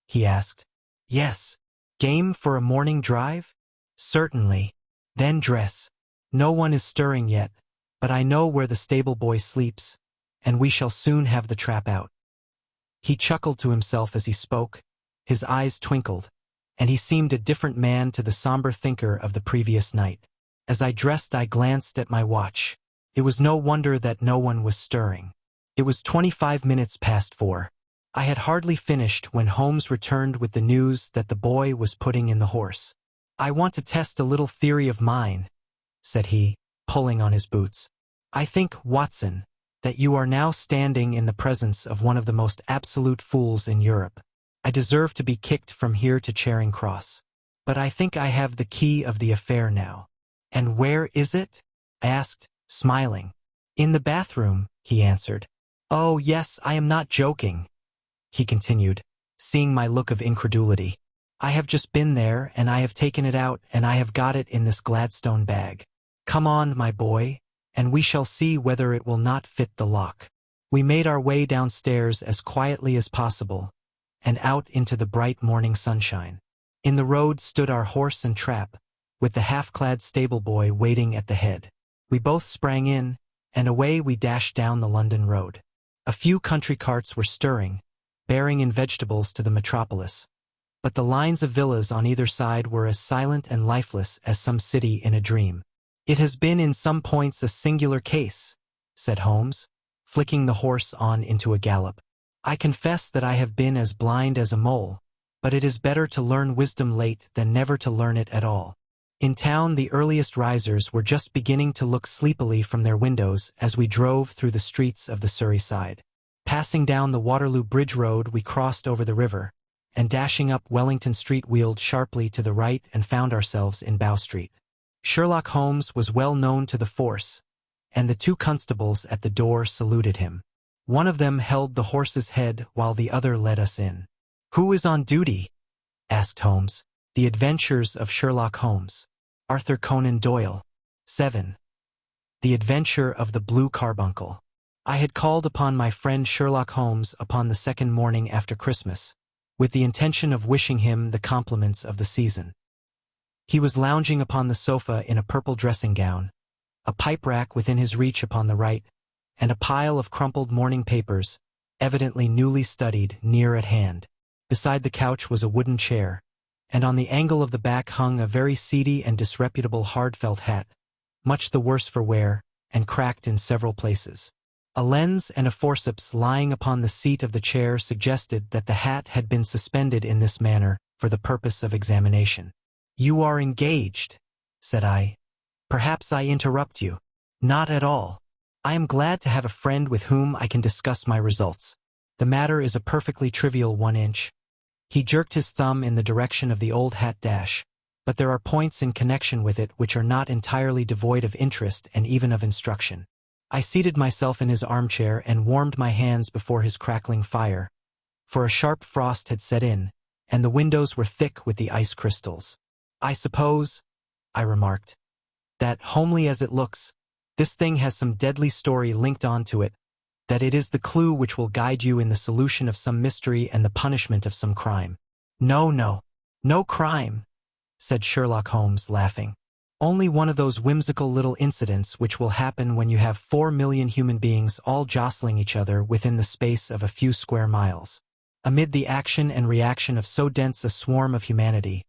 he asked. "Yes. Game for a morning drive?" "Certainly." "Then dress. No one is stirring yet, but I know where the stable boy sleeps, and we shall soon have the trap out." He chuckled to himself as he spoke, his eyes twinkled, and he seemed a different man to the somber thinker of the previous night. As I dressed I glanced at my watch. It was no wonder that no one was stirring. It was 25 minutes past 4. I had hardly finished when Holmes returned with the news that the boy was putting in the horse. "I want to test a little theory of mine," said he, pulling on his boots. "I think, Watson, that you are now standing in the presence of one of the most absolute fools in Europe. I deserve to be kicked from here to Charing Cross. But I think I have the key of the affair now." "And where is it?" I asked, smiling. "In the bathroom," he answered. "Oh, yes, I am not joking," he continued, seeing my look of incredulity. "I have just been there, and I have taken it out, and I have got it in this Gladstone bag. Come on, my boy, and we shall see whether it will not fit the lock." We made our way downstairs as quietly as possible, and out into the bright morning sunshine. In the road stood our horse and trap, with the half-clad stable boy waiting at the head. We both sprang in, and away we dashed down the London road. A few country carts were stirring, bearing in vegetables to the metropolis, but the lines of villas on either side were as silent and lifeless as some city in a dream. "It has been in some points a singular case," said Holmes, flicking the horse on into a gallop. "I confess that I have been as blind as a mole, but it is better to learn wisdom late than never to learn it at all." In town the earliest risers were just beginning to look sleepily from their windows as we drove through the streets of the Surrey side. Passing down the Waterloo Bridge Road we crossed over the river, and dashing up Wellington Street wheeled sharply to the right and found ourselves in Bow Street. Sherlock Holmes was well known to the force, and the two constables at the door saluted him. One of them held the horse's head while the other led us in. "Who is on duty?" asked Holmes. "The Adventures of Sherlock Holmes. Arthur Conan Doyle." 7. The Adventure of the Blue Carbuncle. I had called upon my friend Sherlock Holmes upon the second morning after Christmas, with the intention of wishing him the compliments of the season. He was lounging upon the sofa in a purple dressing gown, a pipe rack within his reach upon the right, and a pile of crumpled morning papers, evidently newly studied, near at hand. Beside the couch was a wooden chair, and on the angle of the back hung a very seedy and disreputable hard felt hat, much the worse for wear, and cracked in several places. A lens and a forceps lying upon the seat of the chair suggested that the hat had been suspended in this manner for the purpose of examination. "You are engaged," said I. "Perhaps I interrupt you." "Not at all. I am glad to have a friend with whom I can discuss my results. The matter is a perfectly trivial 1 inch. He jerked his thumb in the direction of the old hat dash, but there are points in connection with it which are not entirely devoid of interest and even of instruction. I seated myself in his armchair and warmed my hands before his crackling fire, for a sharp frost had set in, and the windows were thick with the ice crystals. "I suppose," I remarked, "that, homely as it looks, this thing has some deadly story linked on to it, that it is the clue which will guide you in the solution of some mystery and the punishment of some crime." No crime," said Sherlock Holmes, laughing. Only one of those whimsical little incidents which will happen when you have 4 million human beings all jostling each other within the space of a few square miles. Amid the action and reaction of so dense a swarm of humanity,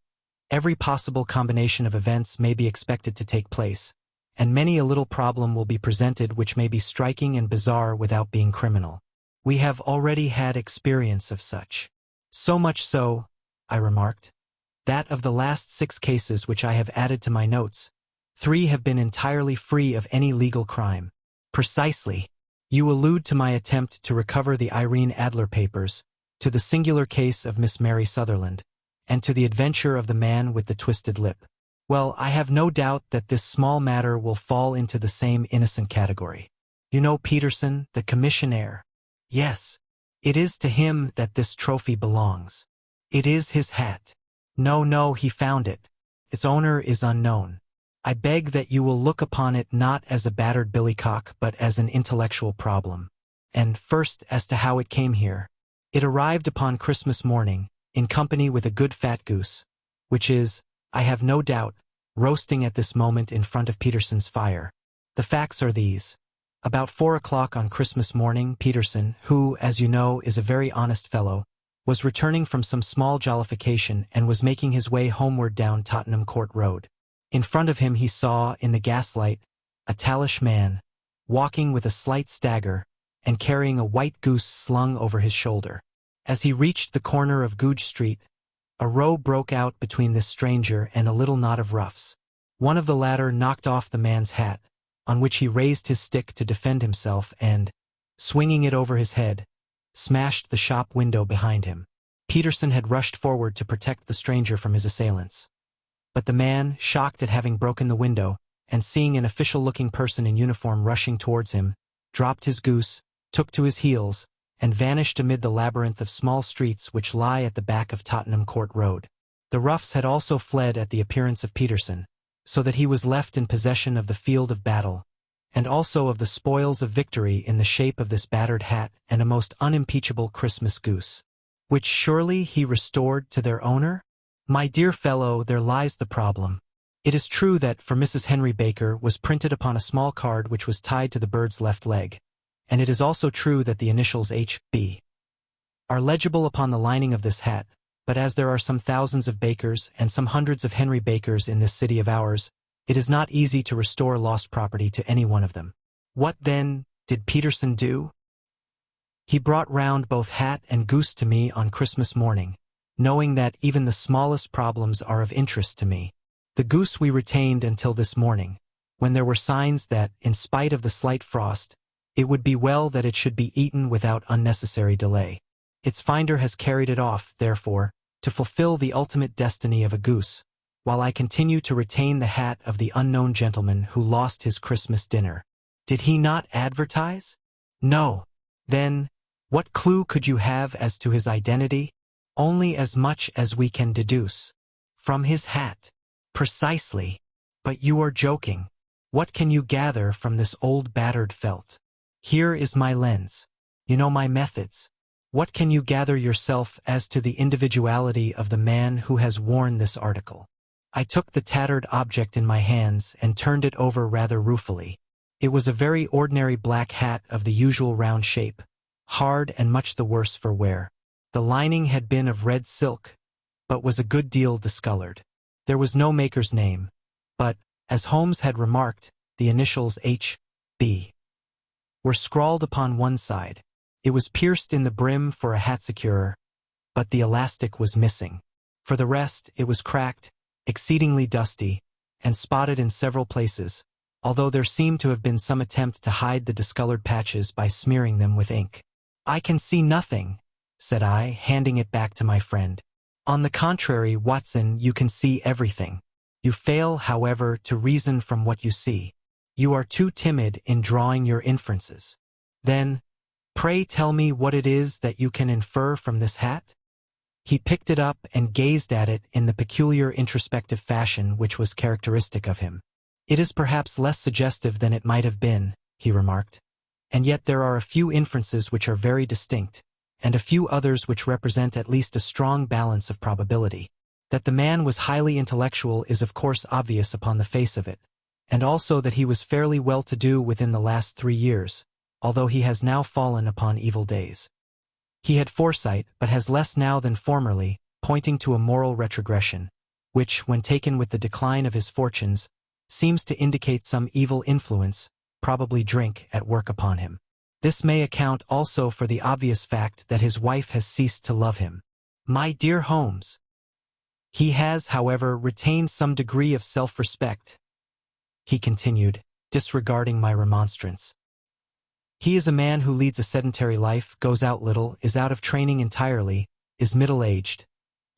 every possible combination of events may be expected to take place, and many a little problem will be presented which may be striking and bizarre without being criminal. We have already had experience of such. So much so, I remarked, that of the last 6 cases which I have added to my notes, 3 have been entirely free of any legal crime. Precisely. You allude to my attempt to recover the Irene Adler papers, to the singular case of Miss Mary Sutherland, and to the adventure of the man with the twisted lip. Well, I have no doubt that this small matter will fall into the same innocent category. You know Peterson, the commissionaire? Yes. It is to him that this trophy belongs. It is his hat. No, he found it. Its owner is unknown. I beg that you will look upon it not as a battered billycock but as an intellectual problem. And first as to how it came here. It arrived upon Christmas morning, in company with a good fat goose, which is, I have no doubt, roasting at this moment in front of Peterson's fire. The facts are these. About 4 o'clock on Christmas morning, Peterson, who, as you know, is a very honest fellow, was returning from some small jollification and was making his way homeward down Tottenham Court Road. In front of him he saw, in the gaslight, a tallish man, walking with a slight stagger, and carrying a white goose slung over his shoulder. As he reached the corner of Goodge Street, a row broke out between this stranger and a little knot of roughs. One of the latter knocked off the man's hat, on which he raised his stick to defend himself and, swinging it over his head, smashed the shop window behind him. Peterson had rushed forward to protect the stranger from his assailants. But the man, shocked at having broken the window, and seeing an official-looking person in uniform rushing towards him, dropped his goose, took to his heels, and vanished amid the labyrinth of small streets which lie at the back of Tottenham Court Road. The roughs had also fled at the appearance of Peterson, so that he was left in possession of the field of battle, and also of the spoils of victory in the shape of this battered hat and a most unimpeachable Christmas goose, which surely he restored to their owner? My dear fellow, there lies the problem. It is true that for Mrs. Henry Baker was printed upon a small card which was tied to the bird's left leg, and it is also true that the initials H.B. are legible upon the lining of this hat, but as there are some thousands of Bakers and some hundreds of Henry Bakers in this city of ours, it is not easy to restore lost property to any one of them. What, then, did Peterson do? He brought round both hat and goose to me on Christmas morning, knowing that even the smallest problems are of interest to me. The goose we retained until this morning, when there were signs that, in spite of the slight frost, it would be well that it should be eaten without unnecessary delay. Its finder has carried it off, therefore, to fulfill the ultimate destiny of a goose, while I continue to retain the hat of the unknown gentleman who lost his Christmas dinner. Did he not advertise? No. Then, what clue could you have as to his identity? Only as much as we can deduce. From his hat. Precisely. But you are joking. What can you gather from this old battered felt? Here is my lens. You know my methods. What can you gather yourself as to the individuality of the man who has worn this article? I took the tattered object in my hands and turned it over rather ruefully. It was a very ordinary black hat of the usual round shape, hard and much the worse for wear. The lining had been of red silk, but was a good deal discolored. There was no maker's name, but, as Holmes had remarked, the initials H.B. were scrawled upon one side. It was pierced in the brim for a hat securer, but the elastic was missing. For the rest, it was cracked, exceedingly dusty, and spotted in several places, although there seemed to have been some attempt to hide the discolored patches by smearing them with ink. I can see nothing, said I, handing it back to my friend. On the contrary, Watson, you can see everything. You fail, however, to reason from what you see. You are too timid in drawing your inferences. Then, pray tell me what it is that you can infer from this hat? He picked it up and gazed at it in the peculiar introspective fashion which was characteristic of him. It is perhaps less suggestive than it might have been, he remarked, and yet there are a few inferences which are very distinct, and a few others which represent at least a strong balance of probability. That the man was highly intellectual is of course obvious upon the face of it, and also that he was fairly well-to-do within the last 3 years, although he has now fallen upon evil days. He had foresight, but has less now than formerly, pointing to a moral retrogression, which, when taken with the decline of his fortunes, seems to indicate some evil influence, probably drink, at work upon him. This may account also for the obvious fact that his wife has ceased to love him. My dear Holmes. He has, however, retained some degree of self-respect, he continued, disregarding my remonstrance. He is a man who leads a sedentary life, goes out little, is out of training entirely, is middle-aged,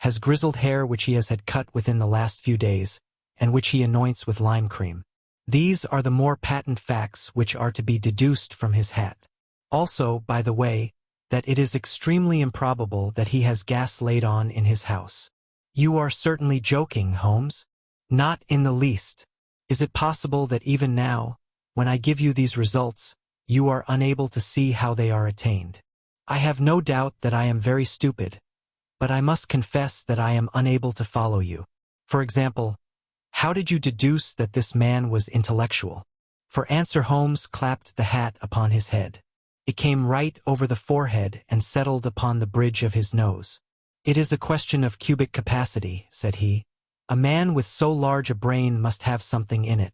has grizzled hair which he has had cut within the last few days, and which he anoints with lime cream. These are the more patent facts which are to be deduced from his hat. Also, by the way, that it is extremely improbable that he has gas laid on in his house. You are certainly joking, Holmes? Not in the least. Is it possible that even now, when I give you these results, you are unable to see how they are attained? I have no doubt that I am very stupid, but I must confess that I am unable to follow you. For example, how did you deduce that this man was intellectual? For answer Holmes clapped the hat upon his head. It came right over the forehead and settled upon the bridge of his nose. It is a question of cubic capacity, said he. A man with so large a brain must have something in it.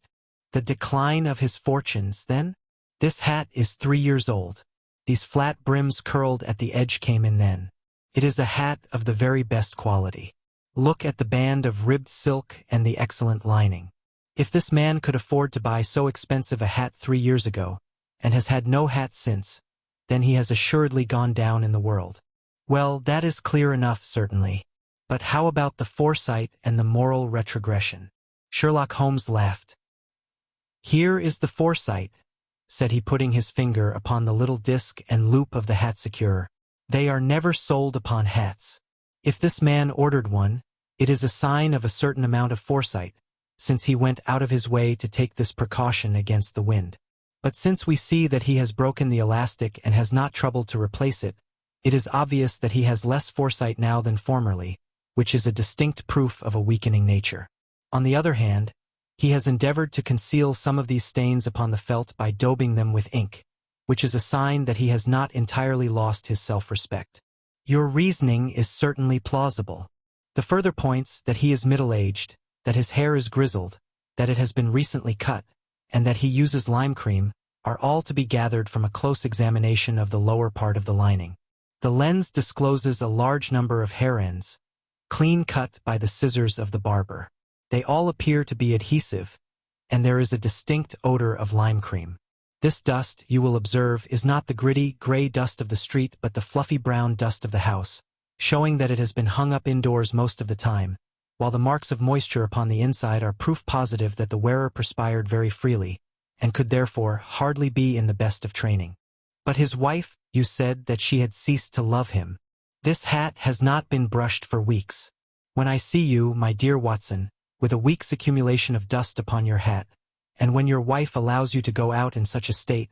The decline of his fortunes, then? This hat is 3 years old. These flat brims curled at the edge came in then. It is a hat of the very best quality. Look at the band of ribbed silk and the excellent lining. If this man could afford to buy so expensive a hat 3 years ago, and has had no hat since, then he has assuredly gone down in the world. Well, that is clear enough, certainly. But how about the foresight and the moral retrogression? Sherlock Holmes laughed. Here is the foresight, said he, putting his finger upon the little disc and loop of the hat securer. They are never sold upon hats. If this man ordered one, it is a sign of a certain amount of foresight, since he went out of his way to take this precaution against the wind. But since we see that he has broken the elastic and has not troubled to replace it, it is obvious that he has less foresight now than formerly, which is a distinct proof of a weakening nature. On the other hand, he has endeavored to conceal some of these stains upon the felt by daubing them with ink, which is a sign that he has not entirely lost his self-respect. Your reasoning is certainly plausible. The further points that he is middle-aged, that his hair is grizzled, that it has been recently cut, and that he uses lime cream, are all to be gathered from a close examination of the lower part of the lining. The lens discloses a large number of hair ends, clean cut by the scissors of the barber. They all appear to be adhesive, and there is a distinct odor of lime cream. This dust, you will observe, is not the gritty, gray dust of the street but the fluffy brown dust of the house, showing that it has been hung up indoors most of the time, while the marks of moisture upon the inside are proof positive that the wearer perspired very freely, and could therefore hardly be in the best of training. But his wife, you said that she had ceased to love him. This hat has not been brushed for weeks. When I see you, my dear Watson, with a week's accumulation of dust upon your hat, and when your wife allows you to go out in such a state,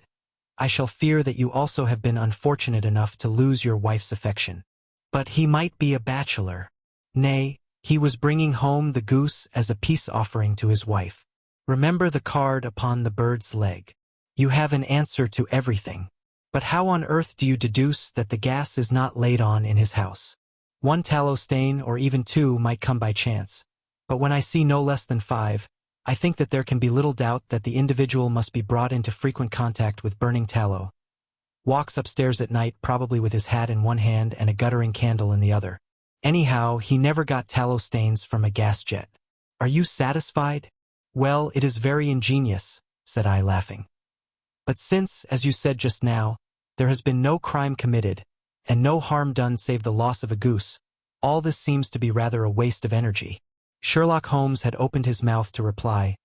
I shall fear that you also have been unfortunate enough to lose your wife's affection. But he might be a bachelor. Nay, he was bringing home the goose as a peace offering to his wife. Remember the card upon the bird's leg. You have an answer to everything. But how on earth do you deduce that the gas is not laid on in his house? 1 tallow stain or even 2 might come by chance, but when I see no less than 5, I think that there can be little doubt that the individual must be brought into frequent contact with burning tallow. Walks upstairs at night probably with his hat in one hand and a guttering candle in the other. Anyhow, he never got tallow stains from a gas jet. Are you satisfied? Well, it is very ingenious, said I, laughing. But since, as you said just now, there has been no crime committed, and no harm done save the loss of a goose, all this seems to be rather a waste of energy. Sherlock Holmes had opened his mouth to reply,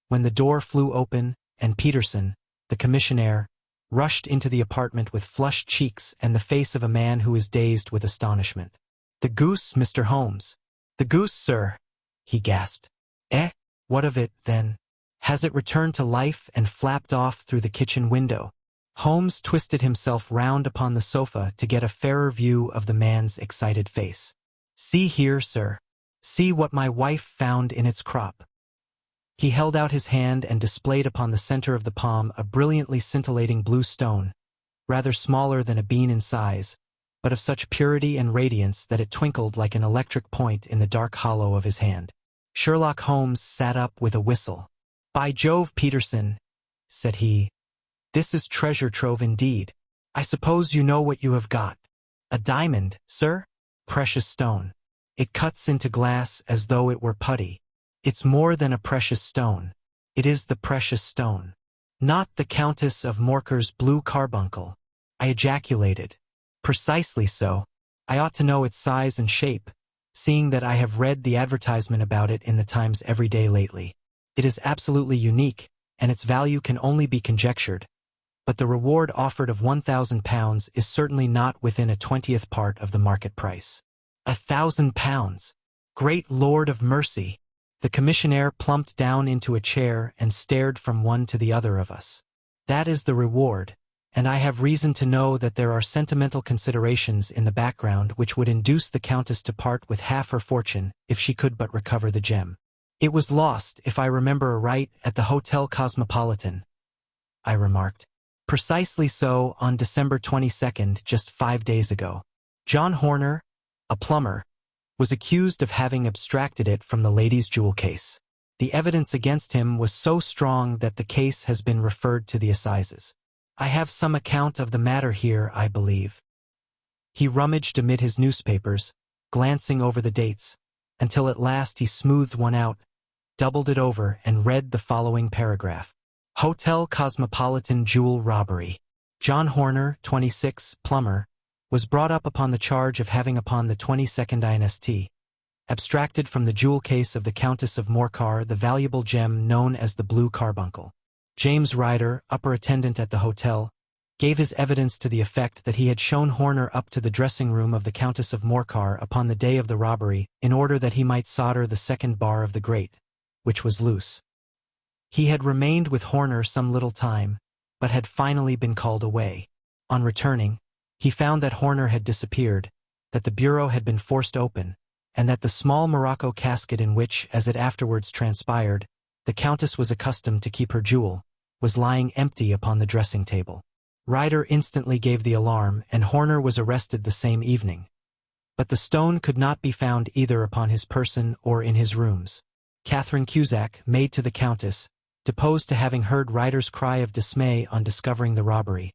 when the door flew open, and Peterson, the commissionaire, rushed into the apartment with flushed cheeks and the face of a man who is dazed with astonishment. "The goose, Mr. Holmes." "The goose, sir," he gasped. "Eh? What of it, then? Has it returned to life and flapped off through the kitchen window?" Holmes twisted himself round upon the sofa to get a fairer view of the man's excited face. "See here, sir," See what my wife found in its crop." He held out his hand and displayed upon the center of the palm a brilliantly scintillating blue stone, rather smaller than a bean in size, but of such purity and radiance that it twinkled like an electric point in the dark hollow of his hand. Sherlock Holmes sat up with a whistle. "By Jove, Peterson," said he, "this is treasure trove indeed. I suppose you know what you have got." "A diamond, sir?" "Precious stone. It cuts into glass as though it were putty. It's more than a precious stone. It is the precious stone." "Not the Countess of Morcar's blue carbuncle?" I ejaculated. "Precisely so. I ought to know its size and shape, seeing that I have read the advertisement about it in the Times every day lately. It is absolutely unique, and its value can only be conjectured, but the reward offered of £1,000 is certainly not within a 20th part of the market price." £1,000! Great Lord of mercy! The commissionaire plumped down into a chair and stared from one to the other of us. "That is the reward, and I have reason to know that there are sentimental considerations in the background which would induce the Countess to part with half her fortune if she could but recover the gem. It was lost, if I remember aright, at the Hotel Cosmopolitan," I remarked. "Precisely so, on December 22nd, just 5 days ago. John Horner, a plumber, was accused of having abstracted it from the lady's jewel case. The evidence against him was so strong that the case has been referred to the assizes. I have some account of the matter here, I believe." He rummaged amid his newspapers, glancing over the dates, until at last he smoothed one out, doubled it over, and read the following paragraph. "Hotel Cosmopolitan Jewel Robbery. John Horner, 26, plumber, was brought up upon the charge of having upon the 22nd inst. abstracted from the jewel case of the Countess of Morcar the valuable gem known as the blue carbuncle. James Ryder, upper attendant at the hotel, gave his evidence to the effect that he had shown Horner up to the dressing-room of the Countess of Morcar upon the day of the robbery in order that he might solder the second bar of the grate, which was loose. He had remained with Horner some little time, but had finally been called away. On returning, he found that Horner had disappeared, that the bureau had been forced open, and that the small morocco casket in which, as it afterwards transpired, the Countess was accustomed to keep her jewel, was lying empty upon the dressing-table. Ryder instantly gave the alarm, and Horner was arrested the same evening. But the stone could not be found either upon his person or in his rooms. Catherine Cusack, maid to the Countess, deposed to having heard Ryder's cry of dismay on discovering the robbery,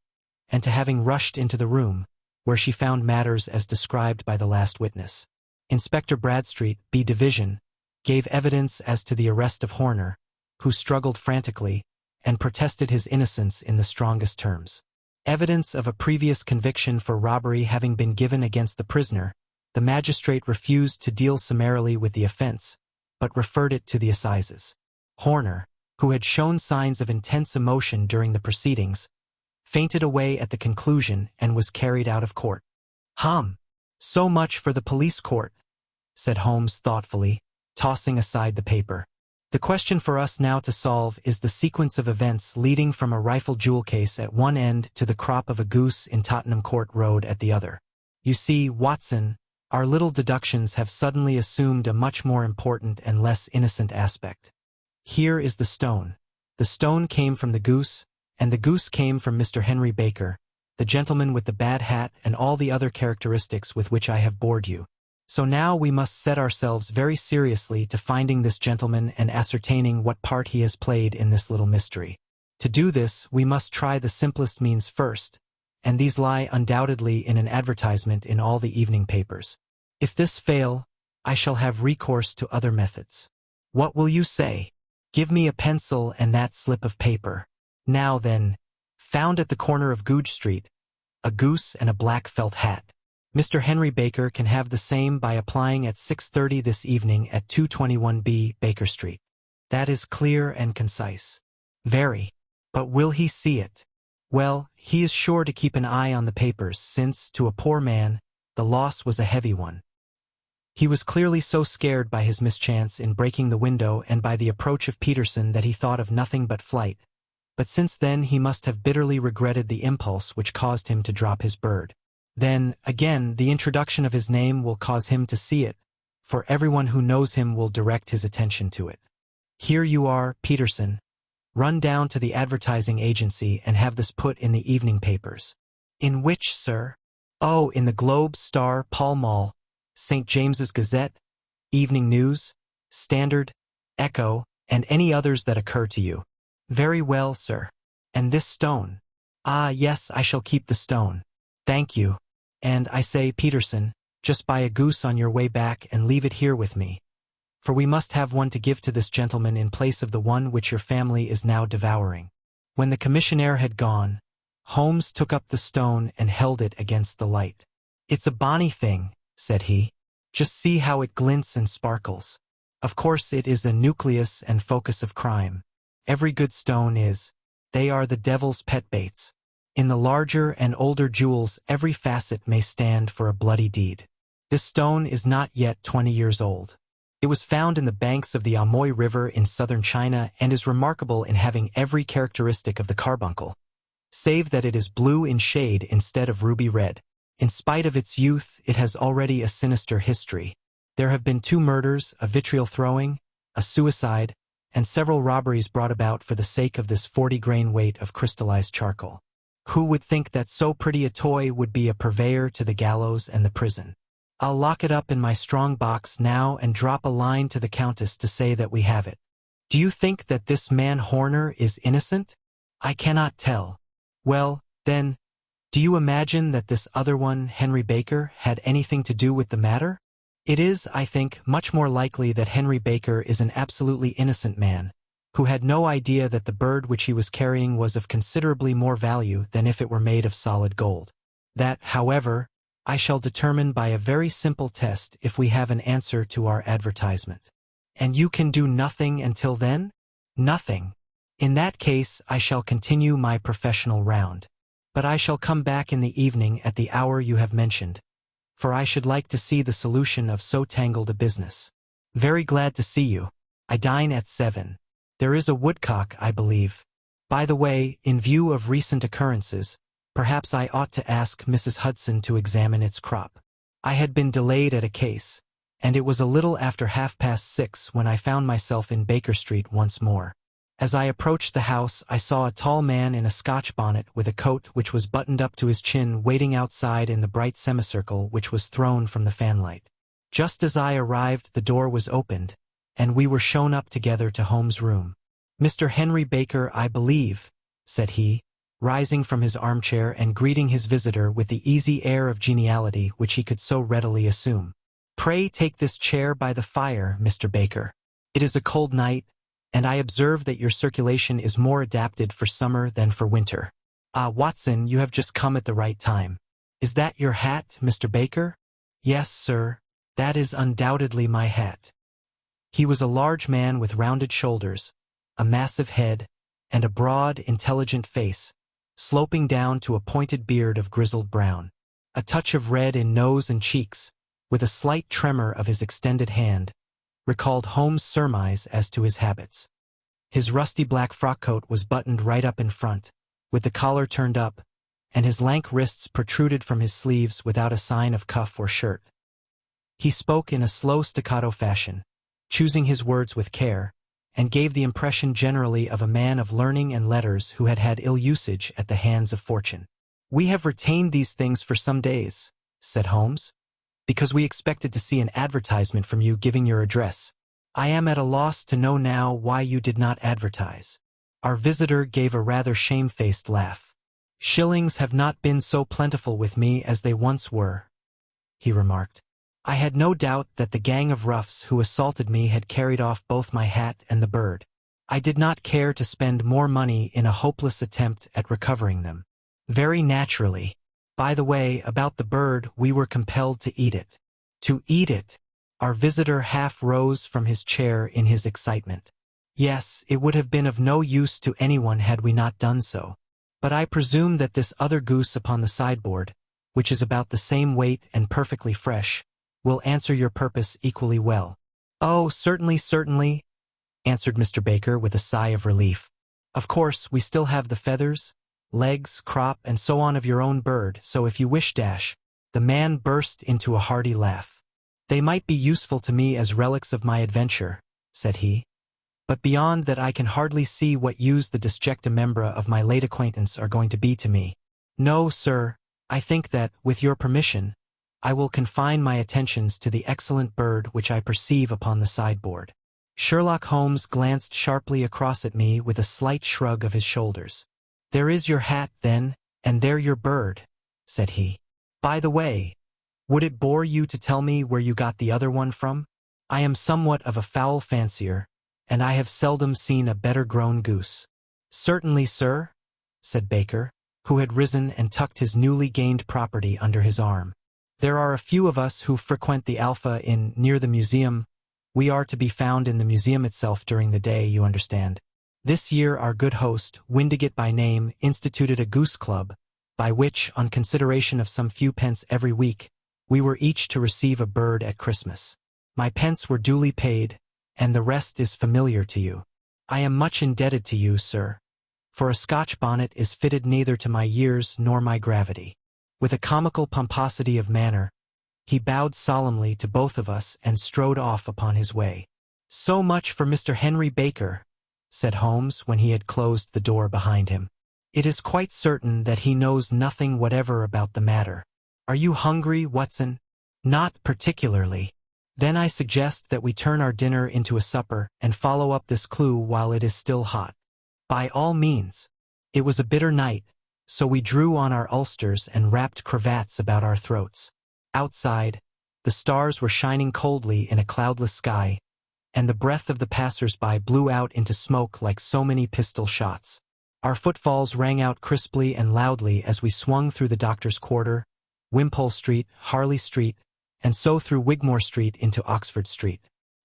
and to having rushed into the room, where she found matters as described by the last witness. Inspector Bradstreet, B Division, gave evidence as to the arrest of Horner, who struggled frantically, and protested his innocence in the strongest terms. Evidence of a previous conviction for robbery having been given against the prisoner, the magistrate refused to deal summarily with the offense, but referred it to the assizes. Horner, who had shown signs of intense emotion during the proceedings, fainted away at the conclusion and was carried out of court. So much for the police court," said Holmes thoughtfully, tossing aside the paper. "The question for us now to solve is the sequence of events leading from a rifled jewel case at one end to the crop of a goose in Tottenham Court Road at the other. You see, Watson, our little deductions have suddenly assumed a much more important and less innocent aspect. Here is the stone. The stone came from the goose, and the goose came from Mr. Henry Baker, the gentleman with the bad hat and all the other characteristics with which I have bored you. So now we must set ourselves very seriously to finding this gentleman and ascertaining what part he has played in this little mystery. To do this, we must try the simplest means first, and these lie undoubtedly in an advertisement in all the evening papers. If this fail, I shall have recourse to other methods. What will you say? Give me a pencil and that slip of paper. Now then, found at the corner of Goodge Street, a goose and a black felt hat. Mr. Henry Baker can have the same by applying at 6:30 this evening at 221B Baker Street. That is clear and concise. Very. But will he see it? Well, he is sure to keep an eye on the papers since, to a poor man, the loss was a heavy one. He was clearly so scared by his mischance in breaking the window and by the approach of Peterson that he thought of nothing but flight. But since then he must have bitterly regretted the impulse which caused him to drop his bird. Then, again, the introduction of his name will cause him to see it, for everyone who knows him will direct his attention to it. Here you are, Peterson. Run down to the advertising agency and have this put in the evening papers. In which, sir? Oh, in the Globe, Star, Pall Mall, St. James's Gazette, Evening News, Standard, Echo, and any others that occur to you. Very well, sir. And this stone? Ah, yes, I shall keep the stone. Thank you. And I say, Peterson, just buy a goose on your way back and leave it here with me. For we must have one to give to this gentleman in place of the one which your family is now devouring. When the commissionaire had gone, Holmes took up the stone and held it against the light. It's a bonny thing, said he. Just see how it glints and sparkles. Of course it is a nucleus and focus of crime. Every good stone is. They are the devil's pet baits. In the larger and older jewels every facet may stand for a bloody deed. This stone is not yet 20 years old. It was found in the banks of the Amoy River in southern China and is remarkable in having every characteristic of the carbuncle, save that it is blue in shade instead of ruby red. In spite of its youth, it has already a sinister history. There have been 2 murders, a vitriol throwing, a suicide, and several robberies brought about for the sake of this 40-grain weight of crystallized charcoal. Who would think that so pretty a toy would be a purveyor to the gallows and the prison? I'll lock it up in my strong box now and drop a line to the Countess to say that we have it. Do you think that this man Horner is innocent? I cannot tell. Well, then, do you imagine that this other one, Henry Baker, had anything to do with the matter? It is, I think, much more likely that Henry Baker is an absolutely innocent man, who had no idea that the bird which he was carrying was of considerably more value than if it were made of solid gold. That, however, I shall determine by a very simple test if we have an answer to our advertisement. And you can do nothing until then? Nothing. In that case, I shall continue my professional round. But I shall come back in the evening at the hour you have mentioned, for I should like to see the solution of so tangled a business. Very glad to see you. I dine at 7. There is a woodcock, I believe. By the way, in view of recent occurrences, perhaps I ought to ask Mrs. Hudson to examine its crop. I had been delayed at a case, and it was a little after 6:30 when I found myself in Baker Street once more. As I approached the house, I saw a tall man in a Scotch bonnet with a coat which was buttoned up to his chin waiting outside in the bright semicircle which was thrown from the fanlight. Just as I arrived, the door was opened, and we were shown up together to Holmes' room. Mr. Henry Baker, I believe, said he, rising from his armchair and greeting his visitor with the easy air of geniality which he could so readily assume. Pray take this chair by the fire, Mr. Baker. It is a cold night, and I observe that your circulation is more adapted for summer than for winter. Ah, Watson, you have just come at the right time. Is that your hat, Mr. Baker? Yes, sir, that is undoubtedly my hat. He was a large man with rounded shoulders, a massive head, and a broad, intelligent face, sloping down to a pointed beard of grizzled brown. A touch of red in nose and cheeks, with a slight tremor of his extended hand, recalled Holmes' surmise as to his habits. His rusty black frock-coat was buttoned right up in front, with the collar turned up, and his lank wrists protruded from his sleeves without a sign of cuff or shirt. He spoke in a slow staccato fashion, choosing his words with care, and gave the impression generally of a man of learning and letters who had had ill usage at the hands of fortune. We have retained these things for some days, said Holmes, because we expected to see an advertisement from you giving your address. I am at a loss to know now why you did not advertise. Our visitor gave a rather shamefaced laugh. Shillings have not been so plentiful with me as they once were, he remarked. I had no doubt that the gang of roughs who assaulted me had carried off both my hat and the bird. I did not care to spend more money in a hopeless attempt at recovering them. Very naturally. By the way, about the bird, we were compelled to eat it. To eat it! Our visitor half rose from his chair in his excitement. Yes, it would have been of no use to anyone had we not done so. But I presume that this other goose upon the sideboard, which is about the same weight and perfectly fresh, will answer your purpose equally well. Oh, certainly, certainly, answered Mr. Baker with a sigh of relief. Of course, we still have the feathers, legs, crop, and so on of your own bird, so if you wish, the man burst into a hearty laugh. They might be useful to me as relics of my adventure, said he. But beyond that I can hardly see what use the disjecta membra of my late acquaintance are going to be to me. No, sir, I think that, with your permission, I will confine my attentions to the excellent bird which I perceive upon the sideboard. Sherlock Holmes glanced sharply across at me with a slight shrug of his shoulders. There is your hat, then, and there your bird, said he. By the way, would it bore you to tell me where you got the other one from? I am somewhat of a fowl fancier, and I have seldom seen a better-grown goose. Certainly, sir, said Baker, who had risen and tucked his newly gained property under his arm. There are a few of us who frequent the Alpha Inn near the museum. We are to be found in the museum itself during the day, you understand. This year our good host, Windigate by name, instituted a goose club, by which, on consideration of some few pence every week, we were each to receive a bird at Christmas. My pence were duly paid, and the rest is familiar to you. I am much indebted to you, sir, for a Scotch bonnet is fitted neither to my years nor my gravity. With a comical pomposity of manner, he bowed solemnly to both of us and strode off upon his way. So much for Mr. Henry Baker, said Holmes when he had closed the door behind him. It is quite certain that he knows nothing whatever about the matter. Are you hungry, Watson? Not particularly. Then I suggest that we turn our dinner into a supper and follow up this clue while it is still hot. By all means. It was a bitter night, so we drew on our ulsters and wrapped cravats about our throats. Outside, the stars were shining coldly in a cloudless sky, and the breath of the passers-by blew out into smoke like so many pistol shots. Our footfalls rang out crisply and loudly as we swung through the Doctor's Quarter, Wimpole Street, Harley Street, and so through Wigmore Street into Oxford Street.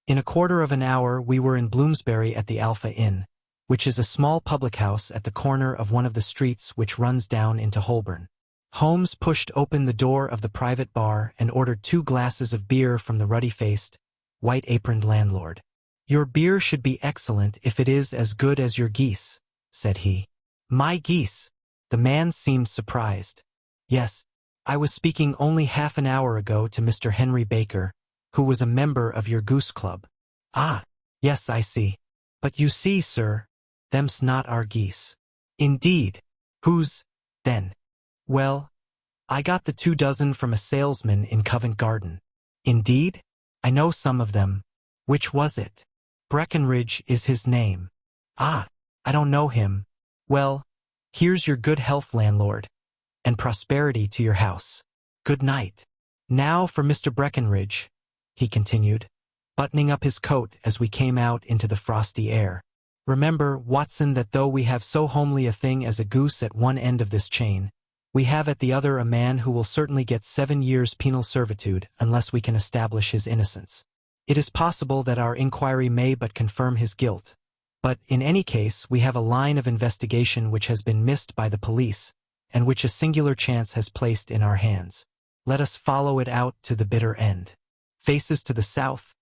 In a quarter of an hour we were in Bloomsbury at the Alpha Inn, which is a small public house at the corner of one of the streets which runs down into Holborn. Holmes pushed open the door of the private bar and ordered 2 glasses of beer from the ruddy-faced, white-aproned landlord. Your beer should be excellent if it is as good as your geese, said he. My geese? The man seemed surprised. Yes, I was speaking only half an hour ago to Mr. Henry Baker, who was a member of your goose club. Ah, yes, I see. But you see, sir, them's not our geese. Indeed. Whose, then? Well, I got the 2 dozen from a salesman in Covent Garden. Indeed? I know some of them. Which was it? Breckenridge is his name. Ah, I don't know him. Well, here's your good health, landlord, and prosperity to your house. Good night. Now for Mr. Breckenridge, he continued, buttoning up his coat as we came out into the frosty air. Remember, Watson, that though we have so homely a thing as a goose at one end of this chain, we have at the other a man who will certainly get 7 years penal servitude unless we can establish his innocence. It is possible that our inquiry may but confirm his guilt, but in any case we have a line of investigation which has been missed by the police, and which a singular chance has placed in our hands. Let us follow it out to the bitter end. Faces to the south,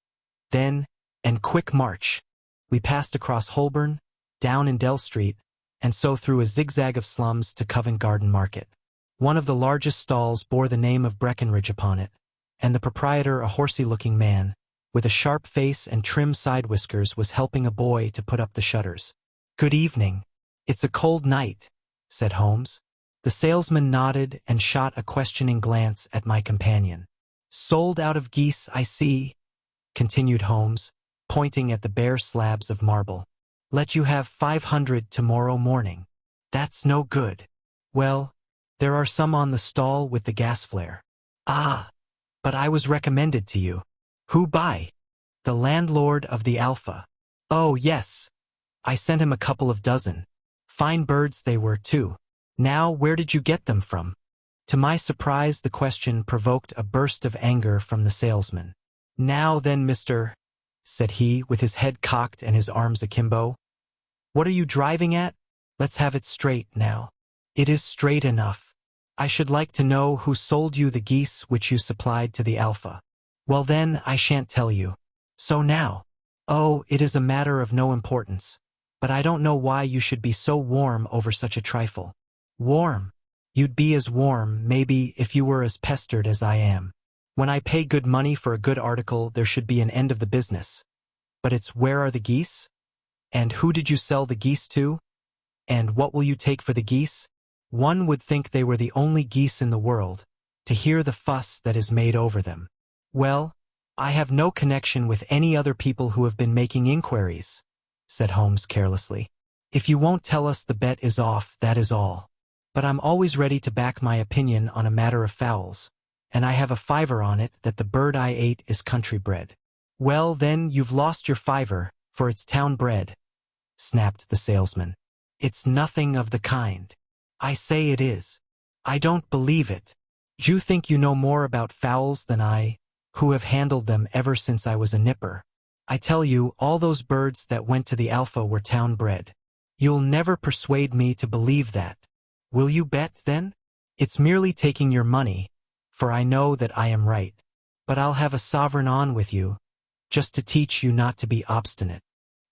then, and quick march. We passed across Holborn, down in Dell Street, and so through a zigzag of slums to Covent Garden Market. One of the largest stalls bore the name of Breckenridge upon it, and the proprietor, a horsey-looking man, with a sharp face and trim side whiskers, was helping a boy to put up the shutters. Good evening. It's a cold night, said Holmes. The salesman nodded and shot a questioning glance at my companion. Sold out of geese, I see, continued Holmes, pointing at the bare slabs of marble. Let you have 500 tomorrow morning. That's no good. Well, there are some on the stall with the gas flare. Ah, but I was recommended to you. Who by? The landlord of the Alpha. Oh, yes. I sent him a couple of dozen. Fine birds they were, too. Now, where did you get them from? To my surprise, the question provoked a burst of anger from the salesman. Now then, mister, said he, with his head cocked and his arms akimbo. What are you driving at? Let's have it straight now. It is straight enough. I should like to know who sold you the geese which you supplied to the Alpha. Well then, I shan't tell you. So now. Oh, it is a matter of no importance. But I don't know why you should be so warm over such a trifle. Warm? You'd be as warm, maybe, if you were as pestered as I am. When I pay good money for a good article, there should be an end of the business. But it's where are the geese? And who did you sell the geese to? And what will you take for the geese? One would think they were the only geese in the world, to hear the fuss that is made over them. Well, I have no connection with any other people who have been making inquiries, said Holmes carelessly. If you won't tell us, the bet is off, that is all. But I'm always ready to back my opinion on a matter of fowls, and I have a fiver on it that the bird I ate is country bred. Well, then, you've lost your fiver, for it's town bred, snapped the salesman. It's nothing of the kind. I say it is. I don't believe it. Do you think you know more about fowls than I, who have handled them ever since I was a nipper? I tell you, all those birds that went to the Alpha were town bred. You'll never persuade me to believe that. Will you bet, then? It's merely taking your money, for I know that I am right. But I'll have a sovereign on with you, just to teach you not to be obstinate.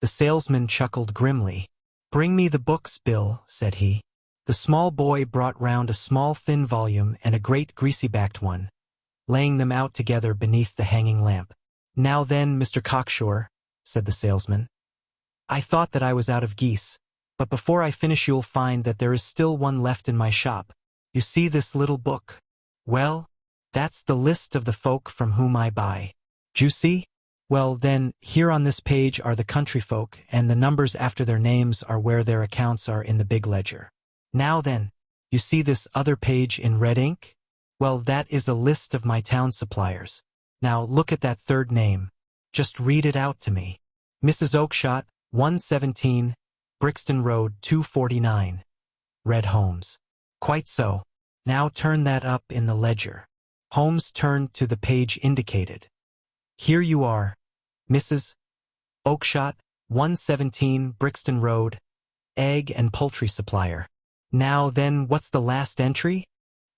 The salesman chuckled grimly. Bring me the books, Bill, said he. The small boy brought round a small thin volume and a great greasy-backed one, laying them out together beneath the hanging lamp. Now then, Mr. Cocksure, said the salesman. I thought that I was out of geese, but before I finish you'll find that there is still one left in my shop. You see this little book? Well, that's the list of the folk from whom I buy. Do you see? Well, then, here on this page are the country folk, and the numbers after their names are where their accounts are in the big ledger. Now then, you see this other page in red ink? Well, that is a list of my town suppliers. Now look at that third name. Just read it out to me. Mrs. Oakshott, 117, Brixton Road, 249. Read Holmes. Quite so. Now turn that up in the ledger. Holmes turned to the page indicated. Here you are. Mrs. Oakshott, 117, Brixton Road, egg and poultry supplier. Now then, what's the last entry?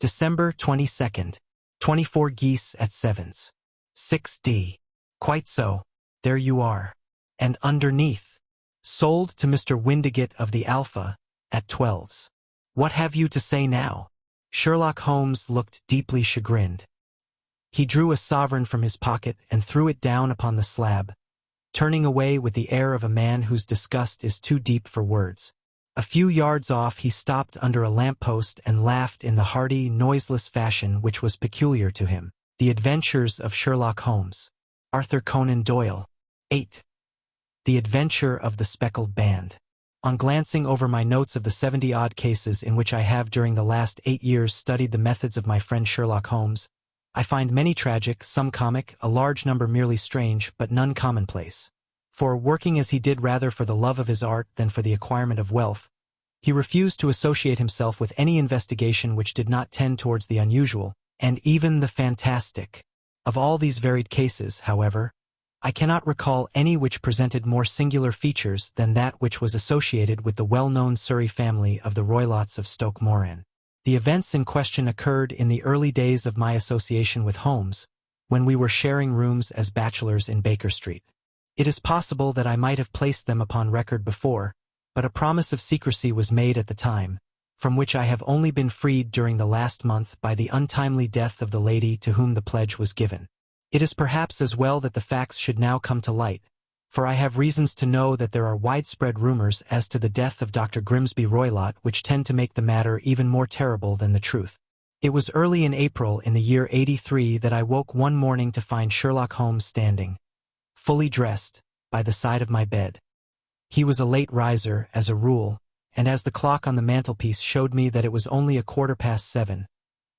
December 22nd. 24 geese at sevens. 6D. Quite so. There you are. And underneath, sold to Mr. Windigate of the Alpha, at 12s. What have you to say now? Sherlock Holmes looked deeply chagrined. He drew a sovereign from his pocket and threw it down upon the slab, turning away with the air of a man whose disgust is too deep for words. A few yards off he stopped under a lamp-post and laughed in the hearty, noiseless fashion which was peculiar to him. The Adventures of Sherlock Holmes. Arthur Conan Doyle. 8. The Adventure of the Speckled Band. On glancing over my notes of the 70-odd cases in which I have during the last 8 years studied the methods of my friend Sherlock Holmes, I find many tragic, some comic, a large number merely strange, but none commonplace. For, working as he did rather for the love of his art than for the acquirement of wealth, he refused to associate himself with any investigation which did not tend towards the unusual, and even the fantastic. Of all these varied cases, however, I cannot recall any which presented more singular features than that which was associated with the well-known Surrey family of the Roylotts of Stoke Moran. The events in question occurred in the early days of my association with Holmes, when we were sharing rooms as bachelors in Baker Street. It is possible that I might have placed them upon record before, but a promise of secrecy was made at the time, from which I have only been freed during the last month by the untimely death of the lady to whom the pledge was given. It is perhaps as well that the facts should now come to light, for I have reasons to know that there are widespread rumors as to the death of Dr. Grimsby Roylott which tend to make the matter even more terrible than the truth. It was early in April in the year 83 that I woke one morning to find Sherlock Holmes standing, fully dressed, by the side of my bed. He was a late riser, as a rule, and as the clock on the mantelpiece showed me that it was only 7:15,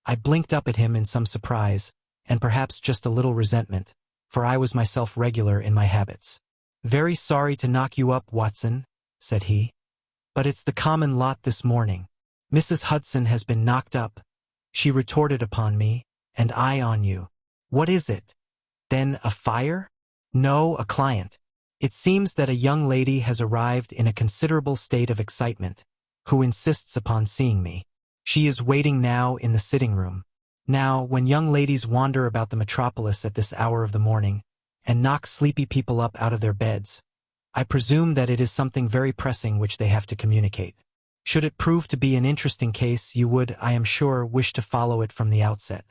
I blinked up at him in some surprise, and perhaps just a little resentment, for I was myself regular in my habits. "Very sorry to knock you up, Watson," said he, "but it's the common lot this morning. Mrs. Hudson has been knocked up. She retorted upon me, and I on you. What is it? Then a fire? No, a client. It seems that a young lady has arrived in a considerable state of excitement, who insists upon seeing me. She is waiting now in the sitting-room. Now, when young ladies wander about the metropolis at this hour of the morning, and knock sleepy people up out of their beds, I presume that it is something very pressing which they have to communicate. Should it prove to be an interesting case, you would, I am sure, wish to follow it from the outset.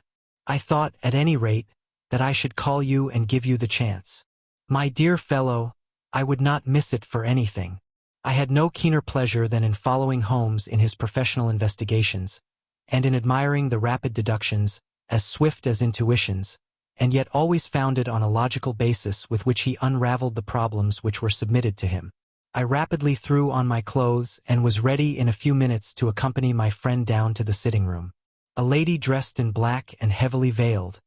I thought, at any rate, that I should call you and give you the chance. My dear fellow, I would not miss it for anything. I had no keener pleasure than in following Holmes in his professional investigations, and in admiring the rapid deductions, as swift as intuitions, and yet always founded on a logical basis with which he unraveled the problems which were submitted to him. I rapidly threw on my clothes and was ready in a few minutes to accompany my friend down to the sitting room. A lady dressed in black and heavily veiled,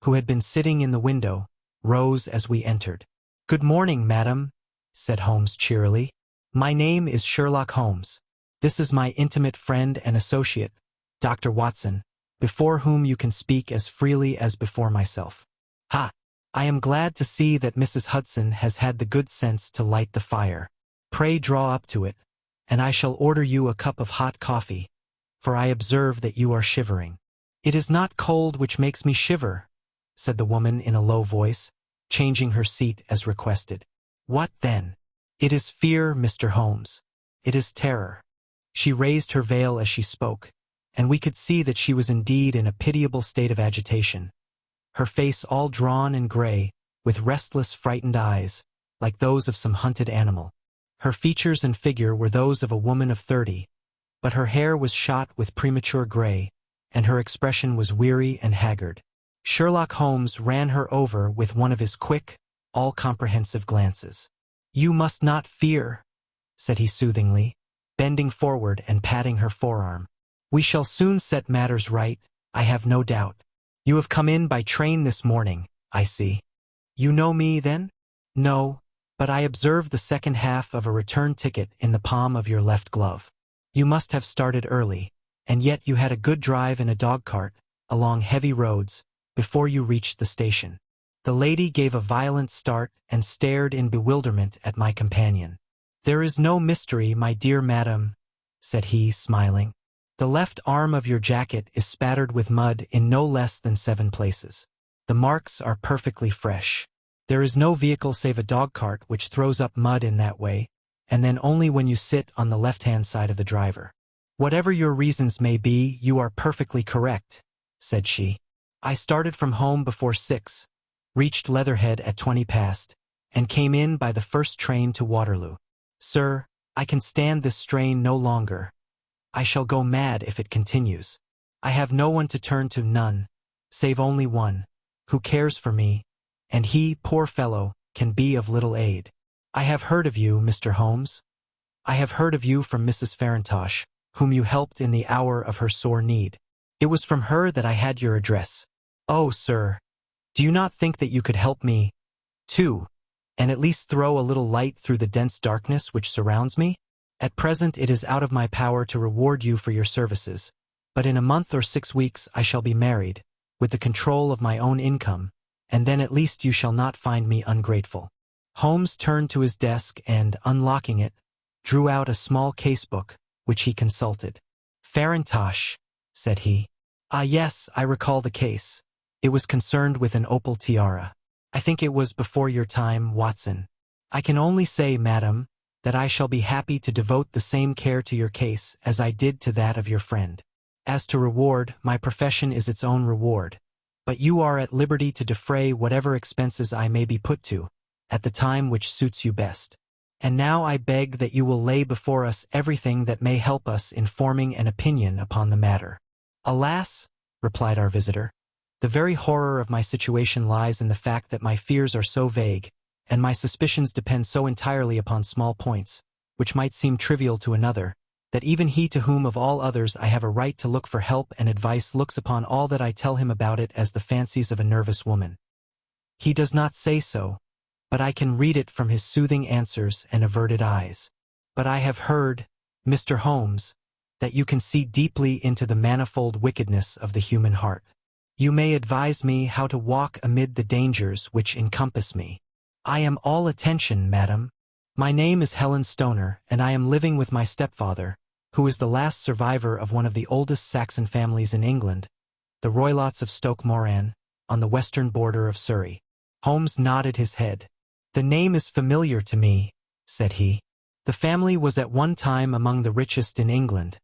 who had been sitting in the window, rose as we entered. "Good morning, madam," said Holmes cheerily. "My name is Sherlock Holmes. This is my intimate friend and associate, Dr. Watson, before whom you can speak as freely as before myself. Ha! I am glad to see that Mrs. Hudson has had the good sense to light the fire. Pray draw up to it, and I shall order you a cup of hot coffee, for I observe that you are shivering." "It is not cold which makes me shiver," said the woman in a low voice, changing her seat as requested. "What then?" "It is fear, Mr. Holmes. It is terror." She raised her veil as she spoke, and we could see that she was indeed in a pitiable state of agitation, her face all drawn and gray, with restless, frightened eyes, like those of some hunted animal. Her features and figure were those of a woman of 30, but her hair was shot with premature gray, and her expression was weary and haggard. Sherlock Holmes ran her over with one of his quick, all-comprehensive glances. "You must not fear," said he soothingly, bending forward and patting her forearm. "We shall soon set matters right, I have no doubt. You have come in by train this morning, I see. You know me, then?" "No, but I observed the second half of a return ticket in the palm of your left glove. You must have started early, and yet you had a good drive in a dog-cart, along heavy roads, before you reached the station." The lady gave a violent start and stared in bewilderment at my companion. "There is no mystery, my dear madam," said he, smiling. "The left arm of your jacket is spattered with mud in no less than 7 places. The marks are perfectly fresh. There is no vehicle save a dog-cart which throws up mud in that way, and then only when you sit on the left-hand side of the driver. Whatever your reasons may be, you are perfectly correct," said she. "I started from home before 6, reached Leatherhead at 20 past, and came in by the first train to Waterloo. Sir, I can stand this strain no longer. I shall go mad if it continues. I have no one to turn to, none, save only one, who cares for me, and he, poor fellow, can be of little aid. I have heard of you, Mr. Holmes. I have heard of you from Mrs. Farintosh, whom you helped in the hour of her sore need. It was from her that I had your address. Oh, sir, do you not think that you could help me, too, and at least throw a little light through the dense darkness which surrounds me? At present it is out of my power to reward you for your services, but in a month or 6 weeks I shall be married, with the control of my own income, and then at least you shall not find me ungrateful." Holmes turned to his desk and, unlocking it, drew out a small case-book, which he consulted. "Farintosh," said he. "Ah, yes, I recall the case. It was concerned with an opal tiara. I think it was before your time, Watson. I can only say, madam, that I shall be happy to devote the same care to your case as I did to that of your friend. As to reward, my profession is its own reward, but you are at liberty to defray whatever expenses I may be put to, at the time which suits you best. And now I beg that you will lay before us everything that may help us in forming an opinion upon the matter." "Alas," replied our visitor, "the very horror of my situation lies in the fact that my fears are so vague, and my suspicions depend so entirely upon small points, which might seem trivial to another, that even he to whom of all others I have a right to look for help and advice looks upon all that I tell him about it as the fancies of a nervous woman. He does not say so, but I can read it from his soothing answers and averted eyes. But I have heard, Mr. Holmes, that you can see deeply into the manifold wickedness of the human heart. You may advise me how to walk amid the dangers which encompass me." "I am all attention, madam. My name is Helen Stoner, and I am living with my stepfather, who is the last survivor of one of the oldest Saxon families in England, the Roylotts of Stoke Moran, on the western border of Surrey." Holmes nodded his head. "The name is familiar to me," said he. "The family was at one time among the richest in England,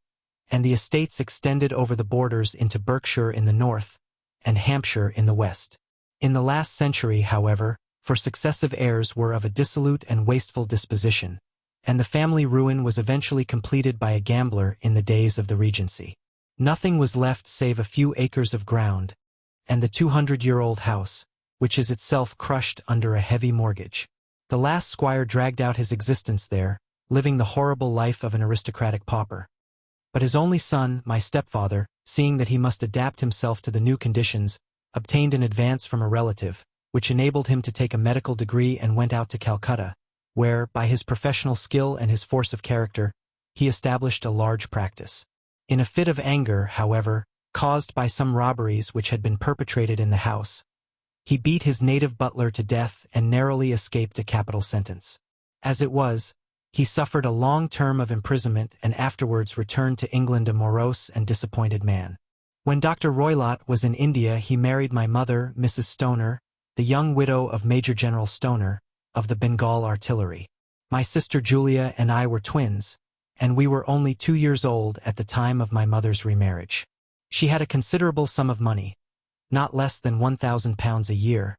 and the estates extended over the borders into Berkshire in the north, and Hampshire in the west. In the last century, however, for successive heirs were of a dissolute and wasteful disposition, and the family ruin was eventually completed by a gambler in the days of the Regency. Nothing was left save a few acres of ground, and the 200-year-old house, which is itself crushed under a heavy mortgage. The last squire dragged out his existence there, living the horrible life of an aristocratic pauper. But his only son, my stepfather, seeing that he must adapt himself to the new conditions, obtained an advance from a relative, which enabled him to take a medical degree and went out to Calcutta, where, by his professional skill and his force of character, he established a large practice. In a fit of anger, however, caused by some robberies which had been perpetrated in the house, he beat his native butler to death and narrowly escaped a capital sentence. As it was, he suffered a long term of imprisonment and afterwards returned to England a morose and disappointed man. When Dr. Roylott was in India, he married my mother, Mrs. Stoner, the young widow of Major General Stoner, of the Bengal Artillery. My sister Julia and I were twins, and we were only 2 years old at the time of my mother's remarriage. She had a considerable sum of money, not less than £1,000 a year,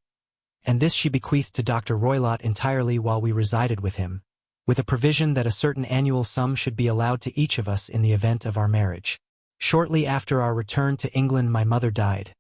and this she bequeathed to Dr. Roylott entirely while we resided with him, with a provision that a certain annual sum should be allowed to each of us in the event of our marriage. Shortly after our return to England, my mother died.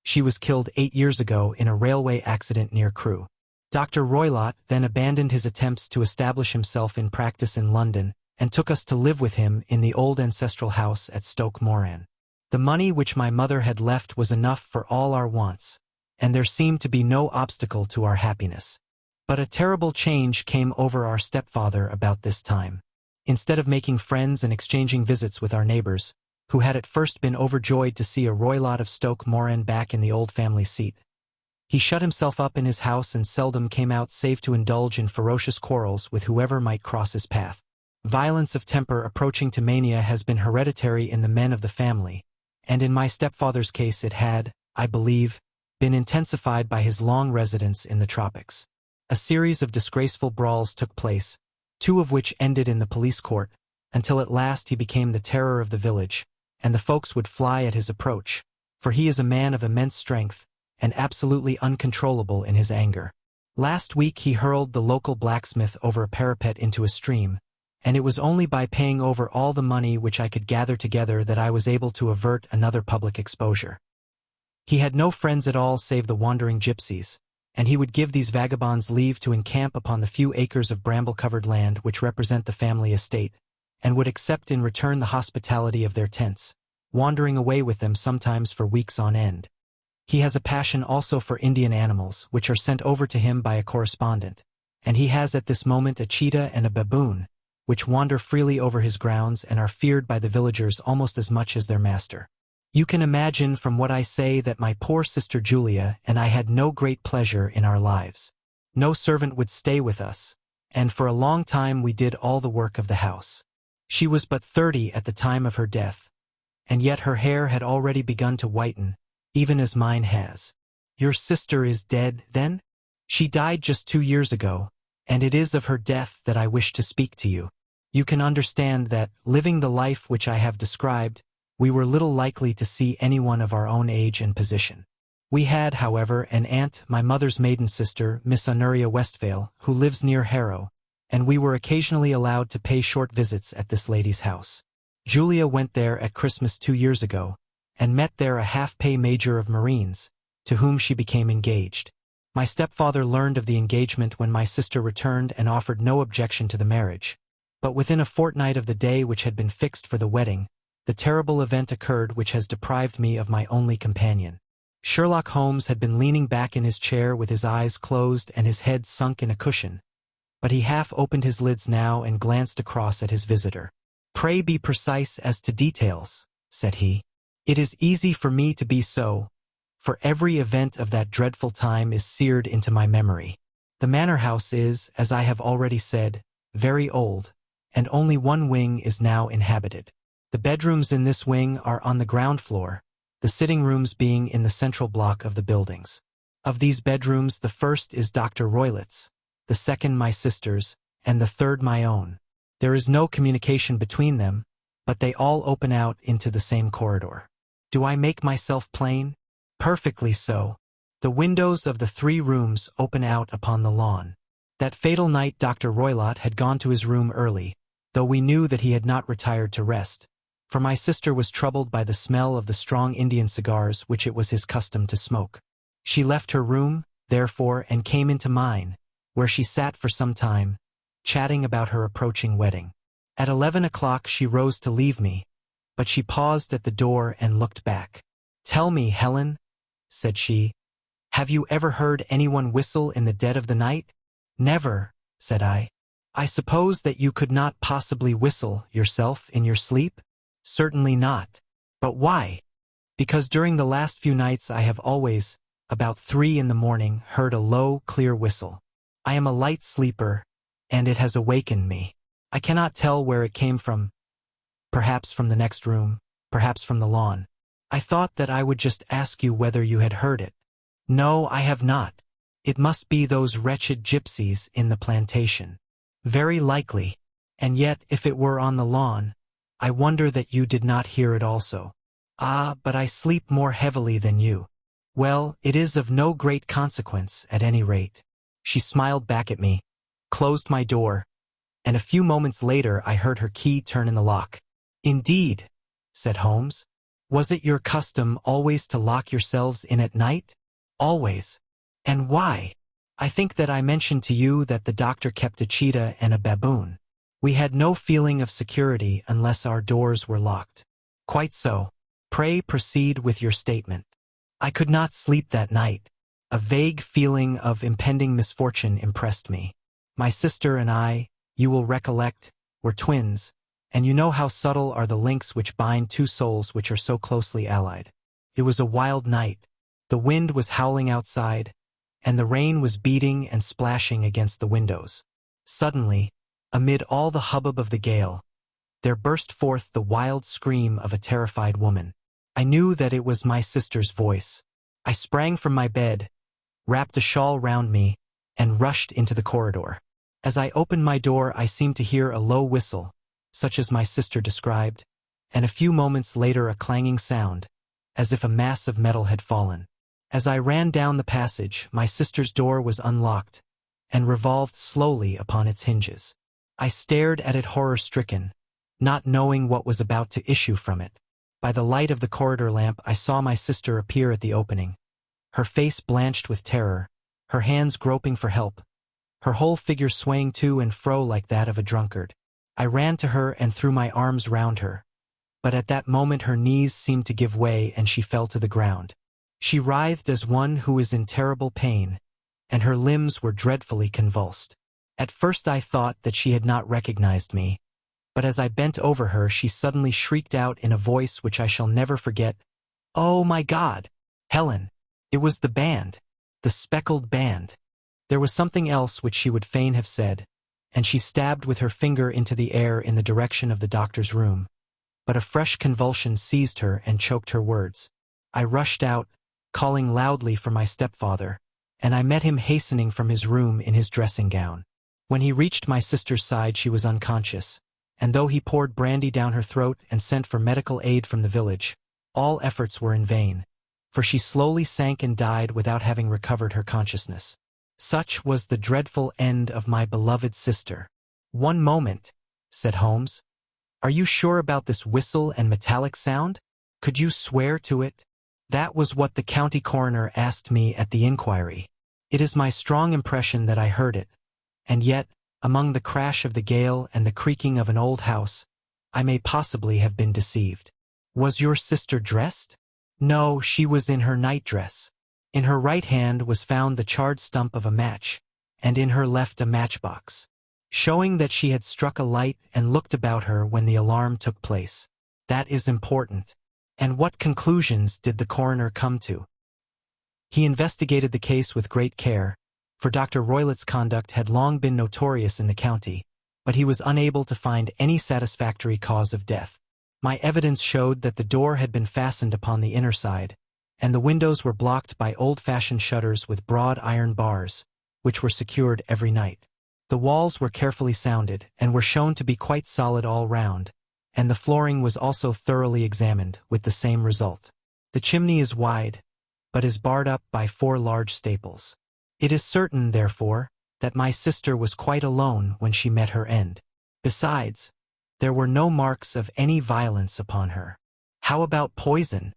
She was killed 8 years ago in a railway accident near Crewe. Dr. Roylott then abandoned his attempts to establish himself in practice in London and took us to live with him in the old ancestral house at Stoke Moran. The money which my mother had left was enough for all our wants, and there seemed to be no obstacle to our happiness. But a terrible change came over our stepfather about this time. Instead of making friends and exchanging visits with our neighbors, who had at first been overjoyed to see a Roylott of Stoke Moran back in the old family seat, he shut himself up in his house and seldom came out save to indulge in ferocious quarrels with whoever might cross his path. Violence of temper approaching to mania has been hereditary in the men of the family, and in my stepfather's case it had, I believe, been intensified by his long residence in the tropics. A series of disgraceful brawls took place, 2 of which ended in the police court, until at last he became the terror of the village, and the folks would fly at his approach, for he is a man of immense strength, and absolutely uncontrollable in his anger. Last week he hurled the local blacksmith over a parapet into a stream, and it was only by paying over all the money which I could gather together that I was able to avert another public exposure. He had no friends at all save the wandering gypsies, and he would give these vagabonds leave to encamp upon the few acres of bramble-covered land which represent the family estate, and would accept in return the hospitality of their tents, wandering away with them sometimes for weeks on end. He has a passion also for Indian animals, which are sent over to him by a correspondent, and he has at this moment a cheetah and a baboon, which wander freely over his grounds and are feared by the villagers almost as much as their master. You can imagine from what I say that my poor sister Julia and I had no great pleasure in our lives. No servant would stay with us, and for a long time we did all the work of the house. She was but 30 at the time of her death, and yet her hair had already begun to whiten, even as mine has. Your sister is dead, then? She died just 2 years ago, and it is of her death that I wish to speak to you. You can understand that, living the life which I have described, we were little likely to see anyone of our own age and position. We had, however, an aunt, my mother's maiden sister, Miss Honoria Westphale, who lives near Harrow, and we were occasionally allowed to pay short visits at this lady's house. Julia went there at Christmas 2 years ago, and met there a half-pay major of Marines, to whom she became engaged. My stepfather learned of the engagement when my sister returned and offered no objection to the marriage. But within a fortnight of the day which had been fixed for the wedding, the terrible event occurred which has deprived me of my only companion. Sherlock Holmes had been leaning back in his chair with his eyes closed and his head sunk in a cushion, but he half opened his lids now and glanced across at his visitor. "Pray be precise as to details," said he. "It is easy for me to be so, for every event of that dreadful time is seared into my memory. The manor house is, as I have already said, very old, and only one wing is now inhabited. The bedrooms in this wing are on the ground floor, the sitting rooms being in the central block of the buildings. Of these bedrooms the first is Dr. Roylott's, the second my sister's, and the third my own. There is no communication between them, but they all open out into the same corridor. Do I make myself plain? Perfectly so. The windows of the 3 rooms open out upon the lawn. That fatal night Dr. Roylott had gone to his room early, though we knew that he had not retired to rest, for my sister was troubled by the smell of the strong Indian cigars which it was his custom to smoke. She left her room, therefore, and came into mine, where she sat for some time, chatting about her approaching wedding. At 11 o'clock she rose to leave me, but she paused at the door and looked back. "Tell me, Helen," said she, "have you ever heard anyone whistle in the dead of the night?" "Never," said I. "I suppose that you could not possibly whistle yourself in your sleep?" "Certainly not." "But why?" "Because during the last few nights I have always, about 3 in the morning, heard a low, clear whistle. I am a light sleeper, and it has awakened me. I cannot tell where it came from. Perhaps from the next room, perhaps from the lawn. I thought that I would just ask you whether you had heard it." "No, I have not. It must be those wretched gypsies in the plantation." "Very likely. And yet, if it were on the lawn, I wonder that you did not hear it also." "Ah, but I sleep more heavily than you." "Well, it is of no great consequence, at any rate." She smiled back at me, closed my door, and a few moments later I heard her key turn in the lock. "Indeed," said Holmes. "Was it your custom always to lock yourselves in at night?" "Always." "And why?" "I think that I mentioned to you that the doctor kept a cheetah and a baboon. We had no feeling of security unless our doors were locked." "Quite so. Pray proceed with your statement." "I could not sleep that night. A vague feeling of impending misfortune impressed me. My sister and I, you will recollect, were twins, and you know how subtle are the links which bind 2 souls which are so closely allied. It was a wild night. The wind was howling outside, and the rain was beating and splashing against the windows. Suddenly, amid all the hubbub of the gale, there burst forth the wild scream of a terrified woman. I knew that it was my sister's voice. I sprang from my bed, wrapped a shawl round me, and rushed into the corridor. As I opened my door I seemed to hear a low whistle, such as my sister described, and a few moments later a clanging sound, as if a mass of metal had fallen. As I ran down the passage, my sister's door was unlocked, and revolved slowly upon its hinges. I stared at it horror-stricken, not knowing what was about to issue from it. By the light of the corridor lamp I saw my sister appear at the opening, her face blanched with terror, her hands groping for help, her whole figure swaying to and fro like that of a drunkard. I ran to her and threw my arms round her, but at that moment her knees seemed to give way and she fell to the ground. She writhed as one who is in terrible pain, and her limbs were dreadfully convulsed. At first I thought that she had not recognized me, but as I bent over her she suddenly shrieked out in a voice which I shall never forget, "Oh my God, Helen!" It was the band, the Speckled Band. There was something else which she would fain have said, and she stabbed with her finger into the air in the direction of the doctor's room, but a fresh convulsion seized her and choked her words. I rushed out, calling loudly for my stepfather, and I met him hastening from his room in his dressing gown. When he reached my sister's side she was unconscious, and though he poured brandy down her throat and sent for medical aid from the village, all efforts were in vain, for she slowly sank and died without having recovered her consciousness. Such was the dreadful end of my beloved sister. "One moment," said Holmes. "Are you sure about this whistle and metallic sound? Could you swear to it?" "That was what the county coroner asked me at the inquiry. It is my strong impression that I heard it, and yet, among the crash of the gale and the creaking of an old house, I may possibly have been deceived." "Was your sister dressed?" "No, she was in her nightdress. In her right hand was found the charred stump of a match, and in her left a matchbox, showing that she had struck a light and looked about her when the alarm took place. That is important." "And what conclusions did the coroner come to?" "He investigated the case with great care, for Dr. Roylott's conduct had long been notorious in the county, but he was unable to find any satisfactory cause of death. My evidence showed that the door had been fastened upon the inner side, and the windows were blocked by old-fashioned shutters with broad iron bars, which were secured every night. The walls were carefully sounded, and were shown to be quite solid all round, and the flooring was also thoroughly examined, with the same result. The chimney is wide, but is barred up by 4 large staples. It is certain, therefore, that my sister was quite alone when she met her end. Besides, there were no marks of any violence upon her. How about poison?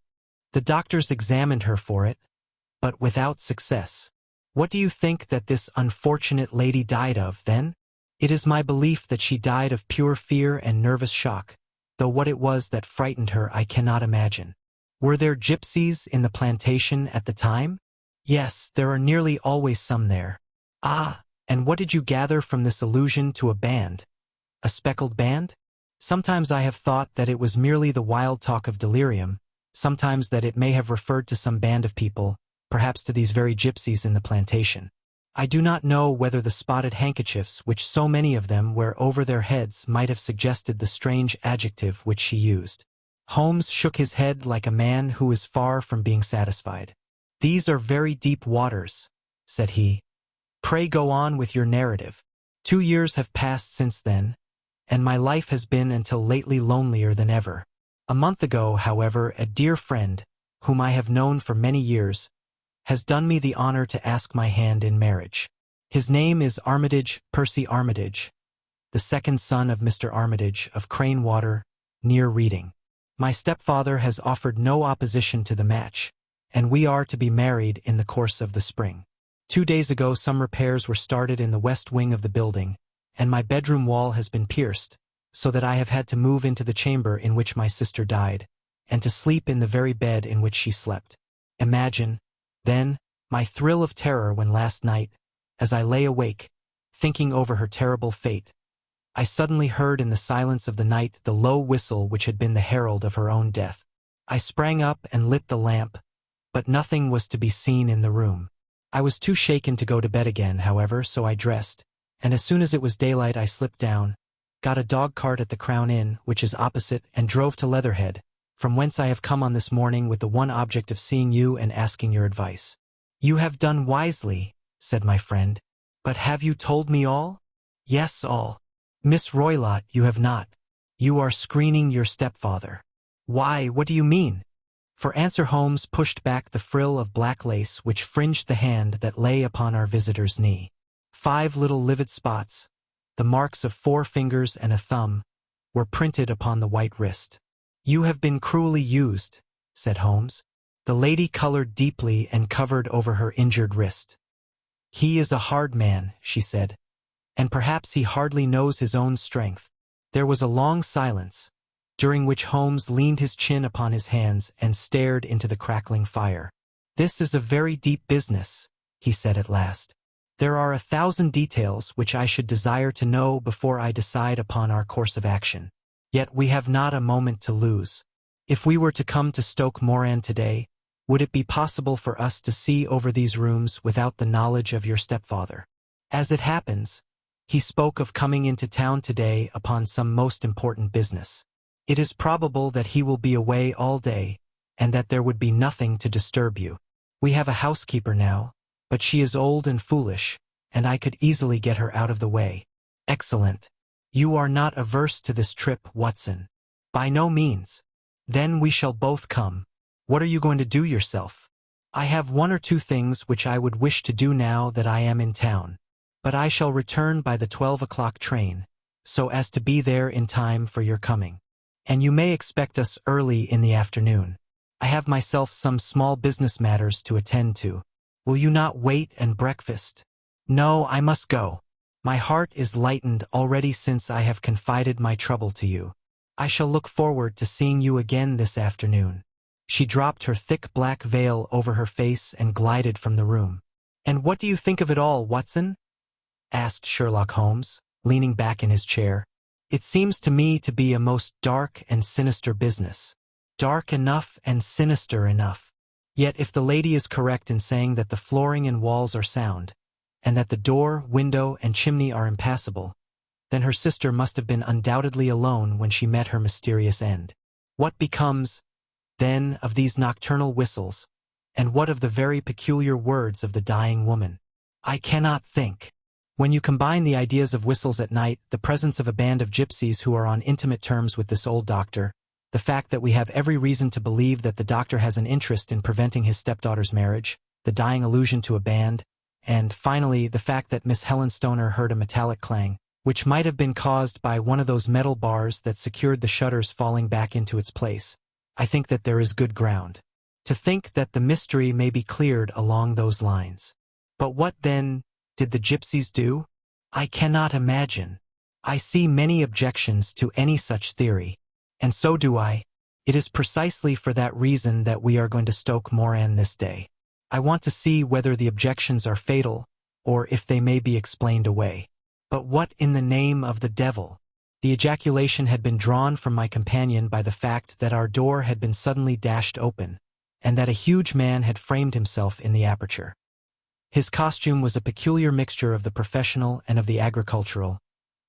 The doctors examined her for it, but without success. What do you think that this unfortunate lady died of, then? It is my belief that she died of pure fear and nervous shock, though what it was that frightened her I cannot imagine. Were there gypsies in the plantation at the time? Yes, there are nearly always some there. Ah, and what did you gather from this allusion to a band? A speckled band? Sometimes I have thought that it was merely the wild talk of delirium, sometimes that it may have referred to some band of people, perhaps to these very gypsies in the plantation. I do not know whether the spotted handkerchiefs which so many of them wear over their heads might have suggested the strange adjective which she used. Holmes shook his head like a man who is far from being satisfied. "These are very deep waters," said he. "Pray go on with your narrative. 2 years have passed since then, and my life has been until lately lonelier than ever. A month ago, however, a dear friend, whom I have known for many years, has done me the honor to ask my hand in marriage. His name is Armitage, Percy Armitage, the second son of Mr. Armitage of Cranewater, near Reading. My stepfather has offered no opposition to the match, and we are to be married in the course of the spring. 2 days ago some repairs were started in the west wing of the building, and my bedroom wall has been pierced, so that I have had to move into the chamber in which my sister died, and to sleep in the very bed in which she slept. Imagine, then, my thrill of terror when last night, as I lay awake, thinking over her terrible fate, I suddenly heard in the silence of the night the low whistle which had been the herald of her own death. I sprang up and lit the lamp, but nothing was to be seen in the room. I was too shaken to go to bed again, however, so I dressed, and as soon as it was daylight I slipped down, got a dog-cart at the Crown Inn, which is opposite, and drove to Leatherhead, from whence I have come on this morning with the one object of seeing you and asking your advice. "You have done wisely," said my friend. "But have you told me all?" "Yes, all." "Miss Roylott, you have not. You are screening your stepfather." "Why, what do you mean?" For answer Holmes pushed back the frill of black lace which fringed the hand that lay upon our visitor's knee. 5 little livid spots, the marks of 4 fingers and a thumb, were printed upon the white wrist. "You have been cruelly used," said Holmes. The lady colored deeply and covered over her injured wrist. "He is a hard man," she said, "and perhaps he hardly knows his own strength." There was a long silence, during which Holmes leaned his chin upon his hands and stared into the crackling fire. "This is a very deep business," he said at last. "There are 1,000 details which I should desire to know before I decide upon our course of action. Yet we have not a moment to lose. If we were to come to Stoke Moran today, would it be possible for us to see over these rooms without the knowledge of your stepfather? As it happens, he spoke of coming into town today upon some most important business. It is probable that he will be away all day, and that there would be nothing to disturb you. We have a housekeeper now, but she is old and foolish, and I could easily get her out of the way." "Excellent. You are not averse to this trip, Watson?" "By no means." "Then we shall both come. What are you going to do yourself?" "I have 1 or 2 things which I would wish to do now that I am in town. But I shall return by the 12 o'clock train, so as to be there in time for your coming. And you may expect us early in the afternoon. I have myself some small business matters to attend to. Will you not wait and breakfast?" "No, I must go. My heart is lightened already since I have confided my trouble to you. I shall look forward to seeing you again this afternoon." She dropped her thick black veil over her face and glided from the room. "And what do you think of it all, Watson?" asked Sherlock Holmes, leaning back in his chair. "It seems to me to be a most dark and sinister business." "Dark enough and sinister enough. Yet if the lady is correct in saying that the flooring and walls are sound, and that the door, window, and chimney are impassable, then her sister must have been undoubtedly alone when she met her mysterious end. What becomes, then, of these nocturnal whistles, and what of the very peculiar words of the dying woman? I cannot think. When you combine the ideas of whistles at night, the presence of a band of gypsies who are on intimate terms with this old doctor, the fact that we have every reason to believe that the doctor has an interest in preventing his stepdaughter's marriage, the dying allusion to a band, and, finally, the fact that Miss Helen Stoner heard a metallic clang, which might have been caused by one of those metal bars that secured the shutters falling back into its place. I think that there is good ground to think that the mystery may be cleared along those lines. But what, then, did the gypsies do? I cannot imagine. I see many objections to any such theory, and so do I. It is precisely for that reason that we are going to Stoke Moran this day. I want to see whether the objections are fatal, or if they may be explained away. But what in the name of the devil? The ejaculation had been drawn from my companion by the fact that our door had been suddenly dashed open, and that a huge man had framed himself in the aperture. His costume was a peculiar mixture of the professional and of the agricultural,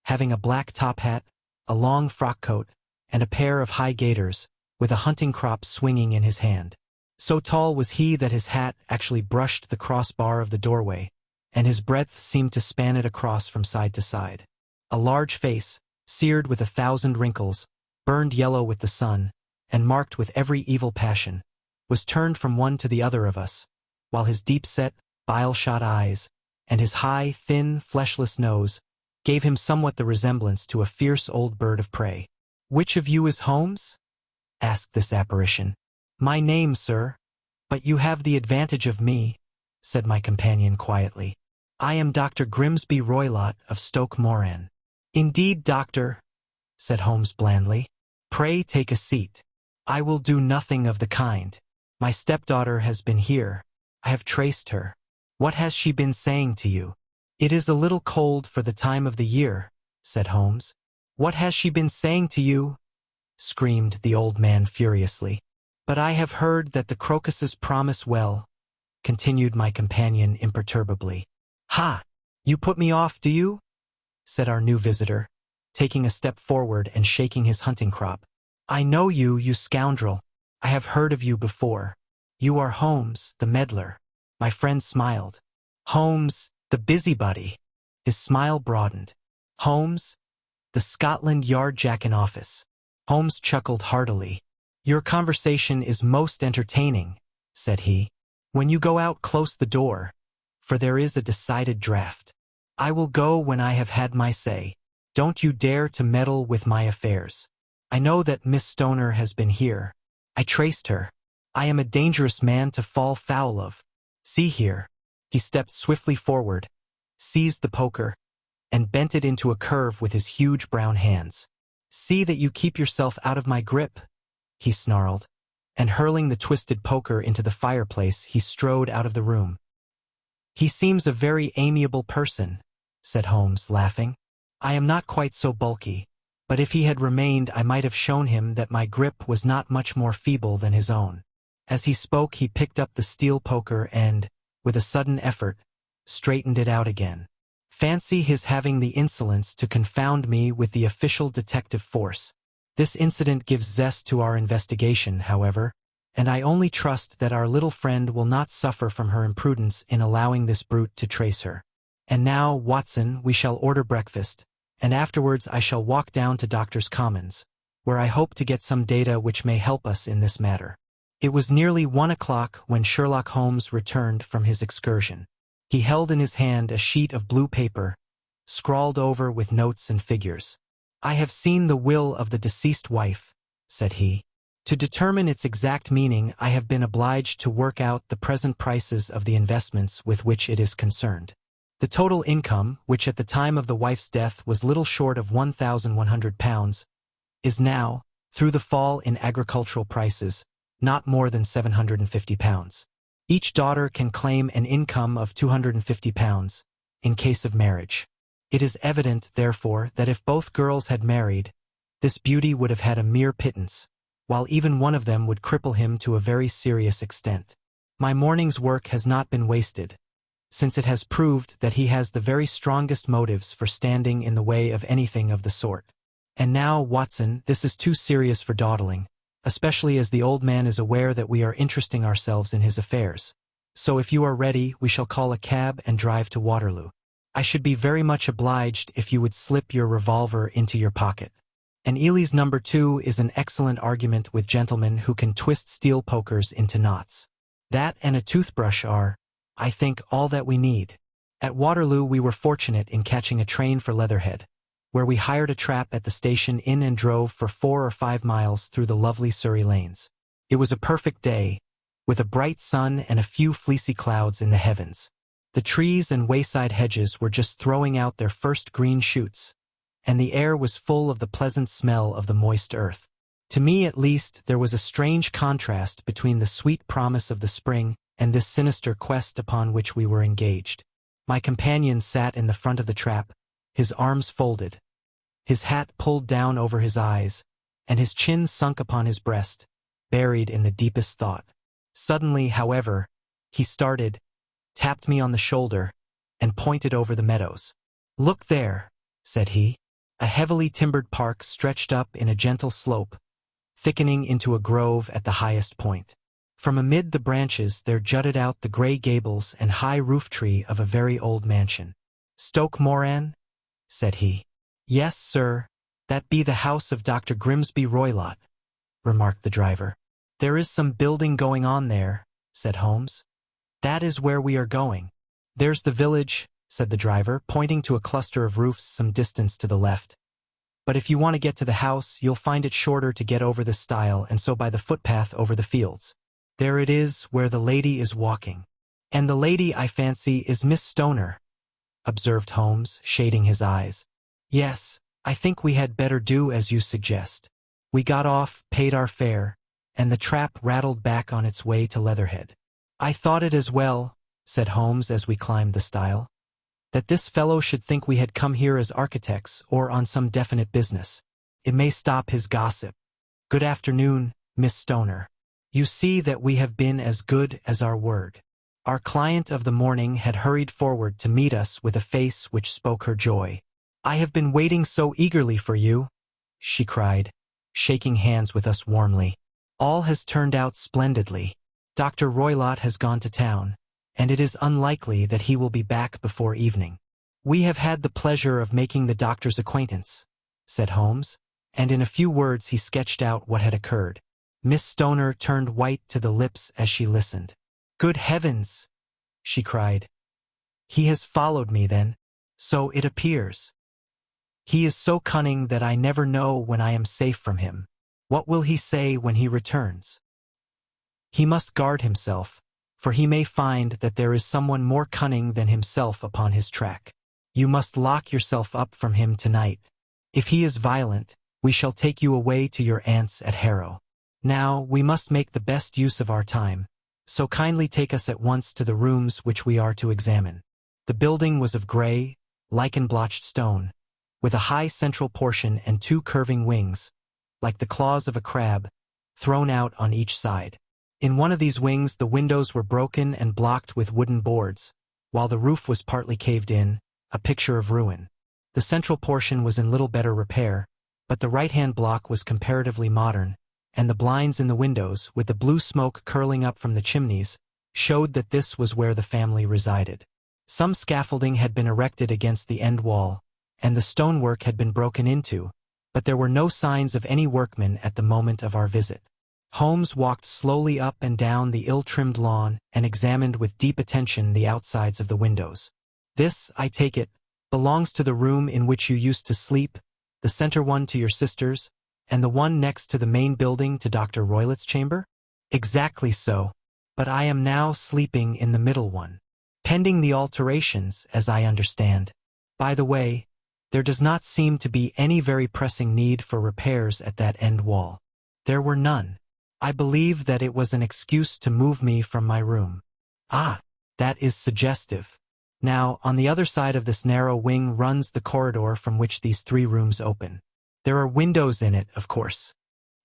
having a black top hat, a long frock coat, and a pair of high gaiters, with a hunting crop swinging in his hand. So tall was he that his hat actually brushed the crossbar of the doorway, and his breadth seemed to span it across from side to side. A large face, seared with 1,000 wrinkles, burned yellow with the sun, and marked with every evil passion, was turned from one to the other of us, while his deep-set, bile-shot eyes, and his high, thin, fleshless nose gave him somewhat the resemblance to a fierce old bird of prey. "Which of you is Holmes?" asked this apparition. "My name, sir. But you have the advantage of me," said my companion quietly. "I am Dr. Grimsby Roylott of Stoke Moran." "Indeed, doctor," said Holmes blandly. "Pray take a seat." "I will do nothing of the kind. My stepdaughter has been here. I have traced her. What has she been saying to you?" "It is a little cold for the time of the year," said Holmes. "What has she been saying to you?" screamed the old man furiously. "But I have heard that the crocuses promise well," continued my companion imperturbably. "Ha! You put me off, do you?" said our new visitor, taking a step forward and shaking his hunting crop. "I know you, you scoundrel. I have heard of you before. You are Holmes, the meddler." My friend smiled. "Holmes, the busybody." His smile broadened. "Holmes, the Scotland Yard Jack in office." Holmes chuckled heartily. "Your conversation is most entertaining," said he. "When you go out, close the door, for there is a decided draught. I will go when I have had my say. Don't you dare to meddle with my affairs. I know that Miss Stoner has been here. I traced her. I am a dangerous man to fall foul of. See here." He stepped swiftly forward, seized the poker, and bent it into a curve with his huge brown hands. "See that you keep yourself out of my grip," he snarled, and hurling the twisted poker into the fireplace, he strode out of the room. "He seems a very amiable person," said Holmes, laughing. "I am not quite so bulky, but if he had remained I might have shown him that my grip was not much more feeble than his own." As he spoke he picked up the steel poker and, with a sudden effort, straightened it out again. Fancy his having the insolence to confound me with the official detective force. This incident gives zest to our investigation, however, and I only trust that our little friend will not suffer from her imprudence in allowing this brute to trace her. And now, Watson, we shall order breakfast, and afterwards I shall walk down to Doctors' Commons, where I hope to get some data which may help us in this matter. It was nearly 1 o'clock when Sherlock Holmes returned from his excursion. He held in his hand a sheet of blue paper, scrawled over with notes and figures. "I have seen the will of the deceased wife," said he. "To determine its exact meaning I have been obliged to work out the present prices of the investments with which it is concerned. The total income, which at the time of the wife's death was little short of £1,100, is now, through the fall in agricultural prices, not more than £750. Each daughter can claim an income of £250 in case of marriage. It is evident, therefore, that if both girls had married, this beauty would have had a mere pittance, while even one of them would cripple him to a very serious extent. My morning's work has not been wasted, since it has proved that he has the very strongest motives for standing in the way of anything of the sort. And now, Watson, this is too serious for dawdling, especially as the old man is aware that we are interesting ourselves in his affairs. So if you are ready, we shall call a cab and drive to Waterloo. I should be very much obliged if you would slip your revolver into your pocket." And Ely's number 2 is an excellent argument with gentlemen who can twist steel pokers into knots. That and a toothbrush are, I think, all that we need. At Waterloo we were fortunate in catching a train for Leatherhead, where we hired a trap at the station inn and drove for 4 or 5 miles through the lovely Surrey lanes. It was a perfect day, with a bright sun and a few fleecy clouds in the heavens. The trees and wayside hedges were just throwing out their first green shoots, and the air was full of the pleasant smell of the moist earth. To me, at least, there was a strange contrast between the sweet promise of the spring and this sinister quest upon which we were engaged. My companion sat in the front of the trap, his arms folded, his hat pulled down over his eyes, and his chin sunk upon his breast, buried in the deepest thought. Suddenly, however, he started, tapped me on the shoulder, and pointed over the meadows. "Look there," said he. A heavily timbered park stretched up in a gentle slope, thickening into a grove at the highest point. From amid the branches there jutted out the grey gables and high roof-tree of a very old mansion. "Stoke Moran?" said he. "Yes, sir, that be the house of Dr. Grimsby Roylott," remarked the driver. "There is some building going on there," said Holmes. "That is where we are going." "There's the village," said the driver, pointing to a cluster of roofs some distance to the left. "But if you want to get to the house, you'll find it shorter to get over this stile and so by the footpath over the fields. There it is where the lady is walking." "And the lady, I fancy, is Miss Stoner," observed Holmes, shading his eyes. "Yes, I think we had better do as you suggest." We got off, paid our fare, and the trap rattled back on its way to Leatherhead. "I thought it as well," said Holmes as we climbed the stile, "that this fellow should think we had come here as architects or on some definite business. It may stop his gossip. Good afternoon, Miss Stoner. You see that we have been as good as our word." Our client of the morning had hurried forward to meet us with a face which spoke her joy. "I have been waiting so eagerly for you," she cried, shaking hands with us warmly. "All has turned out splendidly. Dr. Roylott has gone to town, and it is unlikely that he will be back before evening." "We have had the pleasure of making the doctor's acquaintance," said Holmes, and in a few words he sketched out what had occurred. Miss Stoner turned white to the lips as she listened. "Good heavens!" she cried. "He has followed me, then? So it appears. He is so cunning that I never know when I am safe from him. What will he say when he returns? He must guard himself, for he may find that there is someone more cunning than himself upon his track. You must lock yourself up from him tonight. If he is violent, we shall take you away to your aunt's at Harrow. Now, we must make the best use of our time, so kindly take us at once to the rooms which we are to examine." The building was of grey, lichen-blotched stone, with a high central portion and 2 curving wings, like the claws of a crab, thrown out on each side. In one of these wings the windows were broken and blocked with wooden boards, while the roof was partly caved in, a picture of ruin. The central portion was in little better repair, but the right-hand block was comparatively modern, and the blinds in the windows, with the blue smoke curling up from the chimneys, showed that this was where the family resided. Some scaffolding had been erected against the end wall, and the stonework had been broken into, but there were no signs of any workmen at the moment of our visit. Holmes walked slowly up and down the ill-trimmed lawn and examined with deep attention the outsides of the windows. "This, I take it, belongs to the room in which you used to sleep, the center one to your sister's, and the one next to the main building to Dr. Roylott's chamber?" "Exactly so, but I am now sleeping in the middle one. Pending the alterations, as I understand. By the way, there does not seem to be any very pressing need for repairs at that end wall." There were none. I believe that it was an excuse to move me from my room. "Ah, that is suggestive. Now, on the other side of this narrow wing runs the corridor from which these 3 rooms open. There are windows in it, of course."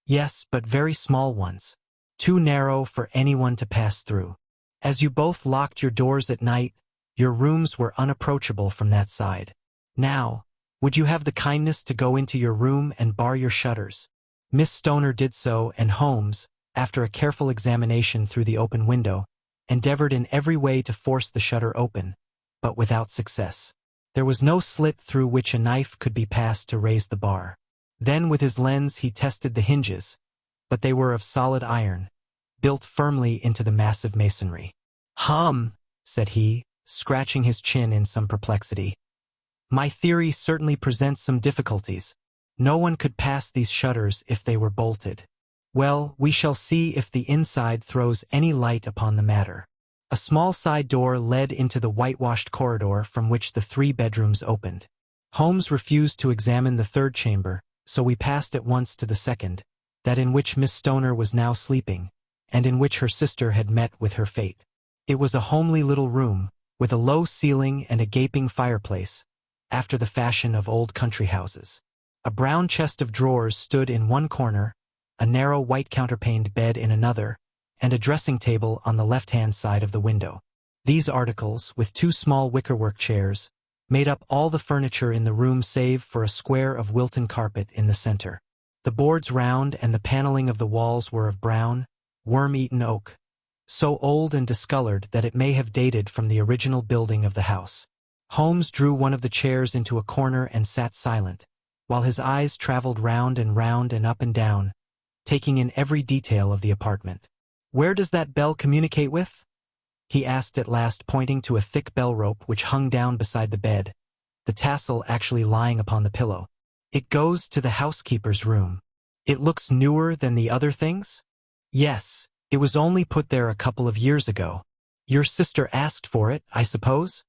"Yes, but very small ones. Too narrow for anyone to pass through. As you both locked your doors at night, your rooms were unapproachable from that side. Now, would you have the kindness to go into your room and bar your shutters?" Miss Stoner did so, and Holmes, after a careful examination through the open window, endeavored in every way to force the shutter open, but without success. There was no slit through which a knife could be passed to raise the bar. Then with his lens he tested the hinges, but they were of solid iron, built firmly into the massive masonry. Said he, scratching his chin in some perplexity. My theory certainly presents some difficulties. No one could pass these shutters if they were bolted. Well, we shall see if the inside throws any light upon the matter. A small side door led into the whitewashed corridor from which the 3 bedrooms opened. Holmes refused to examine the 3rd chamber, so we passed at once to the 2nd, that in which Miss Stoner was now sleeping, and in which her sister had met with her fate. It was a homely little room, with a low ceiling and a gaping fireplace, after the fashion of old country houses. A brown chest of drawers stood in one corner, a narrow white counterpaned bed in another, and a dressing table on the left-hand side of the window. These articles, with 2 small wickerwork chairs, made up all the furniture in the room save for a square of Wilton carpet in the center. The boards round and the paneling of the walls were of brown, worm-eaten oak, so old and discolored that it may have dated from the original building of the house. Holmes drew one of the chairs into a corner and sat silent, while his eyes traveled round and up and down, taking in every detail of the apartment. "Where does that bell communicate with?" he asked at last, pointing to a thick bell rope which hung down beside the bed, the tassel actually lying upon the pillow. "It goes to the housekeeper's room." "It looks newer than the other things?" "Yes, it was only put there a couple of years ago." "Your sister asked for it, I suppose?"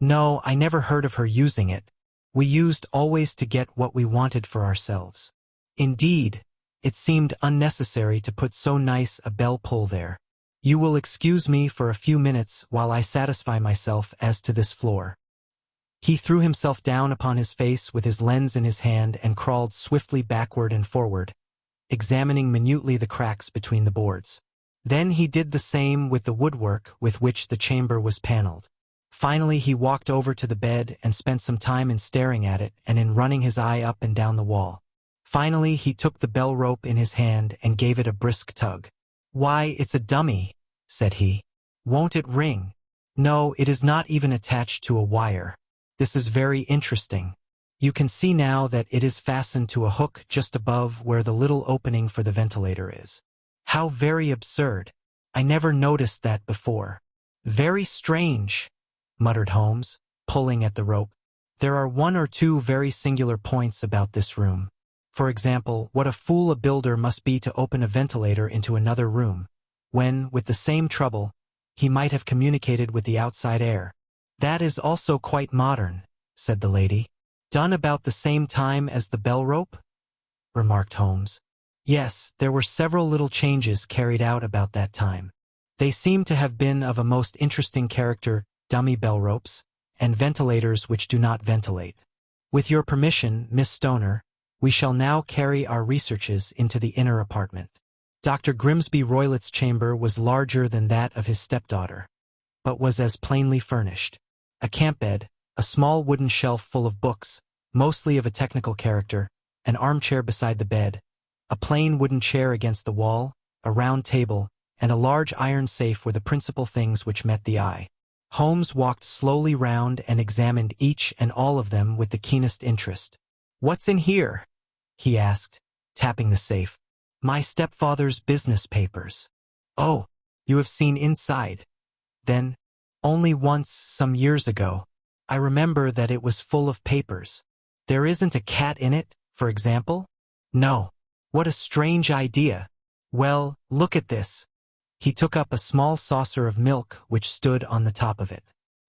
"No, I never heard of her using it. We used always to get what we wanted for ourselves." "Indeed, it seemed unnecessary to put so nice a bell-pull there. You will excuse me for a few minutes while I satisfy myself as to this floor." He threw himself down upon his face with his lens in his hand and crawled swiftly backward and forward, examining minutely the cracks between the boards. Then he did the same with the woodwork with which the chamber was paneled. Finally he walked over to the bed and spent some time in staring at it and in running his eye up and down the wall. Finally he took the bell rope in his hand and gave it a brisk tug. "Why, it's a dummy," said he. "Won't it ring?" "No, it is not even attached to a wire. This is very interesting. You can see now that it is fastened to a hook just above where the little opening for the ventilator is." "How very absurd. I never noticed that before." "Very strange," muttered Holmes, pulling at the rope. "There are 1 or 2 very singular points about this room. For example, what a fool a builder must be to open a ventilator into another room, when, with the same trouble, he might have communicated with the outside air." "That is also quite modern," said the lady. "Done about the same time as the bell rope?" remarked Holmes. "Yes, there were several little changes carried out about that time. They seem to have been of a most interesting character, dummy bell ropes, and ventilators which do not ventilate. With your permission, Miss Stoner, we shall now carry our researches into the inner apartment." Dr. Grimsby Roylott's chamber was larger than that of his stepdaughter, but was as plainly furnished. A camp bed, a small wooden shelf full of books, mostly of a technical character, an armchair beside the bed, a plain wooden chair against the wall, a round table, and a large iron safe were the principal things which met the eye. Holmes walked slowly round and examined each and all of them with the keenest interest. "What's in here?" he asked, tapping the safe. "My stepfather's business papers." "Oh, you have seen inside, then?" "Only once, some years ago. I remember that it was full of papers." "There isn't a cat in it, for example?" "No." "What a strange idea." "Well, look at this." He took up a small saucer of milk which stood on the top of it.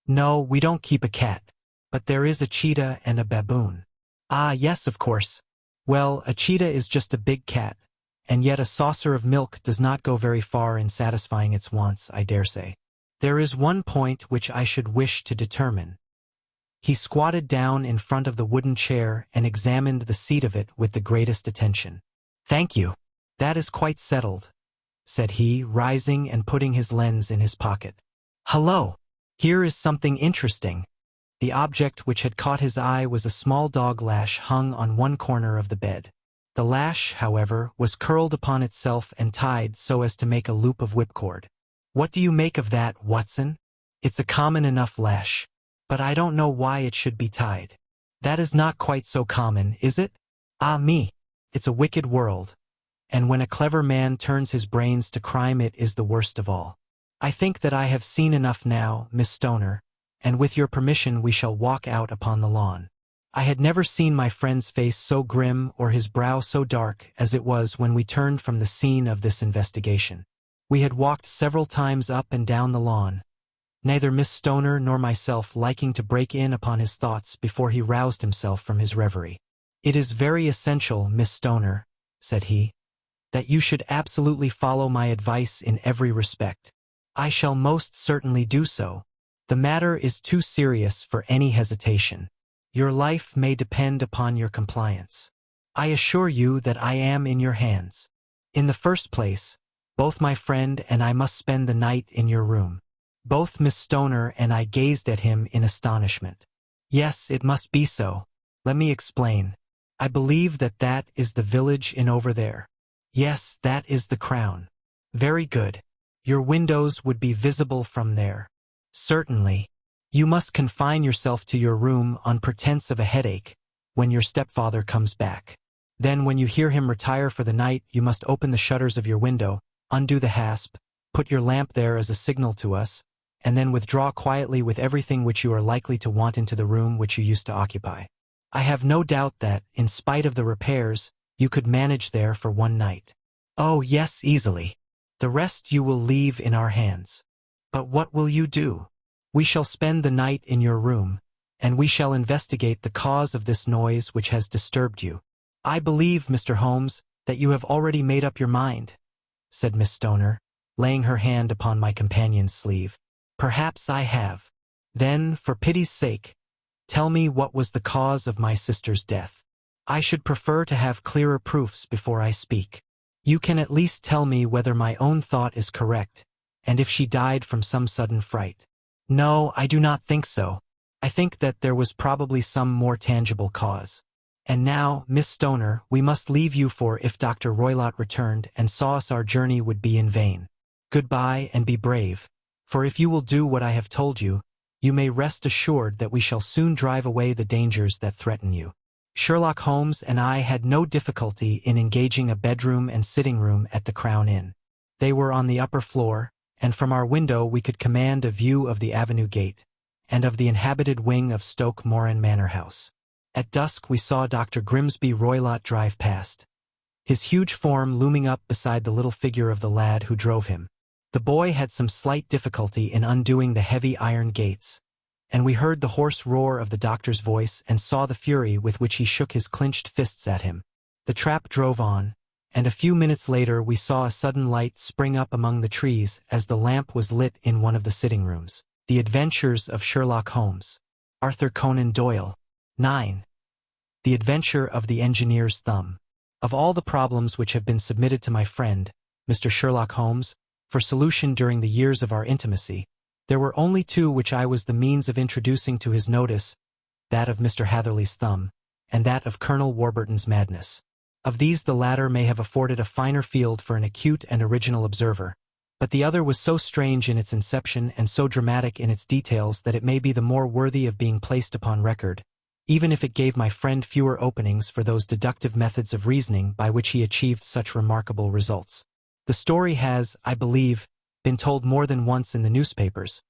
"No, we don't keep a cat. But there is a cheetah and a baboon." "Ah, yes, of course. Well, a cheetah is just a big cat, and yet a saucer of milk does not go very far in satisfying its wants, I dare say. There is one point which I should wish to determine." He squatted down in front of the wooden chair and examined the seat of it with the greatest attention. "Thank you. That is quite settled," said he, rising and putting his lens in his pocket. "Hullo! Here is something interesting." The object which had caught his eye was a small dog lash hung on one corner of the bed. The lash, however, was curled upon itself and tied so as to make a loop of whipcord. "What do you make of that, Watson?" "It's a common enough lash, but I don't know why it should be tied." "That is not quite so common, is it?" "Ah me, It's a wicked world, and when a clever man turns his brains to crime, it is the worst of all. I think that I have seen enough now, Miss Stoner, and with your permission we shall walk out upon the lawn." I had never seen my friend's face so grim or his brow so dark as it was when we turned from the scene of this investigation. We had walked several times up and down the lawn, neither Miss Stoner nor myself liking to break in upon his thoughts before he roused himself from his reverie. "It is very essential, Miss Stoner," said he, "that you should absolutely follow my advice in every respect." "I shall most certainly do so. The matter is too serious for any hesitation. Your life may depend upon your compliance. I assure you that I am in your hands. In the first place, both my friend and I must spend the night in your room." Both Miss Stoner and I gazed at him in astonishment. "Yes, it must be so. Let me explain. I believe that is the village inn over there." "Yes, that is the Crown." "Very good. Your windows would be visible from there." "Certainly. You must confine yourself to your room on pretense of a headache when your stepfather comes back. Then when you hear him retire for the night, you must open the shutters of your window, undo the hasp, put your lamp there as a signal to us, and then withdraw quietly with everything which you are likely to want into the room which you used to occupy. I have no doubt that, in spite of the repairs, you could manage there for one night." "Oh, yes, easily. The rest you will leave in our hands." "But what will you do?" "We shall spend the night in your room, and we shall investigate the cause of this noise which has disturbed you." "I believe, Mr. Holmes, that you have already made up your mind," said Miss Stoner, laying her hand upon my companion's sleeve. "Perhaps I have. Then, for pity's sake, tell me what was the cause of my sister's death." "I should prefer to have clearer proofs before I speak." "You can at least tell me whether my own thought is correct, and if she died from some sudden fright." "No, I do not think so. I think that there was probably some more tangible cause. And now, Miss Stoner, we must leave you, for if Dr. Roylott returned and saw us, our journey would be in vain. Goodbye, and be brave, for if you will do what I have told you, you may rest assured that we shall soon drive away the dangers that threaten you." Sherlock Holmes and I had no difficulty in engaging a bedroom and sitting room at the Crown Inn. They were on the upper floor, and from our window we could command a view of the avenue gate, and of the inhabited wing of Stoke Moran Manor House. At dusk we saw Dr. Grimsby Roylott drive past, his huge form looming up beside the little figure of the lad who drove him. The boy had some slight difficulty in undoing the heavy iron gates, and we heard the hoarse roar of the doctor's voice and saw the fury with which he shook his clenched fists at him. The trap drove on, and a few minutes later we saw a sudden light spring up among the trees as the lamp was lit in one of the sitting rooms. The Adventures of Sherlock Holmes. Arthur Conan Doyle. 9. The Adventure of the Engineer's Thumb. Of all the problems which have been submitted to my friend, Mr. Sherlock Holmes, for solution during the years of our intimacy, there were only two which I was the means of introducing to his notice, that of Mr. Hatherley's thumb, and that of Colonel Warburton's madness. Of these the latter may have afforded a finer field for an acute and original observer, but the other was so strange in its inception and so dramatic in its details that it may be the more worthy of being placed upon record, even if it gave my friend fewer openings for those deductive methods of reasoning by which he achieved such remarkable results. The story has, I believe, been told more than once in the newspapers,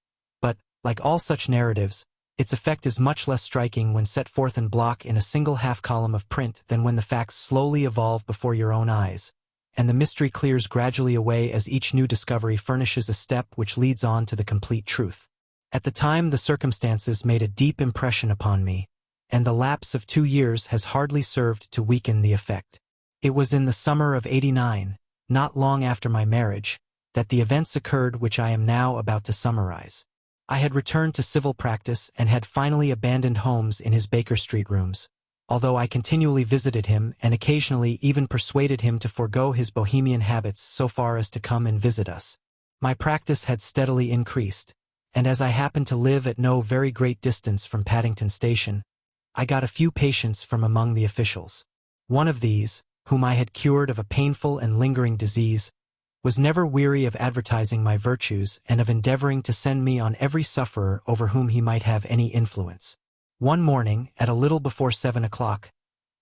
but, like all such narratives, its effect is much less striking when set forth in block in a single half-column of print than when the facts slowly evolve before your own eyes, and the mystery clears gradually away as each new discovery furnishes a step which leads on to the complete truth. At the time the circumstances made a deep impression upon me, and the lapse of 2 years has hardly served to weaken the effect. It was in the summer of '89, not long after my marriage, that the events occurred which I am now about to summarize. I had returned to civil practice and had finally abandoned Holmes in his Baker Street rooms, although I continually visited him and occasionally even persuaded him to forego his Bohemian habits so far as to come and visit us. My practice had steadily increased, and as I happened to live at no very great distance from Paddington Station, I got a few patients from among the officials. One of these, whom I had cured of a painful and lingering disease, was never weary of advertising my virtues and of endeavoring to send me on every sufferer over whom he might have any influence. One morning, at a little before 7 o'clock,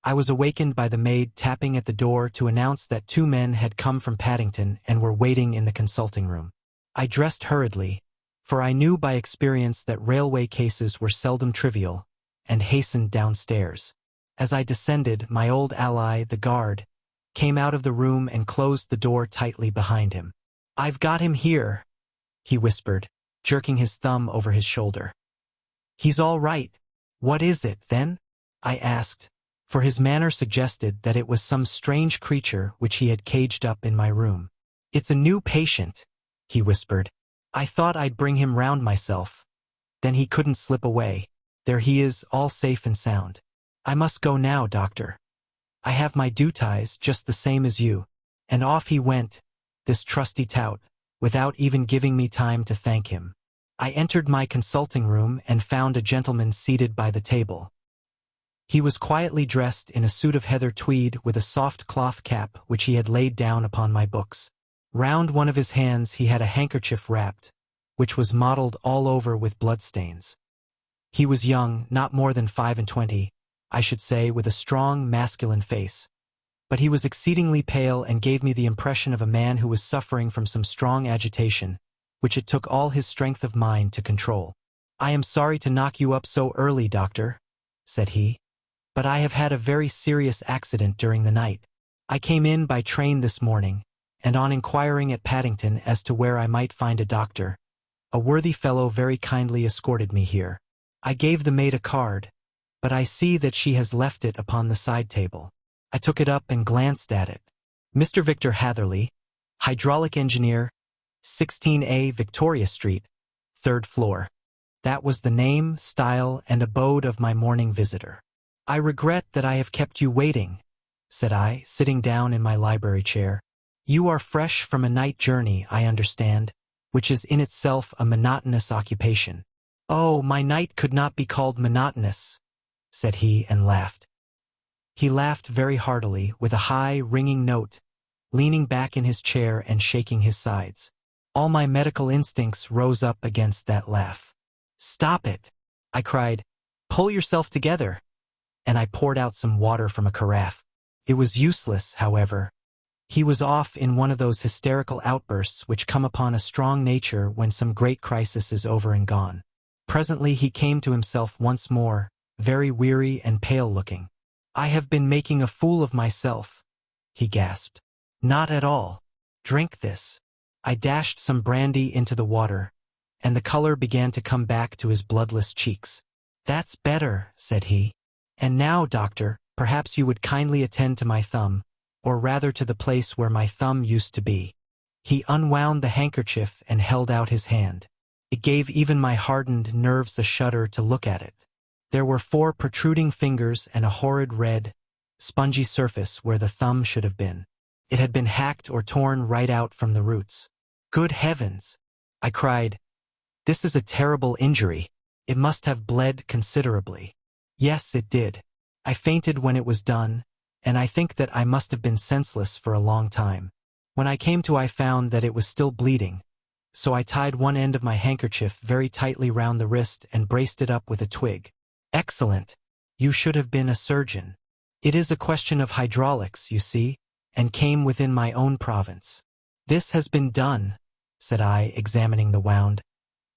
I was awakened by the maid tapping at the door to announce that 2 men had come from Paddington and were waiting in the consulting room. I dressed hurriedly, for I knew by experience that railway cases were seldom trivial, and hastened downstairs. As I descended, my old ally, the guard, came out of the room and closed the door tightly behind him. "I've got him here," he whispered, jerking his thumb over his shoulder. "He's all right." "What is it, then?" I asked, for his manner suggested that it was some strange creature which he had caged up in my room. "It's a new patient," he whispered. "I thought I'd bring him round myself. Then he couldn't slip away. There he is, all safe and sound. I must go now, doctor. I have my duties just the same as you." And off he went, this trusty tout, without even giving me time to thank him. I entered my consulting room and found a gentleman seated by the table. He was quietly dressed in a suit of heather tweed with a soft cloth cap which he had laid down upon my books. Round one of his hands he had a handkerchief wrapped, which was mottled all over with bloodstains. He was young, not more than 25, I should say, with a strong, masculine face. But he was exceedingly pale and gave me the impression of a man who was suffering from some strong agitation, which it took all his strength of mind to control. "I am sorry to knock you up so early, doctor," said he, "but I have had a very serious accident during the night. I came in by train this morning, and on inquiring at Paddington as to where I might find a doctor, a worthy fellow very kindly escorted me here. I gave the maid a card, but I see that she has left it upon the side table." I took it up and glanced at it. "Mr. Victor Hatherley, hydraulic engineer, 16A Victoria Street, 3rd floor." That was the name, style, and abode of my morning visitor. "I regret that I have kept you waiting," said I, sitting down in my library chair. "You are fresh from a night journey, I understand, which is in itself a monotonous occupation." "Oh, my night could not be called monotonous," said he, and laughed. He laughed very heartily, with a high, ringing note, leaning back in his chair and shaking his sides. All my medical instincts rose up against that laugh. "Stop it," I cried. "Pull yourself together." And I poured out some water from a carafe. It was useless, however. He was off in one of those hysterical outbursts which come upon a strong nature when some great crisis is over and gone. Presently he came to himself once more, very weary and pale-looking. "I have been making a fool of myself," he gasped. "Not at all. Drink this." I dashed some brandy into the water, and the color began to come back to his bloodless cheeks. "That's better," said he. "And now, doctor, perhaps you would kindly attend to my thumb, or rather to the place where my thumb used to be." He unwound the handkerchief and held out his hand. It gave even my hardened nerves a shudder to look at it. There were 4 protruding fingers and a horrid red, spongy surface where the thumb should have been. It had been hacked or torn right out from the roots. "Good heavens!" I cried. "This is a terrible injury. It must have bled considerably." Yes, it did. I fainted when it was done, and I think that I must have been senseless for a long time. When I came to, I found that it was still bleeding, so I tied one end of my handkerchief very tightly round the wrist and braced it up with a twig. "Excellent. You should have been a surgeon. It is a question of hydraulics, you see, and came within my own province." "This has been done," said I, examining the wound,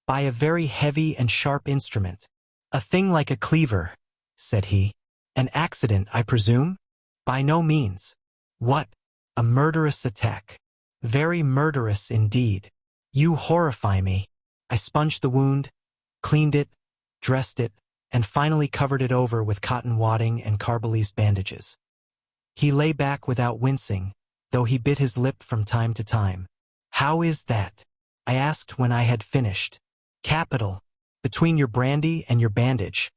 "by a very heavy and sharp instrument." "A thing like a cleaver," said he. "An accident, I presume?" "By no means." "What? A murderous attack." "Very murderous indeed." "You horrify me." I sponged the wound, cleaned it, dressed it, and finally covered it over with cotton wadding and Carbolese bandages. He lay back without wincing, though he bit his lip from time to time. "How is that?" I asked when I had finished. "Capital. Between your brandy and your bandage,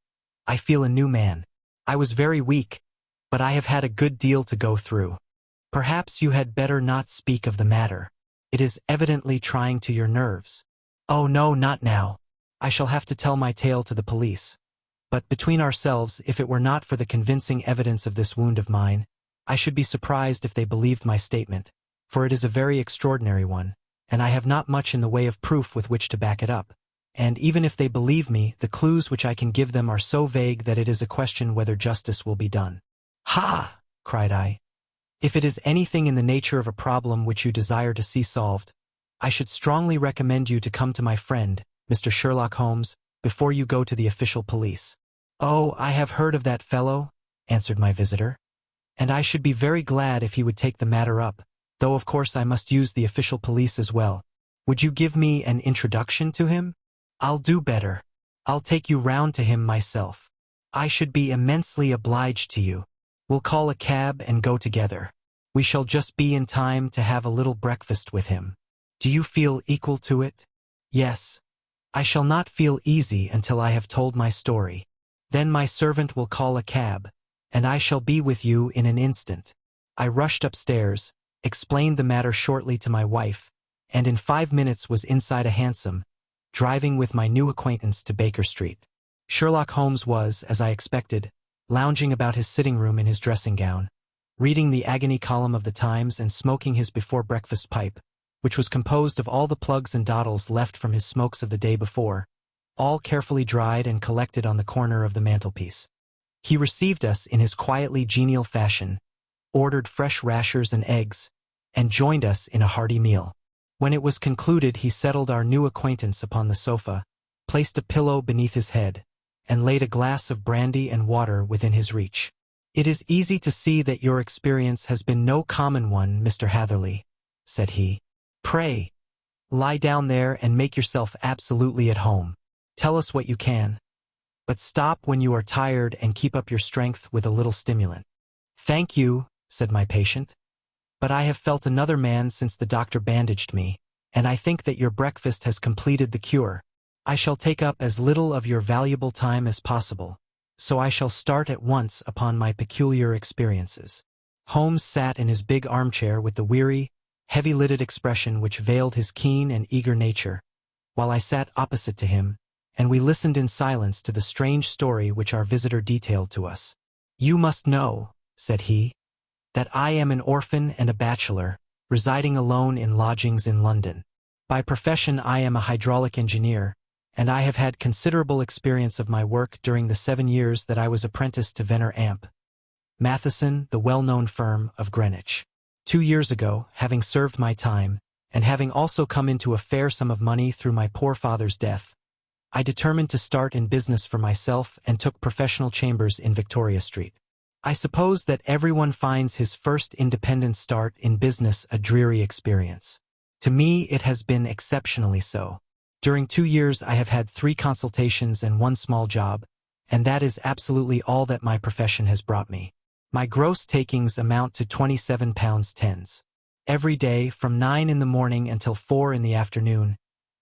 I feel a new man. I was very weak, but I have had a good deal to go through. Perhaps you had better not speak of the matter. It is evidently trying to your nerves." "Oh no, not now. I shall have to tell my tale to the police. But between ourselves, if it were not for the convincing evidence of this wound of mine, I should be surprised if they believed my statement, for it is a very extraordinary one, and I have not much in the way of proof with which to back it up. And even if they believe me, the clues which I can give them are so vague that it is a question whether justice will be done." "Ha!" cried I. "If it is anything in the nature of a problem which you desire to see solved, I should strongly recommend you to come to my friend, Mr. Sherlock Holmes, before you go to the official police." "Oh, I have heard of that fellow," answered my visitor, "and I should be very glad if he would take the matter up, though of course I must use the official police as well. Would you give me an introduction to him?" "I'll do better. I'll take you round to him myself." "I should be immensely obliged to you. We'll call a cab and go together. We shall just be in time to have a little breakfast with him. Do you feel equal to it?" "Yes. I shall not feel easy until I have told my story. Then my servant will call a cab, and I shall be with you in an instant." I rushed upstairs, explained the matter shortly to my wife, and in 5 minutes was inside a hansom, driving with my new acquaintance to Baker Street. Sherlock Holmes was, as I expected, lounging about his sitting room in his dressing gown, reading the agony column of the Times and smoking his before-breakfast pipe, which was composed of all the plugs and dawdles left from his smokes of the day before, all carefully dried and collected on the corner of the mantelpiece. He received us in his quietly genial fashion, ordered fresh rashers and eggs, and joined us in a hearty meal. When it was concluded, he settled our new acquaintance upon the sofa, placed a pillow beneath his head, and laid a glass of brandy and water within his reach. "It is easy to see that your experience has been no common one, Mr. Hatherley," said he. "Pray, lie down there and make yourself absolutely at home. Tell us what you can. But stop when you are tired and keep up your strength with a little stimulant." "Thank you," said my patient, "but I have felt another man since the doctor bandaged me, and I think that your breakfast has completed the cure. I shall take up as little of your valuable time as possible, so I shall start at once upon my peculiar experiences." Holmes sat in his big armchair with the weary, heavy-lidded expression which veiled his keen and eager nature, while I sat opposite to him, and we listened in silence to the strange story which our visitor detailed to us. "You must know," said he, "that I am an orphan and a bachelor, residing alone in lodgings in London. By profession I am a hydraulic engineer, and I have had considerable experience of my work during the 7 years that I was apprenticed to Venner Amp, Matheson, the well-known firm of Greenwich. 2 years ago, having served my time, and having also come into a fair sum of money through my poor father's death, I determined to start in business for myself and took professional chambers in Victoria Street. I suppose that everyone finds his first independent start in business a dreary experience. To me it has been exceptionally so. During 2 years I have had 3 consultations and 1 small job, and that is absolutely all that my profession has brought me. My gross takings amount to £27.10. Every day, from 9 in the morning until 4 in the afternoon,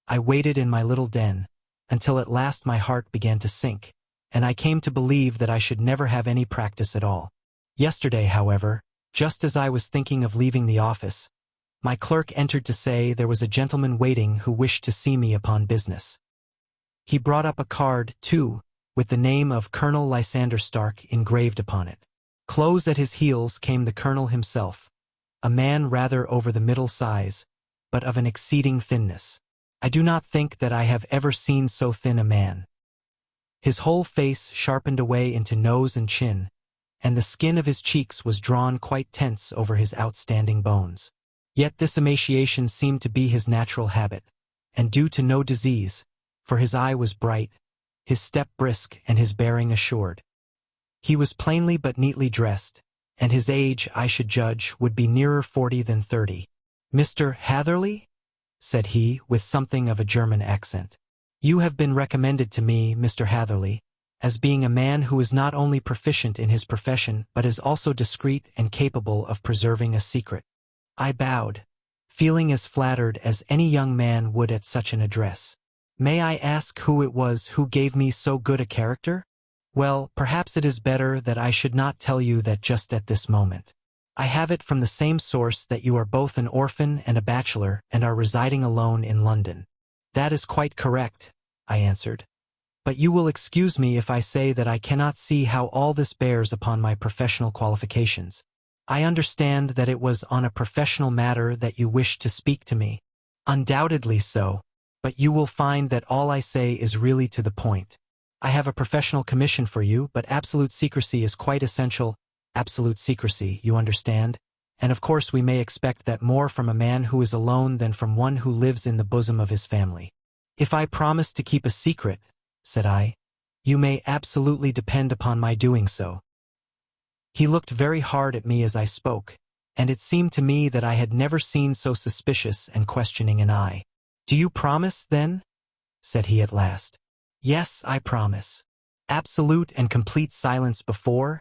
I waited in my little den, until at last my heart began to sink, and I came to believe that I should never have any practice at all. Yesterday, however, just as I was thinking of leaving the office, my clerk entered to say there was a gentleman waiting who wished to see me upon business. He brought up a card, too, with the name of Colonel Lysander Stark engraved upon it. Close at his heels came the colonel himself, a man rather over the middle size, but of an exceeding thinness. I do not think that I have ever seen so thin a man. His whole face sharpened away into nose and chin, and the skin of his cheeks was drawn quite tense over his outstanding bones. Yet this emaciation seemed to be his natural habit, and due to no disease, for his eye was bright, his step brisk, and his bearing assured. He was plainly but neatly dressed, and his age, I should judge, would be nearer 40 than 30. "Mr. Hatherley?" said he, with something of a German accent. "You have been recommended to me, Mr. Hatherley, as being a man who is not only proficient in his profession but is also discreet and capable of preserving a secret." I bowed, feeling as flattered as any young man would at such an address. "May I ask who it was who gave me so good a character?" "Well, perhaps it is better that I should not tell you that just at this moment. I have it from the same source that you are both an orphan and a bachelor and are residing alone in London." "That is quite correct," I answered. "But you will excuse me if I say that I cannot see how all this bears upon my professional qualifications. I understand that it was on a professional matter that you wished to speak to me." "Undoubtedly so, but you will find that all I say is really to the point. I have a professional commission for you, but absolute secrecy is quite essential, Absolute secrecy, you understand? And of course we may expect that more from a man who is alone than from one who lives in the bosom of his family. If I promise to keep a secret, said I, you may absolutely depend upon my doing so. He looked very hard at me as I spoke, and it seemed to me that I had never seen so suspicious and questioning an eye. Do you promise, then? Said he at last. Yes, I promise. Absolute and complete silence before,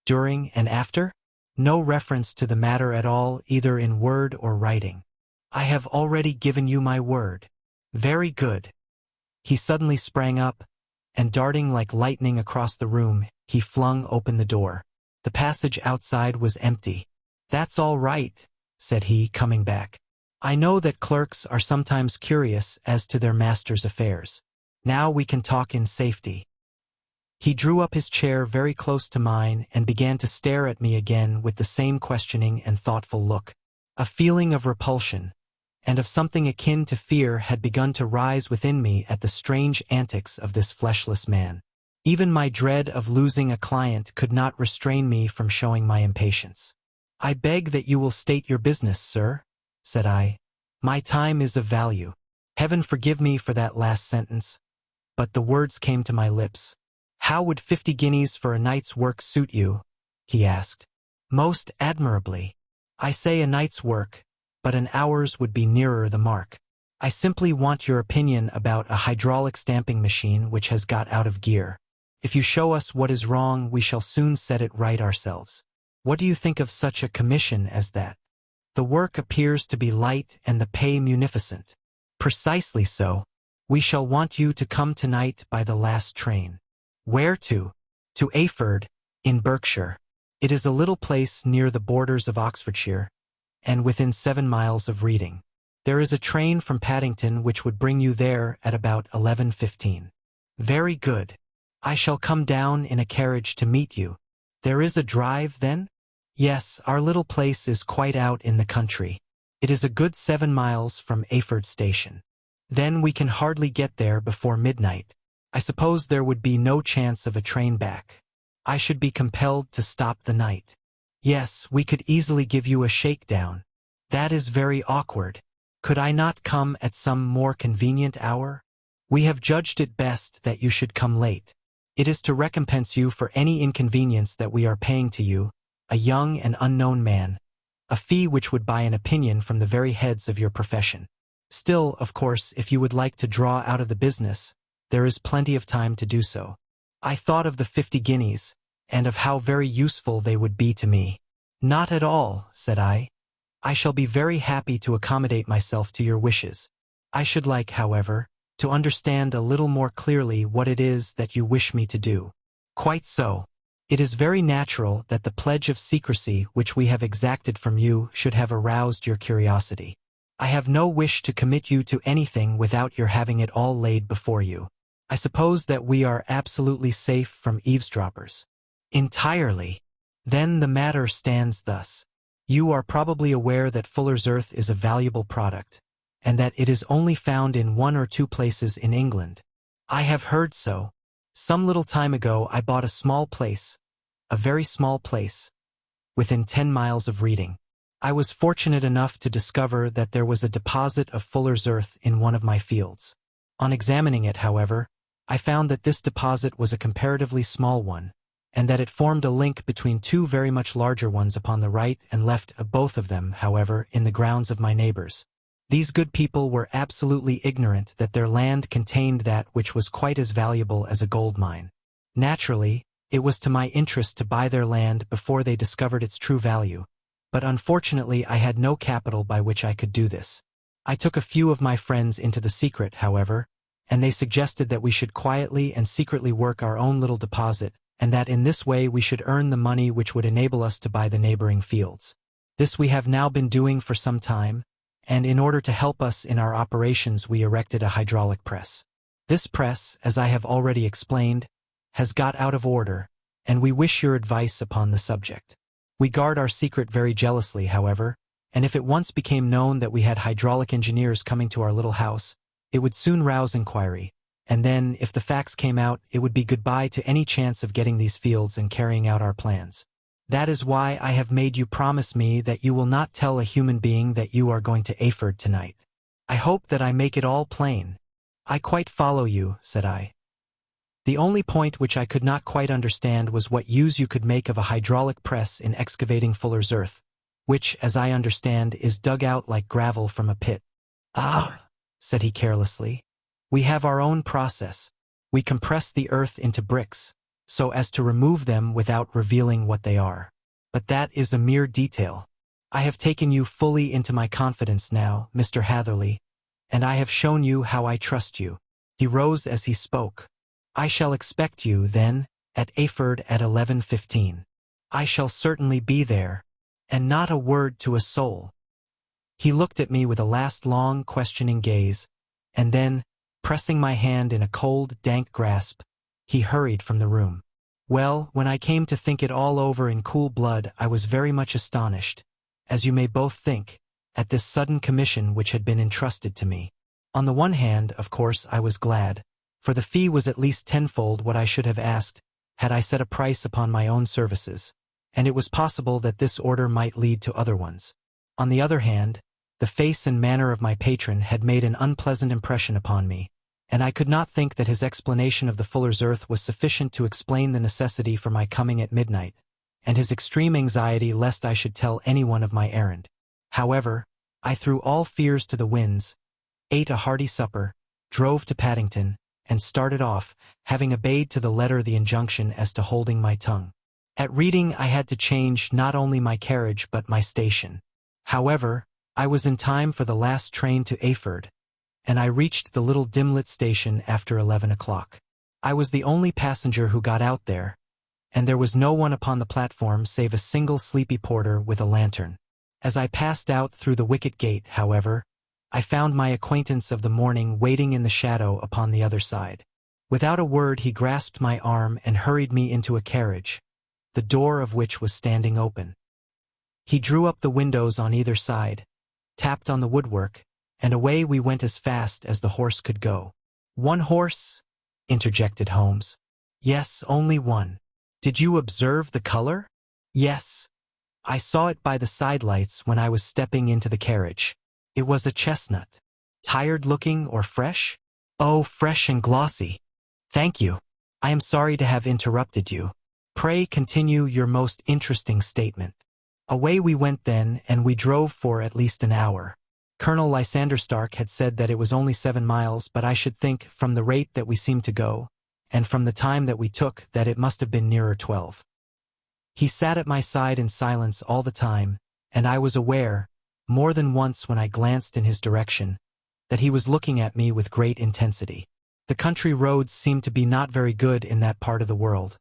during, and after? No reference to the matter at all, either in word or writing. I have already given you my word. Very good. He suddenly sprang up, and darting like lightning across the room, he flung open the door. The passage outside was empty. That's all right, said he, coming back. I know that clerks are sometimes curious as to their master's affairs. Now we can talk in safety. He drew up his chair very close to mine and began to stare at me again with the same questioning and thoughtful look. A feeling of repulsion, and of something akin to fear, had begun to rise within me at the strange antics of this fleshless man. Even my dread of losing a client could not restrain me from showing my impatience. I beg that you will state your business, sir, said I. My time is of value. Heaven forgive me for that last sentence, but the words came to my lips. How would 50 guineas for a night's work suit you? He asked. Most admirably. I say a night's work, but an hour's would be nearer the mark. I simply want your opinion about a hydraulic stamping machine which has got out of gear. If you show us what is wrong, we shall soon set it right ourselves. What do you think of such a commission as that? The work appears to be light and the pay munificent. Precisely so. We shall want you to come tonight by the last train. Where to? To Ayford, in Berkshire. It is a little place near the borders of Oxfordshire, and within 7 miles of Reading. There is a train from Paddington which would bring you there at about 11:15. Very good. I shall come down in a carriage to meet you. There is a drive, then? Yes, our little place is quite out in the country. It is a good 7 miles from Ayford station. Then we can hardly get there before midnight. I suppose there would be no chance of a train back. I should be compelled to stop the night. Yes, we could easily give you a shakedown. That is very awkward. Could I not come at some more convenient hour? We have judged it best that you should come late. It is to recompense you for any inconvenience that we are paying to you, a young and unknown man, a fee which would buy an opinion from the very heads of your profession. Still, of course, if you would like to draw out of the business, there is plenty of time to do so. I thought of the 50 guineas, and of how very useful they would be to me. Not at all, said I. I shall be very happy to accommodate myself to your wishes. I should like, however, to understand a little more clearly what it is that you wish me to do. Quite so. It is very natural that the pledge of secrecy which we have exacted from you should have aroused your curiosity. I have no wish to commit you to anything without your having it all laid before you. I suppose that we are absolutely safe from eavesdroppers. Entirely. Then the matter stands thus. You are probably aware that Fuller's Earth is a valuable product, and that it is only found in 1 or 2 places in England. I have heard so. Some little time ago I bought a small place, a very small place, within 10 miles of Reading. I was fortunate enough to discover that there was a deposit of Fuller's Earth in one of my fields. On examining it, however, I found that this deposit was a comparatively small one, and that it formed a link between 2 very much larger ones upon the right and left of both of them, however, in the grounds of my neighbors. These good people were absolutely ignorant that their land contained that which was quite as valuable as a gold mine. Naturally, it was to my interest to buy their land before they discovered its true value, but unfortunately I had no capital by which I could do this. I took a few of my friends into the secret, however, and they suggested that we should quietly and secretly work our own little deposit, and that in this way we should earn the money which would enable us to buy the neighboring fields. This we have now been doing for some time, and in order to help us in our operations we erected a hydraulic press. This press, as I have already explained, has got out of order, and we wish your advice upon the subject. We guard our secret very jealously, however, and if it once became known that we had hydraulic engineers coming to our little house, it would soon rouse inquiry, and then, if the facts came out, it would be goodbye to any chance of getting these fields and carrying out our plans. That is why I have made you promise me that you will not tell a human being that you are going to Ayford tonight. I hope that I make it all plain." "I quite follow you," said I. "The only point which I could not quite understand was what use you could make of a hydraulic press in excavating fuller's earth, which, as I understand, is dug out like gravel from a pit." "Ah," said he carelessly, "we have our own process. We compress the earth into bricks, so as to remove them without revealing what they are. But that is a mere detail. I have taken you fully into my confidence now, Mr. Hatherley, and I have shown you how I trust you." He rose as he spoke. "I shall expect you, then, at Ayford at 11:15. I shall certainly be there, and not a word to a soul." He looked at me with a last long, questioning gaze, and then, pressing my hand in a cold, dank grasp, he hurried from the room. Well, when I came to think it all over in cool blood, I was very much astonished, as you may both think, at this sudden commission which had been entrusted to me. On the one hand, of course, I was glad, for the fee was at least tenfold what I should have asked had I set a price upon my own services, and it was possible that this order might lead to other ones. On the other hand, the face and manner of my patron had made an unpleasant impression upon me, and I could not think that his explanation of the fuller's earth was sufficient to explain the necessity for my coming at midnight, and his extreme anxiety lest I should tell anyone of my errand. However, I threw all fears to the winds, ate a hearty supper, drove to Paddington, and started off, having obeyed to the letter the injunction as to holding my tongue. At Reading I had to change not only my carriage but my station. However, I was in time for the last train to Ayford, and I reached the little dim-lit station after 11 o'clock. I was the only passenger who got out there, and there was no one upon the platform save a single sleepy porter with a lantern. As I passed out through the wicket gate, however, I found my acquaintance of the morning waiting in the shadow upon the other side. Without a word he grasped my arm and hurried me into a carriage, the door of which was standing open. He drew up the windows on either side, tapped on the woodwork, and away we went as fast as the horse could go. "One horse?" interjected Holmes. "Yes, only one." "Did you observe the color?" "Yes. I saw it by the sidelights when I was stepping into the carriage. It was a chestnut." "Tired-looking or fresh?" "Oh, fresh and glossy." "Thank you. I am sorry to have interrupted you. Pray continue your most interesting statement." Away we went then, and we drove for at least an hour. Colonel Lysander Stark had said that it was only 7 miles, but I should think, from the rate that we seemed to go, and from the time that we took, that it must have been nearer 12. He sat at my side in silence all the time, and I was aware, more than once when I glanced in his direction, that he was looking at me with great intensity. The country roads seemed to be not very good in that part of the world,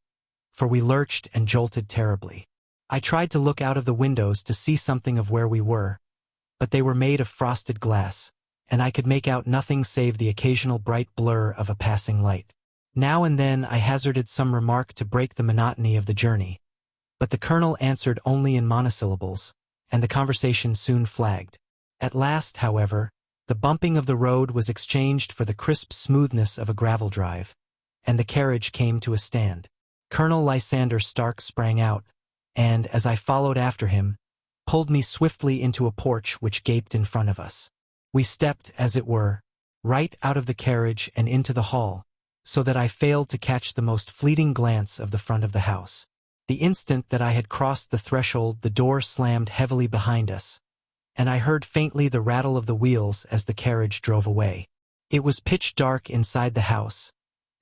for we lurched and jolted terribly. I tried to look out of the windows to see something of where we were, but they were made of frosted glass, and I could make out nothing save the occasional bright blur of a passing light. Now and then I hazarded some remark to break the monotony of the journey, but the colonel answered only in monosyllables, and the conversation soon flagged. At last, however, the bumping of the road was exchanged for the crisp smoothness of a gravel drive, and the carriage came to a stand. Colonel Lysander Stark sprang out, and, as I followed after him, pulled me swiftly into a porch which gaped in front of us. We stepped, as it were, right out of the carriage and into the hall, so that I failed to catch the most fleeting glance of the front of the house. The instant that I had crossed the threshold, the door slammed heavily behind us, and I heard faintly the rattle of the wheels as the carriage drove away. It was pitch dark inside the house,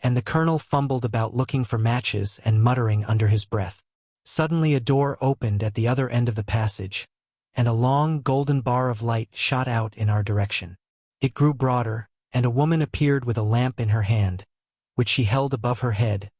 and the colonel fumbled about looking for matches and muttering under his breath. Suddenly a door opened at the other end of the passage, and a long golden bar of light shot out in our direction. It grew broader, and a woman appeared with a lamp in her hand, which she held above her head,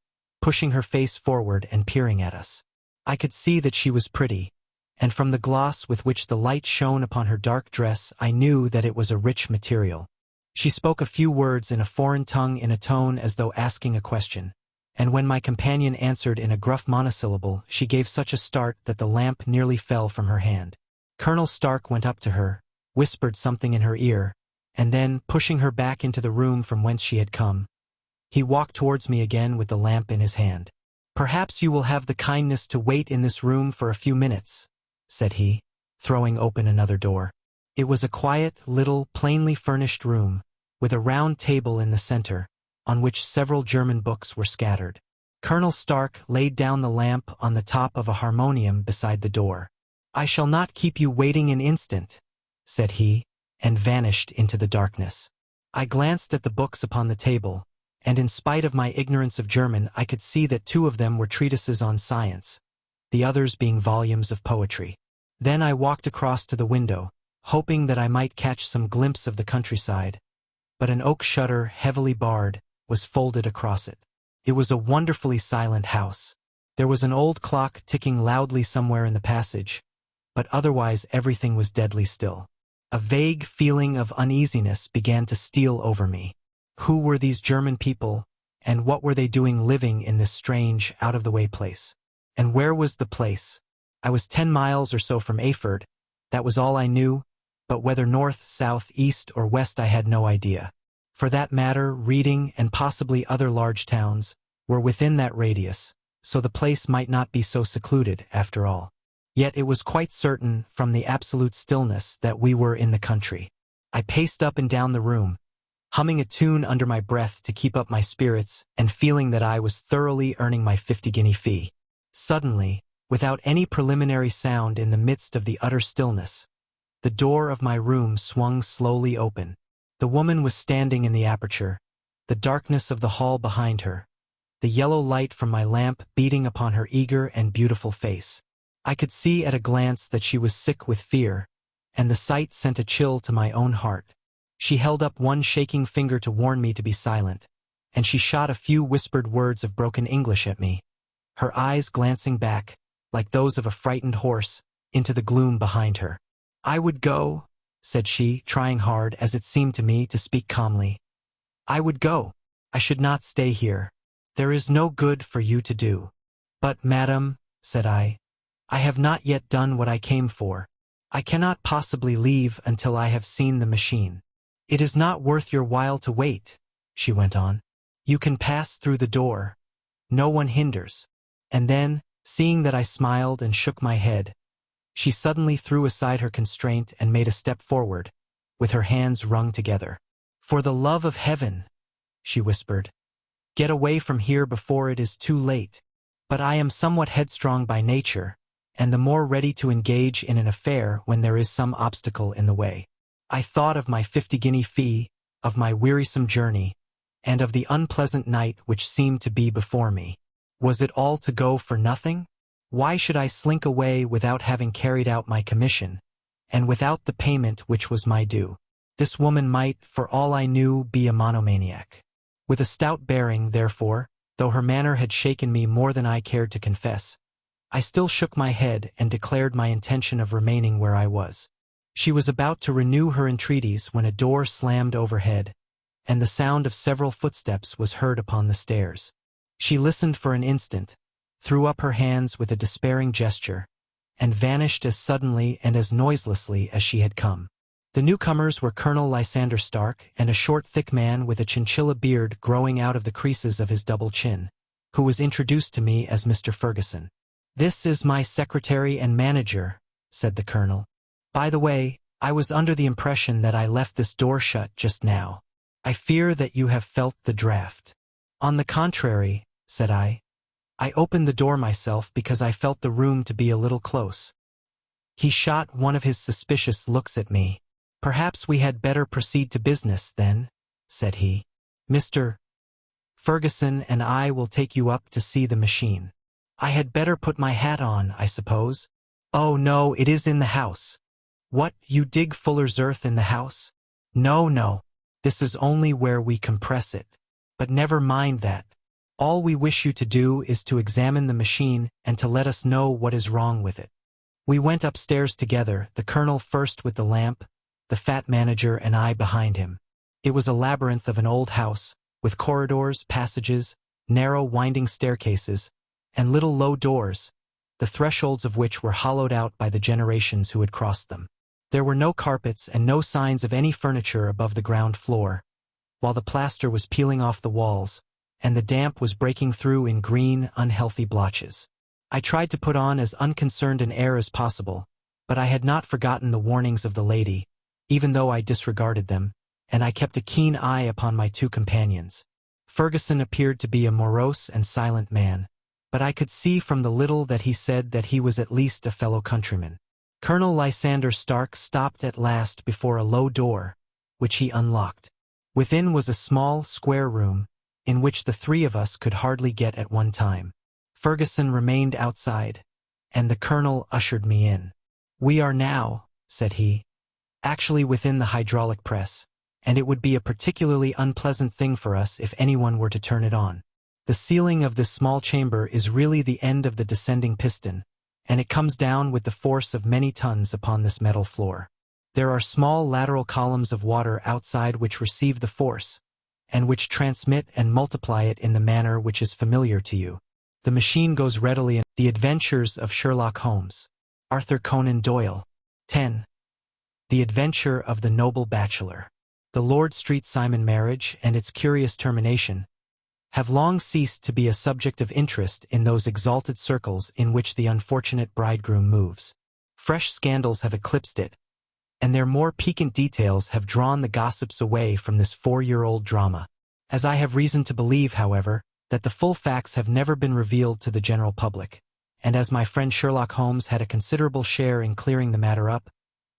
pushing her face forward and peering at us. I could see that she was pretty, and from the gloss with which the light shone upon her dark dress I knew that it was a rich material. She spoke a few words in a foreign tongue in a tone as though asking a question, and when my companion answered in a gruff monosyllable, she gave such a start that the lamp nearly fell from her hand. Colonel Stark went up to her, whispered something in her ear, and then, pushing her back into the room from whence she had come, he walked towards me again with the lamp in his hand. "Perhaps you will have the kindness to wait in this room for a few minutes," said he, throwing open another door. It was a quiet, little, plainly furnished room, with a round table in the center, on which several German books were scattered. Colonel Stark laid down the lamp on the top of a harmonium beside the door. "I shall not keep you waiting an instant," said he, and vanished into the darkness. I glanced at the books upon the table, and in spite of my ignorance of German I could see that 2 of them were treatises on science, the others being volumes of poetry. Then I walked across to the window, hoping that I might catch some glimpse of the countryside, but an oak shutter, heavily barred, was folded across it. It was a wonderfully silent house. There was an old clock ticking loudly somewhere in the passage, but otherwise everything was deadly still. A vague feeling of uneasiness began to steal over me. Who were these German people, and what were they doing living in this strange, out-of-the-way place? And where was the place? I was 10 miles or so from Erfurt. That was all I knew, but whether north, south, east, or west I had no idea. For that matter, Reading and possibly other large towns were within that radius, so the place might not be so secluded after all. Yet it was quite certain, from the absolute stillness, that we were in the country. I paced up and down the room, humming a tune under my breath to keep up my spirits and feeling that I was thoroughly earning my 50-guinea fee. Suddenly, without any preliminary sound in the midst of the utter stillness, the door of my room swung slowly open. The woman was standing in the aperture, the darkness of the hall behind her, the yellow light from my lamp beating upon her eager and beautiful face. I could see at a glance that she was sick with fear, and the sight sent a chill to my own heart. She held up one shaking finger to warn me to be silent, and she shot a few whispered words of broken English at me, her eyes glancing back, like those of a frightened horse, into the gloom behind her. "I would go," said she, trying hard, as it seemed to me, to speak calmly. "I would go. I should not stay here. There is no good for you to do." "But, madam," said I have not yet done what I came for. I cannot possibly leave until I have seen the machine." "It is not worth your while to wait," she went on. "You can pass through the door. No one hinders." And then, seeing that I smiled and shook my head, she suddenly threw aside her constraint and made a step forward, with her hands wrung together. "For the love of heaven," she whispered, "get away from here before it is too late." But I am somewhat headstrong by nature, and the more ready to engage in an affair when there is some obstacle in the way. I thought of my 50-guinea fee, of my wearisome journey, and of the unpleasant night which seemed to be before me. Was it all to go for nothing? Why should I slink away without having carried out my commission, and without the payment which was my due? This woman might, for all I knew, be a monomaniac. With a stout bearing, therefore, though her manner had shaken me more than I cared to confess, I still shook my head and declared my intention of remaining where I was. She was about to renew her entreaties when a door slammed overhead, and the sound of several footsteps was heard upon the stairs. She listened for an instant, threw up her hands with a despairing gesture, and vanished as suddenly and as noiselessly as she had come. The newcomers were Colonel Lysander Stark and a short, thick man with a chinchilla beard growing out of the creases of his double chin, who was introduced to me as Mr. Ferguson. "This is my secretary and manager," said the colonel. "By the way, I was under the impression that I left this door shut just now. I fear that you have felt the draft." "On the contrary," said I opened the door myself because I felt the room to be a little close." He shot one of his suspicious looks at me. "Perhaps we had better proceed to business, then," said he. "Mr. Ferguson and I will take you up to see the machine. I had better put my hat on, I suppose?" "Oh, no, it is in the house." "What, you dig fuller's earth in the house?" "No, no. This is only where we compress it. But never mind that. All we wish you to do is to examine the machine and to let us know what is wrong with it." We went upstairs together, the colonel first with the lamp, the fat manager and I behind him. It was a labyrinth of an old house, with corridors, passages, narrow winding staircases, and little low doors, the thresholds of which were hollowed out by the generations who had crossed them. There were no carpets and no signs of any furniture above the ground floor, while the plaster was peeling off the walls, and the damp was breaking through in green, unhealthy blotches. I tried to put on as unconcerned an air as possible, but I had not forgotten the warnings of the lady, even though I disregarded them, and I kept a keen eye upon my two companions. Ferguson appeared to be a morose and silent man, but I could see from the little that he said that he was at least a fellow countryman. Colonel Lysander Stark stopped at last before a low door, which he unlocked. Within was a small, square room, in which the three of us could hardly get at one time. Ferguson remained outside, and the colonel ushered me in. "We are now," said he, "actually within the hydraulic press, and it would be a particularly unpleasant thing for us if anyone were to turn it on. The ceiling of this small chamber is really the end of the descending piston, and it comes down with the force of many tons upon this metal floor. There are small lateral columns of water outside which receive the force, and which transmit and multiply it in the manner which is familiar to you. The machine goes readily in The Adventures of Sherlock Holmes, Arthur Conan Doyle. 10. The Adventure of the Noble Bachelor. The Lord Street Simon marriage and its curious termination have long ceased to be a subject of interest in those exalted circles in which the unfortunate bridegroom moves. Fresh scandals have eclipsed it, and their more piquant details have drawn the gossips away from this 4-year-old drama. As I have reason to believe, however, that the full facts have never been revealed to the general public, and as my friend Sherlock Holmes had a considerable share in clearing the matter up,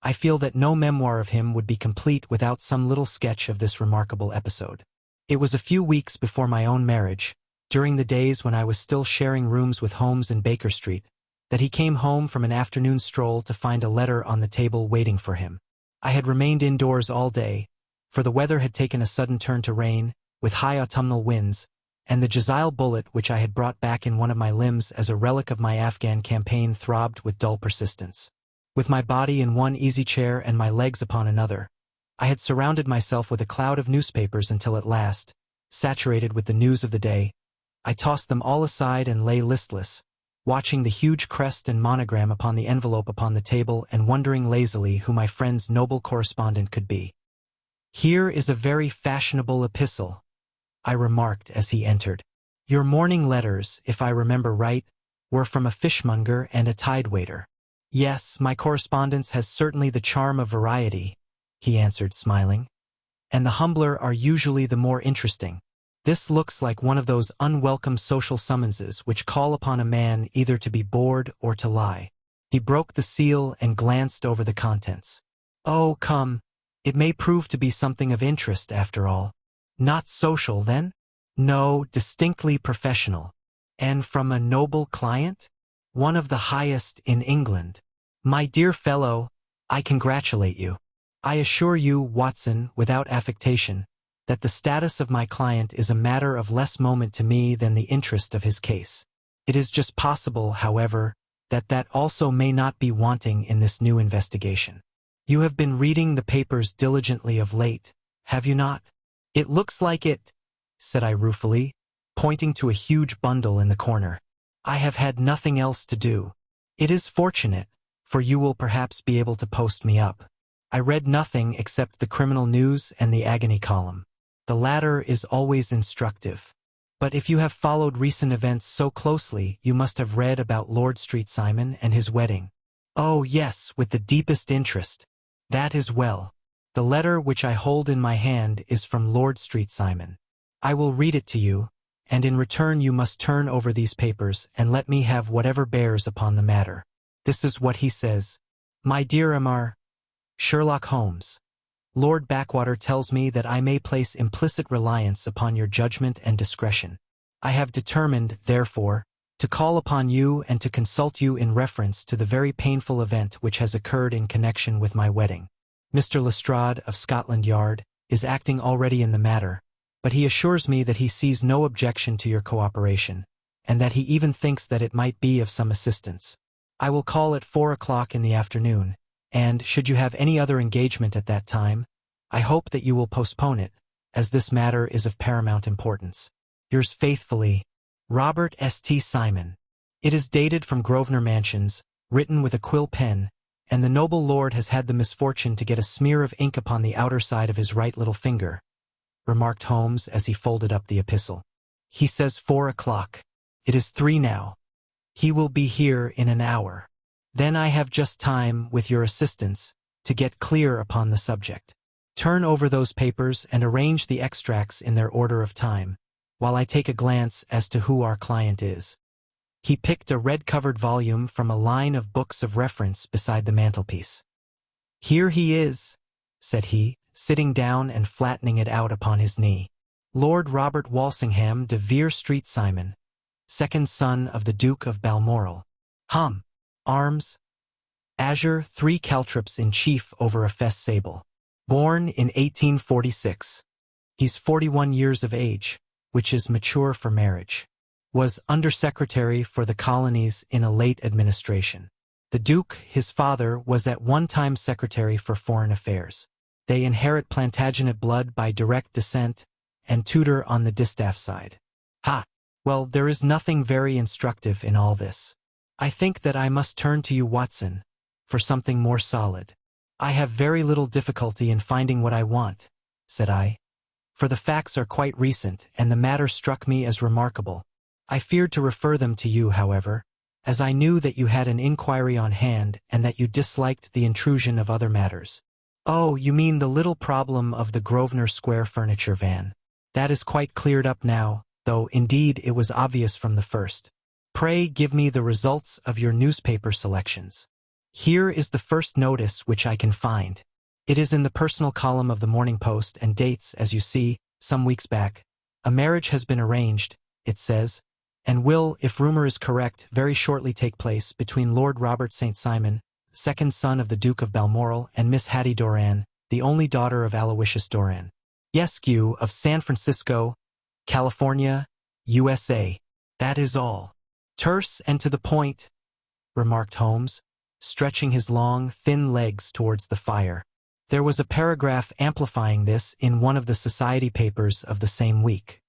I feel that no memoir of him would be complete without some little sketch of this remarkable episode. It was a few weeks before my own marriage, during the days when I was still sharing rooms with Holmes in Baker Street, that he came home from an afternoon stroll to find a letter on the table waiting for him. I had remained indoors all day, for the weather had taken a sudden turn to rain, with high autumnal winds, and the Jezile bullet which I had brought back in one of my limbs as a relic of my Afghan campaign throbbed with dull persistence. With my body in one easy chair and my legs upon another, I had surrounded myself with a cloud of newspapers until at last, saturated with the news of the day, I tossed them all aside and lay listless, watching the huge crest and monogram upon the envelope upon the table and wondering lazily who my friend's noble correspondent could be. "Here is a very fashionable epistle," I remarked as he entered. "Your morning letters, if I remember right, were from a fishmonger and a tide-waiter." "Yes, my correspondence has certainly the charm of variety," he answered, smiling, "and the humbler are usually the more interesting. This looks like one of those unwelcome social summonses which call upon a man either to be bored or to lie." He broke the seal and glanced over the contents. "Oh, come, it may prove to be something of interest after all." "Not social, then?" "No, distinctly professional." "And from a noble client?" "One of the highest in England." "My dear fellow, I congratulate you. I assure you, Watson, without affectation, that the status of my client is a matter of less moment to me than the interest of his case. It is just possible, however, that also may not be wanting in this new investigation. You have been reading the papers diligently of late, have you not?" "It looks like it," said I ruefully, pointing to a huge bundle in the corner. "I have had nothing else to do." "It is fortunate, for you will perhaps be able to post me up." I read nothing except the criminal news and the agony column. The latter is always instructive. But if you have followed recent events so closely, you must have read about Lord Street Simon and his wedding. "Oh, yes, with the deepest interest." "That is well. The letter which I hold in my hand is from Lord Street Simon. I will read it to you, and in return you must turn over these papers and let me have whatever bears upon the matter. This is what he says. "My dear Mr. Sherlock Holmes, Lord Backwater tells me that I may place implicit reliance upon your judgment and discretion. I have determined, therefore, to call upon you and to consult you in reference to the very painful event which has occurred in connection with my wedding. Mr. Lestrade of Scotland Yard is acting already in the matter, but he assures me that he sees no objection to your cooperation, and that he even thinks that it might be of some assistance. I will call at 4 o'clock in the afternoon, and, should you have any other engagement at that time, I hope that you will postpone it, as this matter is of paramount importance. Yours faithfully, Robert St. Simon. It is dated from Grosvenor Mansions, written with a quill pen, and the noble lord has had the misfortune to get a smear of ink upon the outer side of his right little finger," remarked Holmes as he folded up the epistle. He says 4 o'clock. It is 3 now. He will be here in an hour. Then I have just time, with your assistance, to get clear upon the subject. Turn over those papers and arrange the extracts in their order of time, while I take a glance as to who our client is. He picked a red-covered volume from a line of books of reference beside the mantelpiece. Here he is, said he, sitting down and flattening it out upon his knee. Lord Robert Walsingham de Vere Street Simon, second son of the Duke of Balmoral. Arms, azure, 3 caltrops in chief over a fess sable. Born in 1846. He's 41 years of age, which is mature for marriage. Was undersecretary for the colonies in a late administration. The Duke, his father, was at one time secretary for foreign affairs. They inherit Plantagenet blood by direct descent, and Tudor on the distaff side. Well, there is nothing very instructive in all this. I think that I must turn to you, Watson, for something more solid. I have very little difficulty in finding what I want, said I, for the facts are quite recent, and the matter struck me as remarkable. I feared to refer them to you, however, as I knew that you had an inquiry on hand and that you disliked the intrusion of other matters. Oh, you mean the little problem of the Grosvenor Square furniture van. That is quite cleared up now, though indeed it was obvious from the first. Pray give me the results of your newspaper selections. Here is the first notice which I can find. It is in the personal column of the Morning Post and dates, as you see, some weeks back. A marriage has been arranged, it says, and will, if rumor is correct, very shortly take place between Lord Robert St. Simon, second son of the Duke of Balmoral, and Miss Hattie Doran, the only daughter of Aloysius Doran, Yesque of San Francisco, California, USA. That is all. Terse and to the point, remarked Holmes, stretching his long, thin legs towards the fire. There was a paragraph amplifying this in one of the society papers of the same week.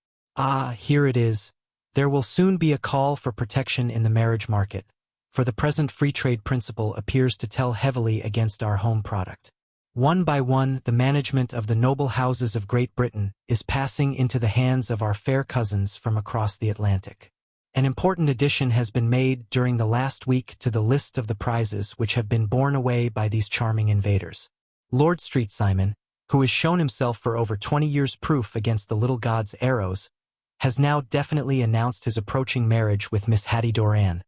Here it is. There will soon be a call for protection in the marriage market, for the present free trade principle appears to tell heavily against our home product. One by one, the management of the noble houses of Great Britain is passing into the hands of our fair cousins from across the Atlantic. An important addition has been made during the last week to the list of the prizes which have been borne away by these charming invaders. Lord Street Simon, who has shown himself for over 20 years proof against the little god's arrows, has now definitely announced his approaching marriage with Miss Hattie Doran,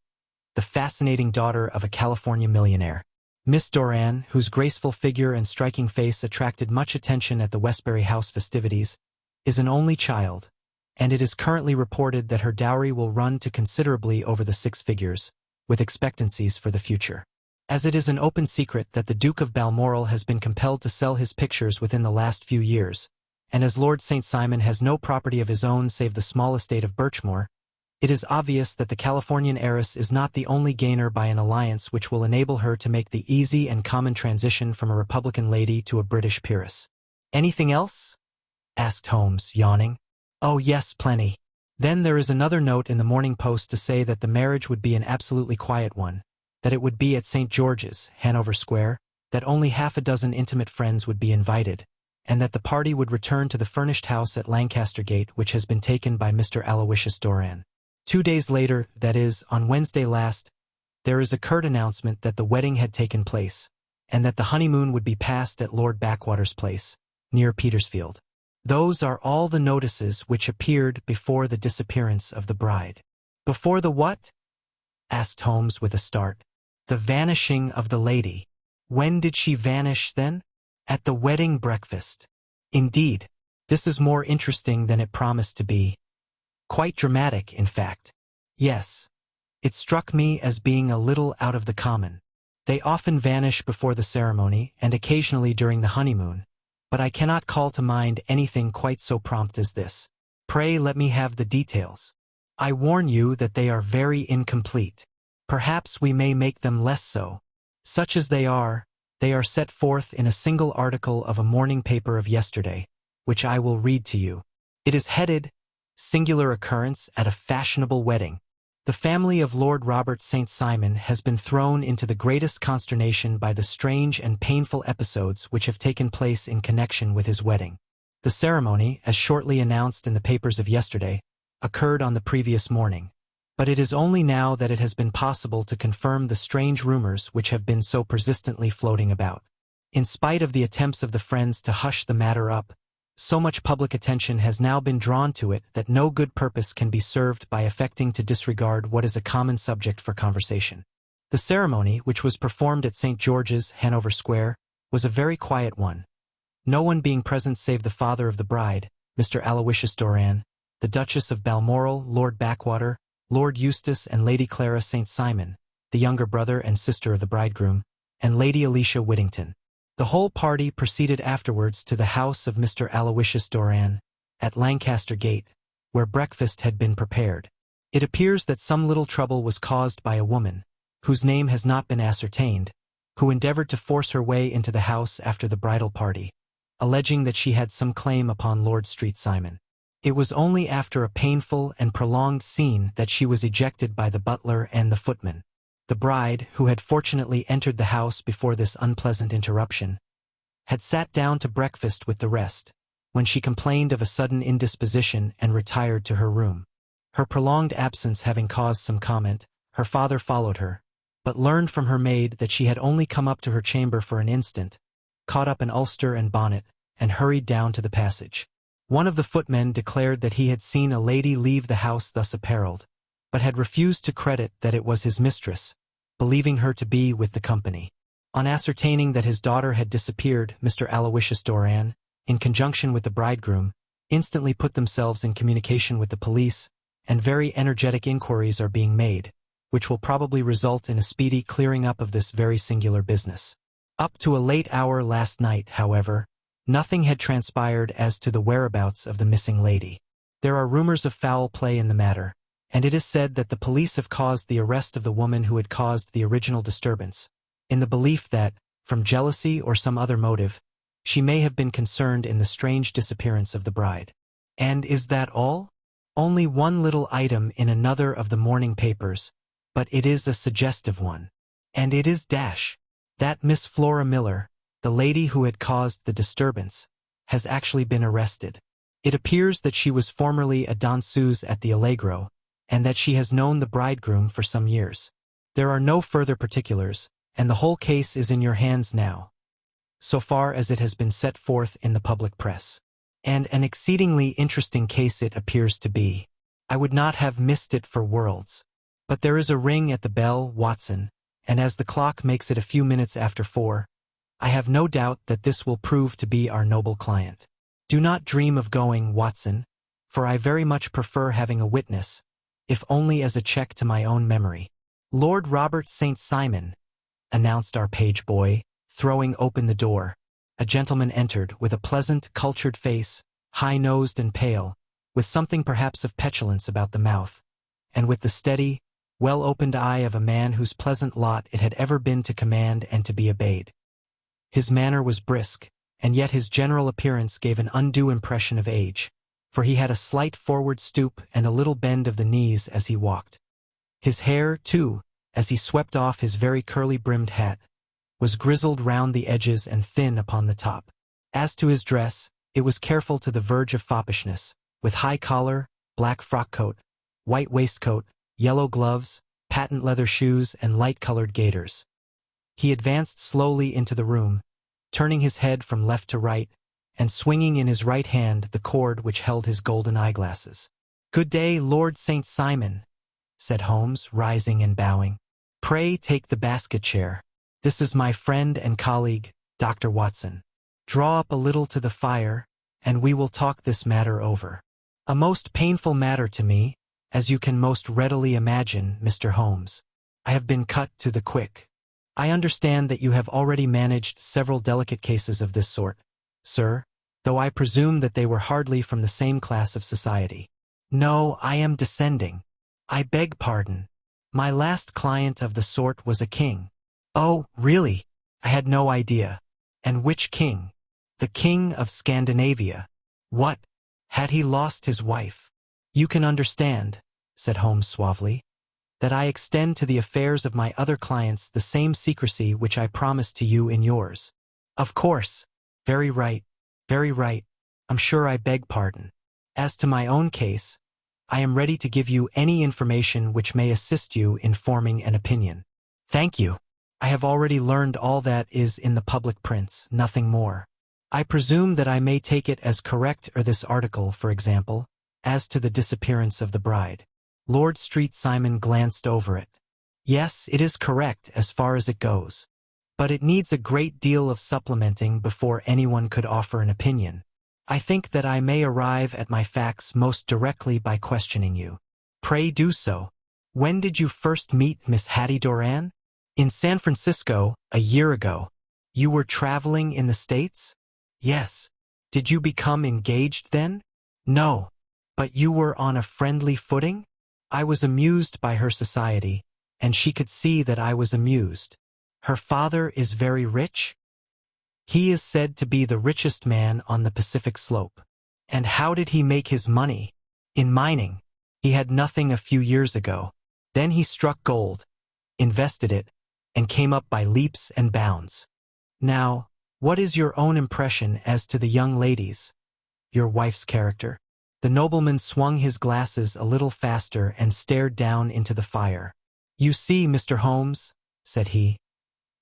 the fascinating daughter of a California millionaire. Miss Doran, whose graceful figure and striking face attracted much attention at the Westbury House festivities, is an only child, and it is currently reported that her dowry will run to considerably over the 6 figures, with expectancies for the future. As it is an open secret that the Duke of Balmoral has been compelled to sell his pictures within the last few years, and as Lord St. Simon has no property of his own save the small estate of Birchmoor, it is obvious that the Californian heiress is not the only gainer by an alliance which will enable her to make the easy and common transition from a Republican lady to a British peeress. Anything else? Asked Holmes, yawning. Oh yes, plenty. Then there is another note in the Morning Post to say that the marriage would be an absolutely quiet one, that it would be at St. George's, Hanover Square, that only half a dozen intimate friends would be invited, and that the party would return to the furnished house at Lancaster Gate which has been taken by Mr. Aloysius Doran. 2 days later, that is, on Wednesday last, there is a curt announcement that the wedding had taken place, and that the honeymoon would be passed at Lord Backwater's place, near Petersfield. Those are all the notices which appeared before the disappearance of the bride. Before the what? Asked Holmes with a start. The vanishing of the lady. When did she vanish, then? At the wedding breakfast. Indeed, this is more interesting than it promised to be. Quite dramatic, in fact. Yes. It struck me as being a little out of the common. They often vanish before the ceremony, and occasionally during the honeymoon, but I cannot call to mind anything quite so prompt as this. Pray let me have the details. I warn you that they are very incomplete. Perhaps we may make them less so. Such as they are set forth in a single article of a morning paper of yesterday, which I will read to you. It is headed, Singular Occurrence at a Fashionable Wedding. The family of Lord Robert St. Simon has been thrown into the greatest consternation by the strange and painful episodes which have taken place in connection with his wedding. The ceremony, as shortly announced in the papers of yesterday, occurred on the previous morning. But it is only now that it has been possible to confirm the strange rumors which have been so persistently floating about. In spite of the attempts of the friends to hush the matter up, so much public attention has now been drawn to it that no good purpose can be served by affecting to disregard what is a common subject for conversation. The ceremony, which was performed at St. George's, Hanover Square, was a very quiet one, no one being present save the father of the bride, Mr. Aloysius Doran, the Duchess of Balmoral, Lord Backwater, Lord Eustace and Lady Clara St. Simon, the younger brother and sister of the bridegroom, and Lady Alicia Whittington. The whole party proceeded afterwards to the house of Mr. Aloysius Doran, at Lancaster Gate, where breakfast had been prepared. It appears that some little trouble was caused by a woman, whose name has not been ascertained, who endeavored to force her way into the house after the bridal party, alleging that she had some claim upon Lord St. Simon. It was only after a painful and prolonged scene that she was ejected by the butler and the footman. The bride, who had fortunately entered the house before this unpleasant interruption, had sat down to breakfast with the rest, when she complained of a sudden indisposition and retired to her room. Her prolonged absence having caused some comment, her father followed her, but learned from her maid that she had only come up to her chamber for an instant, caught up an ulster and bonnet, and hurried down to the passage. One of the footmen declared that he had seen a lady leave the house thus apparelled, but had refused to credit that it was his mistress, believing her to be with the company. On ascertaining that his daughter had disappeared, Mr. Aloysius Doran, in conjunction with the bridegroom, instantly put themselves in communication with the police, and very energetic inquiries are being made, which will probably result in a speedy clearing up of this very singular business. Up to a late hour last night, however, nothing had transpired as to the whereabouts of the missing lady. There are rumors of foul play in the matter, and it is said that the police have caused the arrest of the woman who had caused the original disturbance, in the belief that, from jealousy or some other motive, she may have been concerned in the strange disappearance of the bride. And is that all? Only one little item in another of the morning papers, but it is a suggestive one. And it is that Miss Flora Miller, the lady who had caused the disturbance, has actually been arrested. It appears that she was formerly a danseuse at the Allegro, and that she has known the bridegroom for some years. There are no further particulars, and the whole case is in your hands now, so far as it has been set forth in the public press. And an exceedingly interesting case it appears to be. I would not have missed it for worlds. But there is a ring at the bell, Watson, and as the clock makes it a few minutes after 4, I have no doubt that this will prove to be our noble client. Do not dream of going, Watson, for I very much prefer having a witness, if only as a check to my own memory. Lord Robert St. Simon, announced our page boy, throwing open the door. A gentleman entered, with a pleasant, cultured face, high-nosed and pale, with something perhaps of petulance about the mouth, and with the steady, well-opened eye of a man whose pleasant lot it had ever been to command and to be obeyed. His manner was brisk, and yet his general appearance gave an undue impression of age, for he had a slight forward stoop and a little bend of the knees as he walked. His hair, too, as he swept off his very curly-brimmed hat, was grizzled round the edges and thin upon the top. As to his dress, it was careful to the verge of foppishness, with high collar, black frock-coat, white waistcoat, yellow gloves, patent leather shoes, and light-colored gaiters. He advanced slowly into the room, turning his head from left to right, and swinging in his right hand the cord which held his golden eyeglasses. "Good day, Lord St. Simon," said Holmes, rising and bowing. "Pray take the basket chair. This is my friend and colleague, Dr. Watson. Draw up a little to the fire, and we will talk this matter over. A most painful matter to me, as you can most readily imagine, Mr. Holmes. I have been cut to the quick. I understand that you have already managed several delicate cases of this sort, sir, though I presume that they were hardly from the same class of society." "No, I am descending. I beg pardon. My last client of the sort was a king." "Oh, really? I had no idea. And which king?" "The king of Scandinavia." "What? Had he lost his wife?" "You can understand," said Holmes suavely, "that I extend to the affairs of my other clients the same secrecy which I promised to you in yours." "Of course. Very right. Very right. I'm sure I beg pardon. As to my own case, I am ready to give you any information which may assist you in forming an opinion. Thank you. I have already learned all that is in the public prints, nothing more. I presume that I may take it as correct, or this article, for example, as to the disappearance of the bride. Lord Street Simon glanced over it. Yes, it is correct as far as it goes. But it needs a great deal of supplementing before anyone could offer an opinion. I think that I may arrive at my facts most directly by questioning you. Pray do so. When did you first meet Miss Hattie Doran? In San Francisco, a year ago. You were traveling in the States? Yes. Did you become engaged then? No. But you were on a friendly footing? I was amused by her society, and she could see that I was amused. Her father is very rich? He is said to be the richest man on the Pacific Slope. And how did he make his money? In mining. He had nothing a few years ago. Then he struck gold, invested it, and came up by leaps and bounds. Now, what is your own impression as to the young ladies? Your wife's character? The nobleman swung his glasses a little faster and stared down into the fire. You see, Mr. Holmes, said he,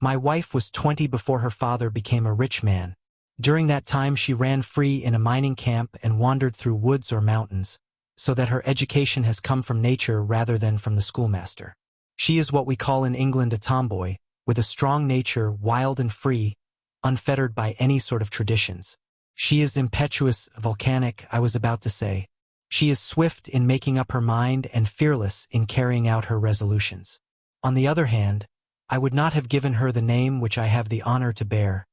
my wife was 20 before her father became a rich man. During that time she ran free in a mining camp and wandered through woods or mountains, so that her education has come from nature rather than from the schoolmaster. She is what we call in England a tomboy, with a strong nature, wild and free, unfettered by any sort of traditions. She is impetuous, volcanic, I was about to say. She is swift in making up her mind and fearless in carrying out her resolutions. On the other hand, I would not have given her the name which I have the honor to bear.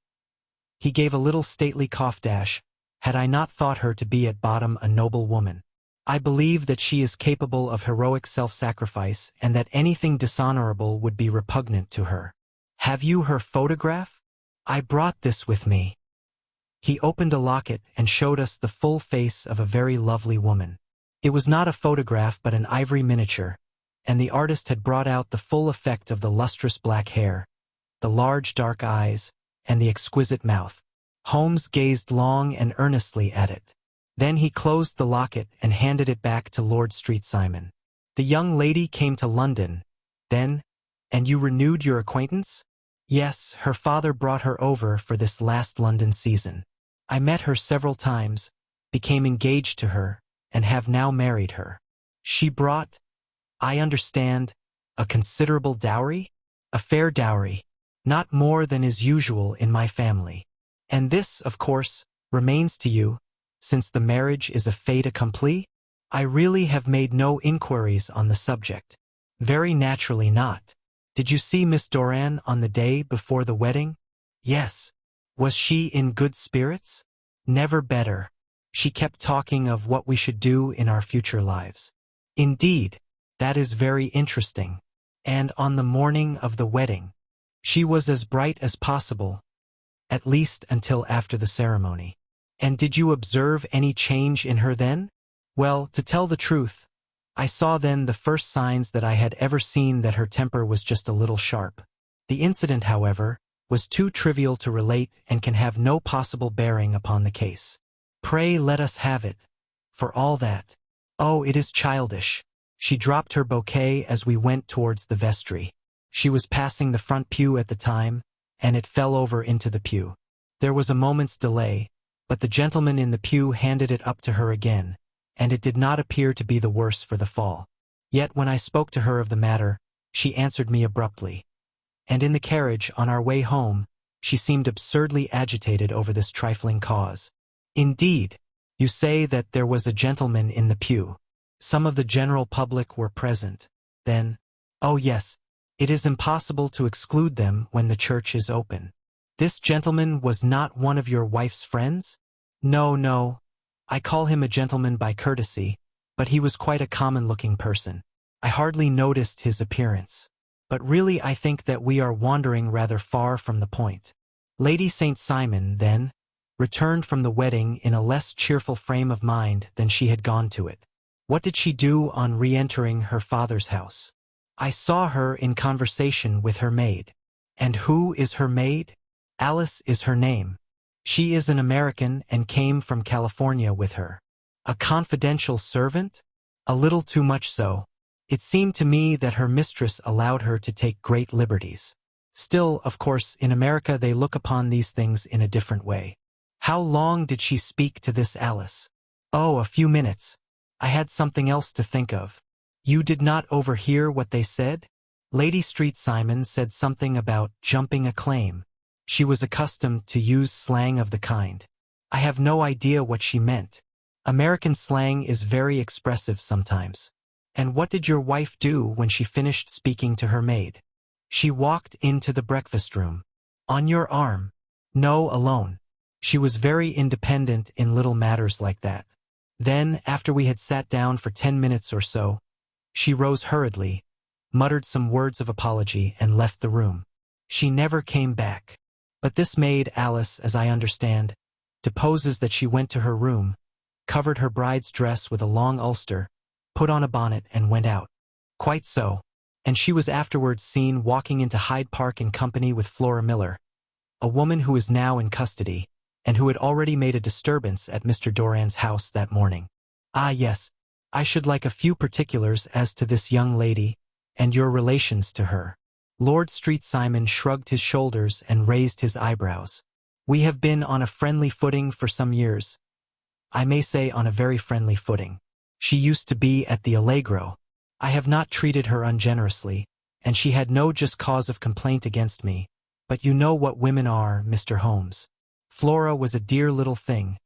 He gave a little stately cough-dash, had I not thought her to be at bottom a noble woman. I believe that she is capable of heroic self-sacrifice and that anything dishonorable would be repugnant to her. Have you her photograph? I brought this with me. He opened a locket and showed us the full face of a very lovely woman. It was not a photograph but an ivory miniature, and the artist had brought out the full effect of the lustrous black hair, the large dark eyes, and the exquisite mouth. Holmes gazed long and earnestly at it. Then he closed the locket and handed it back to Lord Street Simon. The young lady came to London, then, and you renewed your acquaintance? Yes, her father brought her over for this last London season. I met her several times, became engaged to her, and have now married her. She brought, I understand, a considerable dowry? A fair dowry, not more than is usual in my family. And this, of course, remains to you, since the marriage is a fait accompli? I really have made no inquiries on the subject. Very naturally not. Did you see Miss Doran on the day before the wedding? Yes. Was she in good spirits? Never better. She kept talking of what we should do in our future lives. Indeed, that is very interesting. And on the morning of the wedding, she was as bright as possible, at least until after the ceremony. And did you observe any change in her then? Well, to tell the truth, I saw then the first signs that I had ever seen that her temper was just a little sharp. The incident, however, was too trivial to relate and can have no possible bearing upon the case. Pray let us have it, for all that. Oh, it is childish. She dropped her bouquet as we went towards the vestry. She was passing the front pew at the time, and it fell over into the pew. There was a moment's delay, but the gentleman in the pew handed it up to her again, and it did not appear to be the worse for the fall. Yet when I spoke to her of the matter, she answered me abruptly. And in the carriage, on our way home, she seemed absurdly agitated over this trifling cause. Indeed, you say that there was a gentleman in the pew. Some of the general public were present. Then, oh yes, it is impossible to exclude them when the church is open. This gentleman was not one of your wife's friends? No, no. I call him a gentleman by courtesy, but he was quite a common-looking person. I hardly noticed his appearance. But really I think that we are wandering rather far from the point. Lady St. Simon, then, returned from the wedding in a less cheerful frame of mind than she had gone to it. What did she do on re-entering her father's house? I saw her in conversation with her maid. And who is her maid? Alice is her name. She is an American and came from California with her. A confidential servant? A little too much so. It seemed to me that her mistress allowed her to take great liberties. Still, of course, in America they look upon these things in a different way. How long did she speak to this Alice? Oh, a few minutes. I had something else to think of. You did not overhear what they said? Lady Street Simon said something about jumping a claim. She was accustomed to use slang of the kind. I have no idea what she meant. American slang is very expressive sometimes. And what did your wife do when she finished speaking to her maid? She walked into the breakfast room. On your arm? No, alone. She was very independent in little matters like that. Then, after we had sat down for 10 minutes or so, she rose hurriedly, muttered some words of apology, and left the room. She never came back. But this maid, Alice, as I understand, deposes that she went to her room, covered her bride's dress with a long ulster, put on a bonnet, and went out. Quite so. And she was afterwards seen walking into Hyde Park in company with Flora Miller, a woman who is now in custody, and who had already made a disturbance at Mr. Doran's house that morning. Ah, yes. I should like a few particulars as to this young lady, and your relations to her. Lord Street Simon shrugged his shoulders and raised his eyebrows. We have been on a friendly footing for some years. I may say on a very friendly footing. She used to be at the Allegro. I have not treated her ungenerously, and she had no just cause of complaint against me, but you know what women are, Mr. Holmes. Flora was a dear little thing,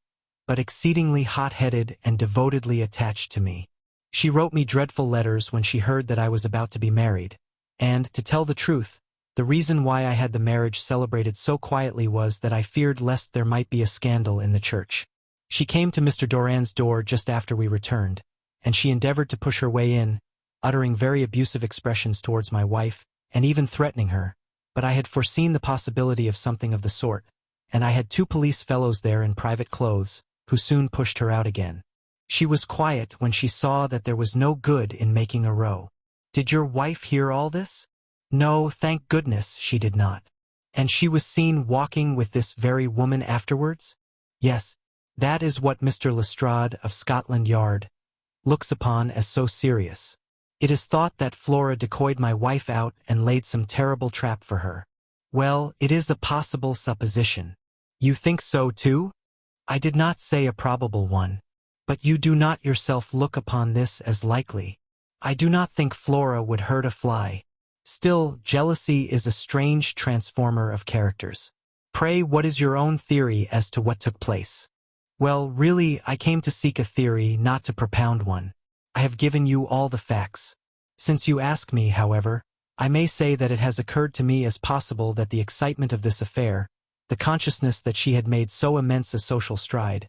but exceedingly hot-headed and devotedly attached to me. She wrote me dreadful letters when she heard that I was about to be married, and, to tell the truth, the reason why I had the marriage celebrated so quietly was that I feared lest there might be a scandal in the church. She came to Mr. Doran's door just after we returned, and she endeavored to push her way in, uttering very abusive expressions towards my wife, and even threatening her, but I had foreseen the possibility of something of the sort, and I had 2 police fellows there in private clothes, who soon pushed her out again. She was quiet when she saw that there was no good in making a row. Did your wife hear all this? No, thank goodness she did not. And she was seen walking with this very woman afterwards? Yes, that is what Mr. Lestrade of Scotland Yard looks upon as so serious. It is thought that Flora decoyed my wife out and laid some terrible trap for her. Well, it is a possible supposition. You think so too? I did not say a probable one. But you do not yourself look upon this as likely. I do not think Flora would hurt a fly. Still, jealousy is a strange transformer of characters. Pray, what is your own theory as to what took place? Well, really, I came to seek a theory, not to propound one. I have given you all the facts. Since you ask me, however, I may say that it has occurred to me as possible that the excitement of this affair, the consciousness that she had made so immense a social stride,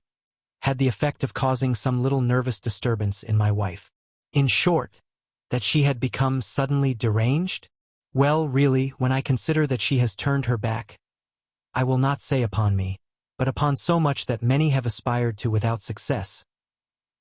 had the effect of causing some little nervous disturbance in my wife. In short, that she had become suddenly deranged? Well, really, when I consider that she has turned her back, I will not say upon me, but upon so much that many have aspired to without success,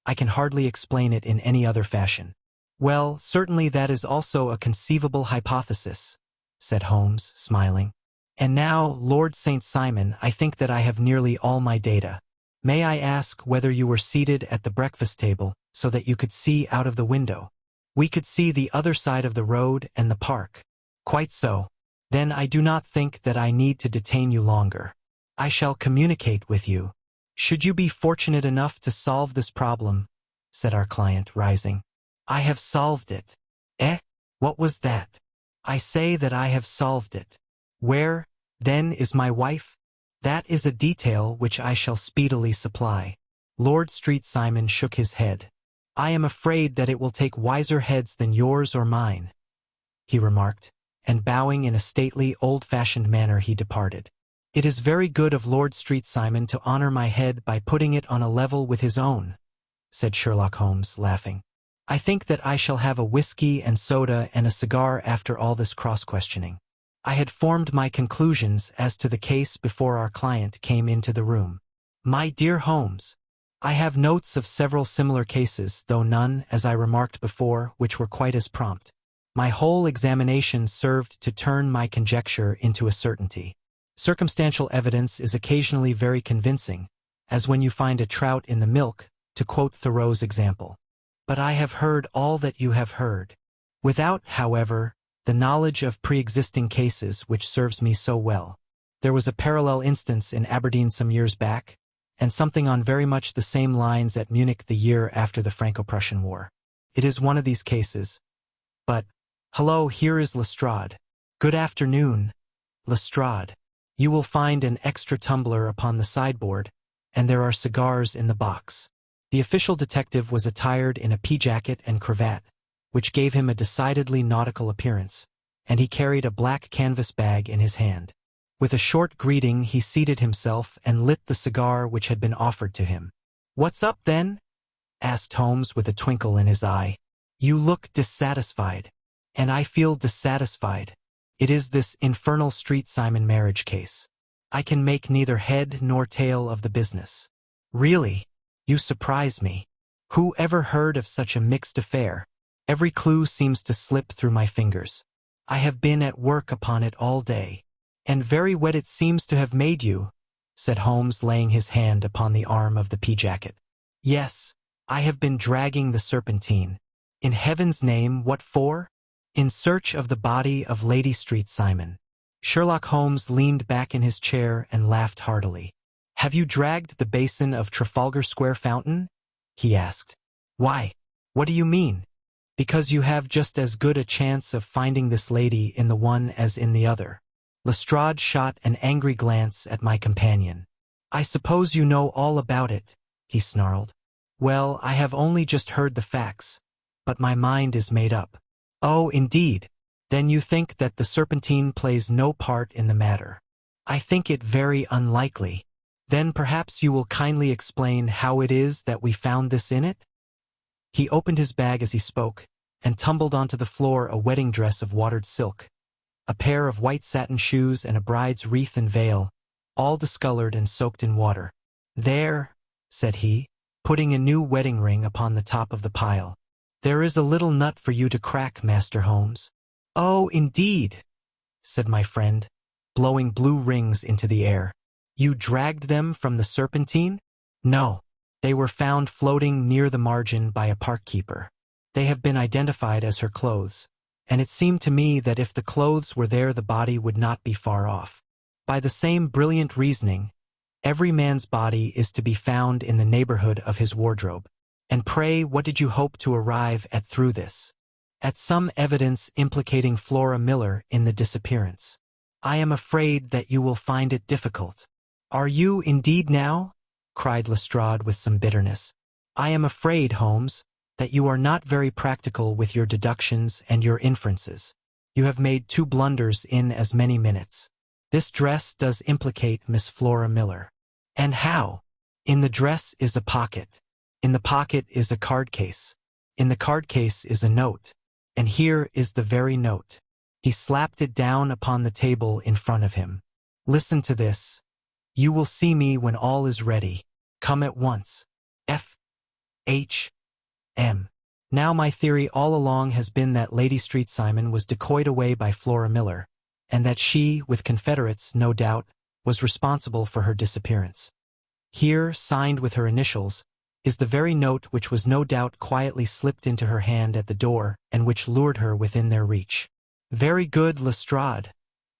I can hardly explain it in any other fashion. Well, certainly that is also a conceivable hypothesis, said Holmes, smiling. And now, Lord St. Simon, I think that I have nearly all my data. May I ask whether you were seated at the breakfast table so that you could see out of the window? We could see the other side of the road and the park. Quite so. Then I do not think that I need to detain you longer. I shall communicate with you. Should you be fortunate enough to solve this problem, said our client, rising. I have solved it. Eh? What was that? I say that I have solved it. Where, then, is my wife? That is a detail which I shall speedily supply. Lord Street Simon shook his head. I am afraid that it will take wiser heads than yours or mine, he remarked, and bowing in a stately, old-fashioned manner he departed. It is very good of Lord Street Simon to honor my head by putting it on a level with his own, said Sherlock Holmes, laughing. I think that I shall have a whiskey and soda and a cigar after all this cross-questioning. I had formed my conclusions as to the case before our client came into the room. My dear Holmes, I have notes of several similar cases, though none, as I remarked before, which were quite as prompt. My whole examination served to turn my conjecture into a certainty. Circumstantial evidence is occasionally very convincing, as when you find a trout in the milk, to quote Thoreau's example. But I have heard all that you have heard. Without, however, the knowledge of pre-existing cases which serves me so well. There was a parallel instance in Aberdeen some years back, and something on very much the same lines at Munich the year after the Franco-Prussian War. It is one of these cases. But, hello, here is Lestrade. Good afternoon, Lestrade. You will find an extra tumbler upon the sideboard, and there are cigars in the box. The official detective was attired in a pea-jacket and cravat, which gave him a decidedly nautical appearance, and he carried a black canvas bag in his hand. With a short greeting, he seated himself and lit the cigar which had been offered to him. "What's up, then?" asked Holmes with a twinkle in his eye. "You look dissatisfied." "And I feel dissatisfied. It is this infernal Street Simon marriage case. I can make neither head nor tail of the business." "Really? You surprise me. Who ever heard of such a mixed affair? Every clue seems to slip through my fingers. I have been at work upon it all day." "And very wet it seems to have made you," said Holmes, laying his hand upon the arm of the pea-jacket. "Yes, I have been dragging the Serpentine. In heaven's name, what for?" "In search of the body of Lady Street Simon." Sherlock Holmes leaned back in his chair and laughed heartily. "Have you dragged the basin of Trafalgar Square fountain?" he asked. "Why? What do you mean?" "Because you have just as good a chance of finding this lady in the one as in the other." Lestrade shot an angry glance at my companion. "I suppose you know all about it," he snarled. "Well, I have only just heard the facts, but my mind is made up." "Oh, indeed. Then you think that the Serpentine plays no part in the matter." "I think it very unlikely." "Then perhaps you will kindly explain how it is that we found this in it?" He opened his bag as he spoke, and tumbled onto the floor a wedding dress of watered silk, a pair of white satin shoes, and a bride's wreath and veil, all discolored and soaked in water. "There," said he, putting a new wedding ring upon the top of the pile. "There is a little nut for you to crack, Master Holmes." "Oh, indeed," said my friend, blowing blue rings into the air. "You dragged them from the Serpentine?" "No. They were found floating near the margin by a park-keeper. They have been identified as her clothes, and it seemed to me that if the clothes were there the body would not be far off. By the same brilliant reasoning, every man's body is to be found in the neighborhood of his wardrobe. And pray, what did you hope to arrive at through this?" "At some evidence implicating Flora Miller in the disappearance." "I am afraid that you will find it difficult." "Are you indeed now?" cried Lestrade with some bitterness. "I am afraid, Holmes, that you are not very practical with your deductions and your inferences. You have made 2 blunders in as many minutes. This dress does implicate Miss Flora Miller." "And how?" "In the dress is a pocket. In the pocket is a card case. In the card case is a note. And here is the very note." He slapped it down upon the table in front of him. "Listen to this. You will see me when all is ready. Come at once. F. H. M." Now my theory all along has been that Lady Street Simon was decoyed away by Flora Miller, and that she, with confederates, no doubt, was responsible for her disappearance. Here, signed with her initials, is the very note which was no doubt quietly slipped into her hand at the door and which lured her within their reach. "Very good, Lestrade,"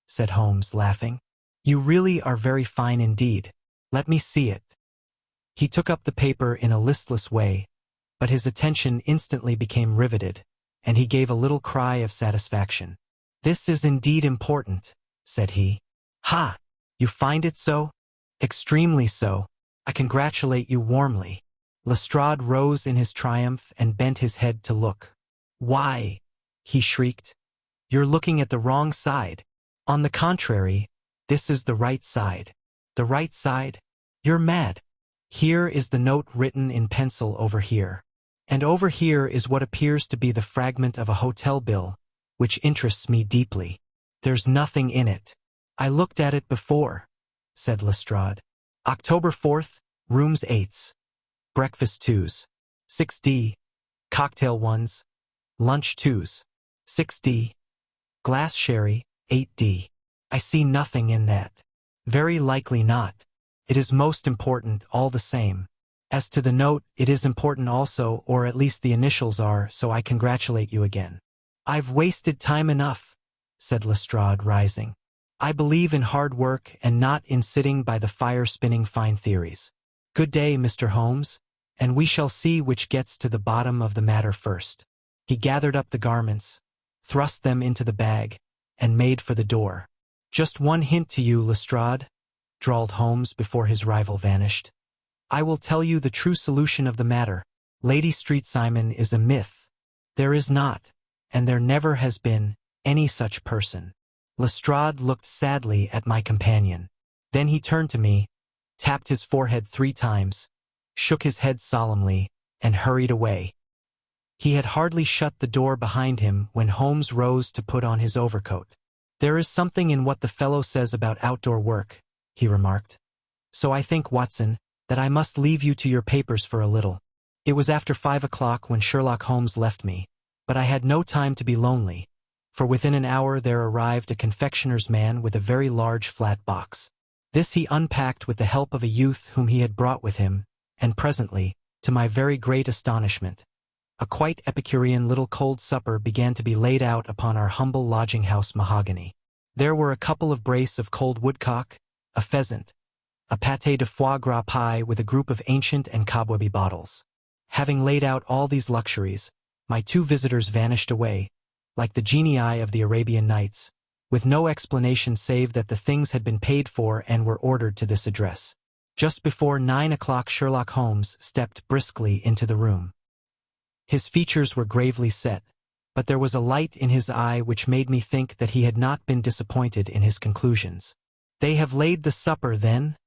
said Holmes, laughing. "You really are very fine indeed. Let me see it." He took up the paper in a listless way, but his attention instantly became riveted, and he gave a little cry of satisfaction. "This is indeed important," said he. "Ha! You find it so?" "Extremely so. I congratulate you warmly." Lestrade rose in his triumph and bent his head to look. "Why," he shrieked, "you're looking at the wrong side. On the contrary, this is the right side." "The right side? You're mad. Here is the note written in pencil over here. And over here is what appears to be the fragment of a hotel bill, which interests me deeply. There's nothing in it." "I looked at it before," said Lestrade. "October 4th, rooms 8s. Breakfast 2s. 6D. Cocktail 1s. Lunch 2s. 6D. Glass sherry, 8D. I see nothing in that." "Very likely not. It is most important all the same. As to the note, it is important also, or at least the initials are, so I congratulate you again. I've wasted time enough, said Lestrade, rising. I believe in hard work and not in sitting by the fire spinning fine theories. Good day, Mr. Holmes, and we shall see which gets to the bottom of the matter first. He gathered up the garments, thrust them into the bag, and made for the door. Just one hint to you, Lestrade, drawled Holmes before his rival vanished. I will tell you the true solution of the matter. Lady Street-Simon is a myth. There is not, and there never has been, any such person. Lestrade looked sadly at my companion. Then he turned to me, tapped his forehead 3 times, shook his head solemnly, and hurried away. He had hardly shut the door behind him when Holmes rose to put on his overcoat. There is something in what the fellow says about outdoor work, he remarked. So I think, Watson, that I must leave you to your papers for a little. It was after 5 o'clock when Sherlock Holmes left me, but I had no time to be lonely, for within an hour there arrived a confectioner's man with a very large flat box. This he unpacked with the help of a youth whom he had brought with him, and presently, to my very great astonishment, a quite Epicurean little cold supper began to be laid out upon our humble lodging-house mahogany. There were a couple of brace of cold woodcock, a pheasant, a pâté de foie gras pie with a group of ancient and cobwebby bottles. Having laid out all these luxuries, my 2 visitors vanished away, like the genii of the Arabian Nights, with no explanation save that the things had been paid for and were ordered to this address. Just before 9 o'clock Sherlock Holmes stepped briskly into the room. His features were gravely set, but there was a light in his eye which made me think that he had not been disappointed in his conclusions. "They have laid the supper, then?"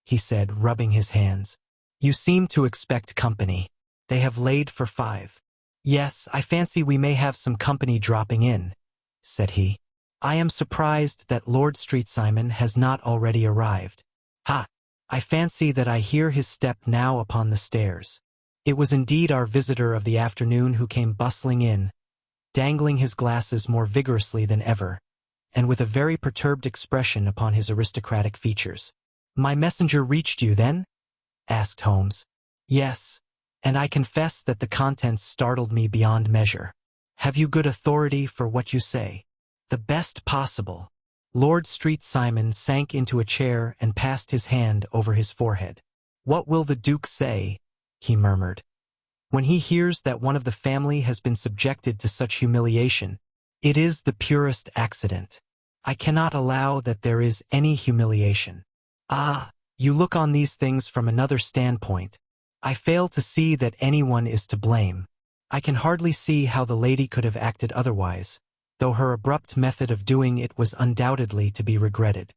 he said, rubbing his hands. "You seem to expect company. They have laid for 5. "Yes, I fancy we may have some company dropping in," said he. "I am surprised that Lord Street-Simon has not already arrived. Ha! I fancy that I hear his step now upon the stairs." It was indeed our visitor of the afternoon who came bustling in, dangling his glasses more vigorously than ever, and with a very perturbed expression upon his aristocratic features. "My messenger reached you, then?" asked Holmes. "Yes, and I confess that the contents startled me beyond measure." "Have you good authority for what you say?" "The best possible." Lord Street-Simon sank into a chair and passed his hand over his forehead. "What will the Duke say," he murmured, "when he hears that one of the family has been subjected to such humiliation? It is the purest accident. I cannot allow that there is any humiliation." "Ah, you look on these things from another standpoint. I fail to see that anyone is to blame. I can hardly see how the lady could have acted otherwise, though her abrupt method of doing it was undoubtedly to be regretted.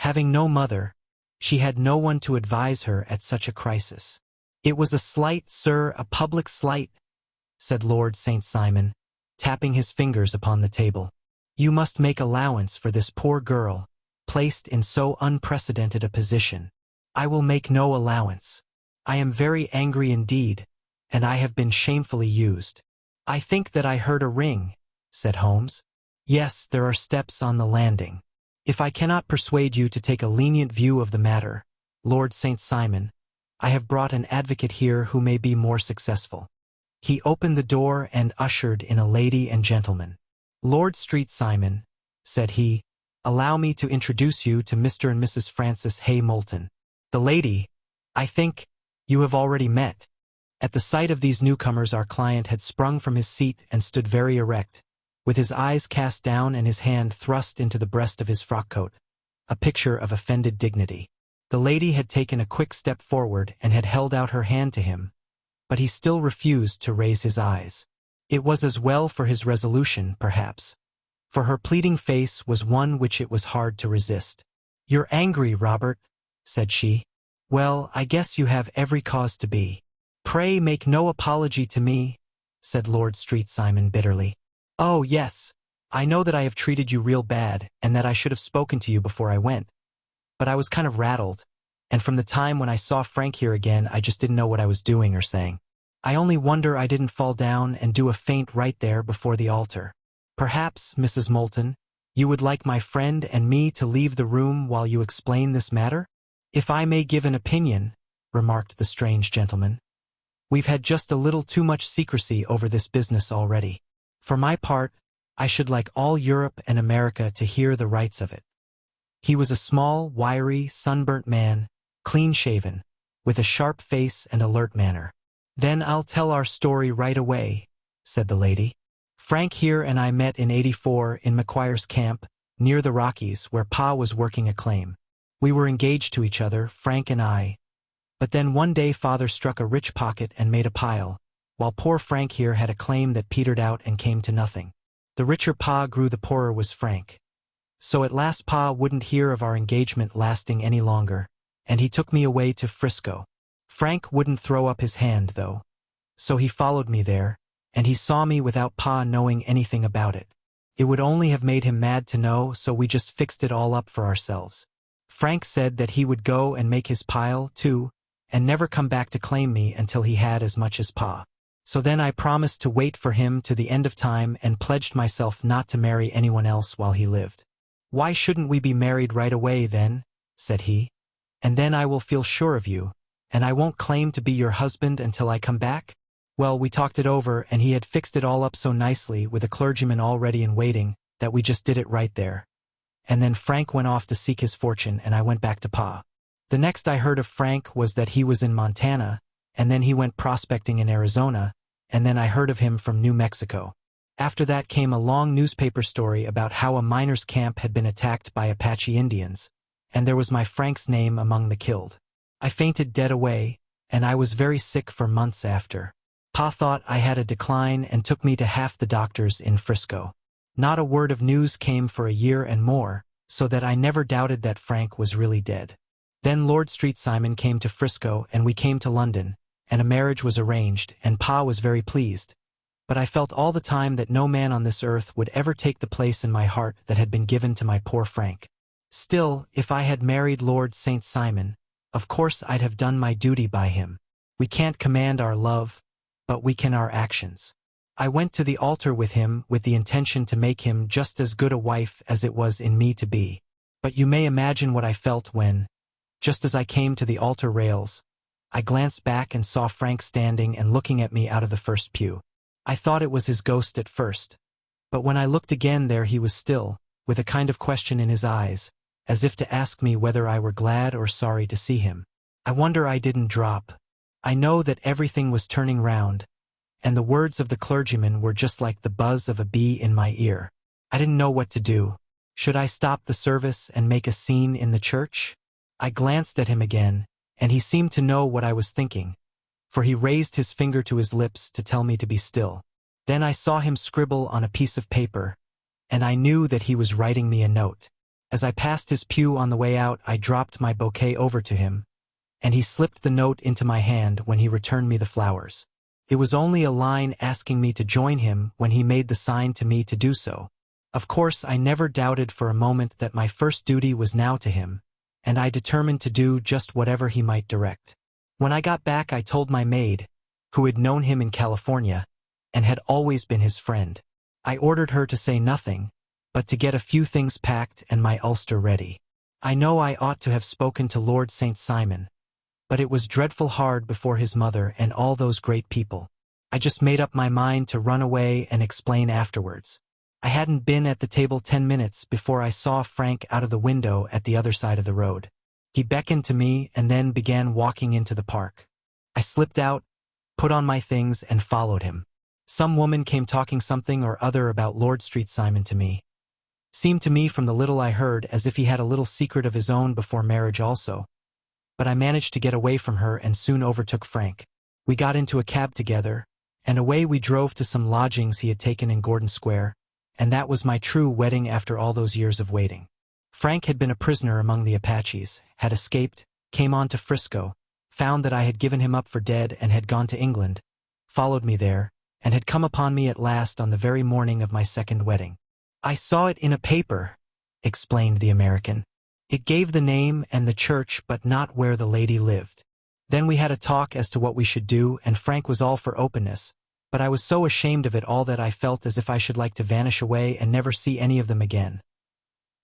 Having no mother, she had no one to advise her at such a crisis." "It was a slight, sir, a public slight," said Lord St. Simon, tapping his fingers upon the table. "You must make allowance for this poor girl, placed in so unprecedented a position." "I will make no allowance. I am very angry indeed, and I have been shamefully used." "I think that I heard a ring," said Holmes. "Yes, there are steps on the landing. If I cannot persuade you to take a lenient view of the matter, Lord St. Simon, I have brought an advocate here who may be more successful." He opened the door and ushered in a lady and gentleman. "Lord Street-Simon," said he, "allow me to introduce you to Mr. and Mrs. Francis Hay Moulton. The lady, I think, you have already met." At the sight of these newcomers our client had sprung from his seat and stood very erect, with his eyes cast down and his hand thrust into the breast of his frock-coat, a picture of offended dignity. The lady had taken a quick step forward and had held out her hand to him, but he still refused to raise his eyes. It was as well for his resolution, perhaps, for her pleading face was one which it was hard to resist. "You're angry, Robert," said she. "Well, I guess you have every cause to be." "Pray make no apology to me," said Lord Street-Simon bitterly. "Oh, yes, I know that I have treated you real bad and that I should have spoken to you before I went. But I was kind of rattled, and from the time when I saw Frank here again I just didn't know what I was doing or saying. I only wonder I didn't fall down and do a faint right there before the altar. Perhaps, Mrs. Moulton, you would like my friend and me to leave the room while you explain this matter?" "If I may give an opinion," remarked the strange gentleman. "We've had just a little too much secrecy over this business already. For my part, I should like all Europe and America to hear the rights of it." He was a small, wiry, sunburnt man, clean-shaven, with a sharp face and alert manner. "Then I'll tell our story right away," said the lady. "Frank here and I met in '84 in McQuire's camp, near the Rockies, where Pa was working a claim. We were engaged to each other, Frank and I. But then one day Father struck a rich pocket and made a pile, while poor Frank here had a claim that petered out and came to nothing. The richer Pa grew, the poorer was Frank. So at last Pa wouldn't hear of our engagement lasting any longer, and he took me away to Frisco. Frank wouldn't throw up his hand, though. So he followed me there, and he saw me without Pa knowing anything about it. It would only have made him mad to know, so we just fixed it all up for ourselves. Frank said that he would go and make his pile, too, and never come back to claim me until he had as much as Pa. So then I promised to wait for him to the end of time and pledged myself not to marry anyone else while he lived. "Why shouldn't we be married right away then?" said he. "And then I will feel sure of you, and I won't claim to be your husband until I come back?" Well, we talked it over, and he had fixed it all up so nicely with a clergyman all ready and waiting that we just did it right there. And then Frank went off to seek his fortune, and I went back to Pa. The next I heard of Frank was that he was in Montana, and then he went prospecting in Arizona, and then I heard of him from New Mexico. After that came a long newspaper story about how a miners' camp had been attacked by Apache Indians, and there was my Frank's name among the killed. I fainted dead away, and I was very sick for months after. Pa thought I had a decline and took me to half the doctors in Frisco. Not a word of news came for a year and more, so that I never doubted that Frank was really dead. Then Lord Street Simon came to Frisco and we came to London, and a marriage was arranged, and Pa was very pleased. But I felt all the time that no man on this earth would ever take the place in my heart that had been given to my poor Frank. Still, if I had married Lord St. Simon, of course I'd have done my duty by him. We can't command our love, but we can our actions. I went to the altar with him with the intention to make him just as good a wife as it was in me to be. But you may imagine what I felt when, just as I came to the altar rails, I glanced back and saw Frank standing and looking at me out of the first pew. I thought it was his ghost at first, but when I looked again there he was still, with a kind of question in his eyes, as if to ask me whether I were glad or sorry to see him. I wonder I didn't drop. I know that everything was turning round, and the words of the clergyman were just like the buzz of a bee in my ear. I didn't know what to do. Should I stop the service and make a scene in the church? I glanced at him again, and he seemed to know what I was thinking, for he raised his finger to his lips to tell me to be still. Then I saw him scribble on a piece of paper, and I knew that he was writing me a note. As I passed his pew on the way out, I dropped my bouquet over to him, and he slipped the note into my hand when he returned me the flowers. It was only a line asking me to join him when he made the sign to me to do so. Of course, I never doubted for a moment that my first duty was now to him, and I determined to do just whatever he might direct. When I got back, I told my maid, who had known him in California, and had always been his friend. I ordered her to say nothing, but to get a few things packed and my ulster ready. I know I ought to have spoken to Lord St. Simon, but it was dreadful hard before his mother and all those great people. I just made up my mind to run away and explain afterwards. I hadn't been at the table 10 minutes before I saw Frank out of the window at the other side of the road. He beckoned to me and then began walking into the park. I slipped out, put on my things, and followed him. Some woman came talking something or other about Lord Street Simon to me. Seemed to me from the little I heard as if he had a little secret of his own before marriage also. But I managed to get away from her and soon overtook Frank. We got into a cab together, and away we drove to some lodgings he had taken in Gordon Square, and that was my true wedding after all those years of waiting. Frank had been a prisoner among the Apaches, had escaped, came on to Frisco, found that I had given him up for dead and had gone to England, followed me there, and had come upon me at last on the very morning of my second wedding. "I saw it in a paper," explained the American. "It gave the name and the church but not where the lady lived." Then we had a talk as to what we should do, and Frank was all for openness, but I was so ashamed of it all that I felt as if I should like to vanish away and never see any of them again.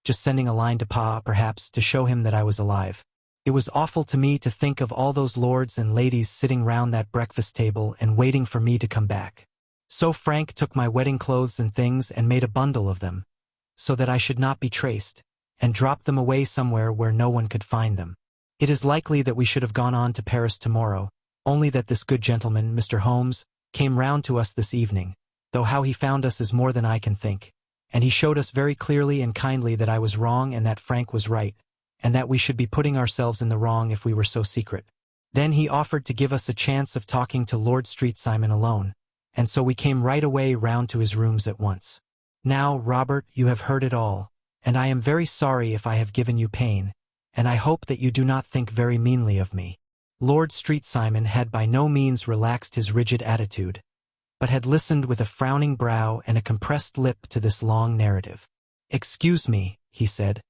Just sending a line to Pa, perhaps, to show him that I was alive. It was awful to me to think of all those lords and ladies sitting round that breakfast table and waiting for me to come back. So Frank took my wedding clothes and things and made a bundle of them, so that I should not be traced, and dropped them away somewhere where no one could find them. It is likely that we should have gone on to Paris tomorrow, only that this good gentleman, Mr. Holmes, came round to us this evening, though how he found us is more than I can think, and he showed us very clearly and kindly that I was wrong and that Frank was right, and that we should be putting ourselves in the wrong if we were so secret. Then he offered to give us a chance of talking to Lord Street Simon alone, and so we came right away round to his rooms at once. Now, Robert, you have heard it all, and I am very sorry if I have given you pain, and I hope that you do not think very meanly of me. Lord Street Simon had by no means relaxed his rigid attitude, but had listened with a frowning brow and a compressed lip to this long narrative. "Excuse me," he said,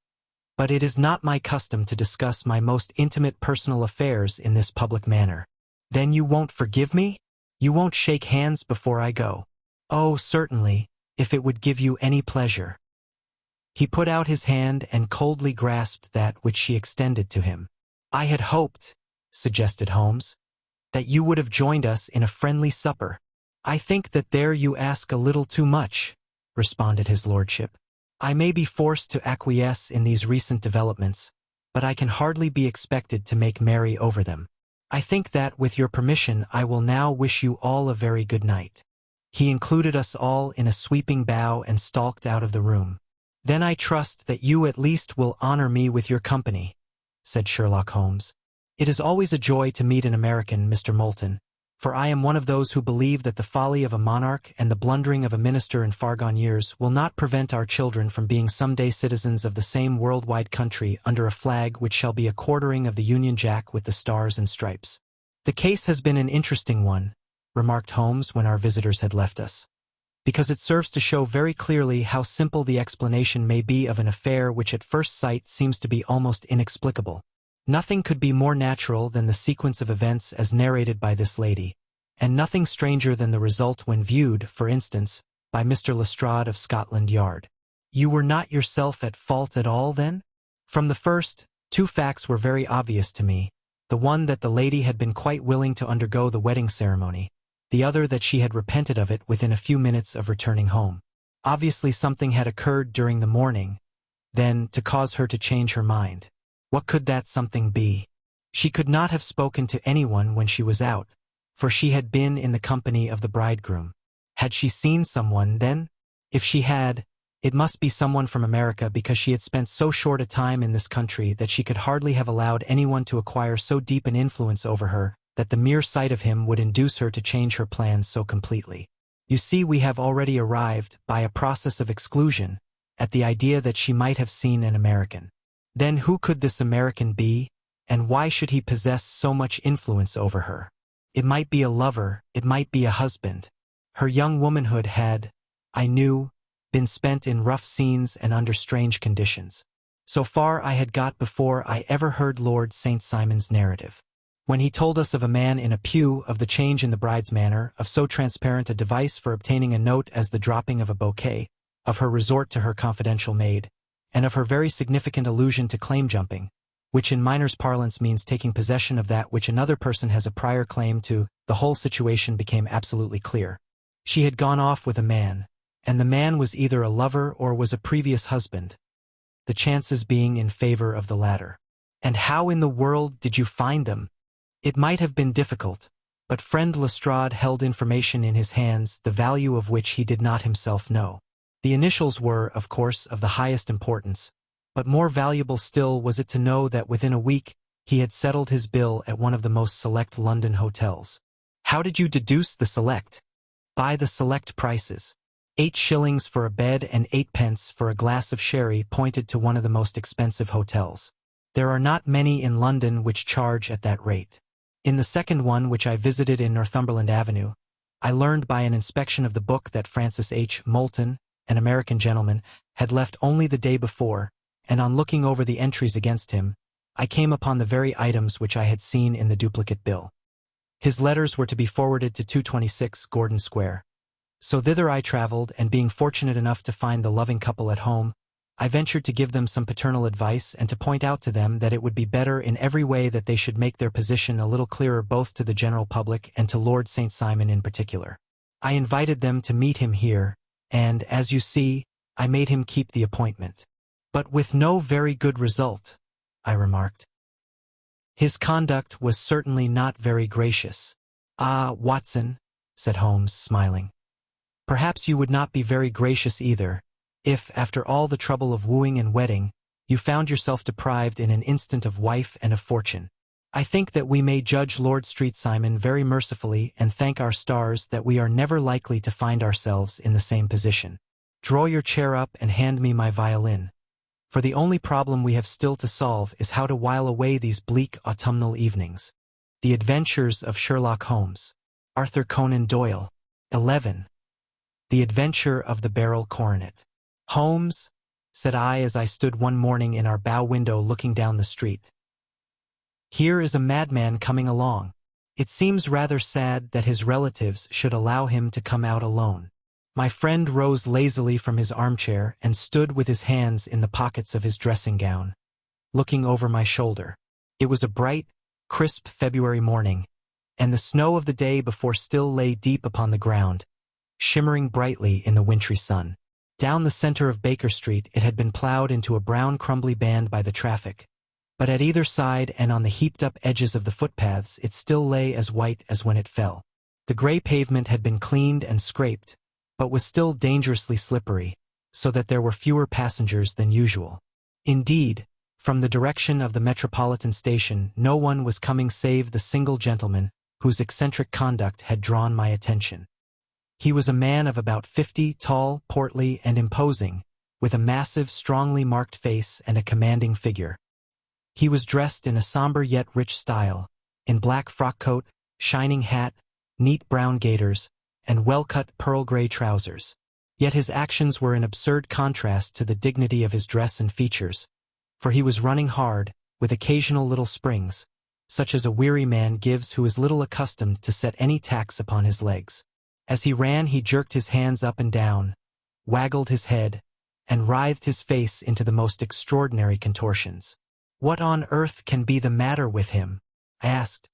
"but it is not my custom to discuss my most intimate personal affairs in this public manner." "Then you won't forgive me? You won't shake hands before I go?" "Oh, certainly, if it would give you any pleasure." He put out his hand and coldly grasped that which she extended to him. "I had hoped," suggested Holmes, "that you would have joined us in a friendly supper." "I think that there you ask a little too much," responded his lordship. "I may be forced to acquiesce in these recent developments, but I can hardly be expected to make merry over them. I think that, with your permission, I will now wish you all a very good night." He included us all in a sweeping bow and stalked out of the room. "Then I trust that you at least will honor me with your company," said Sherlock Holmes. "It is always a joy to meet an American, Mr. Moulton, for I am one of those who believe that the folly of a monarch and the blundering of a minister in far-gone years will not prevent our children from being someday citizens of the same worldwide country under a flag which shall be a quartering of the Union Jack with the stars and stripes." "The case has been an interesting one," remarked Holmes when our visitors had left us, "because it serves to show very clearly how simple the explanation may be of an affair which at first sight seems to be almost inexplicable. Nothing could be more natural than the sequence of events as narrated by this lady, and nothing stranger than the result when viewed, for instance, by Mr. Lestrade of Scotland Yard." "You were not yourself at fault at all, then?" "From the first, two facts were very obvious to me, the one that the lady had been quite willing to undergo the wedding ceremony, the other that she had repented of it within a few minutes of returning home. Obviously something had occurred during the morning, then, to cause her to change her mind. What could that something be? She could not have spoken to anyone when she was out, for she had been in the company of the bridegroom. Had she seen someone, then? If she had, it must be someone from America, because she had spent so short a time in this country that she could hardly have allowed anyone to acquire so deep an influence over her that the mere sight of him would induce her to change her plans so completely. You see, we have already arrived, by a process of exclusion, at the idea that she might have seen an American. Then who could this American be, and why should he possess so much influence over her? It might be a lover, it might be a husband. Her young womanhood had, I knew, been spent in rough scenes and under strange conditions. So far I had got before I ever heard Lord St. Simon's narrative. When he told us of a man in a pew, of the change in the bride's manner, of so transparent a device for obtaining a note as the dropping of a bouquet, of her resort to her confidential maid, and of her very significant allusion to claim-jumping, which in miners' parlance means taking possession of that which another person has a prior claim to, the whole situation became absolutely clear. She had gone off with a man, and the man was either a lover or was a previous husband, the chances being in favor of the latter. "And how in the world did you find them?" It might have been difficult, but friend Lestrade held information in his hands the value of which he did not himself know. The initials were, of course, of the highest importance, but more valuable still was it to know that within a week he had settled his bill at one of the most select London hotels. "How did you deduce the select?" "By the select prices. 8 shillings for a bed and 8 pence for a glass of sherry," pointed to one of the most expensive hotels. "There are not many in London which charge at that rate. In the second one, which I visited in Northumberland Avenue, I learned by an inspection of the book that Francis H. Moulton, an American gentleman, had left only the day before, and on looking over the entries against him, I came upon the very items which I had seen in the duplicate bill. His letters were to be forwarded to 226 Gordon Square. So thither I traveled, and being fortunate enough to find the loving couple at home, I ventured to give them some paternal advice and to point out to them that it would be better in every way that they should make their position a little clearer both to the general public and to Lord St. Simon in particular. I invited them to meet him here, and, as you see, I made him keep the appointment. But with no very good result, I remarked. His conduct was certainly not very gracious. Ah, Watson, said Holmes, smiling. Perhaps you would not be very gracious either, if, after all the trouble of wooing and wedding, you found yourself deprived in an instant of wife and of fortune. I think that we may judge Lord St. Simon very mercifully and thank our stars that we are never likely to find ourselves in the same position. Draw your chair up and hand me my violin, for the only problem we have still to solve is how to while away these bleak autumnal evenings. The Adventures of Sherlock Holmes. Arthur Conan Doyle. 11. The Adventure of the Barrel Coronet. Holmes, said I as I stood one morning in our bow window looking down the street. Here is a madman coming along. It seems rather sad that his relatives should allow him to come out alone. My friend rose lazily from his armchair and stood with his hands in the pockets of his dressing gown, looking over my shoulder. It was a bright, crisp February morning, and the snow of the day before still lay deep upon the ground, shimmering brightly in the wintry sun. Down the center of Baker Street it had been plowed into a brown crumbly band by the traffic, but at either side and on the heaped-up edges of the footpaths it still lay as white as when it fell. The gray pavement had been cleaned and scraped, but was still dangerously slippery, so that there were fewer passengers than usual. Indeed, from the direction of the Metropolitan Station no one was coming save the single gentleman whose eccentric conduct had drawn my attention. He was a man of about 50, tall, portly, and imposing, with a massive, strongly marked face and a commanding figure. He was dressed in a somber yet rich style, in black frock coat, shining hat, neat brown gaiters, and well-cut pearl-gray trousers. Yet his actions were in absurd contrast to the dignity of his dress and features, for he was running hard, with occasional little springs, such as a weary man gives who is little accustomed to set any tax upon his legs. As he ran he jerked his hands up and down, waggled his head, and writhed his face into the most extraordinary contortions. "What on earth can be the matter with him?" I asked.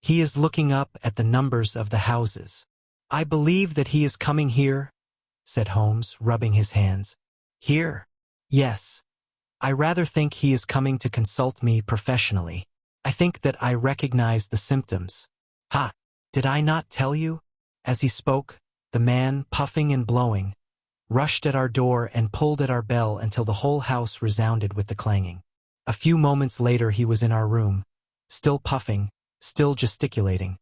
"He is looking up at the numbers of the houses." "I believe that he is coming here," said Holmes, rubbing his hands. "Here? Yes. I rather think he is coming to consult me professionally. I think that I recognize the symptoms. Ha! Did I not tell you?" As he spoke, the man, puffing and blowing, rushed at our door and pulled at our bell until the whole house resounded with the clanging. A few moments later he was in our room, still puffing, still gesticulating,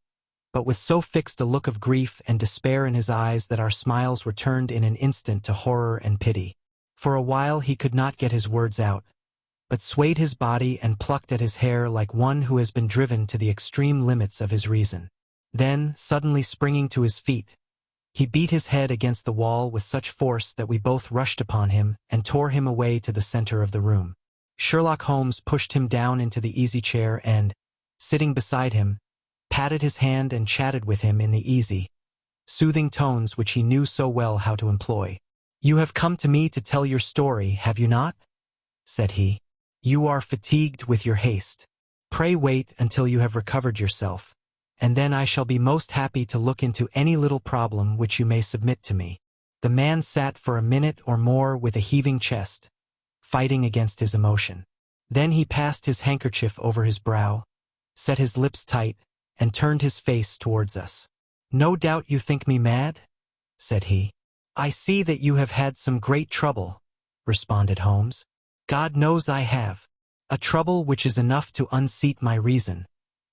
but with so fixed a look of grief and despair in his eyes that our smiles were turned in an instant to horror and pity. For a while he could not get his words out, but swayed his body and plucked at his hair like one who has been driven to the extreme limits of his reason. Then, suddenly springing to his feet, he beat his head against the wall with such force that we both rushed upon him and tore him away to the center of the room. Sherlock Holmes pushed him down into the easy-chair and, sitting beside him, patted his hand and chatted with him in the easy, soothing tones which he knew so well how to employ. "You have come to me to tell your story, have you not?" said he. "You are fatigued with your haste. Pray wait until you have recovered yourself, and then I shall be most happy to look into any little problem which you may submit to me." The man sat for a minute or more with a heaving chest, fighting against his emotion. Then he passed his handkerchief over his brow, set his lips tight, and turned his face towards us. "No doubt you think me mad?" said he. "I see that you have had some great trouble," responded Holmes. "God knows I have. A trouble which is enough to unseat my reason.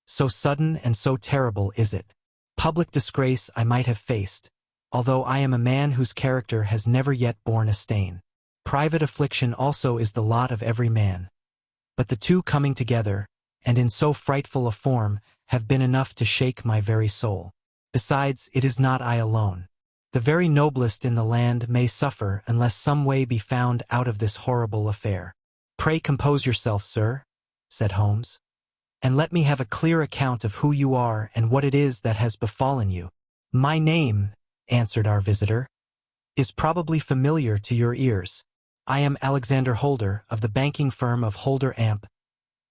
So sudden and so terrible is it. Public disgrace I might have faced, although I am a man whose character has never yet borne a stain. Private affliction also is the lot of every man. But the two coming together, and in so frightful a form, have been enough to shake my very soul. Besides, it is not I alone. The very noblest in the land may suffer unless some way be found out of this horrible affair." "Pray compose yourself, sir," said Holmes, "and let me have a clear account of who you are and what it is that has befallen you." "My name," answered our visitor, "is probably familiar to your ears. I am Alexander Holder of the banking firm of Holder Amp,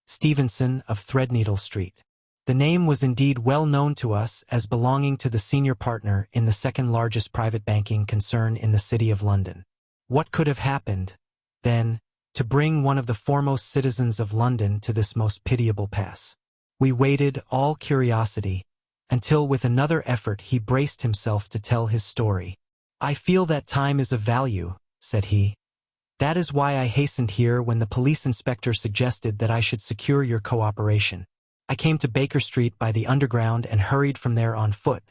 Stevenson of Threadneedle Street. The name was indeed well known to us as belonging to the senior partner in the second largest private banking concern in the City of London. What could have happened, then, to bring one of the foremost citizens of London to this most pitiable pass? We waited, all curiosity, until with another effort he braced himself to tell his story. "I feel that time is of value," said he. "That is why I hastened here when the police inspector suggested that I should secure your cooperation. I came to Baker Street by the Underground and hurried from there on foot,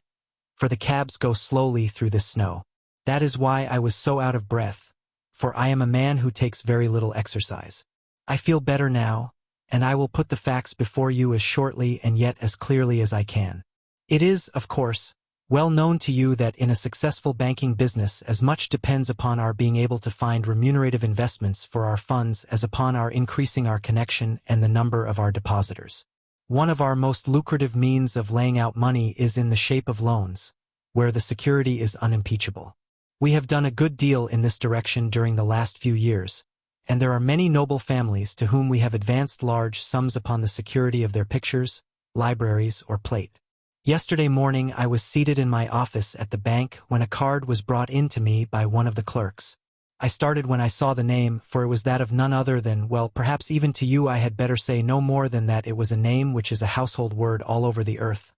for the cabs go slowly through this snow. That is why I was so out of breath, for I am a man who takes very little exercise. I feel better now, and I will put the facts before you as shortly and yet as clearly as I can. It is, of course, well known to you that in a successful banking business as much depends upon our being able to find remunerative investments for our funds as upon our increasing our connection and the number of our depositors. One of our most lucrative means of laying out money is in the shape of loans, where the security is unimpeachable. We have done a good deal in this direction during the last few years, and there are many noble families to whom we have advanced large sums upon the security of their pictures, libraries, or plate. Yesterday morning I was seated in my office at the bank when a card was brought in to me by one of the clerks. I started when I saw the name, for it was that of none other than, well, perhaps even to you I had better say no more than that it was a name which is a household word all over the earth.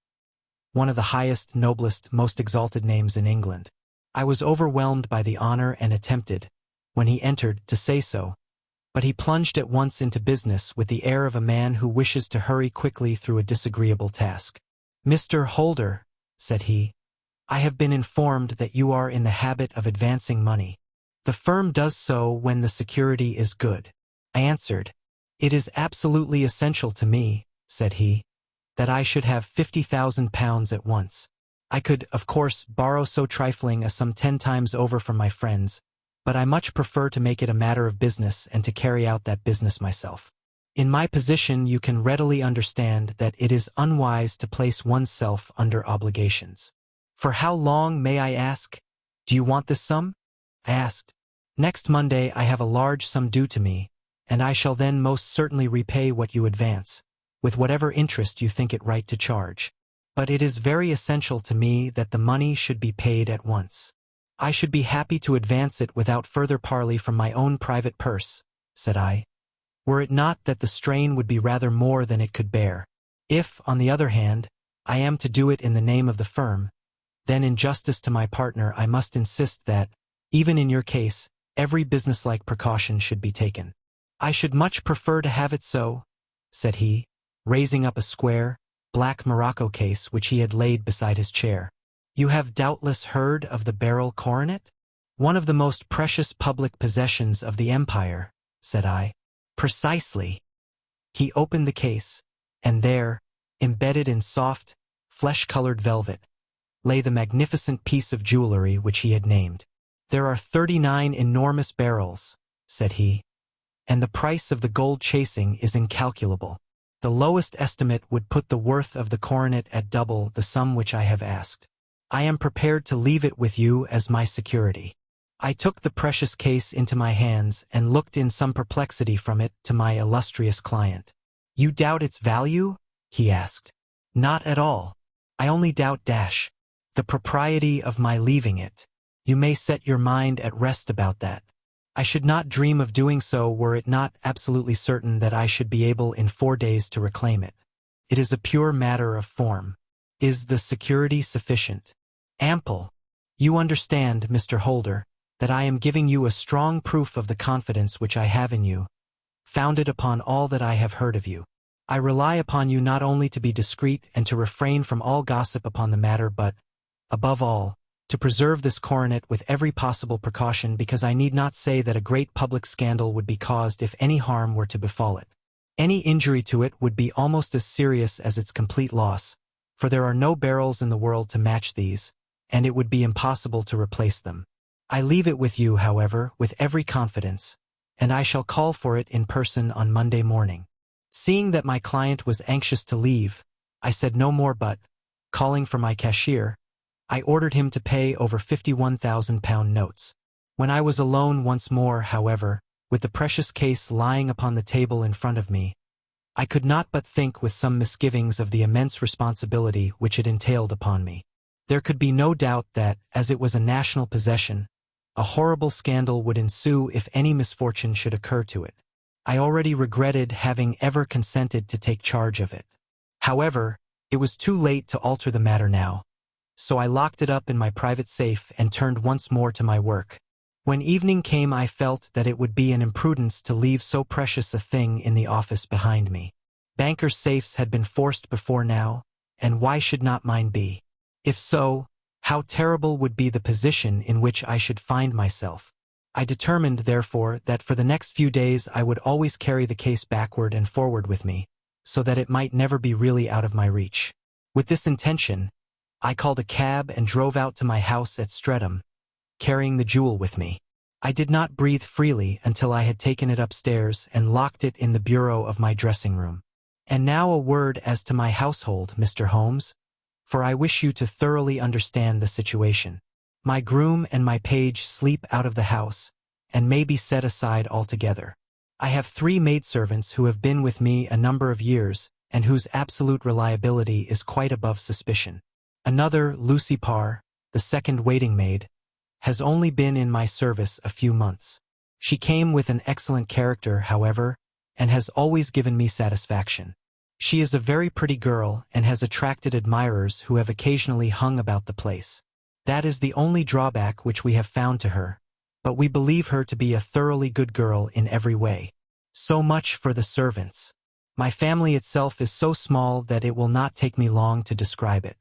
One of the highest, noblest, most exalted names in England. I was overwhelmed by the honor and attempted, when he entered, to say so, but he plunged at once into business with the air of a man who wishes to hurry quickly through a disagreeable task. "Mr. Holder," said he, "I have been informed that you are in the habit of advancing money. The firm does so when the security is good." I answered, "It is absolutely essential to me," said he, "that I should have £50,000 at once. I could, of course, borrow so trifling a sum 10 times over from my friends, but I much prefer to make it a matter of business and to carry out that business myself. In my position you can readily understand that it is unwise to place oneself under obligations. For how long, may I ask? Do you want this sum?" I asked. "Next Monday I have a large sum due to me, and I shall then most certainly repay what you advance, with whatever interest you think it right to charge. But it is very essential to me that the money should be paid at once." "I should be happy to advance it without further parley from my own private purse," said I, "were it not that the strain would be rather more than it could bear. If, on the other hand, I am to do it in the name of the firm, then in justice to my partner I must insist that, even in your case, every businesslike precaution should be taken." "I should much prefer to have it so," said he, raising up a square, black morocco case which he had laid beside his chair. "You have doubtless heard of the beryl coronet? One of the most precious public possessions of the empire," said I. "Precisely." He opened the case, and there, embedded in soft, flesh-colored velvet, lay the magnificent piece of jewelry which he had named. "There are 39 enormous beryls," said he, "and the price of the gold chasing is incalculable. The lowest estimate would put the worth of the coronet at double the sum which I have asked. I am prepared to leave it with you as my security." I took the precious case into my hands and looked in some perplexity from it to my illustrious client. "You doubt its value?" he asked. "Not at all. I only doubt the propriety of my leaving it. You may set your mind at rest about that. I should not dream of doing so were it not absolutely certain that I should be able in 4 days to reclaim it. It is a pure matter of form. Is the security sufficient?" "Ample. You understand, Mr. Holder, that I am giving you a strong proof of the confidence which I have in you, founded upon all that I have heard of you. I rely upon you not only to be discreet and to refrain from all gossip upon the matter but, above all, to preserve this coronet with every possible precaution, because I need not say that a great public scandal would be caused if any harm were to befall it. Any injury to it would be almost as serious as its complete loss, for there are no beryls in the world to match these, and it would be impossible to replace them. I leave it with you, however, with every confidence, and I shall call for it in person on Monday morning." Seeing that my client was anxious to leave, I said no more but, calling for my cashier, I ordered him to pay over £51,000 notes. When I was alone once more, however, with the precious case lying upon the table in front of me, I could not but think with some misgivings of the immense responsibility which it entailed upon me. There could be no doubt that, as it was a national possession, a horrible scandal would ensue if any misfortune should occur to it. I already regretted having ever consented to take charge of it. However, it was too late to alter the matter now, so I locked it up in my private safe and turned once more to my work. When evening came, I felt that it would be an imprudence to leave so precious a thing in the office behind me. Bankers' safes had been forced before now, and why should not mine be? If so, how terrible would be the position in which I should find myself. I determined, therefore, that for the next few days I would always carry the case backward and forward with me, so that it might never be really out of my reach. With this intention, I called a cab and drove out to my house at Streatham, carrying the jewel with me. I did not breathe freely until I had taken it upstairs and locked it in the bureau of my dressing room. And now a word as to my household, Mr. Holmes, for I wish you to thoroughly understand the situation. My groom and my page sleep out of the house, and may be set aside altogether. I have 3 maidservants who have been with me a number of years, and whose absolute reliability is quite above suspicion. Another, Lucy Parr, the second waiting maid, has only been in my service a few months. She came with an excellent character, however, and has always given me satisfaction. She is a very pretty girl and has attracted admirers who have occasionally hung about the place. That is the only drawback which we have found to her, but we believe her to be a thoroughly good girl in every way. So much for the servants. My family itself is so small that it will not take me long to describe it.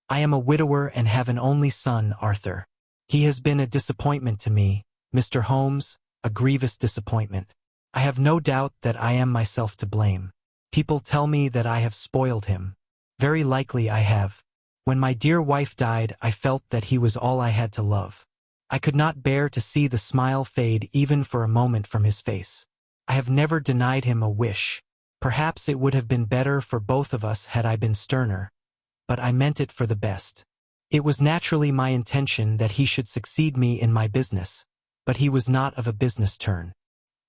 I am a widower and have an only son, Arthur. He has been a disappointment to me, Mr. Holmes, a grievous disappointment. I have no doubt that I am myself to blame. People tell me that I have spoiled him. Very likely I have. When my dear wife died, I felt that he was all I had to love. I could not bear to see the smile fade even for a moment from his face. I have never denied him a wish. Perhaps it would have been better for both of us had I been sterner, but I meant it for the best. It was naturally my intention that he should succeed me in my business, but he was not of a business turn.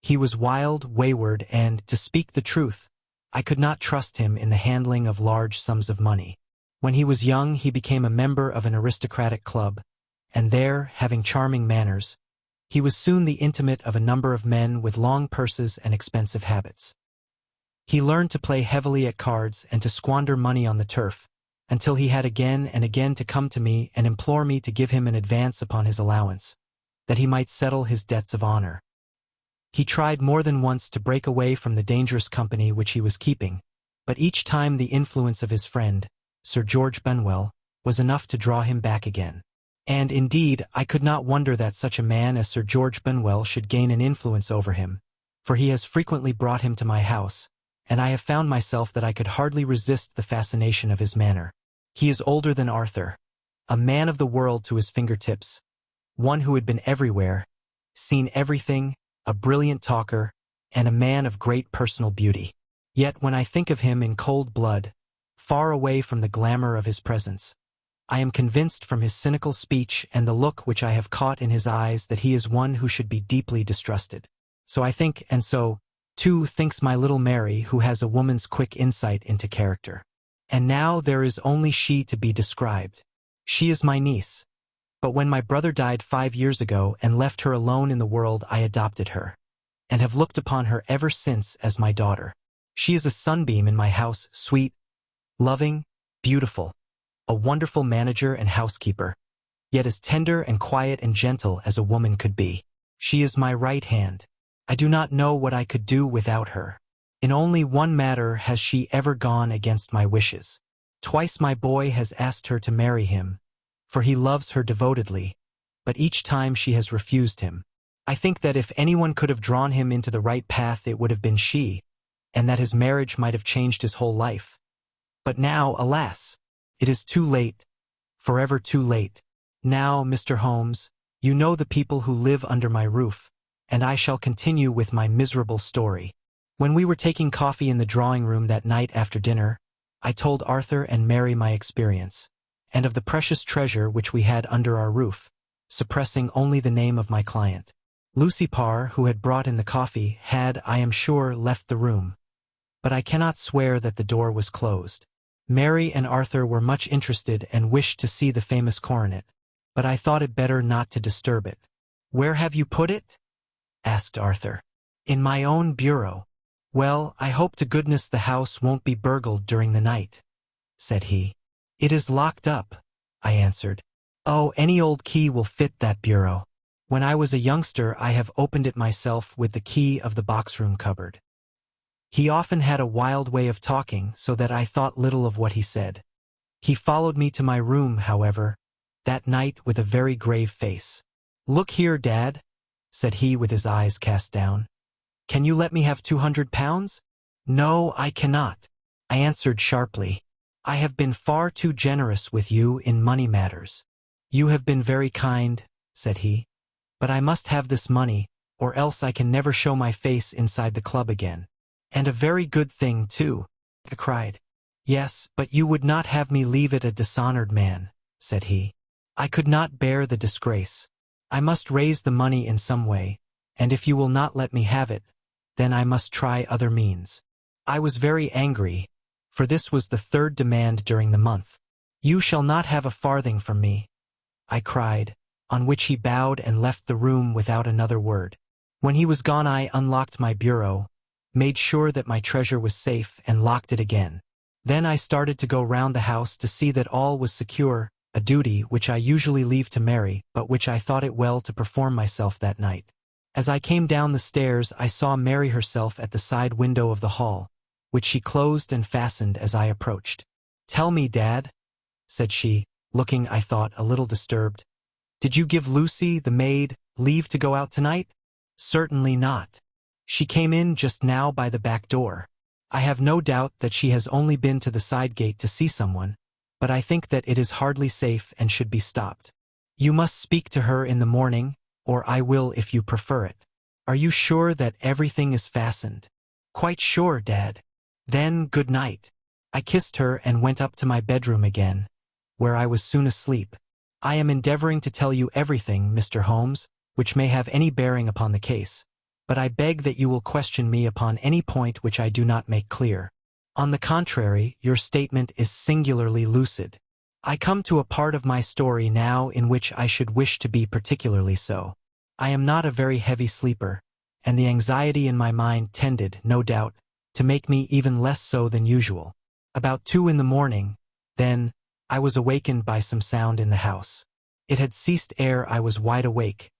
He was wild, wayward, and, to speak the truth, I could not trust him in the handling of large sums of money. When he was young, he became a member of an aristocratic club, and there, having charming manners, he was soon the intimate of a number of men with long purses and expensive habits. He learned to play heavily at cards and to squander money on the turf, until he had again and again to come to me and implore me to give him an advance upon his allowance, that he might settle his debts of honor. He tried more than once to break away from the dangerous company which he was keeping, but each time the influence of his friend, Sir George Benwell, was enough to draw him back again. And, indeed, I could not wonder that such a man as Sir George Benwell should gain an influence over him, for he has frequently brought him to my house, and I have found myself that I could hardly resist the fascination of his manner. He is older than Arthur, a man of the world to his fingertips, one who had been everywhere, seen everything, a brilliant talker, and a man of great personal beauty. Yet when I think of him in cold blood, far away from the glamour of his presence, I am convinced from his cynical speech and the look which I have caught in his eyes that he is one who should be deeply distrusted. So I think, and so, too, thinks my little Mary, who has a woman's quick insight into character. And now there is only she to be described. She is my niece. But when my brother died 5 years ago and left her alone in the world, I adopted her, and have looked upon her ever since as my daughter. She is a sunbeam in my house, sweet, loving, beautiful, a wonderful manager and housekeeper, yet as tender and quiet and gentle as a woman could be. She is my right hand. I do not know what I could do without her. In only one matter has she ever gone against my wishes. Twice my boy has asked her to marry him, for he loves her devotedly, but each time she has refused him. I think that if anyone could have drawn him into the right path, it would have been she, and that his marriage might have changed his whole life. But now, alas, it is too late, forever too late. Now, Mr. Holmes, you know the people who live under my roof, and I shall continue with my miserable story. When we were taking coffee in the drawing-room that night after dinner, I told Arthur and Mary my experience, and of the precious treasure which we had under our roof, suppressing only the name of my client. Lucy Parr, who had brought in the coffee, had, I am sure, left the room, but I cannot swear that the door was closed. Mary and Arthur were much interested and wished to see the famous coronet, but I thought it better not to disturb it. "Where have you put it?" asked Arthur. "In my own bureau." "Well, I hope to goodness the house won't be burgled during the night," said he. "It is locked up," I answered. "Oh, any old key will fit that bureau. When I was a youngster I have opened it myself with the key of the box-room cupboard." He often had a wild way of talking, so that I thought little of what he said. He followed me to my room, however, that night with a very grave face. "Look here, Dad," said he with his eyes cast down. "Can you let me have £200? "No, I cannot," I answered sharply. "I have been far too generous with you in money matters." "You have been very kind," said he, "but I must have this money, or else I can never show my face inside the club again." "And a very good thing, too," I cried. "Yes, but you would not have me leave it a dishonored man," said he. "I could not bear the disgrace. I must raise the money in some way, and if you will not let me have it, then I must try other means." I was very angry, for this was the third demand during the month. "You shall not have a farthing from me," I cried, on which he bowed and left the room without another word. When he was gone I unlocked my bureau, made sure that my treasure was safe, and locked it again. Then I started to go round the house to see that all was secure, a duty which I usually leave to Mary, but which I thought it well to perform myself that night. As I came down the stairs I saw Mary herself at the side window of the hall, which she closed and fastened as I approached. "Tell me, Dad," said she, looking, I thought, a little disturbed, "did you give Lucy, the maid, leave to go out tonight?" "Certainly not. She came in just now by the back door. I have no doubt that she has only been to the side gate to see someone, but I think that it is hardly safe and should be stopped. You must speak to her in the morning, or I will if you prefer it. Are you sure that everything is fastened?" "Quite sure, Dad." "Then good night." I kissed her and went up to my bedroom again, where I was soon asleep. I am endeavoring to tell you everything, Mr. Holmes, which may have any bearing upon the case, but I beg that you will question me upon any point which I do not make clear. On the contrary, your statement is singularly lucid. I come to a part of my story now in which I should wish to be particularly so. I am not a very heavy sleeper, and the anxiety in my mind tended, no doubt, to make me even less so than usual. About 2 in the morning, then, I was awakened by some sound in the house. It had ceased ere I was wide awake,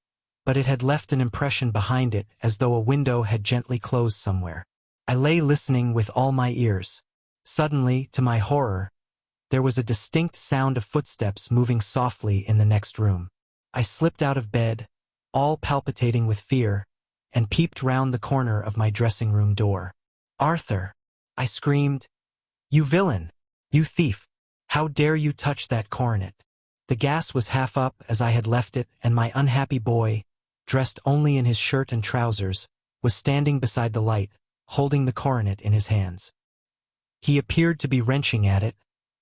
but it had left an impression behind it as though a window had gently closed somewhere. I lay listening with all my ears. Suddenly, to my horror, there was a distinct sound of footsteps moving softly in the next room. I slipped out of bed, all palpitating with fear, and peeped round the corner of my dressing-room door. "Arthur!" I screamed. "You villain! You thief! How dare you touch that coronet?" The gas was half up as I had left it, and my unhappy boy, dressed only in his shirt and trousers, was standing beside the light, holding the coronet in his hands. He appeared to be wrenching at it,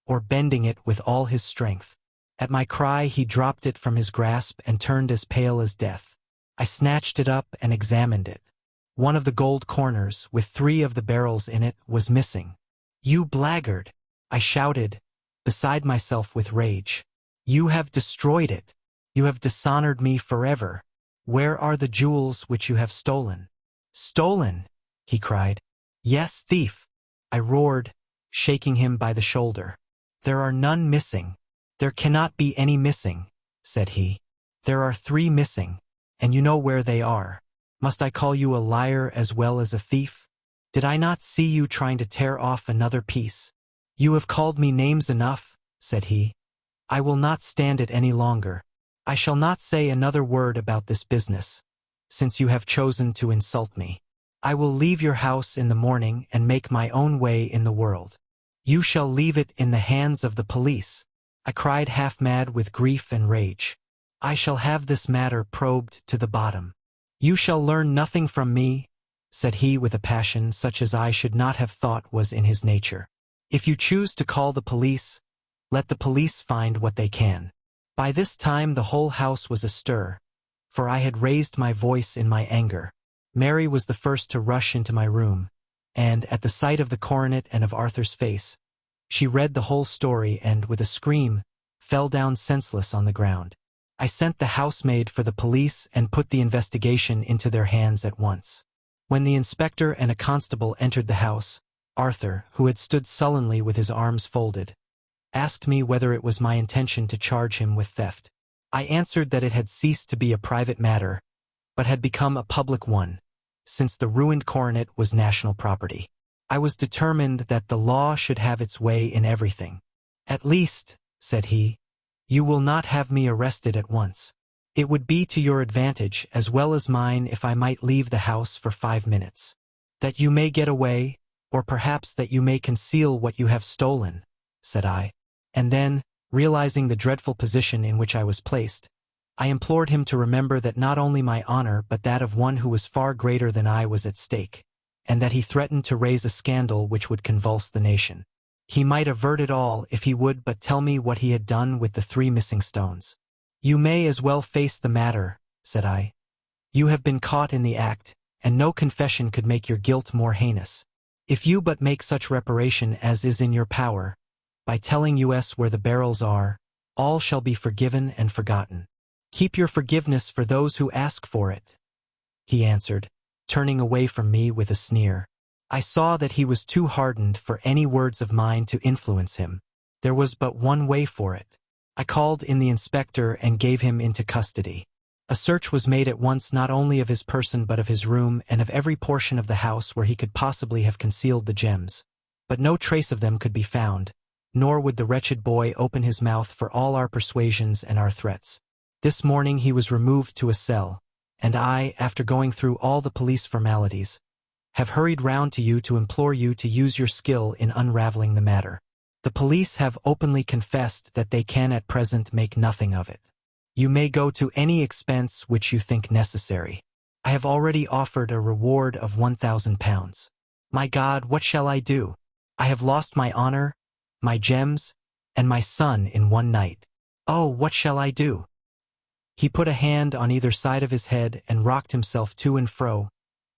or bending it with all his strength. At my cry he dropped it from his grasp and turned as pale as death. I snatched it up and examined it. One of the gold corners, with 3 of the barrels in it, was missing. "You blackguard!" I shouted, beside myself with rage. "You have destroyed it. You have dishonored me forever. Where are the jewels which you have stolen?" "Stolen!" he cried. "Yes, thief!" I roared, shaking him by the shoulder. "There are none missing." "There cannot be any missing," said he. "There are 3 missing, and you know where they are. Must I call you a liar as well as a thief? Did I not see you trying to tear off another piece?" "You have called me names enough," said he. "I will not stand it any longer. I shall not say another word about this business, since you have chosen to insult me. I will leave your house in the morning and make my own way in the world." "You shall leave it in the hands of the police," I cried, half mad with grief and rage. "I shall have this matter probed to the bottom." "You shall learn nothing from me," said he with a passion such as I should not have thought was in his nature. "If you choose to call the police, let the police find what they can. By this time the whole house was astir, for I had raised my voice in my anger. Mary was the first to rush into my room, and, at the sight of the coronet and of Arthur's face, she read the whole story and, with a scream, fell down senseless on the ground. I sent the housemaid for the police and put the investigation into their hands at once. When the inspector and a constable entered the house, Arthur, who had stood sullenly with his arms folded, asked me whether it was my intention to charge him with theft. I answered that it had ceased to be a private matter, but had become a public one, since the ruined coronet was national property. I was determined that the law should have its way in everything. At least, said he, you will not have me arrested at once. It would be to your advantage as well as mine if I might leave the house for 5 minutes. That you may get away, or perhaps that you may conceal what you have stolen, said I. And then, realizing the dreadful position in which I was placed, I implored him to remember that not only my honor but that of one who was far greater than I was at stake, and that he threatened to raise a scandal which would convulse the nation. He might avert it all if he would but tell me what he had done with the 3 missing stones. You may as well face the matter, said I. You have been caught in the act, and no confession could make your guilt more heinous. If you but make such reparation as is in your power, by telling us where the barrels are, all shall be forgiven and forgotten. Keep your forgiveness for those who ask for it, he answered, turning away from me with a sneer. I saw that he was too hardened for any words of mine to influence him. There was but one way for it. I called in the inspector and gave him into custody. A search was made at once not only of his person but of his room and of every portion of the house where he could possibly have concealed the gems. But no trace of them could be found, nor would the wretched boy open his mouth for all our persuasions and our threats. This morning he was removed to a cell, and I, after going through all the police formalities, have hurried round to you to implore you to use your skill in unraveling the matter. The police have openly confessed that they can at present make nothing of it. You may go to any expense which you think necessary. I have already offered a reward of £1,000. My God, what shall I do? I have lost my honor, my gems, and my son in one night. Oh, what shall I do? He put a hand on either side of his head and rocked himself to and fro,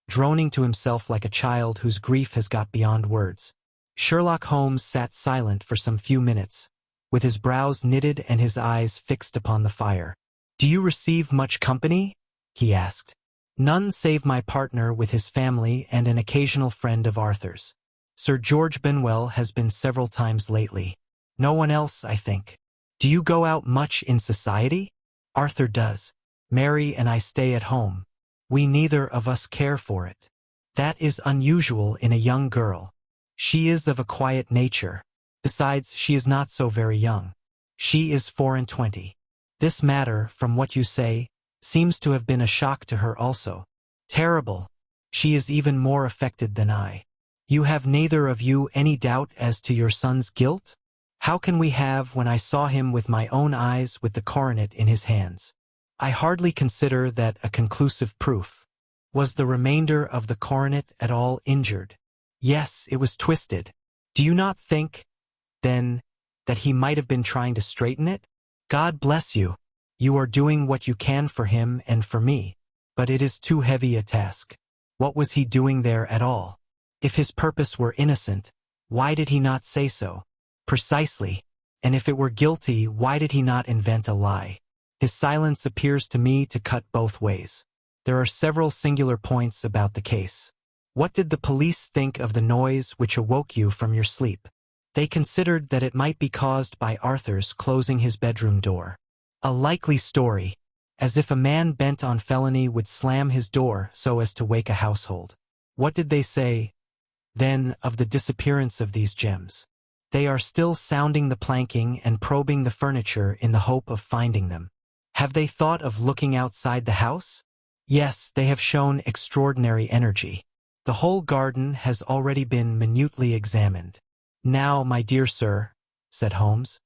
droning to himself like a child whose grief has got beyond words. Sherlock Holmes sat silent for some few minutes, with his brows knitted and his eyes fixed upon the fire. "Do you receive much company?" he asked. "None save my partner with his family and an occasional friend of Arthur's. Sir George Benwell has been several times lately. No one else, I think. Do you go out much in society?" "Arthur does. Mary and I stay at home. We neither of us care for it. That is unusual in a young girl. She is of a quiet nature. Besides, she is not so very young. She is 24. This matter, from what you say, seems to have been a shock to her also. Terrible. She is even more affected than I. You have neither of you any doubt as to your son's guilt?" "How can we have when I saw him with my own eyes with the coronet in his hands? I hardly consider that a conclusive proof. Was the remainder of the coronet at all injured?" "Yes, it was twisted. Do you not think, then, that he might have been trying to straighten it? God bless you. You are doing what you can for him and for me. But it is too heavy a task. What was he doing there at all? If his purpose were innocent, why did he not say so? Precisely. And if it were guilty, why did he not invent a lie? His silence appears to me to cut both ways. There are several singular points about the case. What did the police think of the noise which awoke you from your sleep? They considered that it might be caused by Arthur's closing his bedroom door. A likely story, as if a man bent on felony would slam his door so as to wake a household. What did they say, then, of the disappearance of these gems? They are still sounding the planking and probing the furniture in the hope of finding them. Have they thought of looking outside the house? Yes, they have shown extraordinary energy. The whole garden has already been minutely examined. "Now, my dear sir," said Holmes,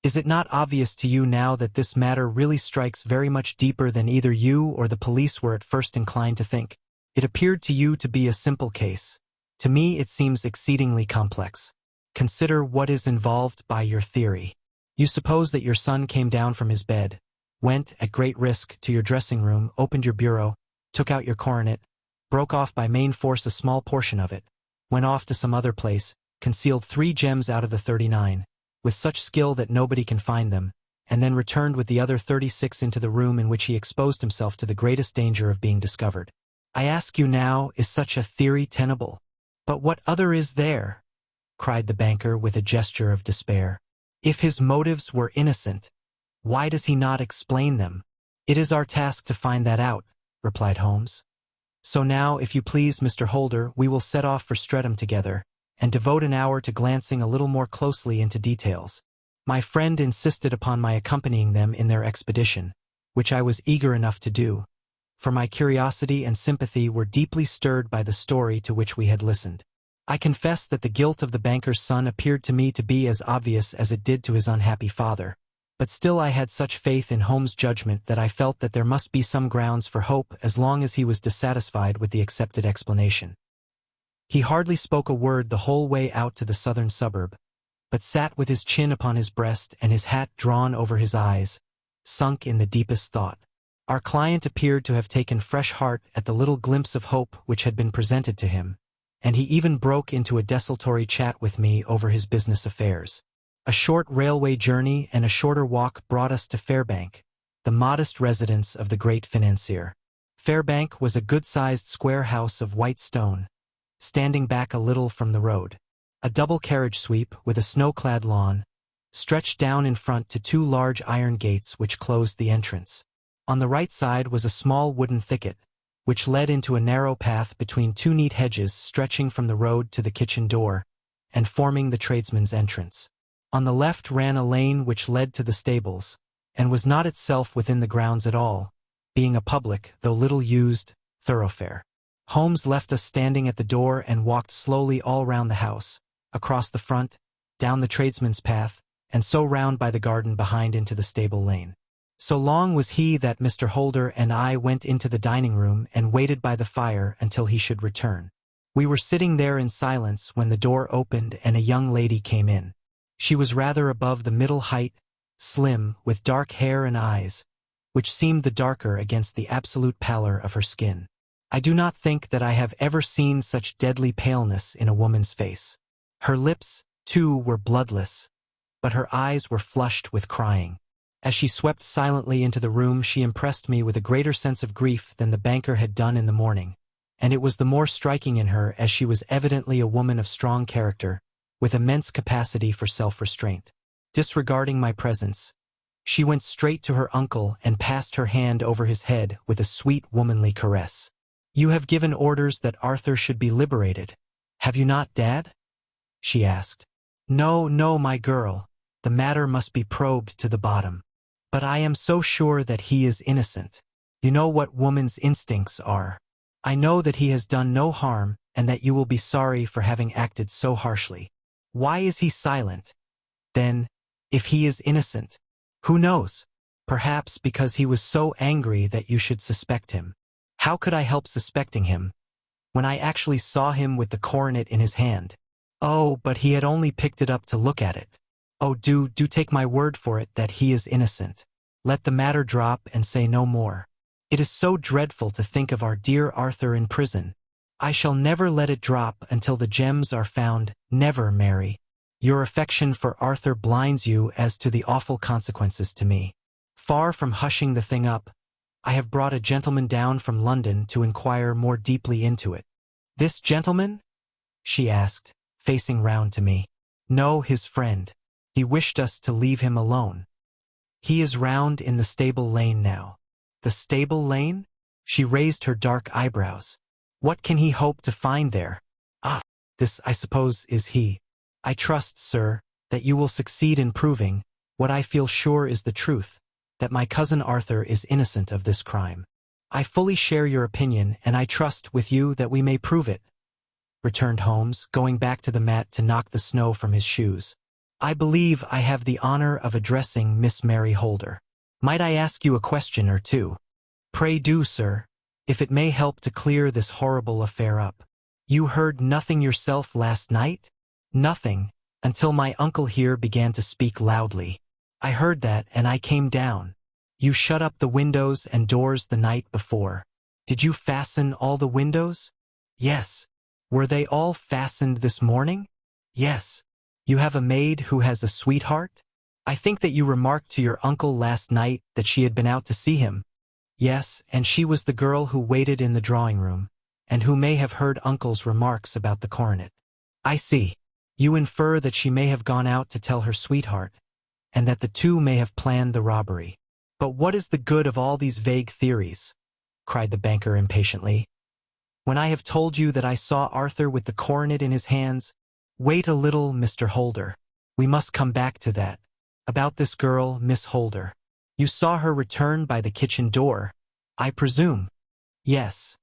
"is it not obvious to you now that this matter really strikes very much deeper than either you or the police were at first inclined to think? It appeared to you to be a simple case. To me it seems exceedingly complex. Consider what is involved by your theory. You suppose that your son came down from his bed, went, at great risk, to your dressing room, opened your bureau, took out your coronet, broke off by main force a small portion of it, went off to some other place, concealed 3 gems out of the 39, with such skill that nobody can find them, and then returned with the other 36 into the room in which he exposed himself to the greatest danger of being discovered. I ask you now, is such a theory tenable? But what other is there? Cried the banker with a gesture of despair. If his motives were innocent, why does he not explain them? It is our task to find that out, replied Holmes. So now, if you please, Mr. Holder, we will set off for Streatham together, and devote an hour to glancing a little more closely into details. My friend insisted upon my accompanying them in their expedition, which I was eager enough to do, for my curiosity and sympathy were deeply stirred by the story to which we had listened. I confess that the guilt of the banker's son appeared to me to be as obvious as it did to his unhappy father, but still I had such faith in Holmes' judgment that I felt that there must be some grounds for hope as long as he was dissatisfied with the accepted explanation. He hardly spoke a word the whole way out to the southern suburb, but sat with his chin upon his breast and his hat drawn over his eyes, sunk in the deepest thought. Our client appeared to have taken fresh heart at the little glimpse of hope which had been presented to him, and he even broke into a desultory chat with me over his business affairs. A short railway journey and a shorter walk brought us to Fairbank, the modest residence of the great financier. Fairbank was a good-sized square house of white stone, standing back a little from the road. A double carriage sweep with a snow-clad lawn stretched down in front to 2 large iron gates which closed the entrance. On the right side was a small wooden thicket, which led into a narrow path between 2 neat hedges stretching from the road to the kitchen door, and forming the tradesman's entrance. On the left ran a lane which led to the stables, and was not itself within the grounds at all, being a public, though little used, thoroughfare. Holmes left us standing at the door and walked slowly all round the house, across the front, down the tradesman's path, and so round by the garden behind into the stable lane. So long was he that Mr. Holder and I went into the dining room and waited by the fire until he should return. We were sitting there in silence when the door opened and a young lady came in. She was rather above the middle height, slim, with dark hair and eyes, which seemed the darker against the absolute pallor of her skin. I do not think that I have ever seen such deadly paleness in a woman's face. Her lips, too, were bloodless, but her eyes were flushed with crying. As she swept silently into the room, she impressed me with a greater sense of grief than the banker had done in the morning, and it was the more striking in her as she was evidently a woman of strong character, with immense capacity for self-restraint. Disregarding my presence, she went straight to her uncle and passed her hand over his head with a sweet womanly caress. "You have given orders that Arthur should be liberated, have you not, Dad?" she asked. "No, no, my girl, the matter must be probed to the bottom. But I am so sure that he is innocent. You know what woman's instincts are. I know that he has done no harm and that you will be sorry for having acted so harshly. Why is he silent, then, if he is innocent? Who knows? Perhaps because he was so angry that you should suspect him. How could I help suspecting him, when I actually saw him with the coronet in his hand? Oh, but he had only picked it up to look at it. Oh, do take my word for it that he is innocent. Let the matter drop and say no more. It is so dreadful to think of our dear Arthur in prison. I shall never let it drop until the gems are found, never, Mary. Your affection for Arthur blinds you as to the awful consequences to me. Far from hushing the thing up, I have brought a gentleman down from London to inquire more deeply into it." "This gentleman?" she asked, facing round to me. "No, his friend. He wished us to leave him alone. He is round in the stable lane now." "The stable lane?" She raised her dark eyebrows. "What can he hope to find there?" "Ah, this, I suppose, is he. I trust, sir, that you will succeed in proving, what I feel sure is the truth, that my cousin Arthur is innocent of this crime. I fully share your opinion, and I trust with you that we may prove it," returned Holmes, going back to the mat to knock the snow from his shoes. "I believe I have the honor of addressing Miss Mary Holder. Might I ask you a question or two?" "Pray do, sir, if it may help to clear this horrible affair up." "You heard nothing yourself last night?" "Nothing, until my uncle here began to speak loudly. I heard that and I came down. You shut up the windows and doors the night before. Did you fasten all the windows? Yes. Were they all fastened this morning? Yes. You have a maid who has a sweetheart? I think that you remarked to your uncle last night that she had been out to see him. Yes, and she was the girl who waited in the drawing room, and who may have heard uncle's remarks about the coronet. I see. You infer that she may have gone out to tell her sweetheart, and that the two may have planned the robbery. But what is the good of all these vague theories? Cried the banker impatiently. When I have told you that I saw Arthur with the coronet in his hands, wait a little, Mr. Holder. We must come back to that. About this girl, Miss Holder. You saw her return by the kitchen door, I presume? Yes.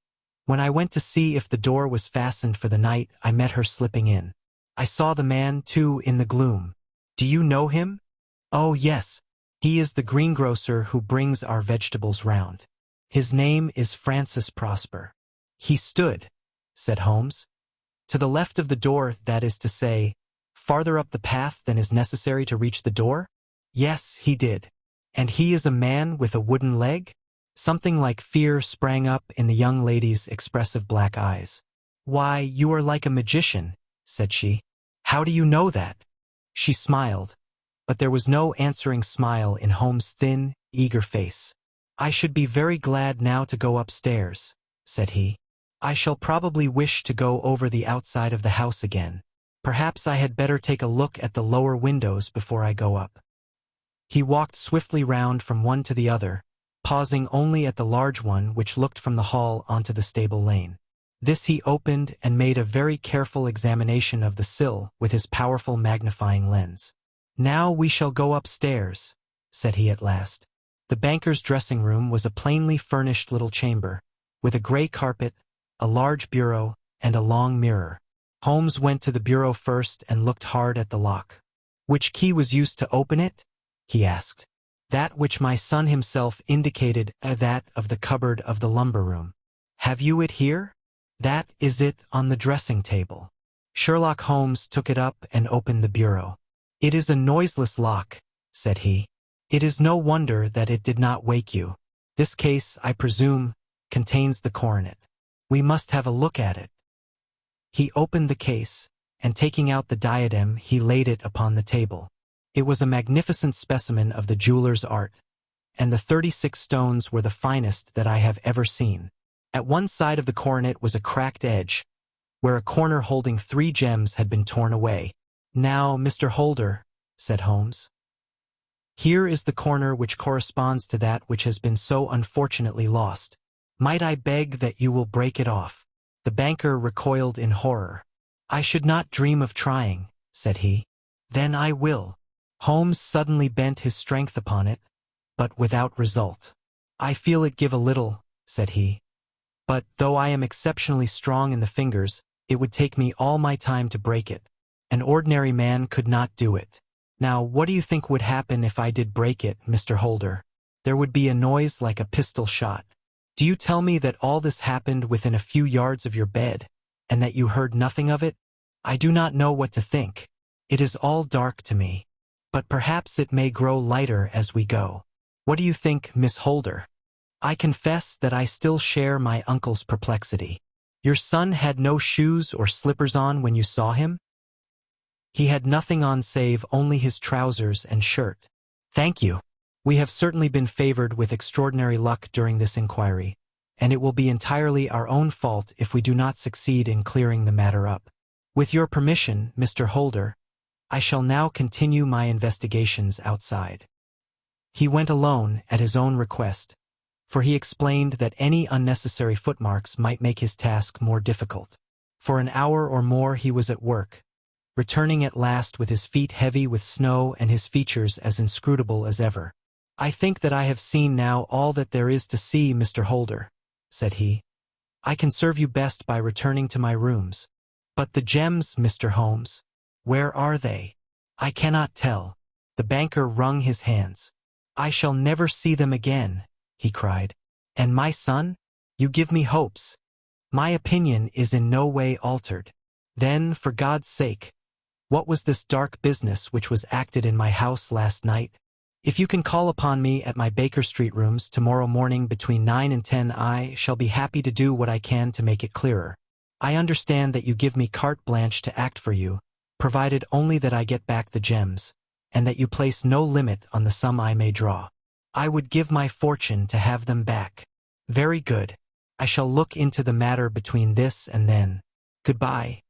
When I went to see if the door was fastened for the night, I met her slipping in. I saw the man, too, in the gloom. Do you know him? Oh, yes. He is the greengrocer who brings our vegetables round. His name is Francis Prosper. He stood, said Holmes, to the left of the door, that is to say, farther up the path than is necessary to reach the door? Yes, he did. And he is a man with a wooden leg? Something like fear sprang up in the young lady's expressive black eyes. Why, you are like a magician, said she. How do you know that? She smiled, but there was no answering smile in Holmes' thin, eager face. I should be very glad now to go upstairs, said he. I shall probably wish to go over the outside of the house again. Perhaps I had better take a look at the lower windows before I go up. He walked swiftly round from one to the other, pausing only at the large one which looked from the hall onto the stable lane. This he opened and made a very careful examination of the sill with his powerful magnifying lens. Now we shall go upstairs, said he at last. The banker's dressing room was a plainly furnished little chamber, with a gray carpet, a large bureau, and a long mirror. Holmes went to the bureau first and looked hard at the lock. Which key was used to open it? He asked. That which my son himself indicated, that of the cupboard of the lumber room. Have you it here? That is it on the dressing table. Sherlock Holmes took it up and opened the bureau. It is a noiseless lock, said he. It is no wonder that it did not wake you. This case, I presume, contains the coronet. We must have a look at it. He opened the case, and taking out the diadem, he laid it upon the table. It was a magnificent specimen of the jeweler's art, and the 36 stones were the finest that I have ever seen. At one side of the coronet was a cracked edge, where a corner holding 3 gems had been torn away. Now, Mr. Holder, said Holmes, here is the corner which corresponds to that which has been so unfortunately lost. Might I beg that you will break it off? The banker recoiled in horror. I should not dream of trying, said he. Then I will. Holmes suddenly bent his strength upon it, but without result. I feel it give a little, said he. But, though I am exceptionally strong in the fingers, it would take me all my time to break it. An ordinary man could not do it. Now, what do you think would happen if I did break it, Mr. Holder? There would be a noise like a pistol shot. Do you tell me that all this happened within a few yards of your bed, and that you heard nothing of it? I do not know what to think. It is all dark to me. But perhaps it may grow lighter as we go. What do you think, Miss Holder? I confess that I still share my uncle's perplexity. Your son had no shoes or slippers on when you saw him? He had nothing on save only his trousers and shirt. Thank you. We have certainly been favored with extraordinary luck during this inquiry, and it will be entirely our own fault if we do not succeed in clearing the matter up. With your permission, Mr. Holder, I shall now continue my investigations outside. He went alone at his own request, for he explained that any unnecessary footmarks might make his task more difficult. For an hour or more he was at work, returning at last with his feet heavy with snow and his features as inscrutable as ever. I think that I have seen now all that there is to see, Mr. Holder, said he. I can serve you best by returning to my rooms. But the gems, Mr. Holmes, where are they? I cannot tell. The banker wrung his hands. I shall never see them again, he cried. And my son? You give me hopes. My opinion is in no way altered. Then, for God's sake, what was this dark business which was acted in my house last night? If you can call upon me at my Baker Street rooms tomorrow morning between 9 and 10, I shall be happy to do what I can to make it clearer. I understand that you give me carte blanche to act for you, provided only that I get back the gems, and that you place no limit on the sum I may draw. I would give my fortune to have them back. Very good. I shall look into the matter between this and then. Goodbye.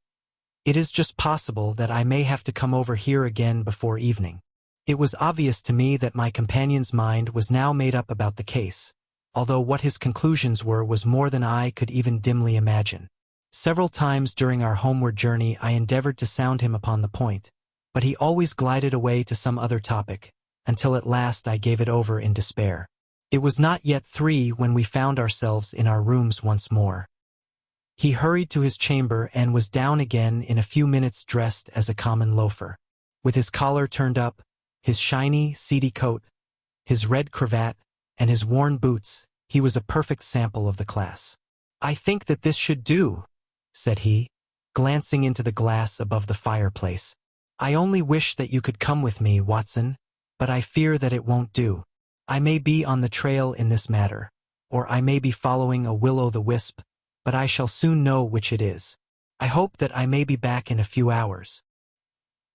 It is just possible that I may have to come over here again before evening. It was obvious to me that my companion's mind was now made up about the case, although what his conclusions were was more than I could even dimly imagine. Several times during our homeward journey I endeavored to sound him upon the point, but he always glided away to some other topic, until at last I gave it over in despair. It was not yet 3 when we found ourselves in our rooms once more. He hurried to his chamber and was down again in a few minutes dressed as a common loafer. With his collar turned up, his shiny, seedy coat, his red cravat, and his worn boots, he was a perfect sample of the class. "I think that this should do," said he, glancing into the glass above the fireplace. "I only wish that you could come with me, Watson, but I fear that it won't do. I may be on the trail in this matter, or I may be following a will-o'-the-wisp, but I shall soon know which it is. I hope that I may be back in a few hours."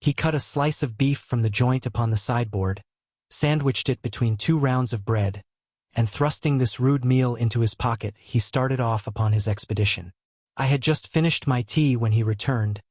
He cut a slice of beef from the joint upon the sideboard, sandwiched it between 2 rounds of bread, and thrusting this rude meal into his pocket, he started off upon his expedition. I had just finished my tea when he returned,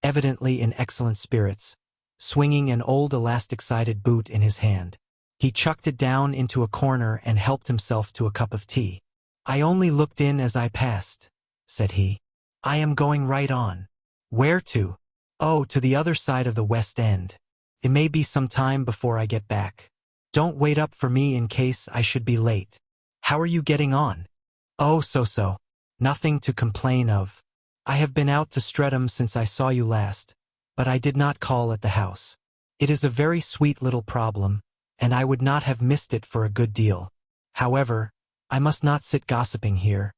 evidently in excellent spirits, swinging an old elastic-sided boot in his hand. He chucked it down into a corner and helped himself to a cup of tea. "I only looked in as I passed," said he. "I am going right on." "Where to?" "Oh, to the other side of the West End. It may be some time before I get back. Don't wait up for me in case I should be late." "How are you getting on?" "Oh, so-so. Nothing to complain of. I have been out to Streatham since I saw you last, but I did not call at the house. It is a very sweet little problem, and I would not have missed it for a good deal. However, I must not sit gossiping here,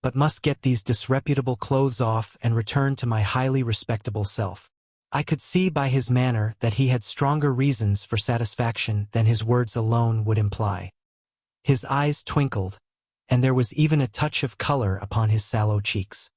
but must get these disreputable clothes off and return to my highly respectable self." I could see by his manner that he had stronger reasons for satisfaction than his words alone would imply. His eyes twinkled, and there was even a touch of color upon his sallow cheeks.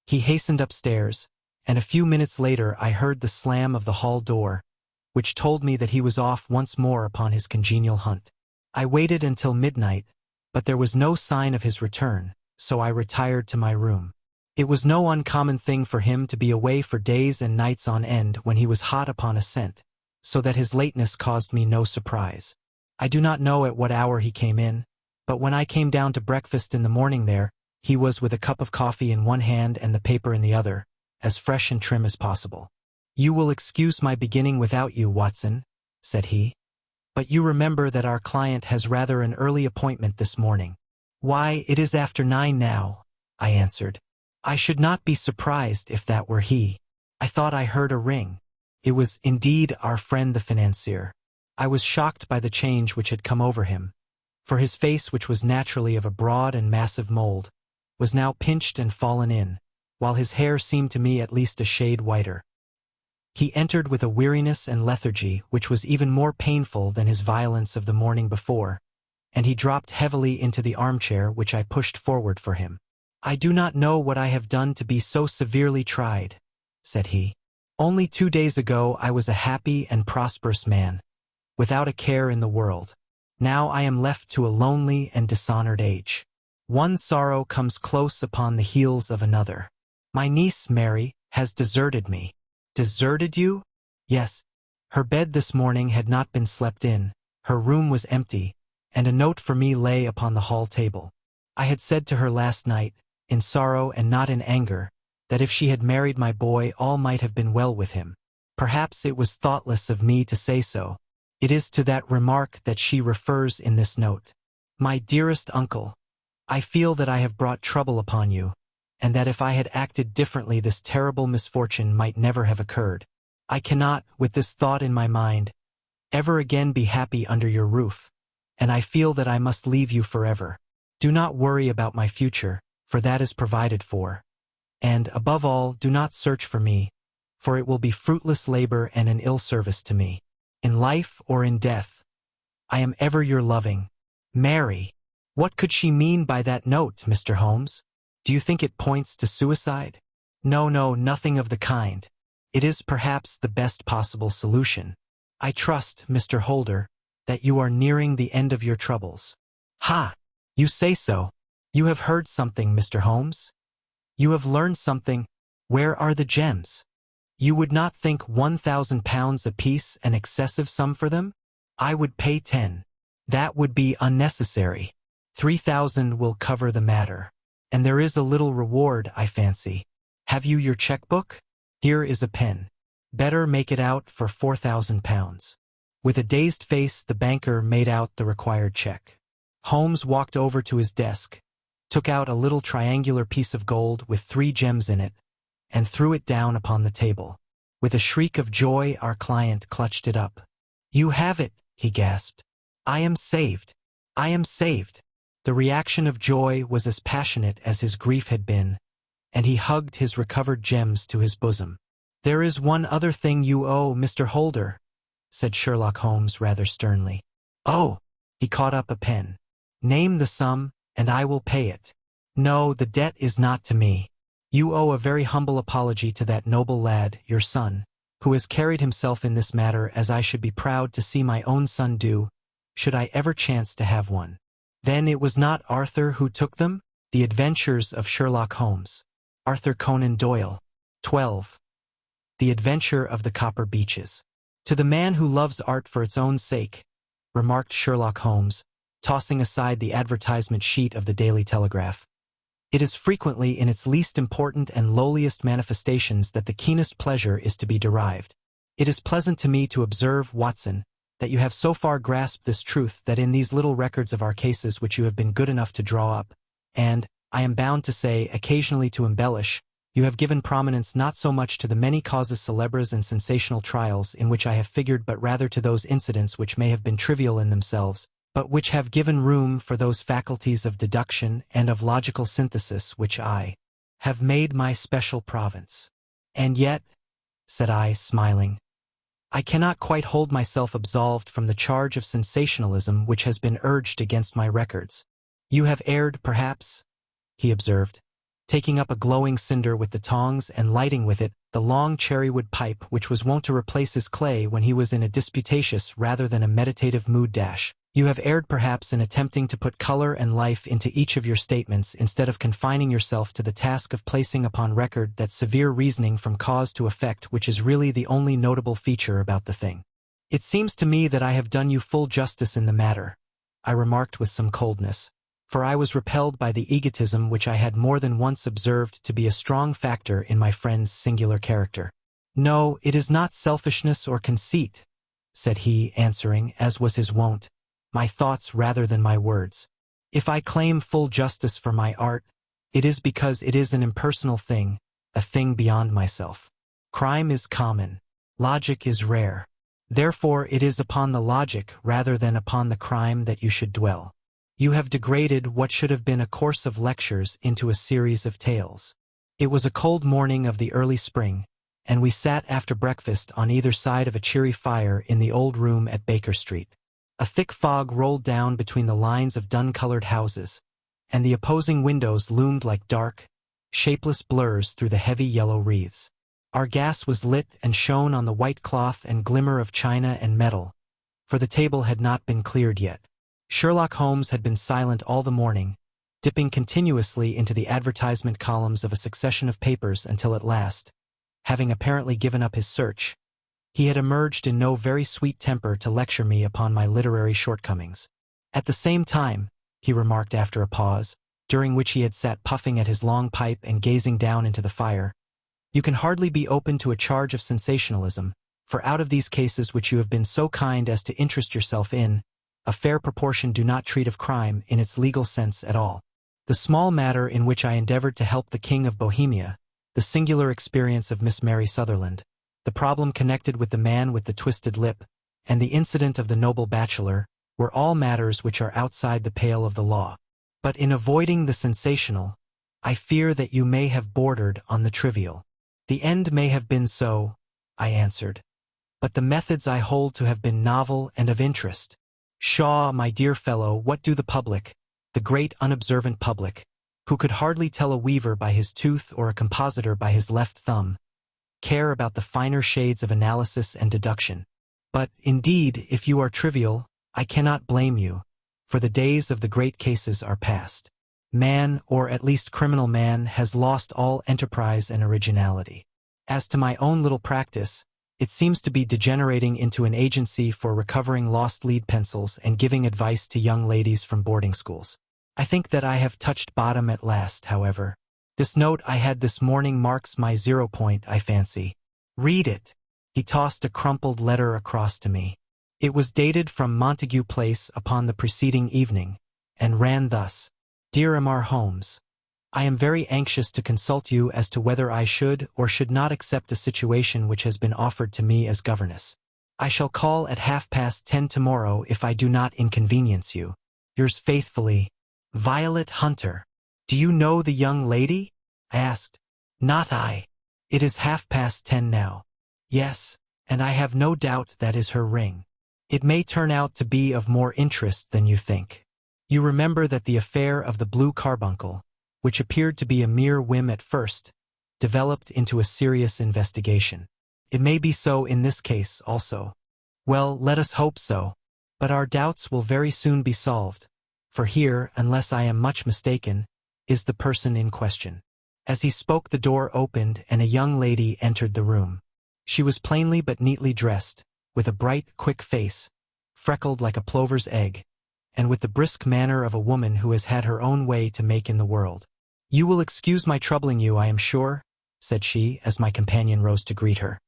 He hastened upstairs, and a few minutes later I heard the slam of the hall door, which told me that he was off once more upon his congenial hunt. I waited until midnight, but there was no sign of his return, so I retired to my room. It was no uncommon thing for him to be away for days and nights on end when he was hot upon a scent, so that his lateness caused me no surprise. I do not know at what hour he came in, but when I came down to breakfast in the morning he was with a cup of coffee in one hand and the paper in the other, as fresh and trim as possible. "You will excuse my beginning without you, Watson," said he, "but you remember that our client has rather an early appointment this morning." "Why, it is after 9 now," I answered. "I should not be surprised if that were he. I thought I heard a ring." It was indeed our friend the financier. I was shocked by the change which had come over him, for his face, which was naturally of a broad and massive mold, was now pinched and fallen in, while his hair seemed to me at least a shade whiter. He entered with a weariness and lethargy which was even more painful than his violence of the morning before, and he dropped heavily into the armchair which I pushed forward for him. "I do not know what I have done to be so severely tried," said he. "Only 2 days ago I was a happy and prosperous man, without a care in the world. Now I am left to a lonely and dishonored age. One sorrow comes close upon the heels of another. My niece, Mary, has deserted me." "Deserted you?" "Yes. Her bed this morning had not been slept in, her room was empty, and a note for me lay upon the hall table. I had said to her last night, in sorrow and not in anger, that if she had married my boy all might have been well with him. Perhaps it was thoughtless of me to say so. It is to that remark that she refers in this note. My dearest uncle, I feel that I have brought trouble upon you, and that if I had acted differently this terrible misfortune might never have occurred. I cannot, with this thought in my mind, ever again be happy under your roof, and I feel that I must leave you forever. Do not worry about my future, for that is provided for. And, above all, do not search for me, for it will be fruitless labor and an ill service to me. In life or in death, I am ever your loving, Mary. What could she mean by that note, Mr. Holmes? Do you think it points to suicide? No, no, nothing of the kind. It is perhaps the best possible solution. I trust, Mr. Holder, that you are nearing the end of your troubles. Ha! You say so. You have heard something, Mr. Holmes? You have learned something. Where are the gems? You would not think £1,000 apiece an excessive sum for them? I would pay 10. That would be unnecessary. 3,000 will cover the matter. And there is a little reward, I fancy. Have you your checkbook? Here is a pen. Better make it out for £4,000. With a dazed face, the banker made out the required check. Holmes walked over to his desk, took out a little triangular piece of gold with 3 gems in it, and threw it down upon the table. With a shriek of joy, our client clutched it up. You have it, he gasped. I am saved. I am saved. The reaction of joy was as passionate as his grief had been, and he hugged his recovered gems to his bosom. There is one other thing you owe, Mr. Holder, said Sherlock Holmes rather sternly. Oh! He caught up a pen. Name the sum, and I will pay it. No, the debt is not to me. You owe a very humble apology to that noble lad, your son, who has carried himself in this matter as I should be proud to see my own son do, should I ever chance to have one. Then it was not Arthur who took them? The Adventures of Sherlock Holmes. Arthur Conan Doyle. 12. The Adventure of the Copper Beeches. To the man who loves art for its own sake, remarked Sherlock Holmes, tossing aside the advertisement sheet of the Daily Telegraph. It is frequently in its least important and lowliest manifestations that the keenest pleasure is to be derived. It is pleasant to me to observe, Watson, that you have so far grasped this truth that in these little records of our cases which you have been good enough to draw up, and, I am bound to say, occasionally to embellish, you have given prominence not so much to the many causes celebres and sensational trials in which I have figured, but rather to those incidents which may have been trivial in themselves, but which have given room for those faculties of deduction and of logical synthesis which I have made my special province. And yet, said I, smiling, I cannot quite hold myself absolved from the charge of sensationalism which has been urged against my records. You have erred, perhaps, he observed, taking up a glowing cinder with the tongs and lighting with it the long cherrywood pipe which was wont to replace his clay when he was in a disputatious rather than a meditative mood. You have erred perhaps in attempting to put color and life into each of your statements instead of confining yourself to the task of placing upon record that severe reasoning from cause to effect which is really the only notable feature about the thing. It seems to me that I have done you full justice in the matter, I remarked with some coldness, for I was repelled by the egotism which I had more than once observed to be a strong factor in my friend's singular character. No, it is not selfishness or conceit, said he, answering, as was his wont, my thoughts rather than my words. If I claim full justice for my art, it is because it is an impersonal thing, a thing beyond myself. Crime is common. Logic is rare. Therefore it is upon the logic rather than upon the crime that you should dwell. You have degraded what should have been a course of lectures into a series of tales. It was a cold morning of the early spring, and we sat after breakfast on either side of a cheery fire in the old room at Baker Street. A thick fog rolled down between the lines of dun-colored houses, and the opposing windows loomed like dark, shapeless blurs through the heavy yellow wreaths. Our gas was lit and shone on the white cloth and glimmer of china and metal, for the table had not been cleared yet. Sherlock Holmes had been silent all the morning, dipping continuously into the advertisement columns of a succession of papers until at last, having apparently given up his search, he had emerged in no very sweet temper to lecture me upon my literary shortcomings. At the same time, he remarked after a pause, during which he had sat puffing at his long pipe and gazing down into the fire, you can hardly be open to a charge of sensationalism, for out of these cases which you have been so kind as to interest yourself in, a fair proportion do not treat of crime in its legal sense at all. The small matter in which I endeavored to help the King of Bohemia, the singular experience of Miss Mary Sutherland, the problem connected with the man with the twisted lip, and the incident of the noble bachelor, were all matters which are outside the pale of the law. But in avoiding the sensational, I fear that you may have bordered on the trivial. The end may have been so, I answered, but the methods I hold to have been novel and of interest. Pshaw, my dear fellow, what do the public, the great unobservant public, who could hardly tell a weaver by his tooth or a compositor by his left thumb, care about the finer shades of analysis and deduction? But, indeed, if you are trivial, I cannot blame you, for the days of the great cases are past. Man, or at least criminal man, has lost all enterprise and originality. As to my own little practice, it seems to be degenerating into an agency for recovering lost lead pencils and giving advice to young ladies from boarding schools. I think that I have touched bottom at last, however. This note I had this morning marks my 0 point, I fancy. Read it. He tossed a crumpled letter across to me. It was dated from Montague Place upon the preceding evening, and ran thus: Dear M.R. Holmes, I am very anxious to consult you as to whether I should or should not accept a situation which has been offered to me as governess. I shall call at 10:30 tomorrow if I do not inconvenience you. Yours faithfully, Violet Hunter. Do you know the young lady? I asked. Not I. It is 10:30 now. Yes, and I have no doubt that is her ring. It may turn out to be of more interest than you think. You remember that the affair of the blue carbuncle, which appeared to be a mere whim at first, developed into a serious investigation. It may be so in this case also. Well, let us hope so. But our doubts will very soon be solved, for here, unless I am much mistaken, is the person in question. As he spoke, the door opened and a young lady entered the room. She was plainly but neatly dressed, with a bright, quick face, freckled like a plover's egg, and with the brisk manner of a woman who has had her own way to make in the world. You will excuse my troubling you, I am sure, said she, as my companion rose to greet her.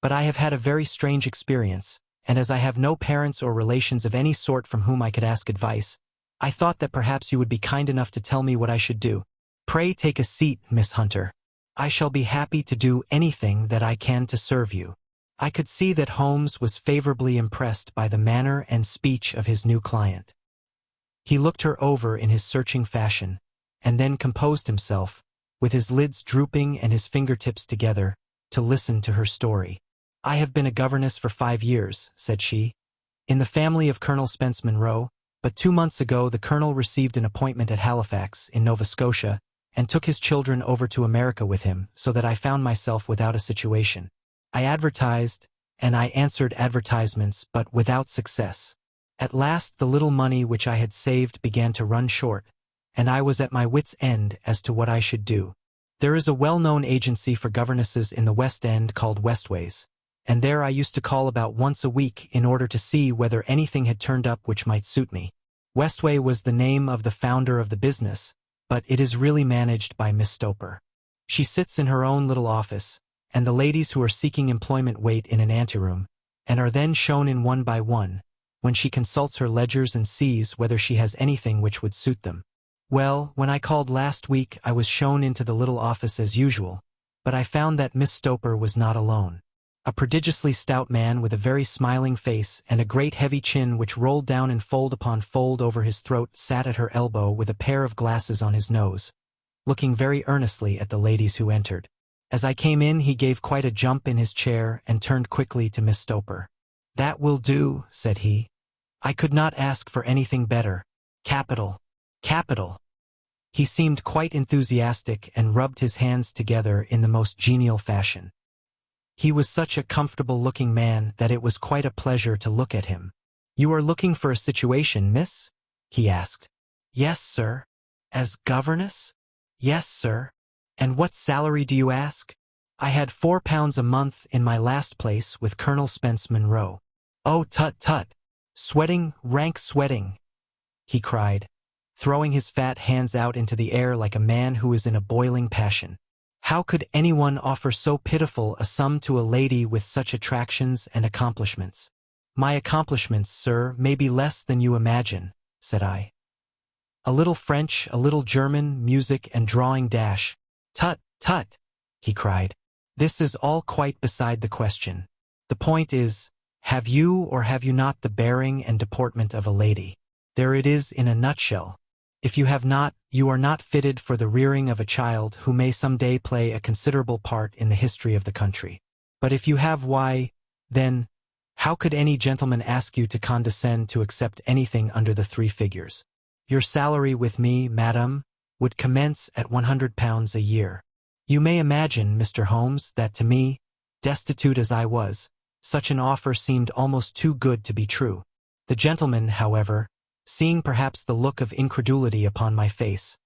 But I have had a very strange experience, and as I have no parents or relations of any sort from whom I could ask advice, I thought that perhaps you would be kind enough to tell me what I should do. Pray take a seat, Miss Hunter. I shall be happy to do anything that I can to serve you. I could see that Holmes was favorably impressed by the manner and speech of his new client. He looked her over in his searching fashion, and then composed himself, with his lids drooping and his fingertips together, to listen to her story. I have been a governess for 5 years, said she, in the family of Colonel Spence Monroe, but 2 months ago the colonel received an appointment at Halifax, in Nova Scotia, and took his children over to America with him, so that I found myself without a situation. I advertised, and I answered advertisements, but without success. At last the little money which I had saved began to run short, and I was at my wits' end as to what I should do. There is a well-known agency for governesses in the West End called Westways, and there I used to call about once a week in order to see whether anything had turned up which might suit me. Westway was the name of the founder of the business, but it is really managed by Miss Stoper. She sits in her own little office, and the ladies who are seeking employment wait in an anteroom, and are then shown in one by one, when she consults her ledgers and sees whether she has anything which would suit them. Well, when I called last week I was shown into the little office as usual, but I found that Miss Stoper was not alone. A prodigiously stout man with a very smiling face and a great heavy chin which rolled down in fold upon fold over his throat sat at her elbow with a pair of glasses on his nose, looking very earnestly at the ladies who entered. As I came in he gave quite a jump in his chair and turned quickly to Miss Stoper. That will do, said he. I could not ask for anything better. Capital. Capital. He seemed quite enthusiastic and rubbed his hands together in the most genial fashion. He was such a comfortable-looking man that it was quite a pleasure to look at him. You are looking for a situation, miss? He asked. Yes, sir. As governess? Yes, sir. And what salary do you ask? I had £4 a month in my last place with Colonel Spence Monroe. Oh, tut, tut. Sweating, rank sweating, he cried, throwing his fat hands out into the air like a man who is in a boiling passion. How could anyone offer so pitiful a sum to a lady with such attractions and accomplishments? My accomplishments, sir, may be less than you imagine, said I. A little French, a little German, music and drawing dash. Tut, tut, he cried. This is all quite beside the question. The point is, have you or have you not the bearing and deportment of a lady? There it is in a nutshell. If you have not, you are not fitted for the rearing of a child who may some day play a considerable part in the history of the country. But if you have, why, then, How could any gentleman ask you to condescend to accept anything under the 3 figures? Your salary with me, madam, would commence at £100 a year. You may imagine, Mr. Holmes, that to me, destitute as I was, such an offer seemed almost too good to be true. The gentleman, however, seeing perhaps the look of incredulity upon my face,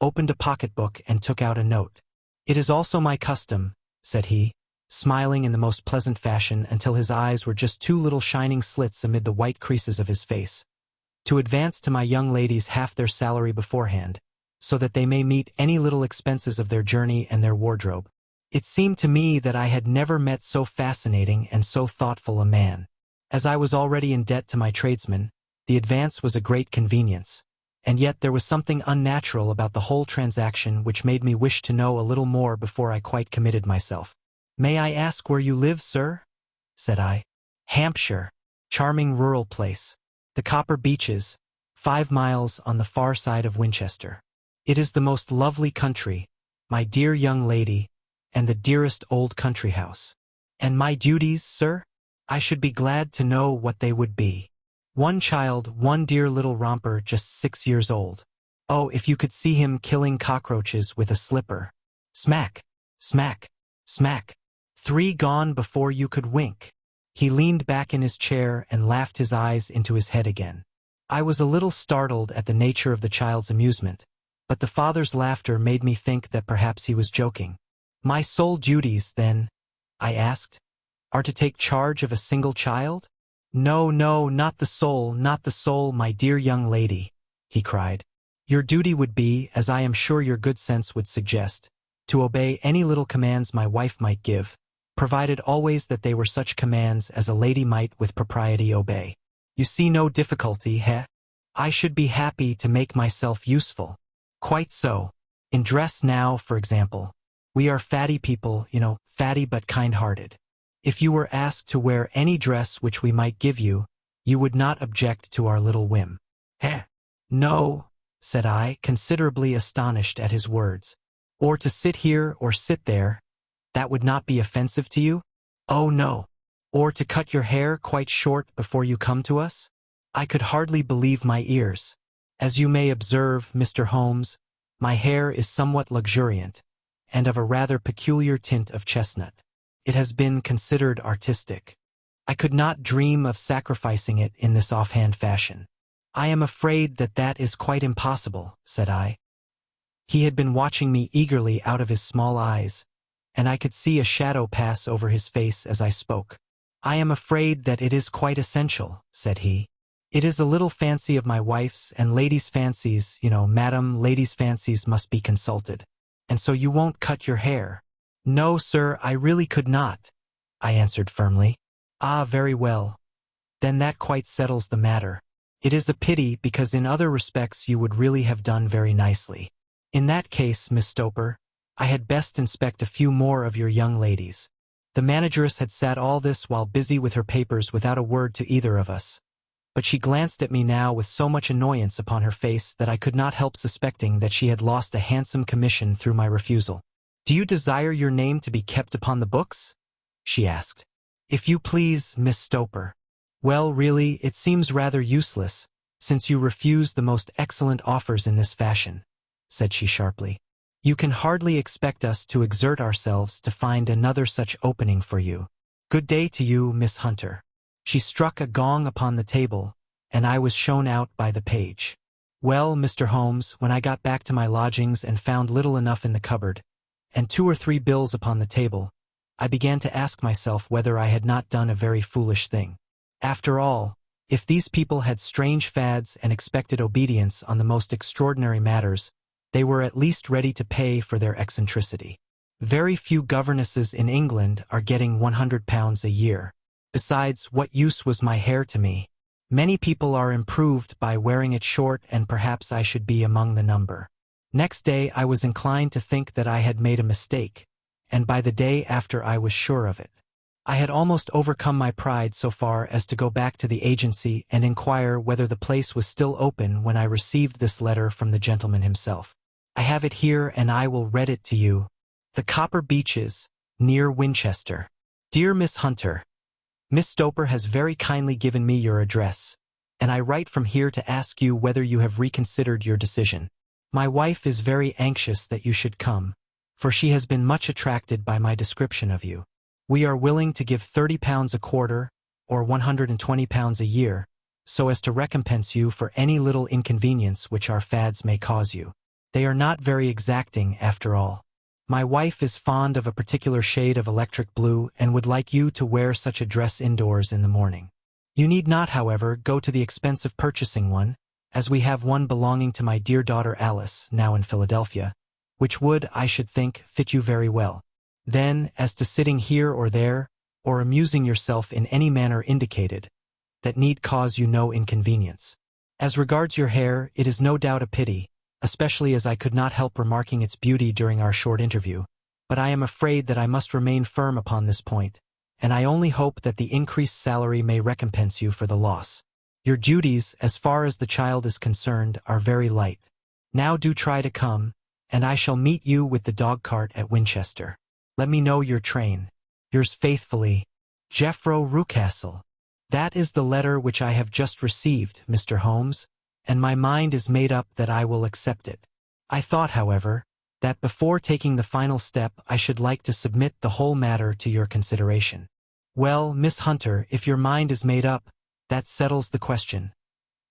opened a pocketbook and took out a note. "It is also my custom," said he, smiling in the most pleasant fashion until his eyes were just 2 little shining slits amid the white creases of his face, "to advance to my young ladies half their salary beforehand, so that they may meet any little expenses of their journey and their wardrobe." It seemed to me that I had never met so fascinating and so thoughtful a man. As I was already in debt to my tradesmen, the advance was a great convenience, and yet there was something unnatural about the whole transaction which made me wish to know a little more before I quite committed myself. "May I ask where you live, sir?" said I. "Hampshire. Charming rural place. The Copper Beeches, 5 miles on the far side of Winchester. It is the most lovely country, my dear young lady, and the dearest old country house." "And my duties, sir? I should be glad to know what they would be." "One child, one dear little romper just 6 years old. Oh, if you could see him killing cockroaches with a slipper. Smack, smack, smack. 3 gone before you could wink." He leaned back in his chair and laughed his eyes into his head again. I was a little startled at the nature of the child's amusement, but the father's laughter made me think that perhaps he was joking. "My sole duties, then," I asked, "are to take charge of a single child?" "No, no, not the sole, not the sole, my dear young lady," he cried. "Your duty would be, as I am sure your good sense would suggest, to obey any little commands my wife might give, provided always that they were such commands as a lady might with propriety obey. You see no difficulty, eh? I should be happy to make myself useful." "Quite so. In dress now, for example. We are fatty people, you know, fatty but kind-hearted. If you were asked to wear any dress which we might give you, you would not object to our little whim." "Eh? No," said I, considerably astonished at his words. "Or to sit here or sit there, that would not be offensive to you?" "Oh, no." "Or to cut your hair quite short before you come to us?" I could hardly believe my ears. As you may observe, Mr. Holmes, my hair is somewhat luxuriant, and of a rather peculiar tint of chestnut. It has been considered artistic. I could not dream of sacrificing it in this offhand fashion. "I am afraid that that is quite impossible," said I. He had been watching me eagerly out of his small eyes, and I could see a shadow pass over his face as I spoke. "I am afraid that it is quite essential," said he. "It is a little fancy of my wife's, and ladies' fancies, you know, madam, ladies' fancies must be consulted. And so you won't cut your hair?" "No, sir, I really could not," I answered firmly. "Ah, very well. Then that quite settles the matter. It is a pity, because in other respects you would really have done very nicely. In that case, Miss Stoper, I had best inspect a few more of your young ladies." The manageress had sat all this while busy with her papers without a word to either of us, but she glanced at me now with so much annoyance upon her face that I could not help suspecting that she had lost a handsome commission through my refusal. "Do you desire your name to be kept upon the books?" she asked. "If you please, Miss Stoper." "Well, really, it seems rather useless, since you refuse the most excellent offers in this fashion," said she sharply. "You can hardly expect us to exert ourselves to find another such opening for you. Good day to you, Miss Hunter." She struck a gong upon the table, and I was shown out by the page. Well, Mr. Holmes, when I got back to my lodgings and found little enough in the cupboard, and 2 or 3 bills upon the table, I began to ask myself whether I had not done a very foolish thing. After all, if these people had strange fads and expected obedience on the most extraordinary matters, they were at least ready to pay for their eccentricity. Very few governesses in England are getting £100 a year. Besides, what use was my hair to me? Many people are improved by wearing it short, and perhaps I should be among the number. Next day I was inclined to think that I had made a mistake, and by the day after I was sure of it. I had almost overcome my pride so far as to go back to the agency and inquire whether the place was still open when I received this letter from the gentleman himself. I have it here, and I will read it to you. "The Copper Beeches, near Winchester. Dear Miss Hunter, Miss Stoper has very kindly given me your address, and I write from here to ask you whether you have reconsidered your decision. My wife is very anxious that you should come, for she has been much attracted by my description of you. We are willing to give £30 a quarter, or £120 a year, so as to recompense you for any little inconvenience which our fads may cause you. They are not very exacting, after all. My wife is fond of a particular shade of electric blue and would like you to wear such a dress indoors in the morning. You need not, however, go to the expense of purchasing one, as we have one belonging to my dear daughter Alice, now in Philadelphia, which would, I should think, fit you very well. Then, as to sitting here or there, or amusing yourself in any manner indicated, that need cause you no inconvenience. As regards your hair, it is no doubt a pity, especially as I could not help remarking its beauty during our short interview, but I am afraid that I must remain firm upon this point, and I only hope that the increased salary may recompense you for the loss. Your duties, as far as the child is concerned, are very light. Now do try to come, and I shall meet you with the dog-cart at Winchester. Let me know your train. Yours faithfully, Jeffro Rucastle. That is the letter which I have just received, Mr. Holmes, and my mind is made up that I will accept it. I thought, however, that before taking the final step I should like to submit the whole matter to your consideration. Well, Miss Hunter, if your mind is made up, that settles the question,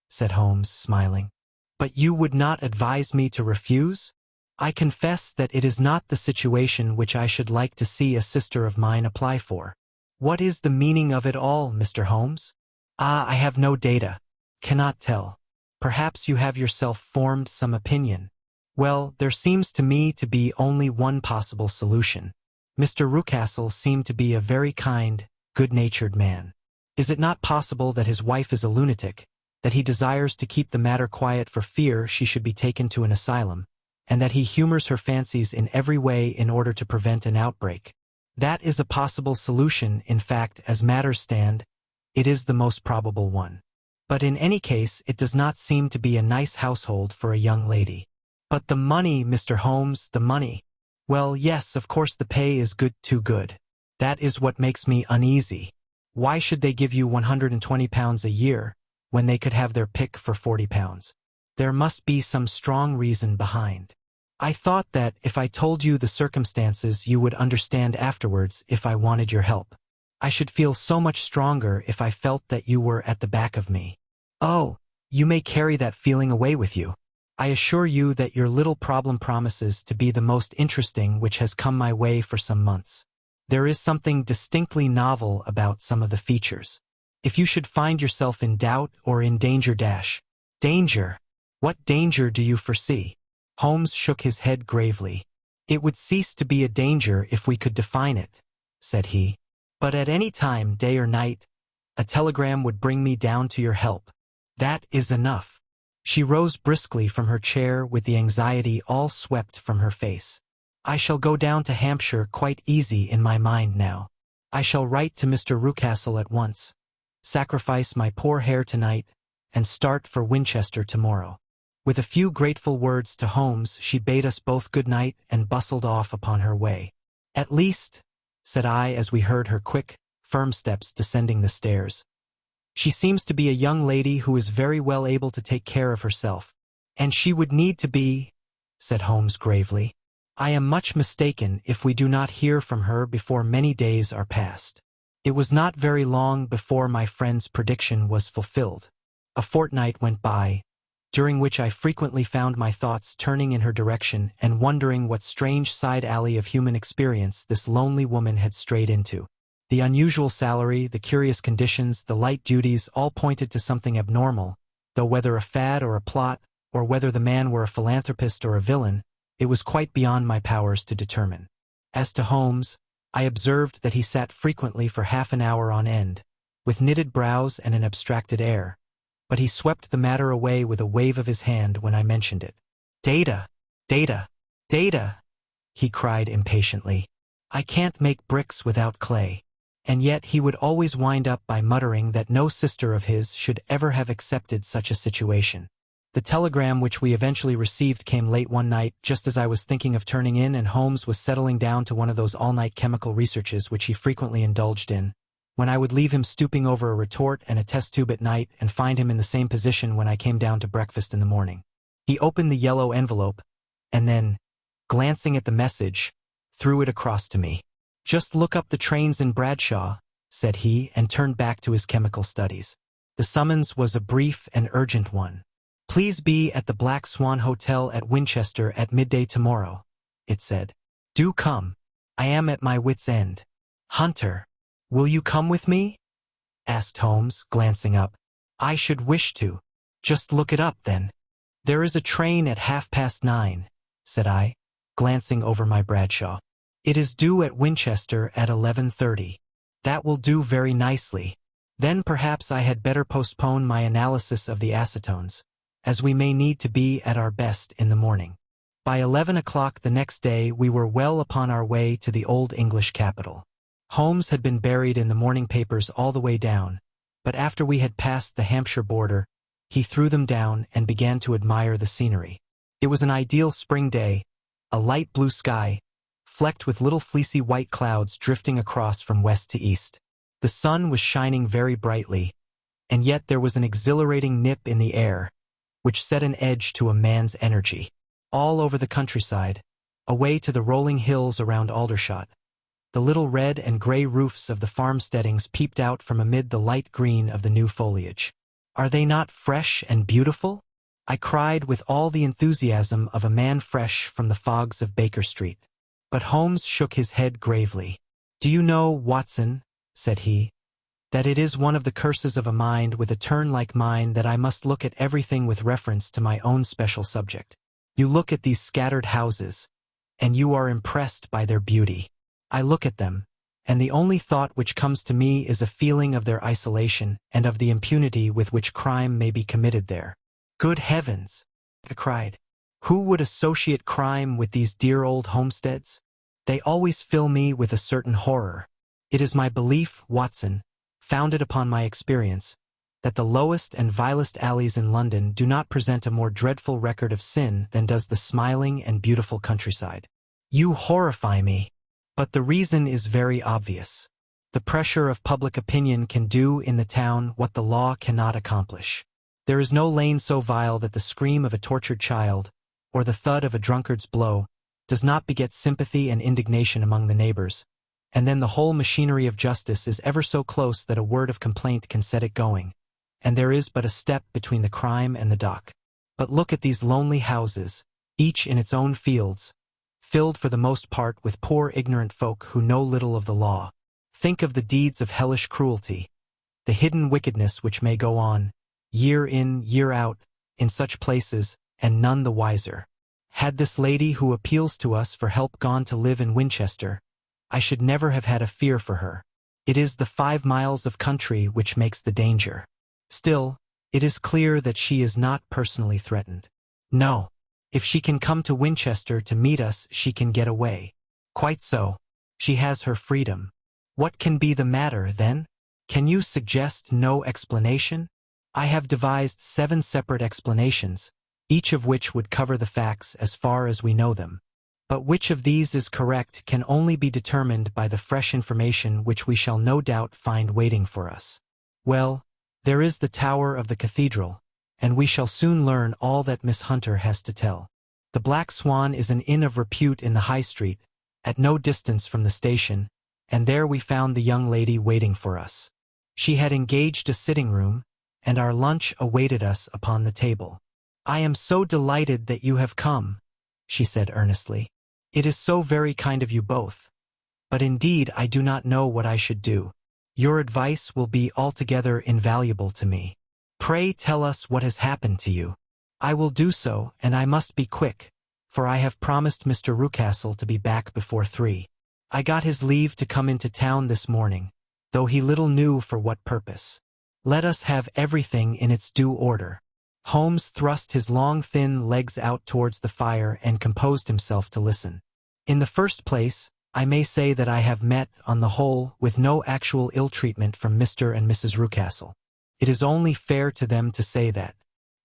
said Holmes, smiling. But you would not advise me to refuse? I confess that it is not the situation which I should like to see a sister of mine apply for. What is the meaning of it all, Mr. Holmes? Ah, I have no data. Cannot tell. Perhaps you have yourself formed some opinion. Well, there seems to me to be only one possible solution. Mr. Rucastle seemed to be a very kind, good-natured man. Is it not possible that his wife is a lunatic, that he desires to keep the matter quiet for fear she should be taken to an asylum, and that he humors her fancies in every way in order to prevent an outbreak? That is a possible solution. In fact, as matters stand, it is the most probable one. But in any case, it does not seem to be a nice household for a young lady. But the money, Mr. Holmes, the money. Well, yes, of course the pay is good, too good. That is what makes me uneasy. Why should they give you £120 a year, when they could have their pick for £40? There must be some strong reason behind. I thought that, if I told you the circumstances, you would understand afterwards if I wanted your help. I should feel so much stronger if I felt that you were at the back of me. Oh, you may carry that feeling away with you. I assure you that your little problem promises to be the most interesting which has come my way for some months. There is something distinctly novel about some of the features. If you should find yourself in doubt or in danger Danger? What danger do you foresee? Holmes shook his head gravely. It would cease to be a danger if we could define it, said he. But at any time, day or night, a telegram would bring me down to your help. That is enough. She rose briskly from her chair with the anxiety all swept from her face. I shall go down to Hampshire quite easy in my mind now. I shall write to Mr. Rucastle at once, sacrifice my poor hair tonight, and start for Winchester tomorrow. With a few grateful words to Holmes, she bade us both good night and bustled off upon her way. At least, said I as we heard her quick, firm steps descending the stairs, she seems to be a young lady who is very well able to take care of herself. And she would need to be, said Holmes gravely. I am much mistaken if we do not hear from her before many days are past. It was not very long before my friend's prediction was fulfilled. A fortnight went by, during which I frequently found my thoughts turning in her direction and wondering what strange side alley of human experience this lonely woman had strayed into. The unusual salary, the curious conditions, the light duties all pointed to something abnormal, though whether a fad or a plot, or whether the man were a philanthropist or a villain, it was quite beyond my powers to determine. As to Holmes, I observed that he sat frequently for half an hour on end, with knitted brows and an abstracted air, but he swept the matter away with a wave of his hand when I mentioned it. Data! Data! Data! He cried impatiently. I can't make bricks without clay. And yet he would always wind up by muttering that no sister of his should ever have accepted such a situation. The telegram which we eventually received came late one night, just as I was thinking of turning in and Holmes was settling down to one of those all-night chemical researches which he frequently indulged in. when I would leave him stooping over a retort and a test tube at night and find him in the same position when I came down to breakfast in the morning. He opened the yellow envelope, and then, glancing at the message, threw it across to me. "Just look up the trains in Bradshaw," said he, and turned back to his chemical studies. The summons was a brief and urgent one. "Please be at the Black Swan Hotel at Winchester at midday tomorrow," it said. "Do come. I am at my wit's end." "Hunter, will you come with me?" asked Holmes, glancing up. "I should wish to." "Just look it up, then." "There is a train at 9:30, said I, glancing over my Bradshaw. "It is due at Winchester at 11:30. "That will do very nicely. Then perhaps I had better postpone my analysis of the acetones, as we may need to be at our best in the morning." By 11 o'clock the next day we were well upon our way to the old English capital. Holmes had been buried in the morning papers all the way down, but after we had passed the Hampshire border, he threw them down and began to admire the scenery. It was an ideal spring day, a light blue sky, flecked with little fleecy white clouds drifting across from west to east. The sun was shining very brightly, and yet there was an exhilarating nip in the air, which set an edge to a man's energy. All over the countryside, away to the rolling hills around Aldershot, the little red and gray roofs of the farmsteadings peeped out from amid the light green of the new foliage. "Are they not fresh and beautiful?" I cried with all the enthusiasm of a man fresh from the fogs of Baker Street. But Holmes shook his head gravely. "Do you know, Watson," said he, "that it is one of the curses of a mind with a turn like mine that I must look at everything with reference to my own special subject. You look at these scattered houses, and you are impressed by their beauty. I look at them, and the only thought which comes to me is a feeling of their isolation and of the impunity with which crime may be committed there." "Good heavens!" I cried. "Who would associate crime with these dear old homesteads? They always fill me with a certain horror. It is my belief, Watson, founded upon my experience, that the lowest and vilest alleys in London do not present a more dreadful record of sin than does the smiling and beautiful countryside." "You horrify me." "But the reason is very obvious. The pressure of public opinion can do in the town what the law cannot accomplish. There is no lane so vile that the scream of a tortured child, or the thud of a drunkard's blow, does not beget sympathy and indignation among the neighbors, and then the whole machinery of justice is ever so close that a word of complaint can set it going, and there is but a step between the crime and the dock. But look at these lonely houses, each in its own fields, filled for the most part with poor ignorant folk who know little of the law. Think of the deeds of hellish cruelty, the hidden wickedness which may go on, year in, year out, in such places, and none the wiser. Had this lady who appeals to us for help gone to live in Winchester, I should never have had a fear for her. It is the 5 miles of country which makes the danger. Still, it is clear that she is not personally threatened. No. If she can come to Winchester to meet us, she can get away. Quite so. She has her freedom. What can be the matter, then? Can you suggest no explanation? I have devised 7 separate explanations, each of which would cover the facts as far as we know them. But which of these is correct can only be determined by the fresh information which we shall no doubt find waiting for us. Well, there is the tower of the cathedral, and we shall soon learn all that Miss Hunter has to tell. The Black Swan is an inn of repute in the High Street, at no distance from the station, and there we found the young lady waiting for us. She had engaged a sitting room, and our lunch awaited us upon the table. "I am so delighted that you have come," she said earnestly. "It is so very kind of you both. But indeed I do not know what I should do. Your advice will be altogether invaluable to me. Pray tell us what has happened to you." "I will do so, and I must be quick, for I have promised Mr. Rucastle to be back before 3. I got his leave to come into town this morning, though he little knew for what purpose. Let us have everything in its due order." Holmes thrust his long thin legs out towards the fire and composed himself to listen. "In the first place, I may say that I have met, on the whole, with no actual ill-treatment from Mr. and Mrs. Rucastle. It is only fair to them to say that.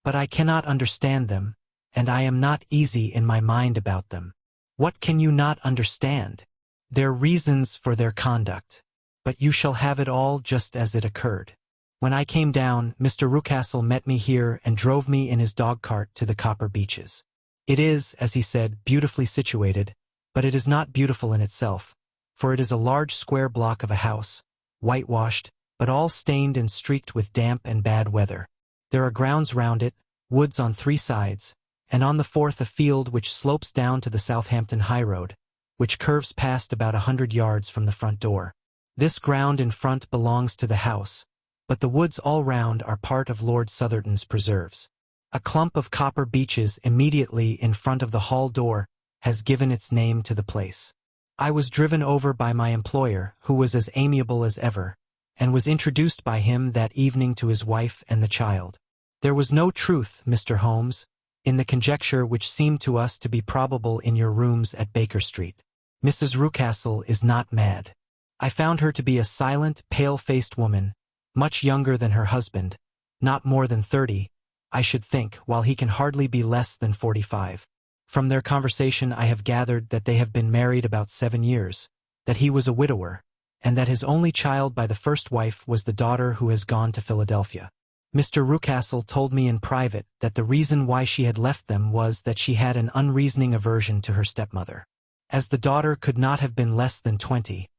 But I cannot understand them, and I am not easy in my mind about them." "What can you not understand?" "Their reasons for their conduct. But you shall have it all just as it occurred. When I came down, Mr. Rucastle met me here and drove me in his dog-cart to the Copper Beeches. It is, as he said, beautifully situated, but it is not beautiful in itself, for it is a large square block of a house, whitewashed, but all stained and streaked with damp and bad weather. There are grounds round it, woods on 3 sides, and on the 4th a field which slopes down to the Southampton highroad, which curves past about 100 yards from the front door. This ground in front belongs to the house, but the woods all round are part of Lord Southerton's preserves. A clump of copper beeches immediately in front of the hall door has given its name to the place. I was driven over by my employer, who was as amiable as ever, and was introduced by him that evening to his wife and the child. There was no truth, Mr. Holmes, in the conjecture which seemed to us to be probable in your rooms at Baker Street. Mrs. Rucastle is not mad. I found her to be a silent, pale-faced woman, much younger than her husband, not more than 30, I should think, while he can hardly be less than 45. From their conversation I have gathered that they have been married about 7 years, that he was a widower, and that his only child by the first wife was the daughter who has gone to Philadelphia. Mr. Rucastle told me in private that the reason why she had left them was that she had an unreasoning aversion to her stepmother. As the daughter could not have been less than 20,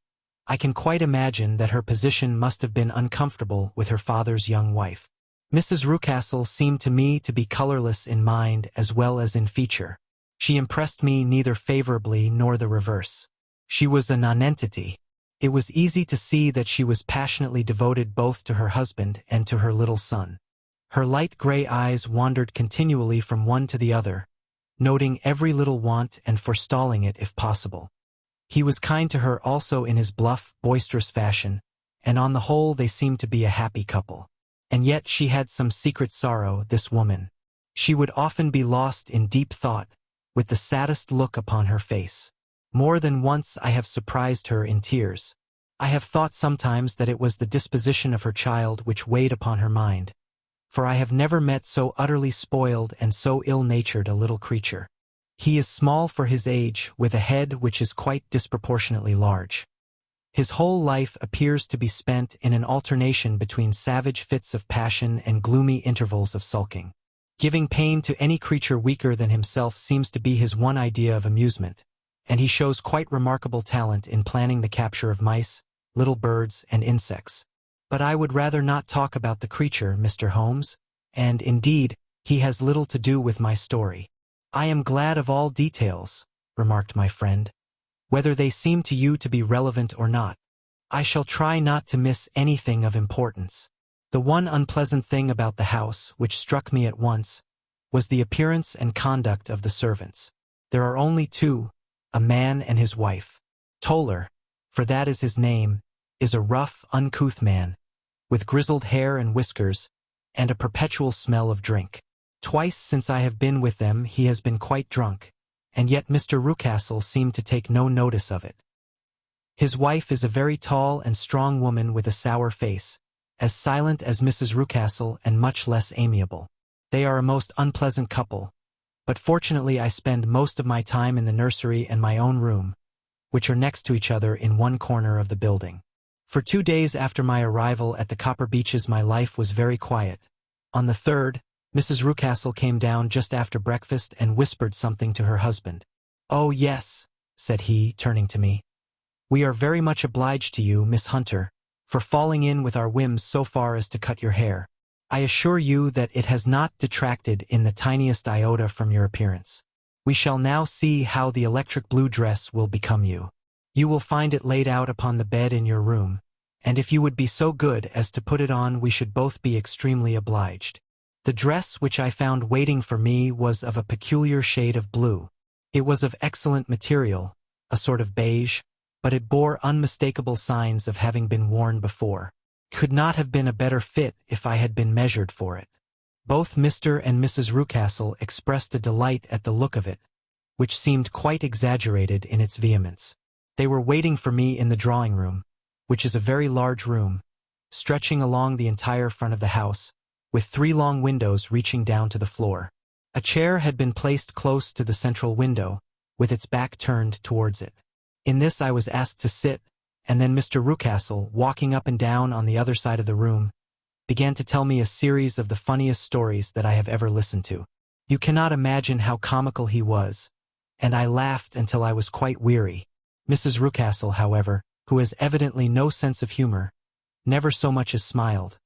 I can quite imagine that her position must have been uncomfortable with her father's young wife. Mrs. Rucastle seemed to me to be colorless in mind as well as in feature. She impressed me neither favorably nor the reverse. She was a nonentity. It was easy to see that she was passionately devoted both to her husband and to her little son. Her light gray eyes wandered continually from one to the other, noting every little want and forestalling it if possible. He was kind to her also in his bluff, boisterous fashion, and on the whole they seemed to be a happy couple. And yet she had some secret sorrow, this woman. She would often be lost in deep thought, with the saddest look upon her face. More than once I have surprised her in tears. I have thought sometimes that it was the disposition of her child which weighed upon her mind, for I have never met so utterly spoiled and so ill-natured a little creature. He is small for his age, with a head which is quite disproportionately large. His whole life appears to be spent in an alternation between savage fits of passion and gloomy intervals of sulking. Giving pain to any creature weaker than himself seems to be his one idea of amusement, and he shows quite remarkable talent in planning the capture of mice, little birds, and insects. But I would rather not talk about the creature, Mr. Holmes, and, indeed, he has little to do with my story. I am glad of all details, remarked my friend, whether they seem to you to be relevant or not. I shall try not to miss anything of importance. The one unpleasant thing about the house, which struck me at once, was the appearance and conduct of the servants. There are only 2, a man and his wife. Toller, for that is his name, is a rough, uncouth man, with grizzled hair and whiskers, and a perpetual smell of drink. Twice since I have been with them he has been quite drunk, and yet Mr. Rucastle seemed to take no notice of it. His wife is a very tall and strong woman with a sour face, as silent as Mrs. Rucastle and much less amiable. They are a most unpleasant couple, but fortunately I spend most of my time in the nursery and my own room, which are next to each other in one corner of the building. For 2 days after my arrival at the Copper Beeches my life was very quiet. On the 3rd, Mrs. Rucastle came down just after breakfast and whispered something to her husband. "Oh, yes," said he, turning to me. "We are very much obliged to you, Miss Hunter, for falling in with our whims so far as to cut your hair. I assure you that it has not detracted in the tiniest iota from your appearance. We shall now see how the electric blue dress will become you. You will find it laid out upon the bed in your room, and if you would be so good as to put it on we should both be extremely obliged." The dress which I found waiting for me was of a peculiar shade of blue. It was of excellent material, a sort of beige, but it bore unmistakable signs of having been worn before. Could not have been a better fit if I had been measured for it. Both Mr. and Mrs. Rucastle expressed a delight at the look of it, which seemed quite exaggerated in its vehemence. They were waiting for me in the drawing-room, which is a very large room, stretching along the entire front of the house, with 3 long windows reaching down to the floor. A chair had been placed close to the central window, with its back turned towards it. In this I was asked to sit, and then Mr. Rucastle, walking up and down on the other side of the room, began to tell me a series of the funniest stories that I have ever listened to. You cannot imagine how comical he was, and I laughed until I was quite weary. Mrs. Rucastle, however, who has evidently no sense of humor, never so much as smiled,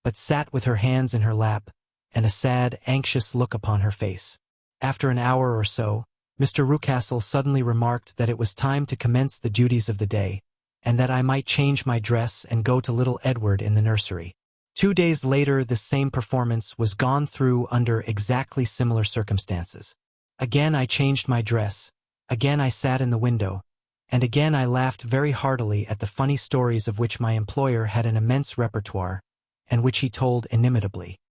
but sat with her hands in her lap and a sad, anxious look upon her face. After an hour or so, Mr. Rucastle suddenly remarked that it was time to commence the duties of the day, and that I might change my dress and go to little Edward in the nursery. 2 days later, this same performance was gone through under exactly similar circumstances. Again I changed my dress, again I sat in the window, and again I laughed very heartily at the funny stories of which my employer had an immense repertoire, and which he told inimitably.